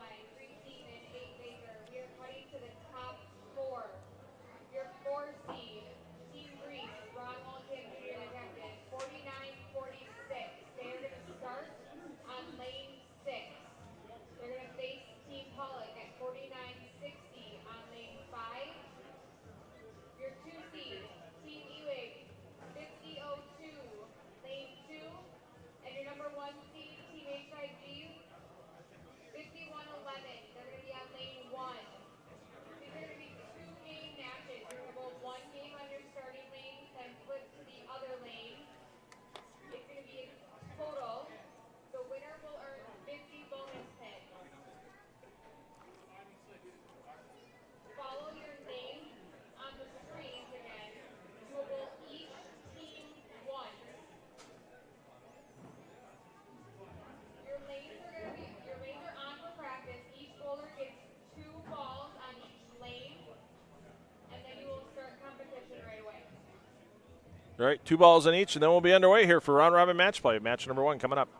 All right, 2 balls in each, and then we'll be underway here for round-robin match play. Match number 1 coming up.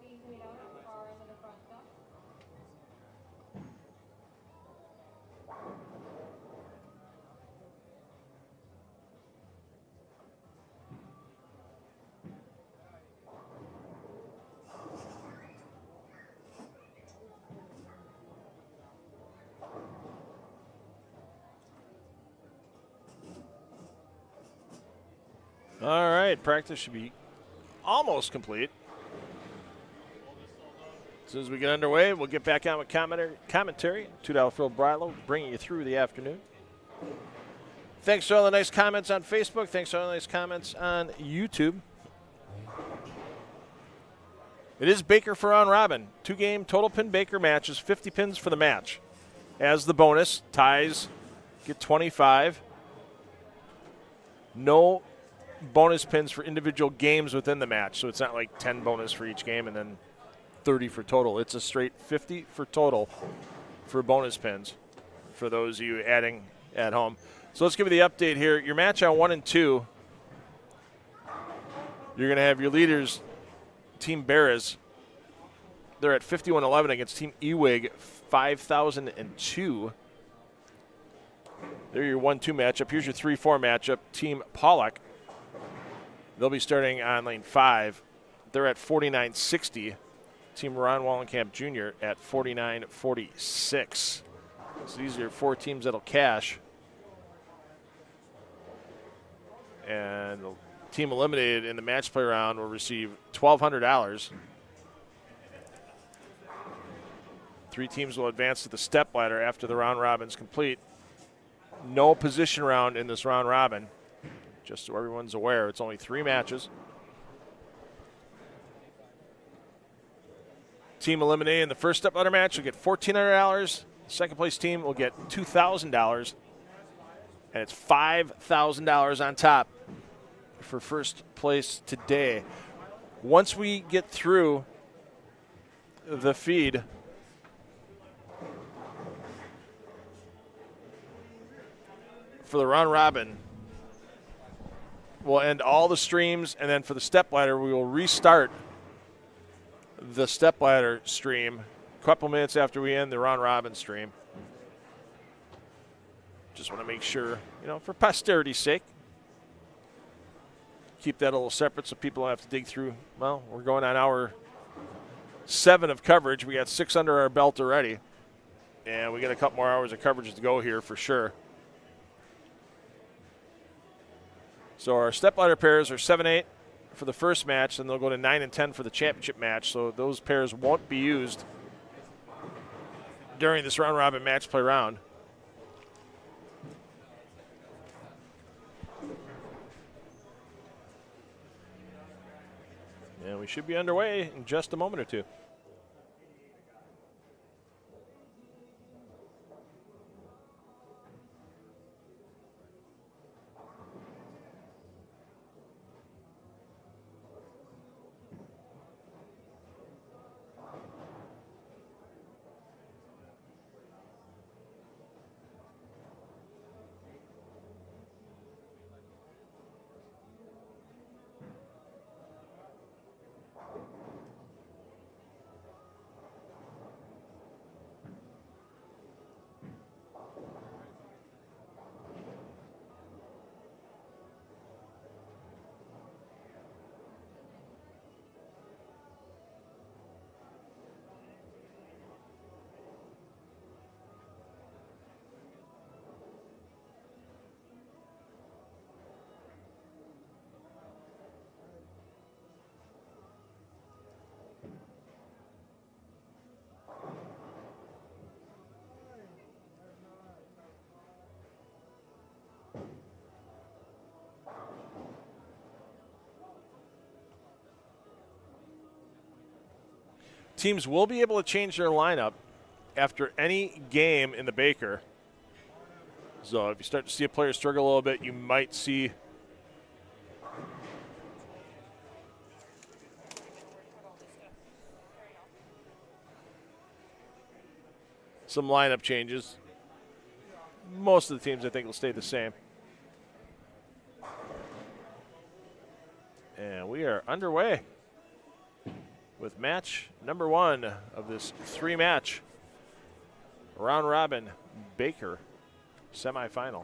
being paid out at the far end of the front stop. All right, practice should be almost complete. As soon as we get underway, we'll get back on with commentary. $2 Phil Brylow bringing you through the afternoon. Thanks for all the nice comments on Facebook. Thanks for all the nice comments on YouTube. It is Baker for round robin. 2-game total pin Baker matches, 50 pins for the match. As the bonus, ties get 25. No bonus pins for individual games within the match, so it's not like 10 bonus for each game and then 30 for total. It's a straight 50 for total for bonus pins for those of you adding at home. So let's give you the update here. Your match on 1 and 2, you're going to have your leaders, Team Beres. They're at 51-11 against Team Ewig, 5,002. They're your 1-2 matchup. Here's your 3-4 matchup. Team Pollock, they'll be starting on lane 5. They're at 49.60. Team Ron Wallenkamp Jr. at 49.46. So these are 4 teams that'll cash. And the team eliminated in the match play round will receive $1,200. 3 teams will advance to the step ladder after the round robin's complete. No position round in this round robin. Just so everyone's aware, it's only 3 matches. Team eliminated in the first step ladder match will get $1,400. Second place team will get $2,000. And it's $5,000 on top for first place today. Once we get through the feed, for the round robin, we'll end all the streams, and then for the step ladder, we will restart the step ladder stream a couple minutes after we end the round robin stream. Just want to make sure, for posterity's sake, keep that a little separate so people don't have to dig through. Well, we're going on hour 7 of coverage. We got 6 under our belt already, and we got a couple more hours of coverage to go here for sure. So our step ladder pairs are 7-8 for the first match, and they'll go to 9 and 10 for the championship match. So those pairs won't be used during this round robin match play round. And we should be underway in just a moment or two. Teams will be able to change their lineup after any game in the Baker. So if you start to see a player struggle a little bit, you might see some lineup changes. Most of the teams, I think, will stay the same. And we are underway. with match number 1 of this 3-match round robin Baker semifinal.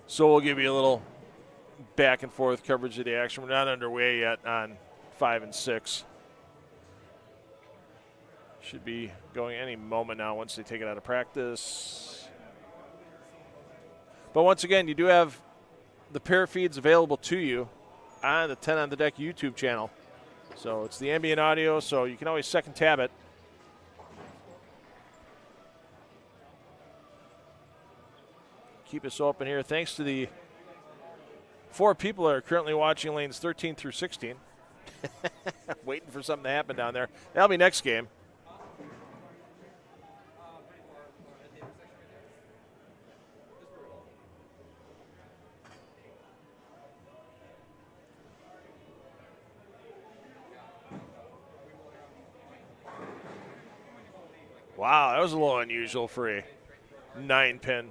So we'll give you a little back and forth coverage of the action. We're not underway yet on 5 and 6. Should be going any moment now once they take it out of practice. But once again, you do have the pair feeds available to you on the 10 on the Deck YouTube channel. So it's the ambient audio, so you can always second tab it. Keep us open here. Thanks to the 4 people that are currently watching lanes 13 through 16. Waiting for something to happen down there. That'll be next game. Wow, that was a little unusual for a 9-pin.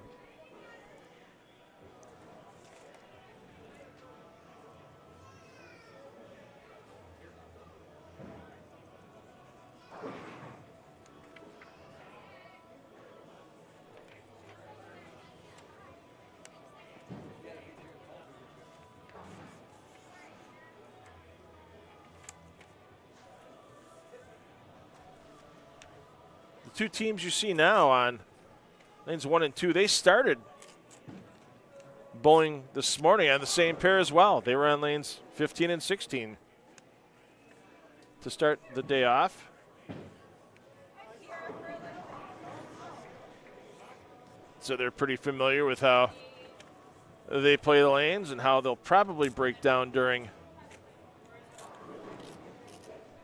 Two teams you see now on lanes 1 and 2, they started bowling this morning on the same pair as well. They were on lanes 15 and 16 to start the day off. So they're pretty familiar with how they play the lanes and how they'll probably break down during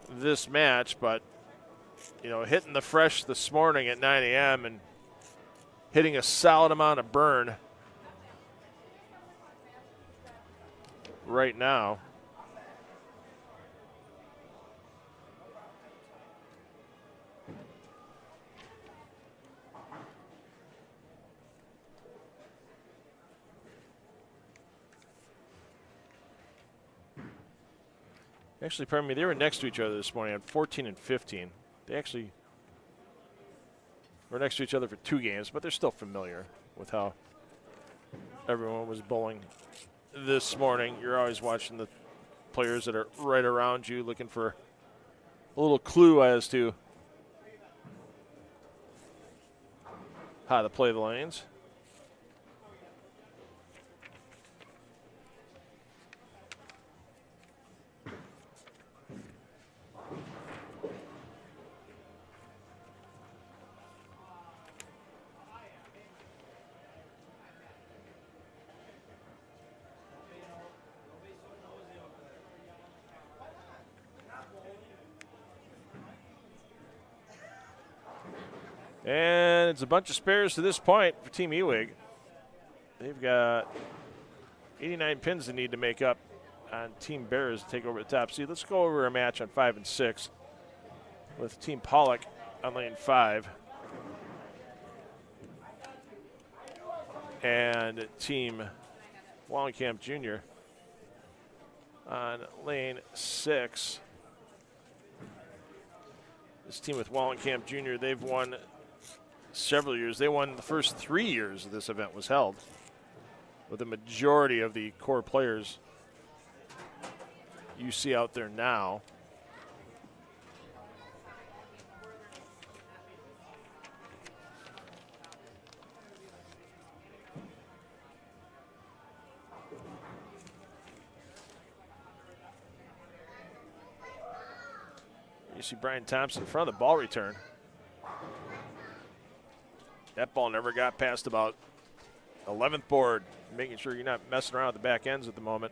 this match, but you know, hitting the fresh this morning at 9 a.m. and hitting a solid amount of burn right now. Actually, pardon me, they were next to each other this morning on 14 and 15. They actually were next to each other for 2 games, but they're still familiar with how everyone was bowling this morning. You're always watching the players that are right around you, looking for a little clue as to how to play the lanes. And it's a bunch of spares to this point for Team Ewig. They've got 89 pins they need to make up on Team Bears to take over the top seed. Let's go over a match on 5 and 6 with Team Pollock on lane 5 and Team Wallenkamp Jr. on lane 6. This team with Wallenkamp Jr., they've won several years. They won the first 3 years this event was held, with the majority of the core players you see out there now. You see Brian Thompson in front of the ball return. That ball never got past about 11th board, making sure you're not messing around with the back ends at the moment.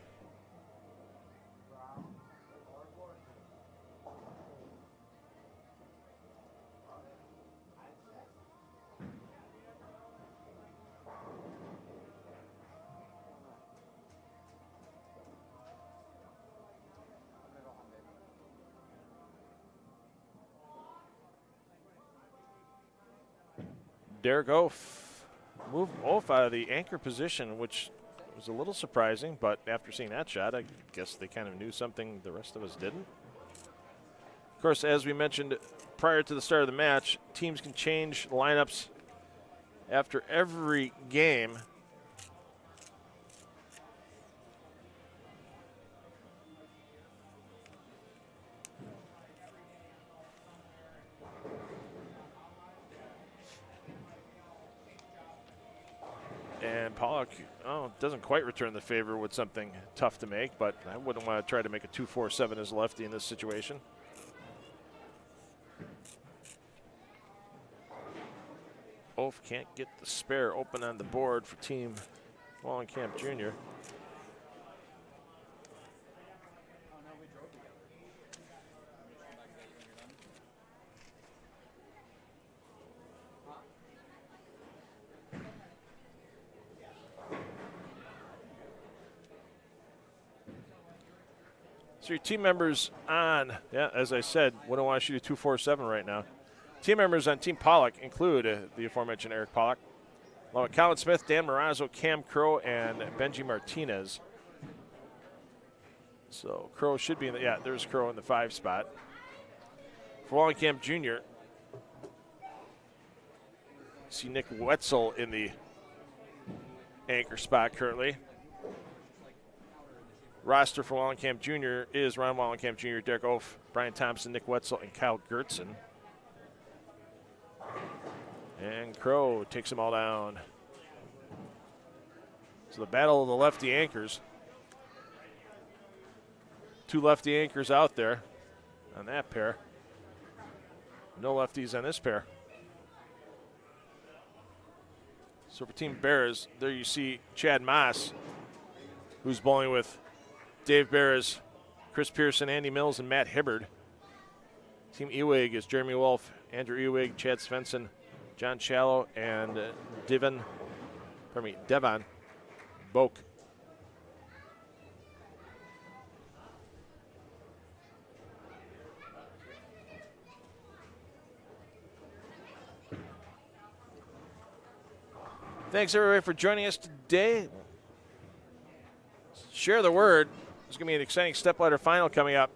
Derek Oaf moved Oaf out of the anchor position, which was a little surprising, but after seeing that shot, I guess they kind of knew something the rest of us didn't. Of course, as we mentioned prior to the start of the match, teams can change lineups after every game. And Pollock doesn't quite return the favor with something tough to make, but I wouldn't want to try to make a 2-4-7 as lefty in this situation. Oaf can't get the spare open on the board for Team Wallenkamp Jr. So your team members on, as I said, wouldn't want to shoot a 2-4-7 right now. Team members on Team Pollock include the aforementioned Eric Pollock, along with Colin Smith, Dan Marazzo, Cam Crow, and Benji Martinez. So Crow should be in the, there's Crow in the 5 spot. For Wallenkamp Jr., see Nick Wetzel in the anchor spot currently. Roster for Wallenkamp Jr. is Ron Wallenkamp Jr., Derek Oaf, Brian Thompson, Nick Wetzel, and Kyle Gertzen. And Crow takes them all down. So the battle of the lefty anchors. 2 lefty anchors out there on that pair. No lefties on this pair. So for Team Bears, there you see Chad Moss, who's bowling with Dave Bears, Chris Pearson, Andy Mills, and Matt Hibbard. Team Ewig is Jeremy Wolf, Andrew Ewig, Chad Svensson, John Shallow, and Devon Boak. Thanks everybody for joining us today. Share the word. There's going to be an exciting stepladder final coming up.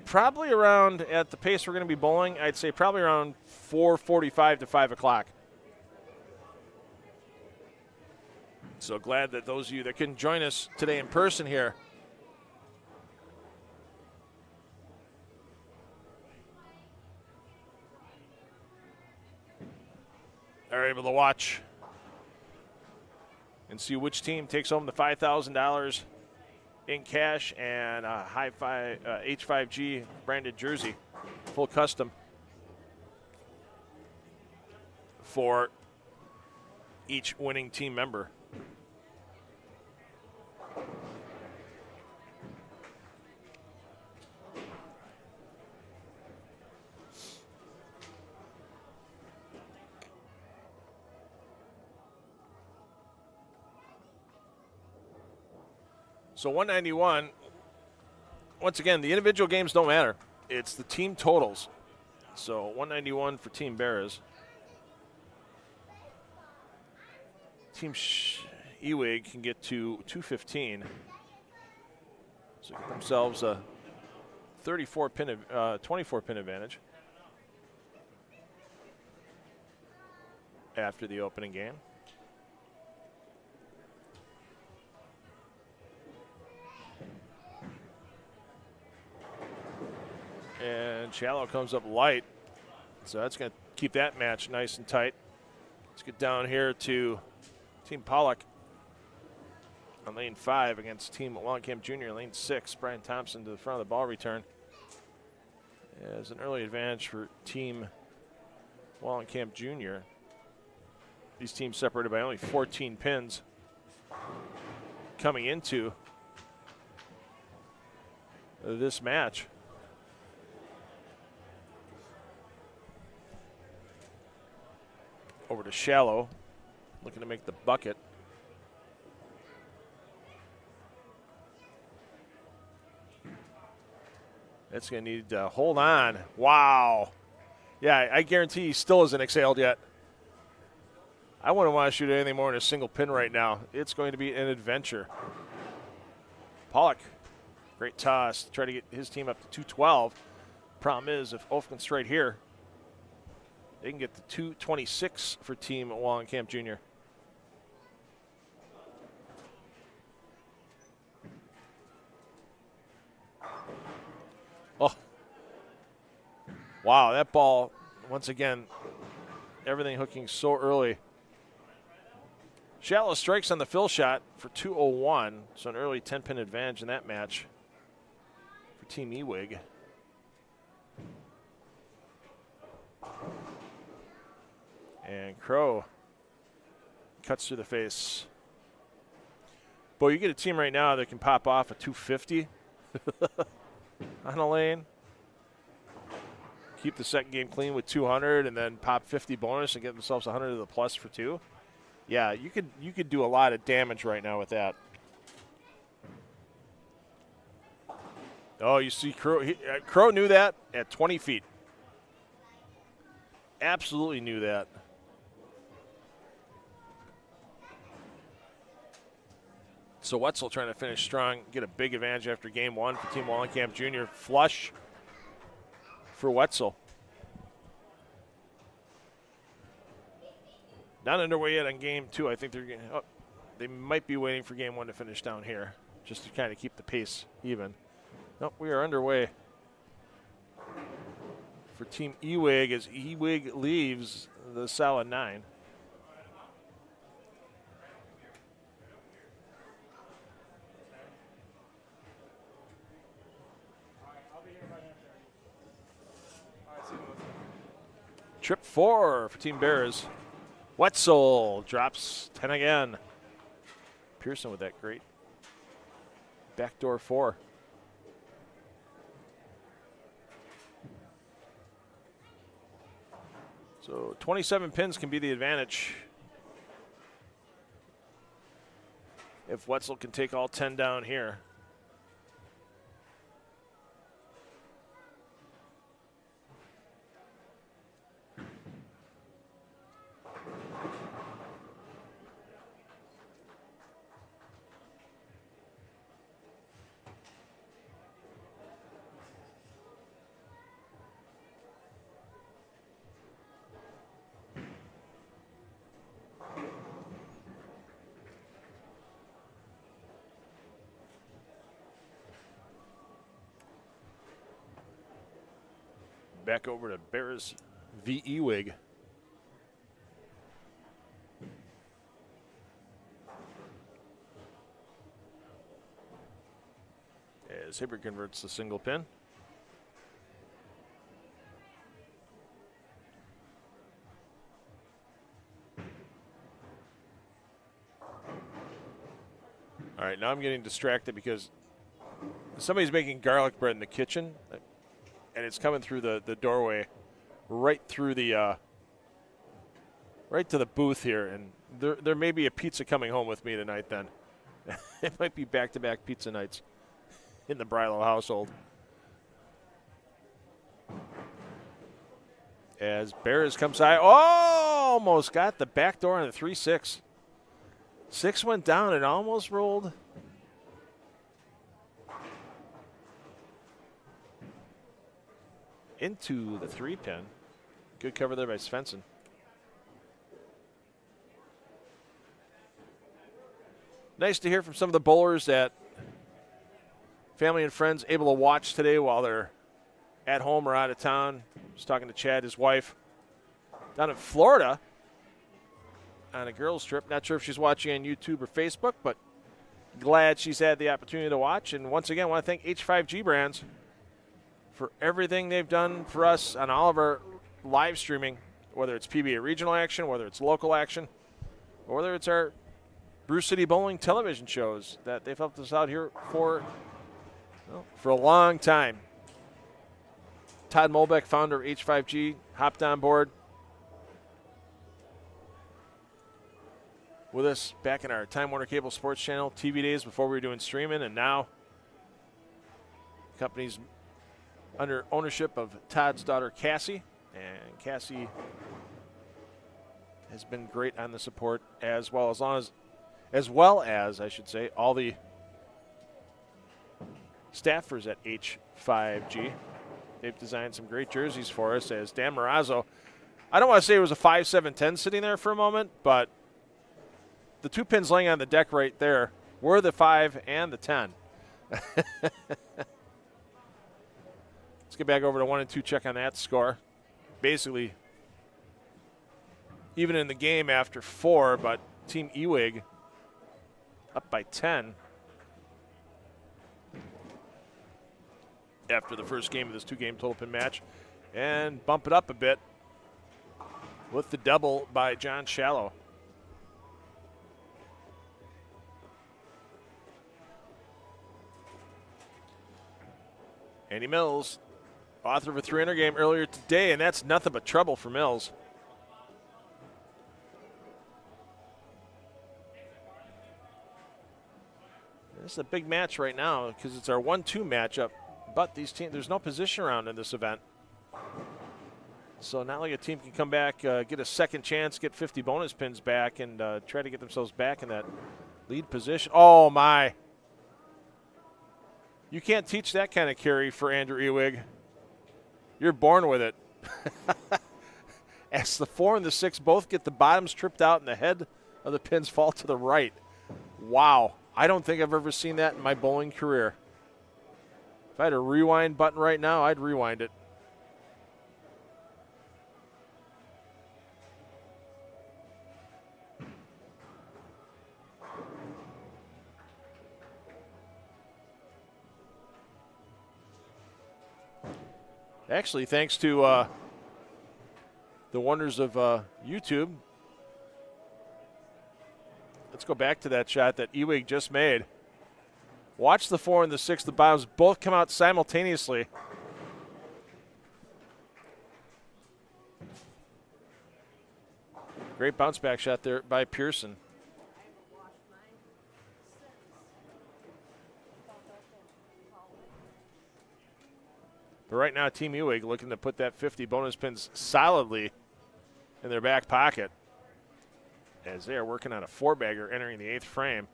Probably around, at the pace we're going to be bowling, I'd say probably around 4:45 to 5 o'clock. So glad that those of you that can join us today in person here are able to watch and see which team takes home the $5,000 in cash and a H5G branded jersey, full custom, for each winning team member. So 191, once again, the individual games don't matter. It's the team totals. So 191 for Team Bears. Team Ewig can get to 215. So get themselves a 24 pin, 24 pin advantage. after the opening game. And Shallow comes up light. So that's going to keep that match nice and tight. Let's get down here to Team Pollock on lane 5 against Team Wallenkamp Jr. lane 6. Brian Thompson to the front of the ball return. As an early advantage for Team Wallenkamp Jr. These teams separated by only 14 pins coming into this match. Over to Shallow, looking to make the bucket. That's going to need to hold on. Wow. Yeah, I guarantee he still isn't exhaled yet. I wouldn't want to shoot anything more than a single pin right now. It's going to be an adventure. Pollock, great toss to try to get his team up to 212. Problem is, if Ulf can straight here, they can get to 226 for Team Wallenkamp Jr. Oh. Wow, that ball, once again, everything hooking so early. Shallow strikes on the fill shot for 201, so an early 10-pin advantage in that match for Team Ewig. And Crow cuts through the face. Boy, you get a team right now that can pop off a 250 on a lane. Keep the second game clean with 200 and then pop 50 bonus and get themselves 100 to the plus for 2. Yeah, you could do a lot of damage right now with that. Oh, you see Crow. Crow knew that at 20 feet. Absolutely knew that. So Wetzel trying to finish strong, get a big advantage after game 1 for Team Wallenkamp Jr. Flush for Wetzel. Not underway yet on game 2. I think they might be waiting for game 1 to finish down here, just to kind of keep the pace even. Nope, we are underway for Team Ewig as Ewig leaves the solid 9. Trip 4 for Team Bears. Wetzel drops 10 again. Pearson with that great backdoor 4. So 27 pins can be the advantage if Wetzel can take all 10 down here. Back over to Bears v. Ewig. As Hibbert converts the single pin. All right, now I'm getting distracted because somebody's making garlic bread in the kitchen. And it's coming through the doorway, right through the, right to the booth here. And there may be a pizza coming home with me tonight. Then, it might be back-to-back pizza nights in the Brilo household. As Bears comes high, almost got the back door on the 3-6. 6 went down and almost rolled. Into the 3-pin. Good cover there by Svensson. Nice to hear from some of the bowlers that family and friends able to watch today while they're at home or out of town. I was talking to Chad, his wife, down in Florida on a girls' trip. Not sure if she's watching on YouTube or Facebook, but glad she's had the opportunity to watch. And once again, I want to thank H5G Brands for everything they've done for us on all of our live streaming, whether it's PBA regional action, whether it's local action, or whether it's our Bruce City Bowling television shows that they've helped us out here for a long time. Todd Molbeck, founder of H5G, hopped on board with us back in our Time Warner Cable Sports Channel TV days before we were doing streaming, and now the company's under ownership of Todd's daughter Cassie, and Cassie has been great on the support as well as I should say all the staffers at H5G. They've designed some great jerseys for us, as Dan Marazzo, I don't want to say it was a 5-7-10 sitting there for a moment, but the 2 pins laying on the deck right there were the 5 and the 10. Let's get back over to 1 and 2, check on that score. Basically, even in the game after 4, but Team Ewig up by 10 after the first game of this 2-game total pin match, and bump it up a bit with the double by John Shallow. Andy Mills, author of a 300 game earlier today, and that's nothing but trouble for Mills. This is a big match right now because it's our 1-2 matchup, but these teams, there's no position round in this event. So not like a team can come back, get a second chance, get 50 bonus pins back, and try to get themselves back in that lead position. Oh, my. You can't teach that kind of carry for Andrew Ewig. You're born with it. As the 4 and the 6 both get the bottoms tripped out and the head of the pins fall to the right. Wow. I don't think I've ever seen that in my bowling career. If I had a rewind button right now, I'd rewind it. Actually, thanks to the wonders of YouTube. Let's go back to that shot that Ewig just made. Watch the 4 and the 6, the bottoms both come out simultaneously. Great bounce back shot there by Pearson. But right now, Team Ewig looking to put that 50 bonus pins solidly in their back pocket as they are working on a 4-bagger entering the 8th frame.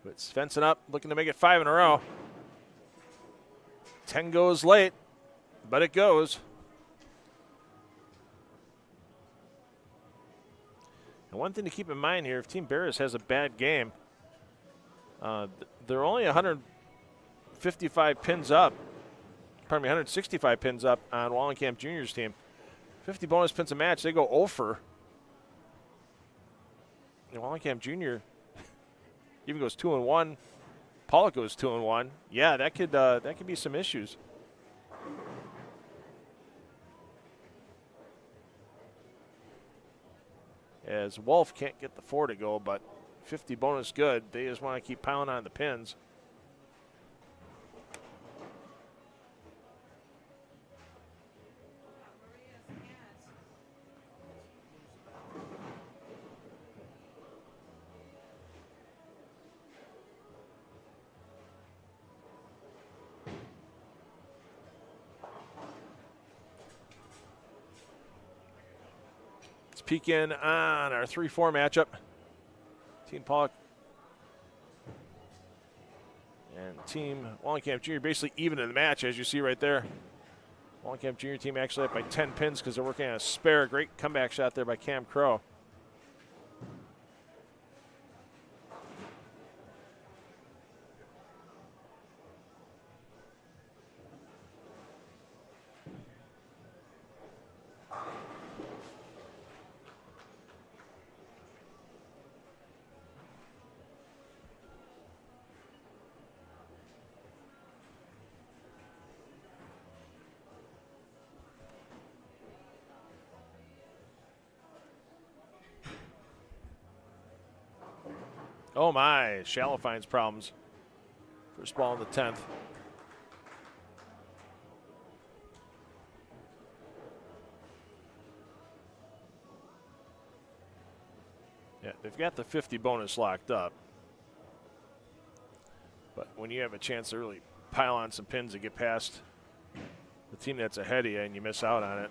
But Svensson up, looking to make it 5 in a row. 10 goes late, but it goes. And one thing to keep in mind here, if Team Barris has a bad game, they're only 155 pins up. Pardon me, 165 pins up on Wallenkamp Jr.'s team. 50 bonus pins a match, they go 0 for. And Wallenkamp Jr. even goes 2-1. Pollock goes 2-1. Yeah, that could be some issues. As Wolf can't get the 4 to go, but 50 bonus good. They just want to keep piling on the pins. Let's peek in on our 3-4 matchup. Team Pollock and Team Wallenkamp Jr. basically even in the match, as you see right there. Wallenkamp Junior team actually up by 10 pins because they're working on a spare. Great comeback shot there by Cam Crow. Oh my, Shallow finds problems. First ball in the 10th. Yeah, they've got the 50 bonus locked up. But when you have a chance to really pile on some pins and get past the team that's ahead of you and you miss out on it,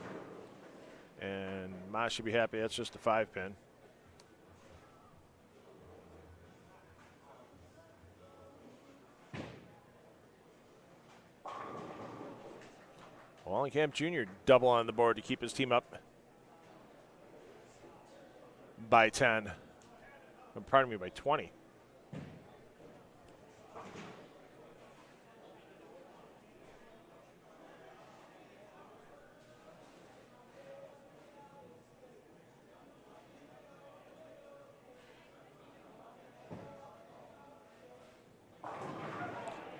and Ma should be happy that's just a 5-pin. Wallenkamp Jr. double on the board to keep his team up by 10. Pardon me, by 20.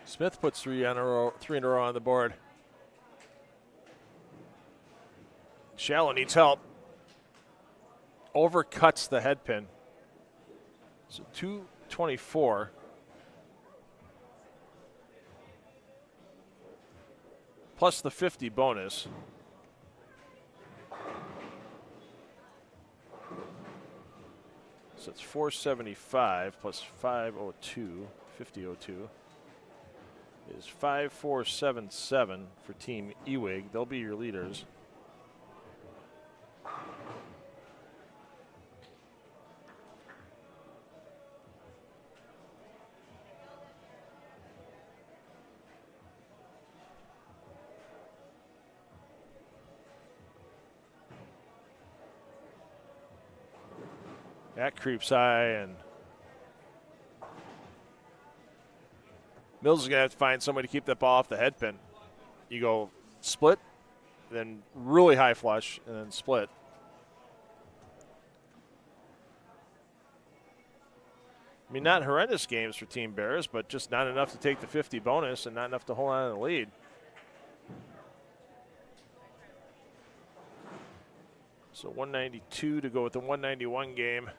Smith puts three in a row on the board. Shallow needs help. Overcuts the head pin. So 224. Plus the 50 bonus. So it's 475 plus 502, 5002 is 5477 for Team Ewig. They'll be your leaders. That creeps high, and Mills is going to have to find somebody to keep that ball off the head pin. You go split, then really high flush, and then split. I mean, not horrendous games for Team Bears, but just not enough to take the 50 bonus and not enough to hold on to the lead. So 192 to go with the 191 game.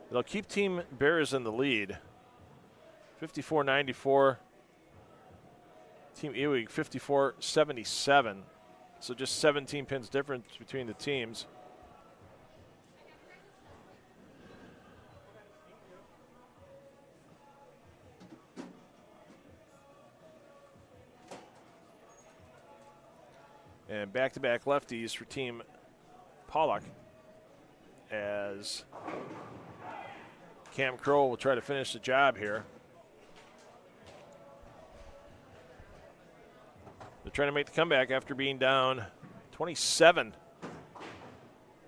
It'll keep Team Bears in the lead. 54-94. Team Ewig 54-77. So just 17 pins difference between the teams. And back-to-back lefties for Team Pollock as Cam Crow will try to finish the job here. They're trying to make the comeback after being down 27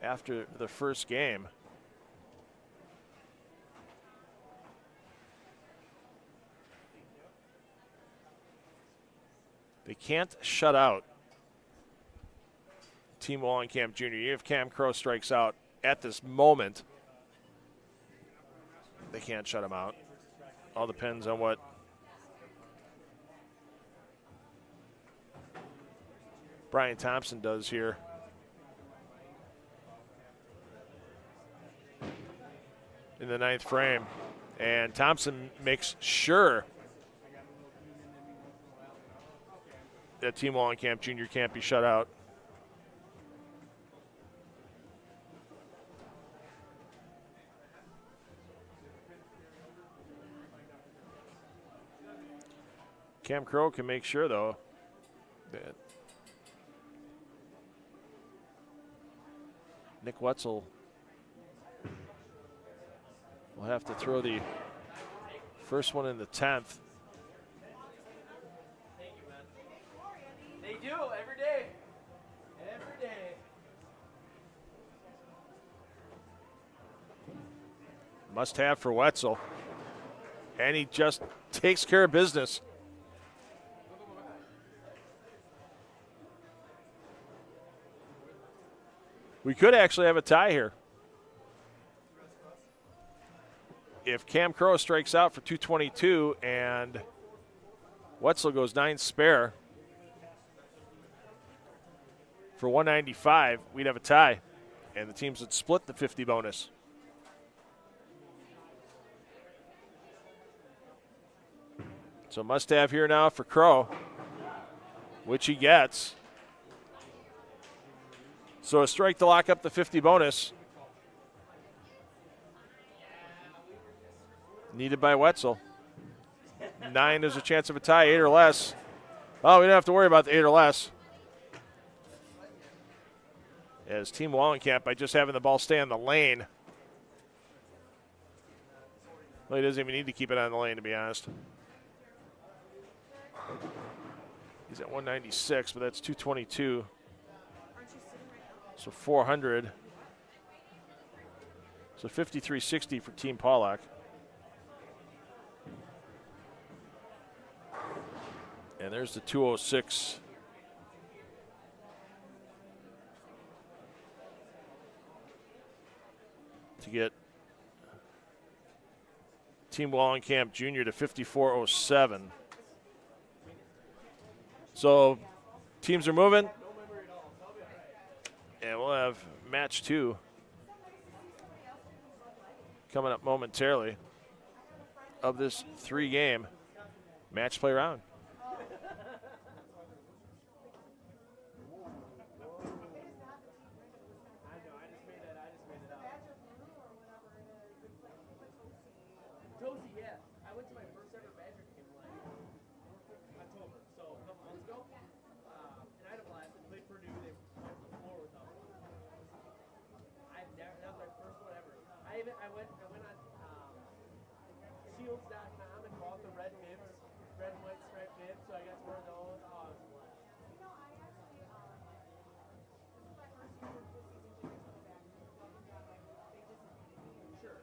after the first game. They can't shut out Team Wallenkamp Jr. If Cam Crow strikes out at this moment, they can't shut him out. All depends on what Brian Thompson does here. In the 9th frame. And Thompson makes sure that Team Wallenkamp Jr. can't be shut out. Cam Crow can make sure, though, that Nick Wetzel will have to throw the First one in the 10th. They do every day. Every day. Must have for Wetzel. And he just takes care of business. We could actually have a tie here. If Cam Crow strikes out for 222 and Wetzel goes 9 spare for 195, we'd have a tie. And the teams would split the 50 bonus. So must have here now for Crow, which he gets. So a strike to lock up the 50 bonus. Needed by Wetzel. 9, there's a chance of a tie, 8 or less. Oh, we don't have to worry about the 8 or less. As Team Wallenkamp, by just having the ball stay on the lane. Well, he doesn't even need to keep it on the lane, to be honest. He's at 196, but that's 222. So 400. So 53.60 for Team Pollock. And there's the 206. To get Team Wallenkamp Jr. to 54.07. So teams are moving. And we'll have match 2 coming up momentarily of this 3-game match play round. Josie, yeah. I went to my first ever Badger game like October, so a couple months ago. And I had a blast. I played Purdue. They wiped the floor with them. That was my first one ever. I went on shields.com and bought the red nibs, red and white striped nibs, so I got to wear those. Oh, it was a blast. Sure.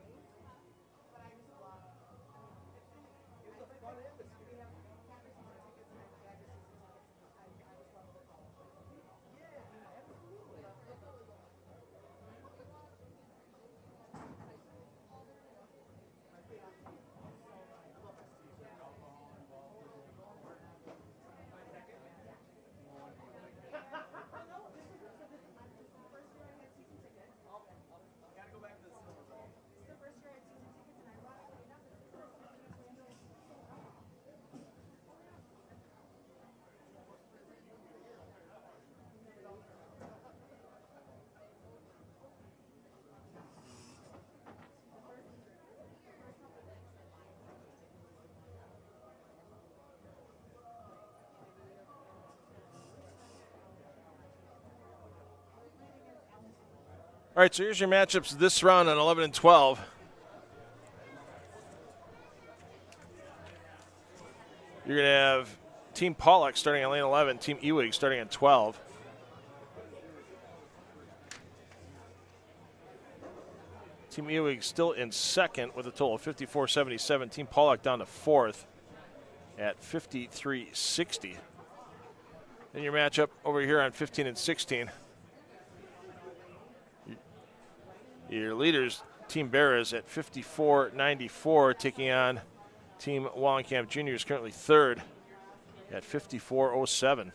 All right, so here's your matchups this round on 11 and 12. You're going to have Team Pollock starting on lane 11, Team Ewig starting on 12. Team Ewig still in second with a total of 54.77. Team Pollock down to fourth at 53.60. Then your matchup over here on 15 and 16. Your leaders, Team Barras at 54.94, taking on Team Wallenkamp Jr. is currently third at 54.07.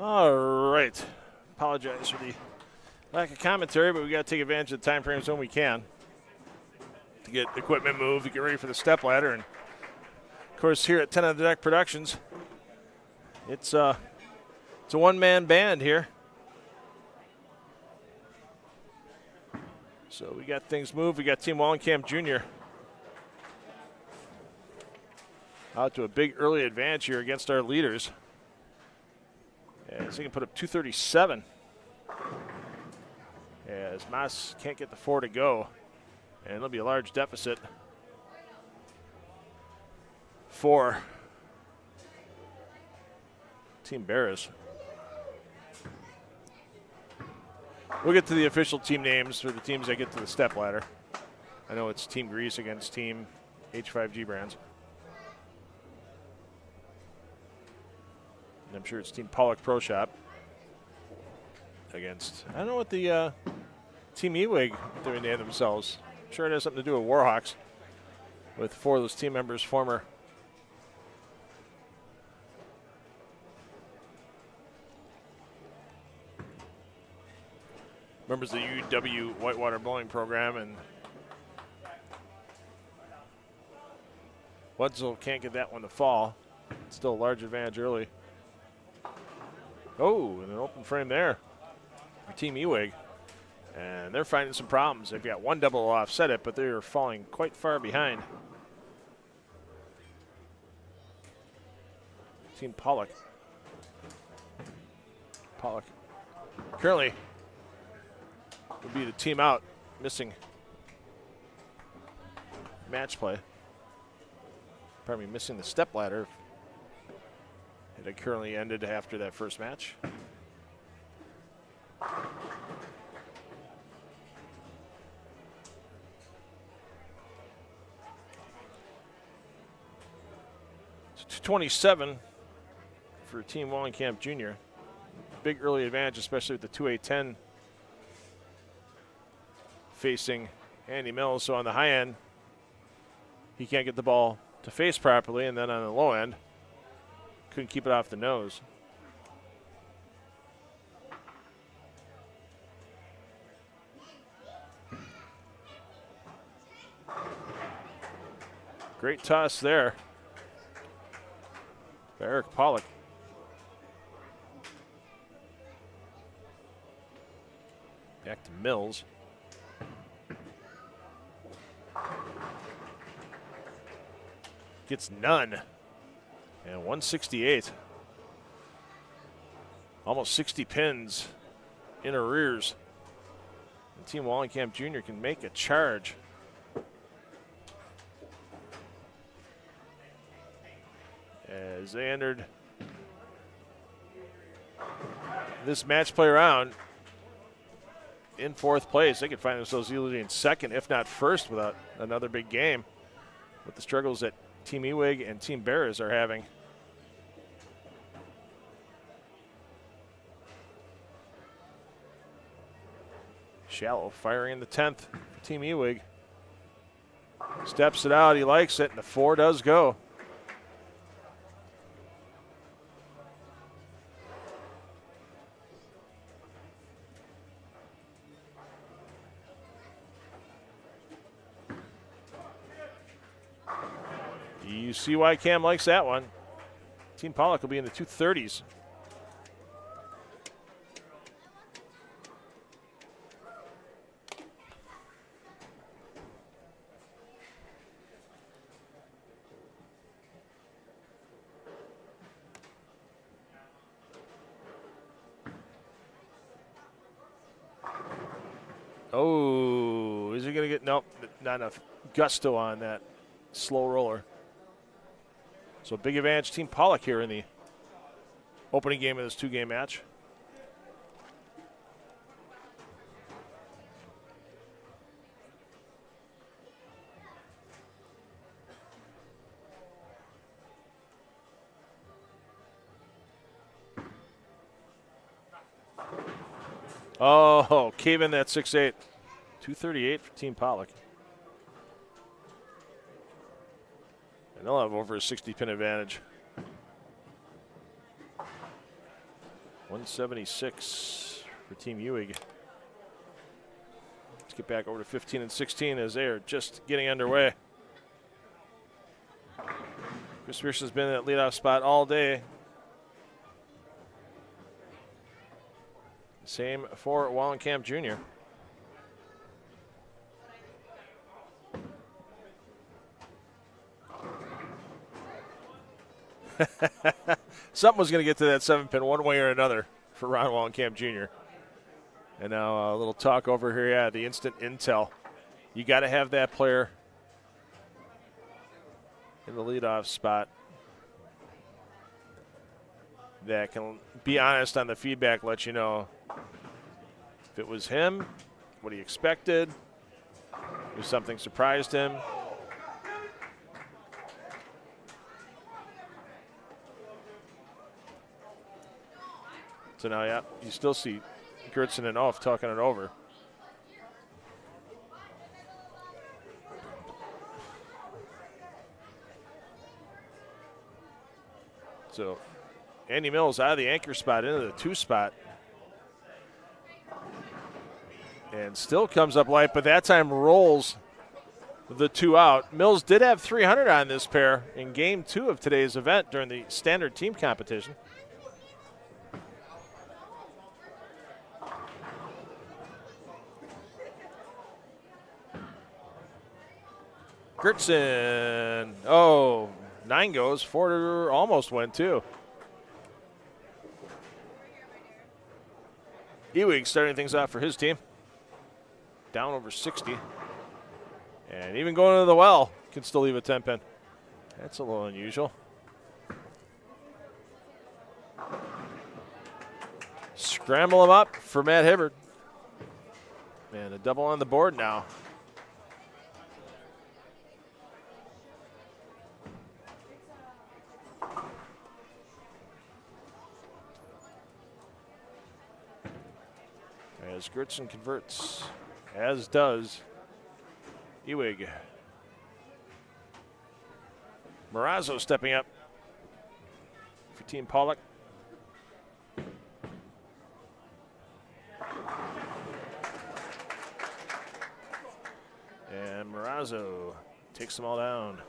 All right. Apologize for the lack of commentary, but we got to take advantage of the time frames when we can to get equipment moved, to get ready for the step ladder. And of course, here at 10 on the Deck Productions, it's a one-man band here. So we got things moved. We got Team Wallenkamp Jr. out to a big early advantage here against our leaders. As he can put up 237. As Mas can't get the 4 to go. And it'll be a large deficit for Team Barras. We'll get to the official team names for the teams that get to the step ladder. I know it's Team Grease against Team H5G brands. And I'm sure it's Team Pollock Pro Shop against, I don't know what the Team Ewig doing to themselves. I'm sure it has something to do with Warhawks, with 4 of those team members former members of the UW Whitewater Bowling Program, and Wetzel can't get that one to fall. Still a large advantage early. Oh, and an open frame there for Team Ewig. And they're finding some problems. They've got one double offset it, but they're falling quite far behind. Team Pollock. Pollock currently would be the team out, missing match play. Pardon me, missing the step ladder. It had currently ended after that first match. It's 227 for Team Wallenkamp Jr. Big early advantage, especially with the 2A10 facing Andy Mills. So on the high end, he can't get the ball to face properly, and then on the low end, couldn't keep it off the nose. Great toss there by Eric Pollock. Back to Mills. Gets none. And 168. Almost 60 pins in arrears. And Team Wallenkamp Jr. can make a charge. As they entered this match play round in 4th place, they could find themselves easily in 2nd, if not 1st, without another big game. With the struggles that Team Ewig and Team Barras are having. Shallow firing in the 10th for Team Ewig. Steps it out, he likes it, and the 4 does go. You see why Cam likes that one. Team Pollock will be in the 230s. Oh, is he going to get, nope, not enough gusto on that slow roller. So big advantage Team Pollock here in the opening game of this 2-game match. Oh, cave in that 6-8. 238 for Team Pollock. And they'll have over a 60-pin advantage. 176 for Team Ewing. Let's get back over to 15 and 16 as they are just getting underway. Chris Pierce has been in that leadoff spot all day. Same for Wallenkamp Jr. Something was going to get to that 7-pin one way or another for Ron Wallenkamp Jr. And now a little talk over here. Yeah, the instant intel. You got to have that player in the leadoff spot that can be honest on the feedback, let you know if it was him, what he expected, if something surprised him. So now, yeah, you still see Gertzen and Off talking it over. So Andy Mills out of the anchor spot into the 2 spot. And still comes up light, but that time rolls the 2 out. Mills did have 300 on this pair in game 2 of today's event during the standard team competition. Gertzen, 9 goes, 4 almost went too. Ewing starting things off for his team. Down over 60. And even going to the well, can still leave a 10-pin. That's a little unusual. Scramble him up for Matt Hibbard. And a double on the board now. As Gertzen converts, as does Ewing. Morazzo stepping up for Team Pollock. And Morazzo takes them all down.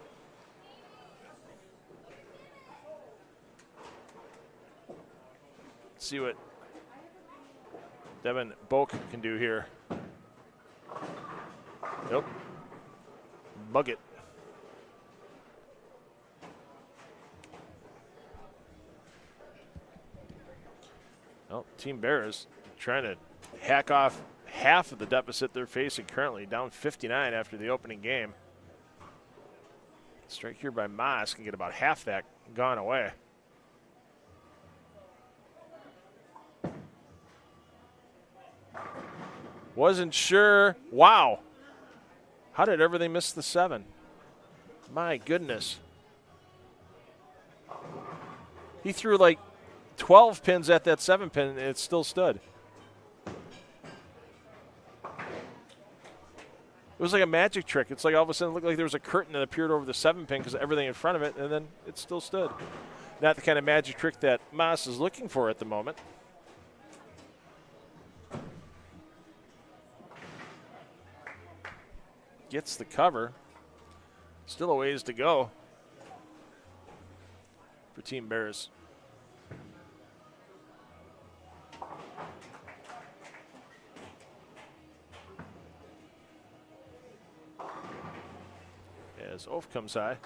Let's see what Devin Boak can do here. Nope. Bug it. Well, Team Bears trying to hack off half of the deficit they're facing currently, down 59 after the opening game. Strike here by Moss can get about half that gone away. Wasn't sure. Wow. How did everything miss the 7? My goodness. He threw like 12 pins at that 7-pin and it still stood. It was like a magic trick. It's like all of a sudden it looked like there was a curtain that appeared over the 7-pin because of everything in front of it, and then it still stood. Not the kind of magic trick that Moss is looking for at the moment. Gets the cover. Still a ways to go for Team Bears. As Oaf comes high.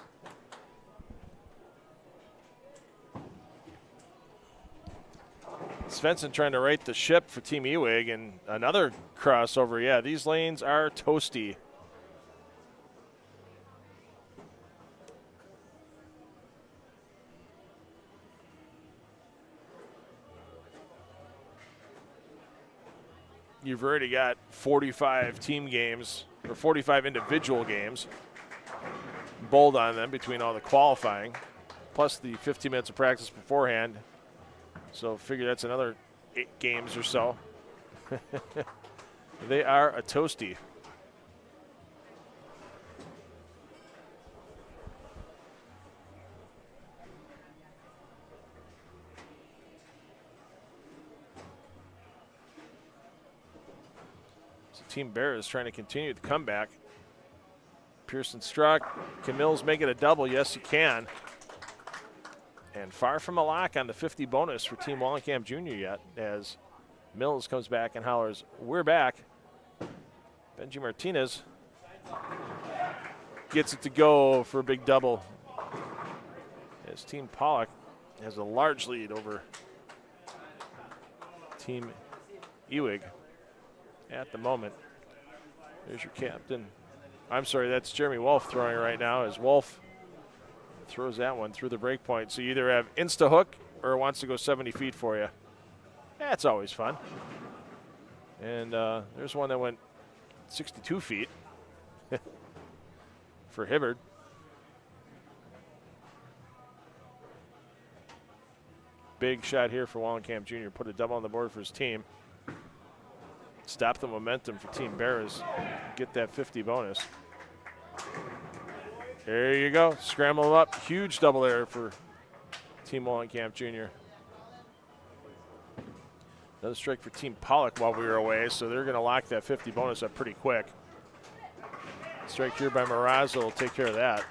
Svensson trying to right the ship for Team Ewing, and another crossover. Yeah, these lanes are toasty. You've already got 45 team games, or 45 individual games, bowled on them between all the qualifying, plus the 15 minutes of practice beforehand. So figure that's another 8 games or so. They are a toasty. Team Bears trying to continue the comeback. Pearson struck. Can Mills make it a double? Yes, he can. And far from a lock on the 50 bonus for Team Wallenkamp Jr. yet, as Mills comes back and hollers, "We're back." Benji Martinez gets it to go for a big double, as Team Pollock has a large lead over Team Ewig at the moment. There's your captain. I'm sorry, that's Jeremy Wolf throwing right now, as Wolf throws that one through the break point. So you either have insta hook or it wants to go 70 feet for you. That's always fun. And there's one that went 62 feet for Hibbard. Big shot here for Wallenkamp Jr. Put a double on the board for his team. Stop the momentum for Team Bears. Get that 50 bonus. There you go. Scramble them up. Huge double error for Team Wallenkamp Jr. Another strike for Team Pollock while we were away, so they're going to lock that 50 bonus up pretty quick. Strike here by Marazzo will take care of that.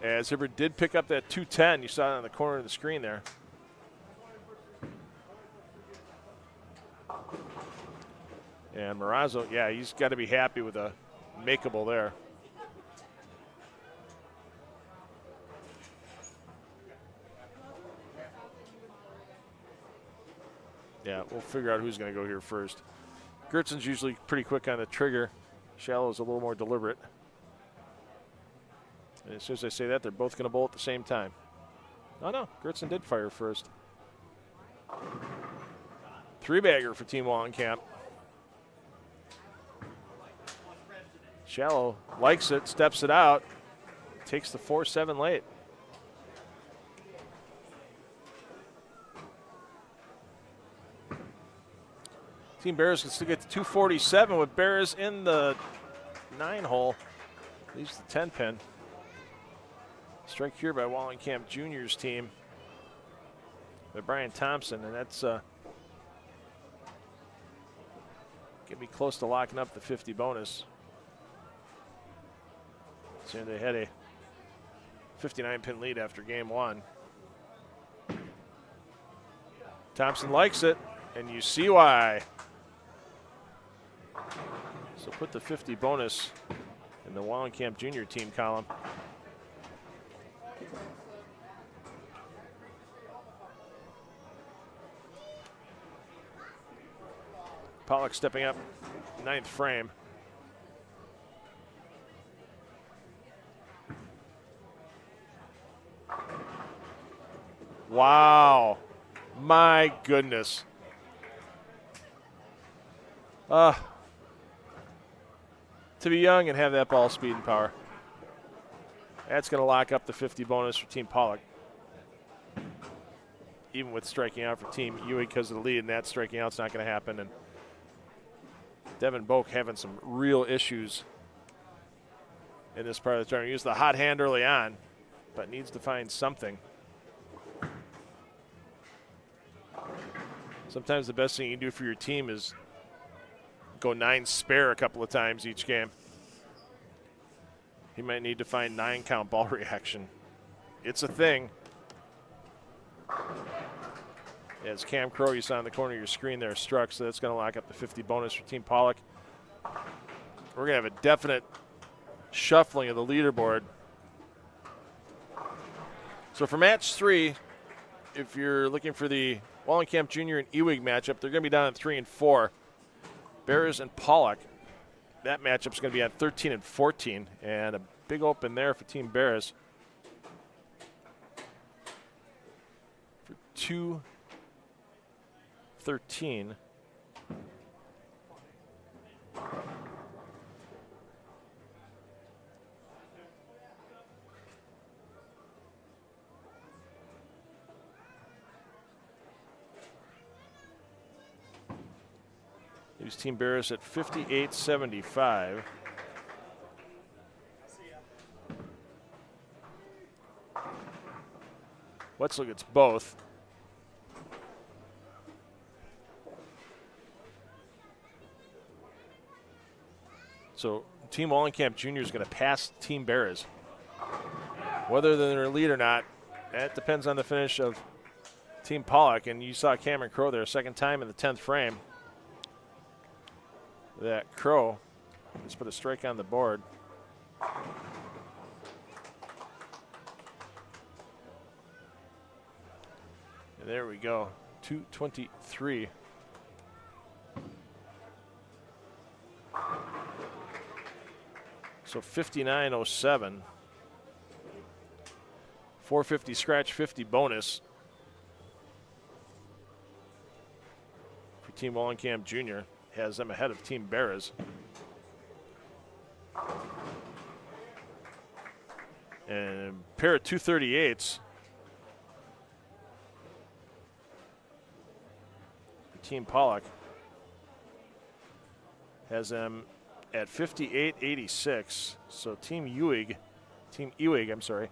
As Hibbert did pick up that 210. You saw it on the corner of the screen there. And Marazzo, yeah, he's got to be happy with a makeable there. Yeah, we'll figure out who's going to go here first. Gertson's usually pretty quick on the trigger. Shallow's a little more deliberate. And as soon as I say that, they're both going to bowl at the same time. Oh, no, Gertson did fire first. Three-bagger for Team Wallenkamp. Shallow likes it, steps it out, takes the 4-7 late. Team Bears can still get to 247 with Bears in the 9-hole. Leaves the 10-pin. Strike here by Wallenkamp Jr.'s team by Brian Thompson, and that's going to be close to locking up the 50 bonus. So they had a 59-pin lead after game one. Thompson likes it, and you see why. So put the 50 bonus in the Wallenkamp Jr. team column. Pollock stepping up, 9th frame. Wow, my goodness. To be young and have that ball speed and power. That's going to lock up the 50 bonus for Team Pollock. Even with striking out for Team Ewing because of the lead, and that striking out's not going to happen. And Devin Boak having some real issues in this part of the tournament. Used the hot hand early on, but needs to find something. Sometimes the best thing you can do for your team is go 9 spare a couple of times each game. He might need to find 9-count ball reaction. It's a thing. As Cam Crow, you saw in the corner of your screen there, struck, so that's going to lock up the 50 bonus for Team Pollock. We're going to have a definite shuffling of the leaderboard. So for match 3, if you're looking for the Wallenkamp Jr. and Ewig matchup, they're going to be down at 3 and 4. Bears and Pollock, that matchup's going to be at 13 and 14, and a big open there for Team Bears. For 2-13. Leaves Team Bears at 58.75. Wetzel gets both. So Team Wallenkamp Jr. is going to pass Team Bears. Whether they're in lead or not, that depends on the finish of Team Pollock. And you saw Cameron Crow there, second time in the 10th frame. That Crow just put a strike on the board. And there we go, 223. So 59.07. 450 scratch, 50 bonus for Team Wallenkamp Jr. Has them ahead of Team Bears. And a pair of 238s. Team Pollock has them at 58.86. So Team Ewing, I'm sorry,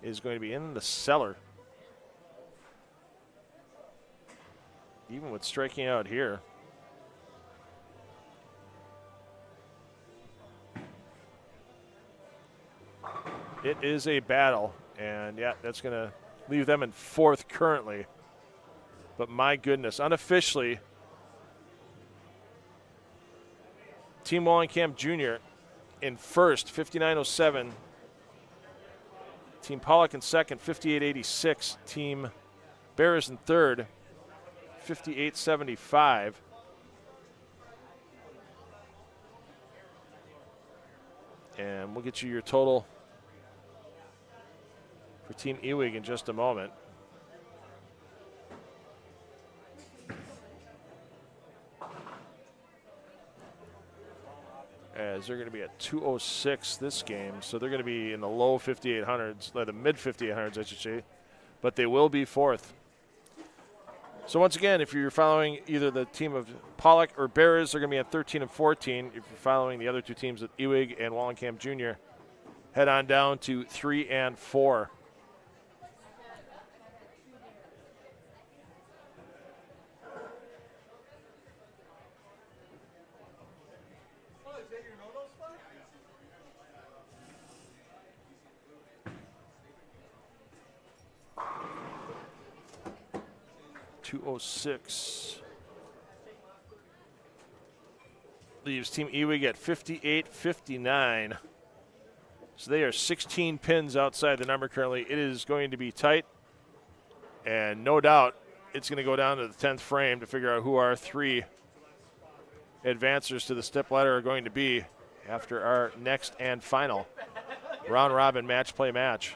is going to be in the cellar. Even with striking out here. It is a battle, and yeah, that's going to leave them in fourth currently. But my goodness, unofficially, Team Wallenkamp Jr. in first, 59.07. Team Pollock in second, 58.86. Team Bears in third, 58.75. And we'll get you your total for Team Ewing in just a moment. As they're going to be at 206 this game, so they're going to be in the low 5800s, the mid 5800s, I should say, but they will be fourth. So once again, if you're following either the team of Pollock or Bears, they're going to be at 13 and 14. If you're following the other two teams at Ewing and Wallenkamp Jr., head on down to 3 and 4. Is that your no-no spot? 206. Leaves Team Ewing at 58.59. So they are 16 pins outside the number currently. It is going to be tight. And no doubt it's going to go down to the 10th frame to figure out who our three advancers to the Stepladder are going to be after our next and final round robin match play match.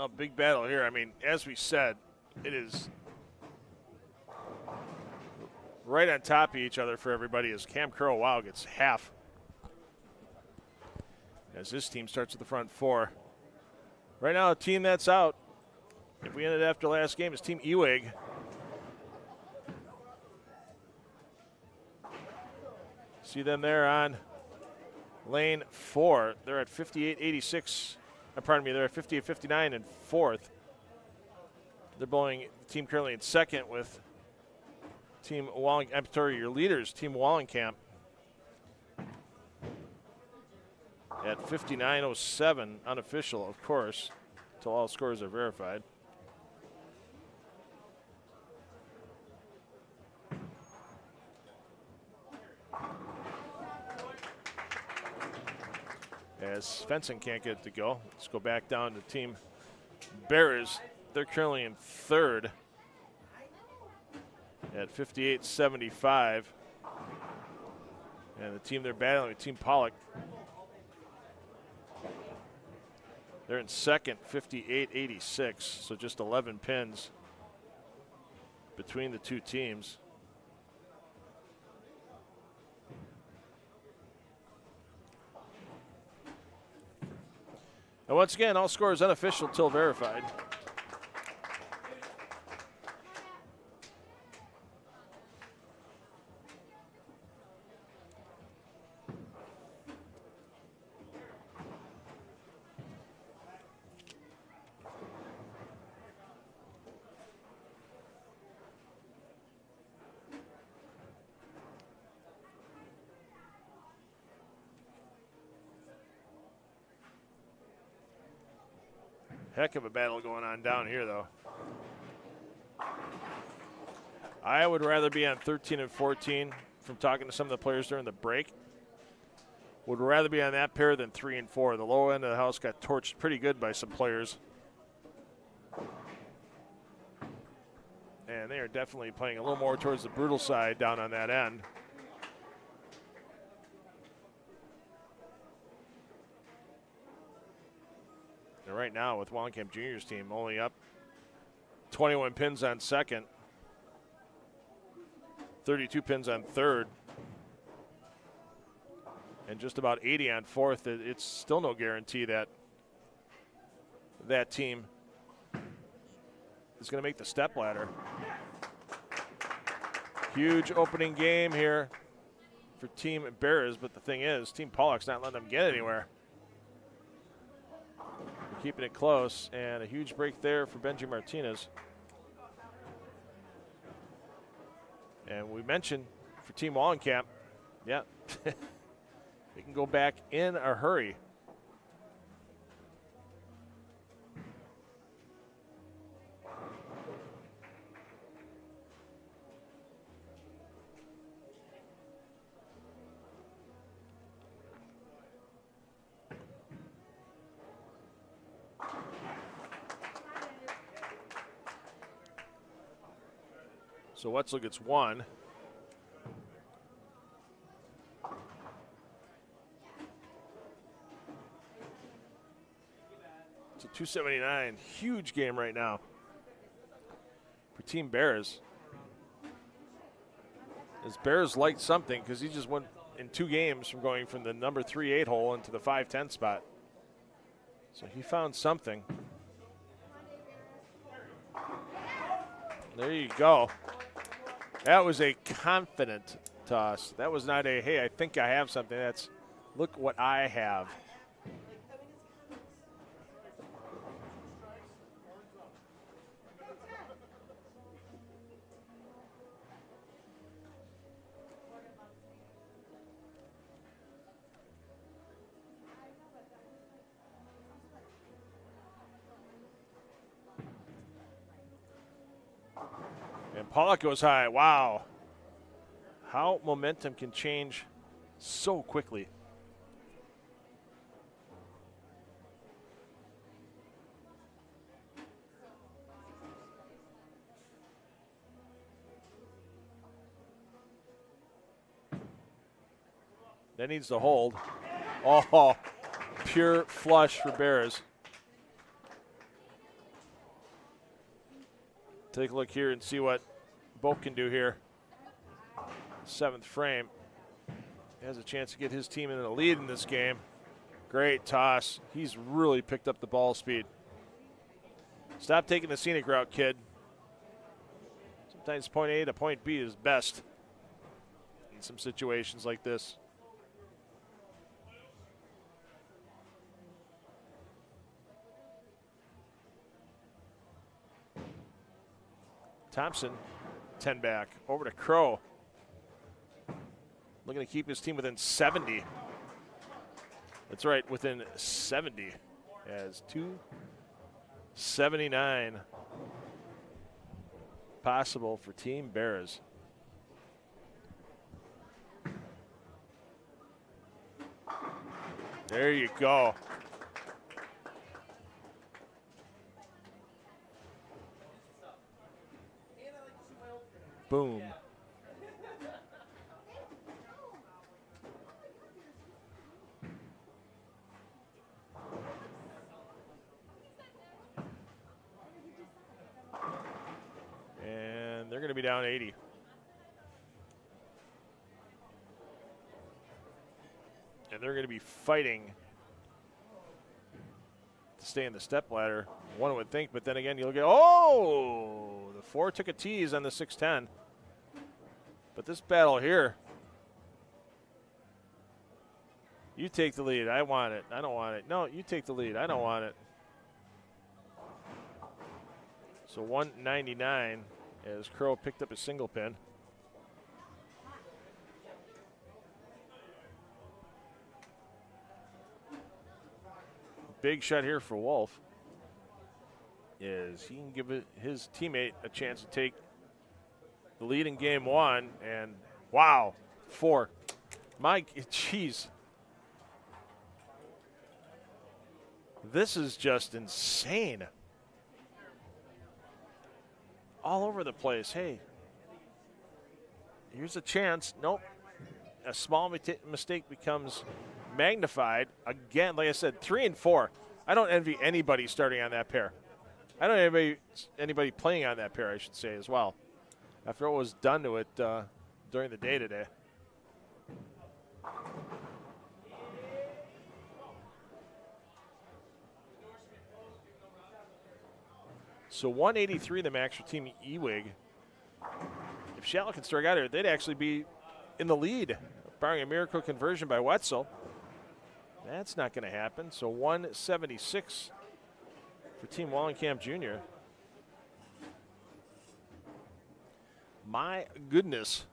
Oh, big battle here. I mean, as we said, it is right on top of each other for everybody as Cam Curl, wow, gets half. As this team starts with the front four. Right now, the team that's out, if we ended after last game, is Team Ewig. See them there on lane 4. They're at 58.86. Pardon me, they're at 58.59 in 4th. They're bowling the team currently in 2nd with Team Walling. I'm sorry, your leaders, Team Wallenkamp, at 59.07, unofficial, of course, until all scores are verified. As Svensson can't get it to go, let's go back down to Team Bears. They're currently in 3rd at 58.75. And the team they're battling, Team Pollock, they're in 2nd, 58.86, so just 11 pins between the two teams. And once again, all scores unofficial till verified. Heck of a battle going on down here, though. I would rather be on 13 and 14 from talking to some of the players during the break. Would rather be on that pair than 3 and 4. The low end of the house got torched pretty good by some players. And they are definitely playing a little more towards the brutal side down on that end. And right now with Wallenkamp Junior's team only up 21 pins on 2nd, 32 pins on 3rd, and just about 80 on 4th. It's still no guarantee that that team is going to make the step ladder. Huge opening game here for Team Bears, but the thing is, Team Pollock's not letting them get anywhere. They're keeping it close, and a huge break there for Benji Martinez. And we mentioned for Team Wallenkamp, yeah, they can go back in a hurry. So Wetzel gets 1. It's a 279. Huge game right now for Team Bears. As Bears liked something because he just went in 2 games from going from the number 3-8 hole into the 5-10 spot. So he found something. There you go. That was a confident toss. That was not a, hey, I think I have something. That's, look what I have. And Pollock goes high. Wow. How momentum can change so quickly. That needs to hold. Oh, pure flush for Bears. Take a look here and see what Boak can do here. 7th frame. Has a chance to get his team in the lead in this game. Great toss. He's really picked up the ball speed. Stop taking the scenic route, kid. Sometimes point A to point B is best in some situations like this. Thompson, 10 back. Over to Crow. Looking to keep his team within 70. That's right, within 70. As 279 possible for Team Bears. There you go. Boom. And they're going to be down 80. And they're going to be fighting to stay in the step ladder. One would think, but then again, you look at, oh, the 4 took a tease on the 610. But this battle here, you take the lead. I want it. I don't want it. No, you take the lead. I don't want it. So 199 as Crow picked up a single pin. Big shot here for Wolf is he can give his teammate a chance to take the lead in game 1, and wow, 4. Mike, jeez. This is just insane. All over the place. Hey, here's a chance. Nope. A small mistake becomes magnified. Again, like I said, 3 and 4. I don't envy anybody starting on that pair. I don't envy anybody playing on that pair, I should say, as well. After what was done to it during the day today. So 183 the max for Team Ewig. If Shallow can strike out here, they'd actually be in the lead, barring a miracle conversion by Wetzel. That's not going to happen. So 176 for Team Wallenkamp Jr. My goodness.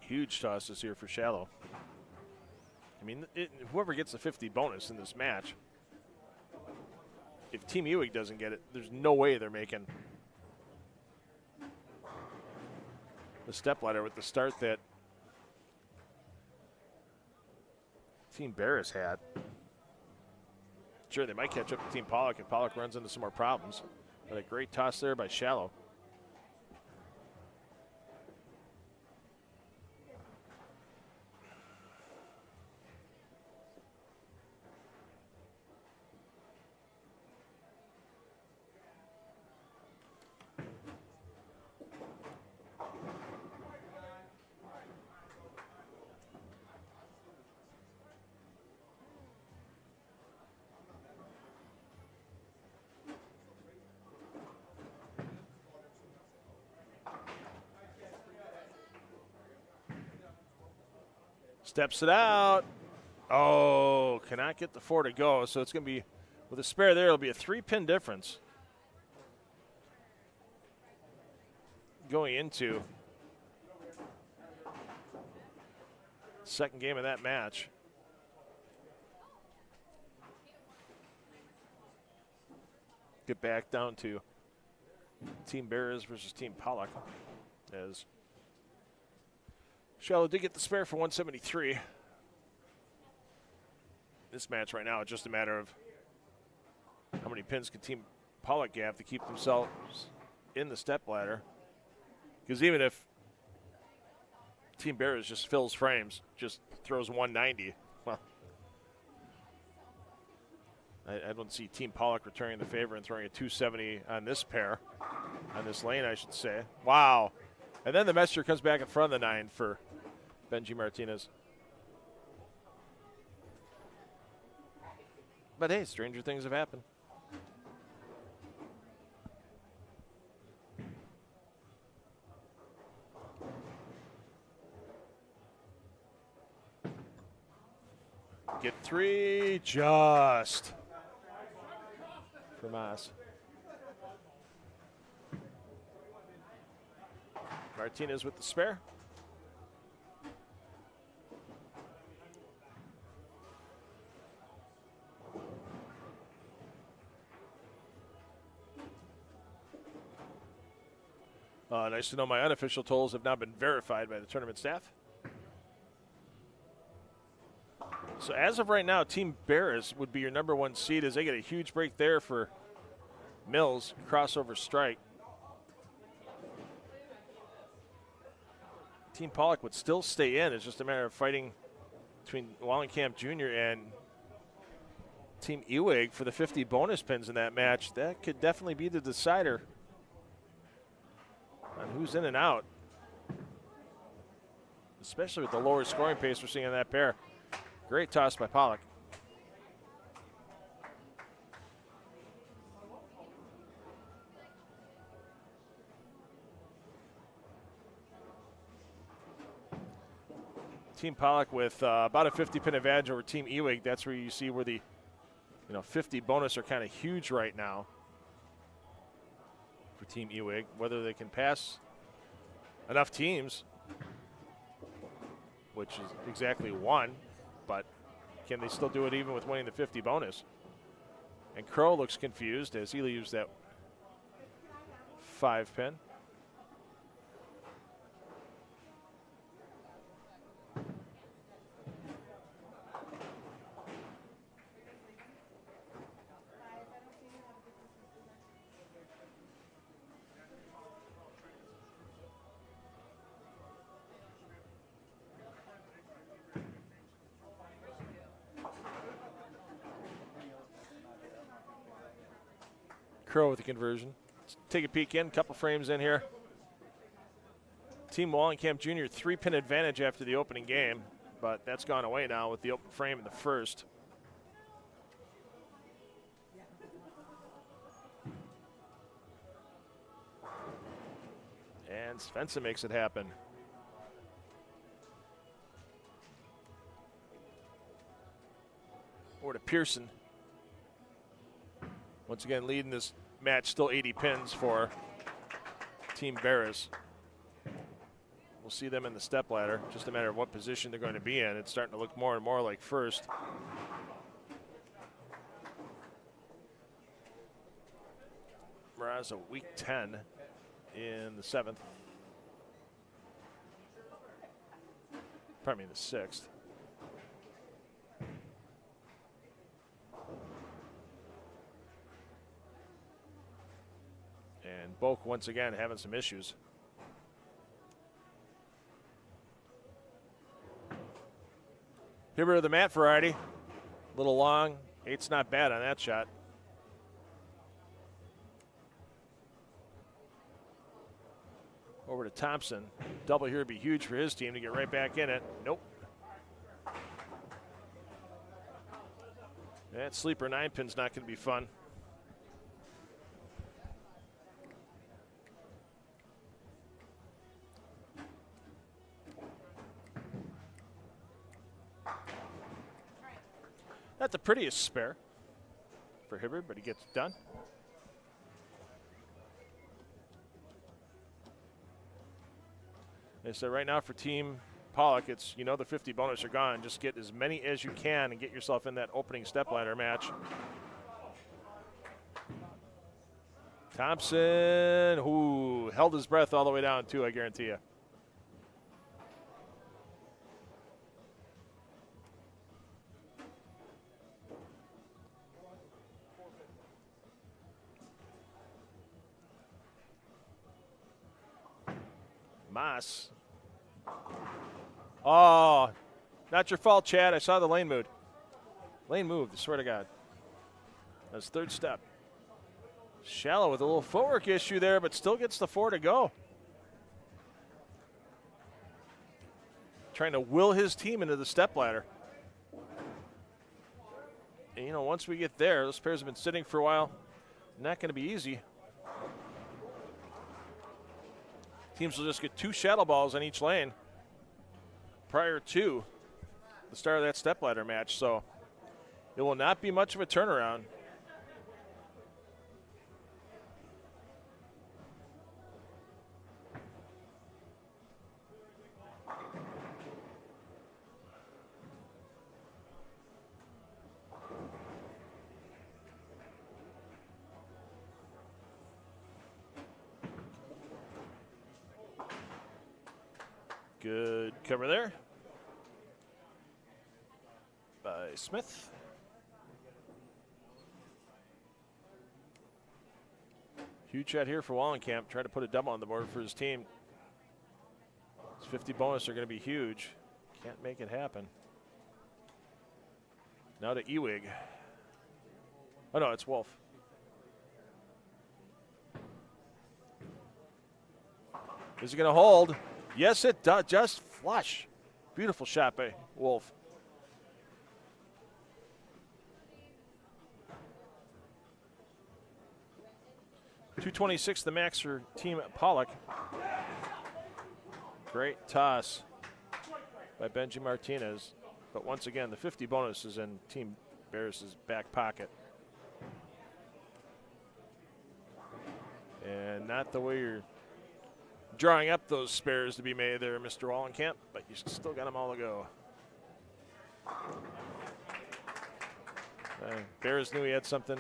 Huge tosses here for Shallow. I mean, whoever gets the 50 bonus in this match, if Team Ewig doesn't get it, there's no way they're making the step ladder with the start that Team Barris had. Sure, they might catch up to Team Pollock if Pollock runs into some more problems. But a great toss there by Shallow. Steps it out. Oh, cannot get the 4 to go. So it's going to be, with a spare there, it'll be a 3-pin difference going into second game of that match. Get back down to Team Bears versus Team Pollock as Shallow did get the spare for 173. This match right now, it's just a matter of How many pins can Team Pollock have to keep themselves in the step ladder? Because even if Team Bears just fills frames, just throws 190, well, I don't see Team Pollock returning the favor and throwing a 270 on this pair, on this lane, I should say. Wow. And then the messenger comes back in front of the 9 for Benji Martinez. But hey, stranger things have happened. Get 3, just for Mas. Martinez with the spare. Nice to know my unofficial totals have now been verified by the tournament staff. So as of right now, Team Bears would be your #1 seed as they get a huge break there for Mills, crossover strike. Team Pollock would still stay in. It's just a matter of fighting between Wallenkamp Jr. and Team Ewig for the 50 bonus pins in that match. That could definitely be the decider on who's in and out, especially with the lower scoring pace we're seeing in that pair. Great toss by Pollock. Team Pollock with about a 50-pin advantage over Team Ewig. That's where you see where the 50 bonus are kind of huge right now for Team Ewig. Whether they can pass enough teams, which is exactly 1, but can they still do it even with winning the 50 bonus? And Crow looks confused as he leaves that 5-pin. Crow with the conversion. Let's take a peek in, couple frames in here. Team Wallenkamp Jr. 3-pin advantage after the opening game, but that's gone away now with the open frame in the first. And Svensson makes it happen. Over to Pearson. Once again, leading this match, still 80 pins for Team Barris. We'll see them in the step ladder. Just a matter of what position they're going to be in. It's starting to look more and more like first. Whereas a week 10 in the 7th. Pardon me, the 6th. And Boak once again having some issues. Hibbert of the mat variety. A little long. 8's not bad on that shot. Over to Thompson. Double here would be huge for his team to get right back in it. Nope. That sleeper 9-pin's not going to be fun. Not the prettiest spare for Hibbert, but he gets it done. And so right now for Team Pollock, it's, the 50 bonus are gone. Just get as many as you can and get yourself in that opening stepladder match. Thompson, who held his breath all the way down too, I guarantee you. Moss. Oh, not your fault, Chad. I saw the lane move. Lane moved, I swear to God. That's third step. Shallow with a little footwork issue there, but still gets the 4 to go. Trying to will his team into the stepladder. And, you know, once we get there, those pairs have been sitting for a while. Not going to be easy. Teams will just get 2 shadow balls on each lane prior to the start of that stepladder match. So it will not be much of a turnaround. Good cover there by Smith. Huge shot here for Wallenkamp, trying to put a double on the board for his team. His 50 bonus are going to be huge. Can't make it happen. Now to Ewig. Oh no, it's Wolf. Is he going to hold? Yes, it does. Just flush. Beautiful shot by Wolf. .226 the max for Team Pollock. Great toss by Benji Martinez. But once again, the 50 bonus is in Team Barris' back pocket. And not the way you're drawing up those spares to be made there, Mr. Wallenkamp, but you still got them all to go. Barris knew he had something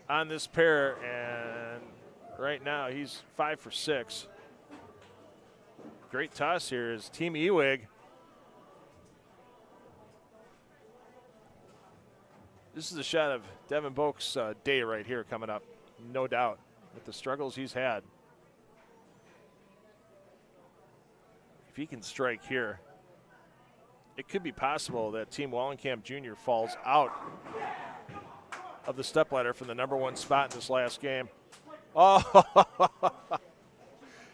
on this pair, and right now he's 5 for 6. Great toss here is Team Ewig. This is a shot of Devin Boak's day right here coming up, no doubt, with the struggles he's had. If he can strike here, it could be possible that Team Wallenkamp Jr. falls out of the stepladder from the #1 spot in this last game. Oh,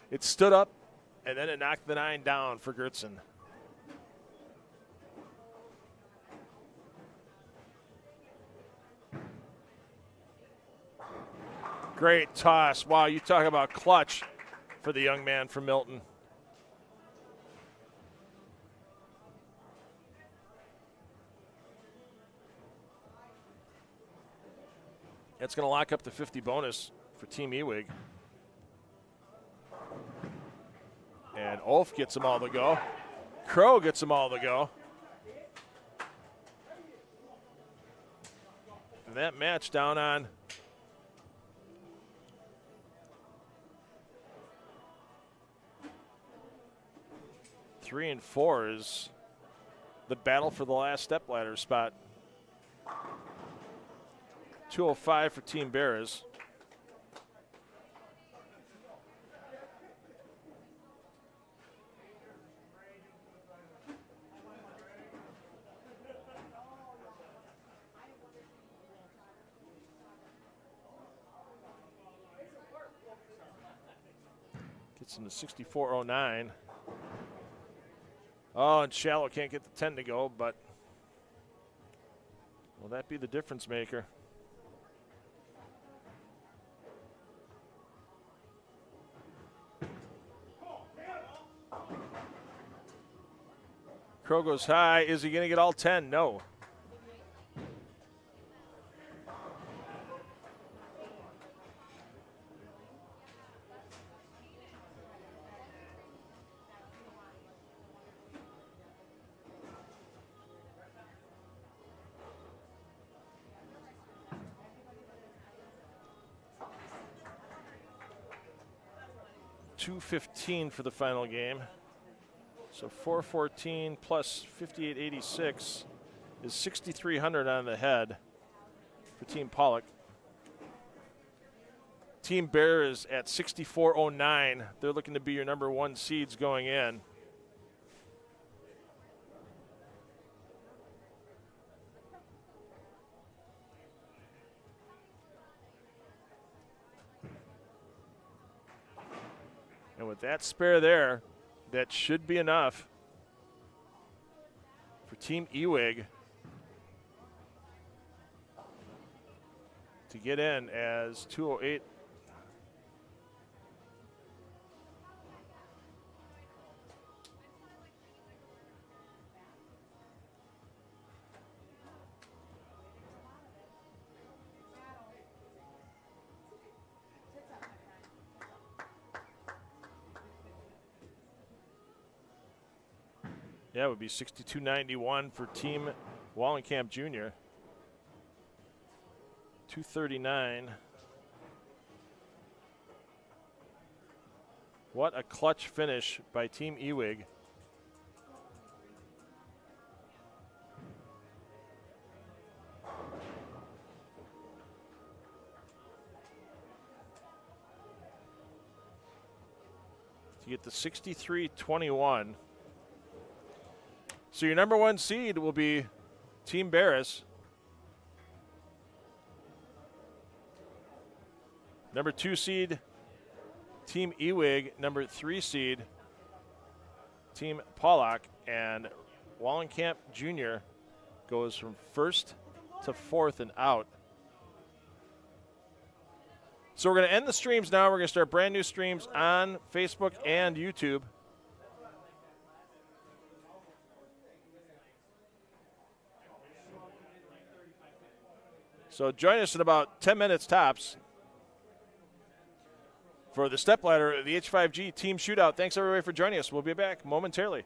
it stood up, and then it knocked the 9 down for Gertson. Great toss. Wow, you talk about clutch for the young man from Milton. That's going to lock up the 50 bonus for Team Ewig. And Ulf gets them all to go. Crow gets them all to go. And that match down on three and 4 is the battle for the last stepladder spot. 205 for Team Barris. Gets him to 64.09. Oh, and Shallow can't get the 10 to go, but will that be the difference maker? Crow goes high. Is he going to get all 10? No. $215 for the final game. So 414 plus 5886 is 6,300 on the head for Team Pollock. Team Bear is at 64.09. They're looking to be your number 1 seeds going in. And with that spare there, that should be enough for Team Ewig to get in as 208. Yeah, it would be 62.91 for Team Wallenkamp Jr. 239. What a clutch finish by Team Ewig. To get the 63.21. So your number 1 seed will be Team Barris. Number 2 seed, Team Ewig. Number 3 seed, Team Pollock. And Wallenkamp Jr. goes from 1st to 4th and out. So we're going to end the streams now. We're going to start brand new streams on Facebook and YouTube. So join us in about 10 minutes tops for the Stepladder, the H5G Team Shootout. Thanks, everybody, for joining us. We'll be back momentarily.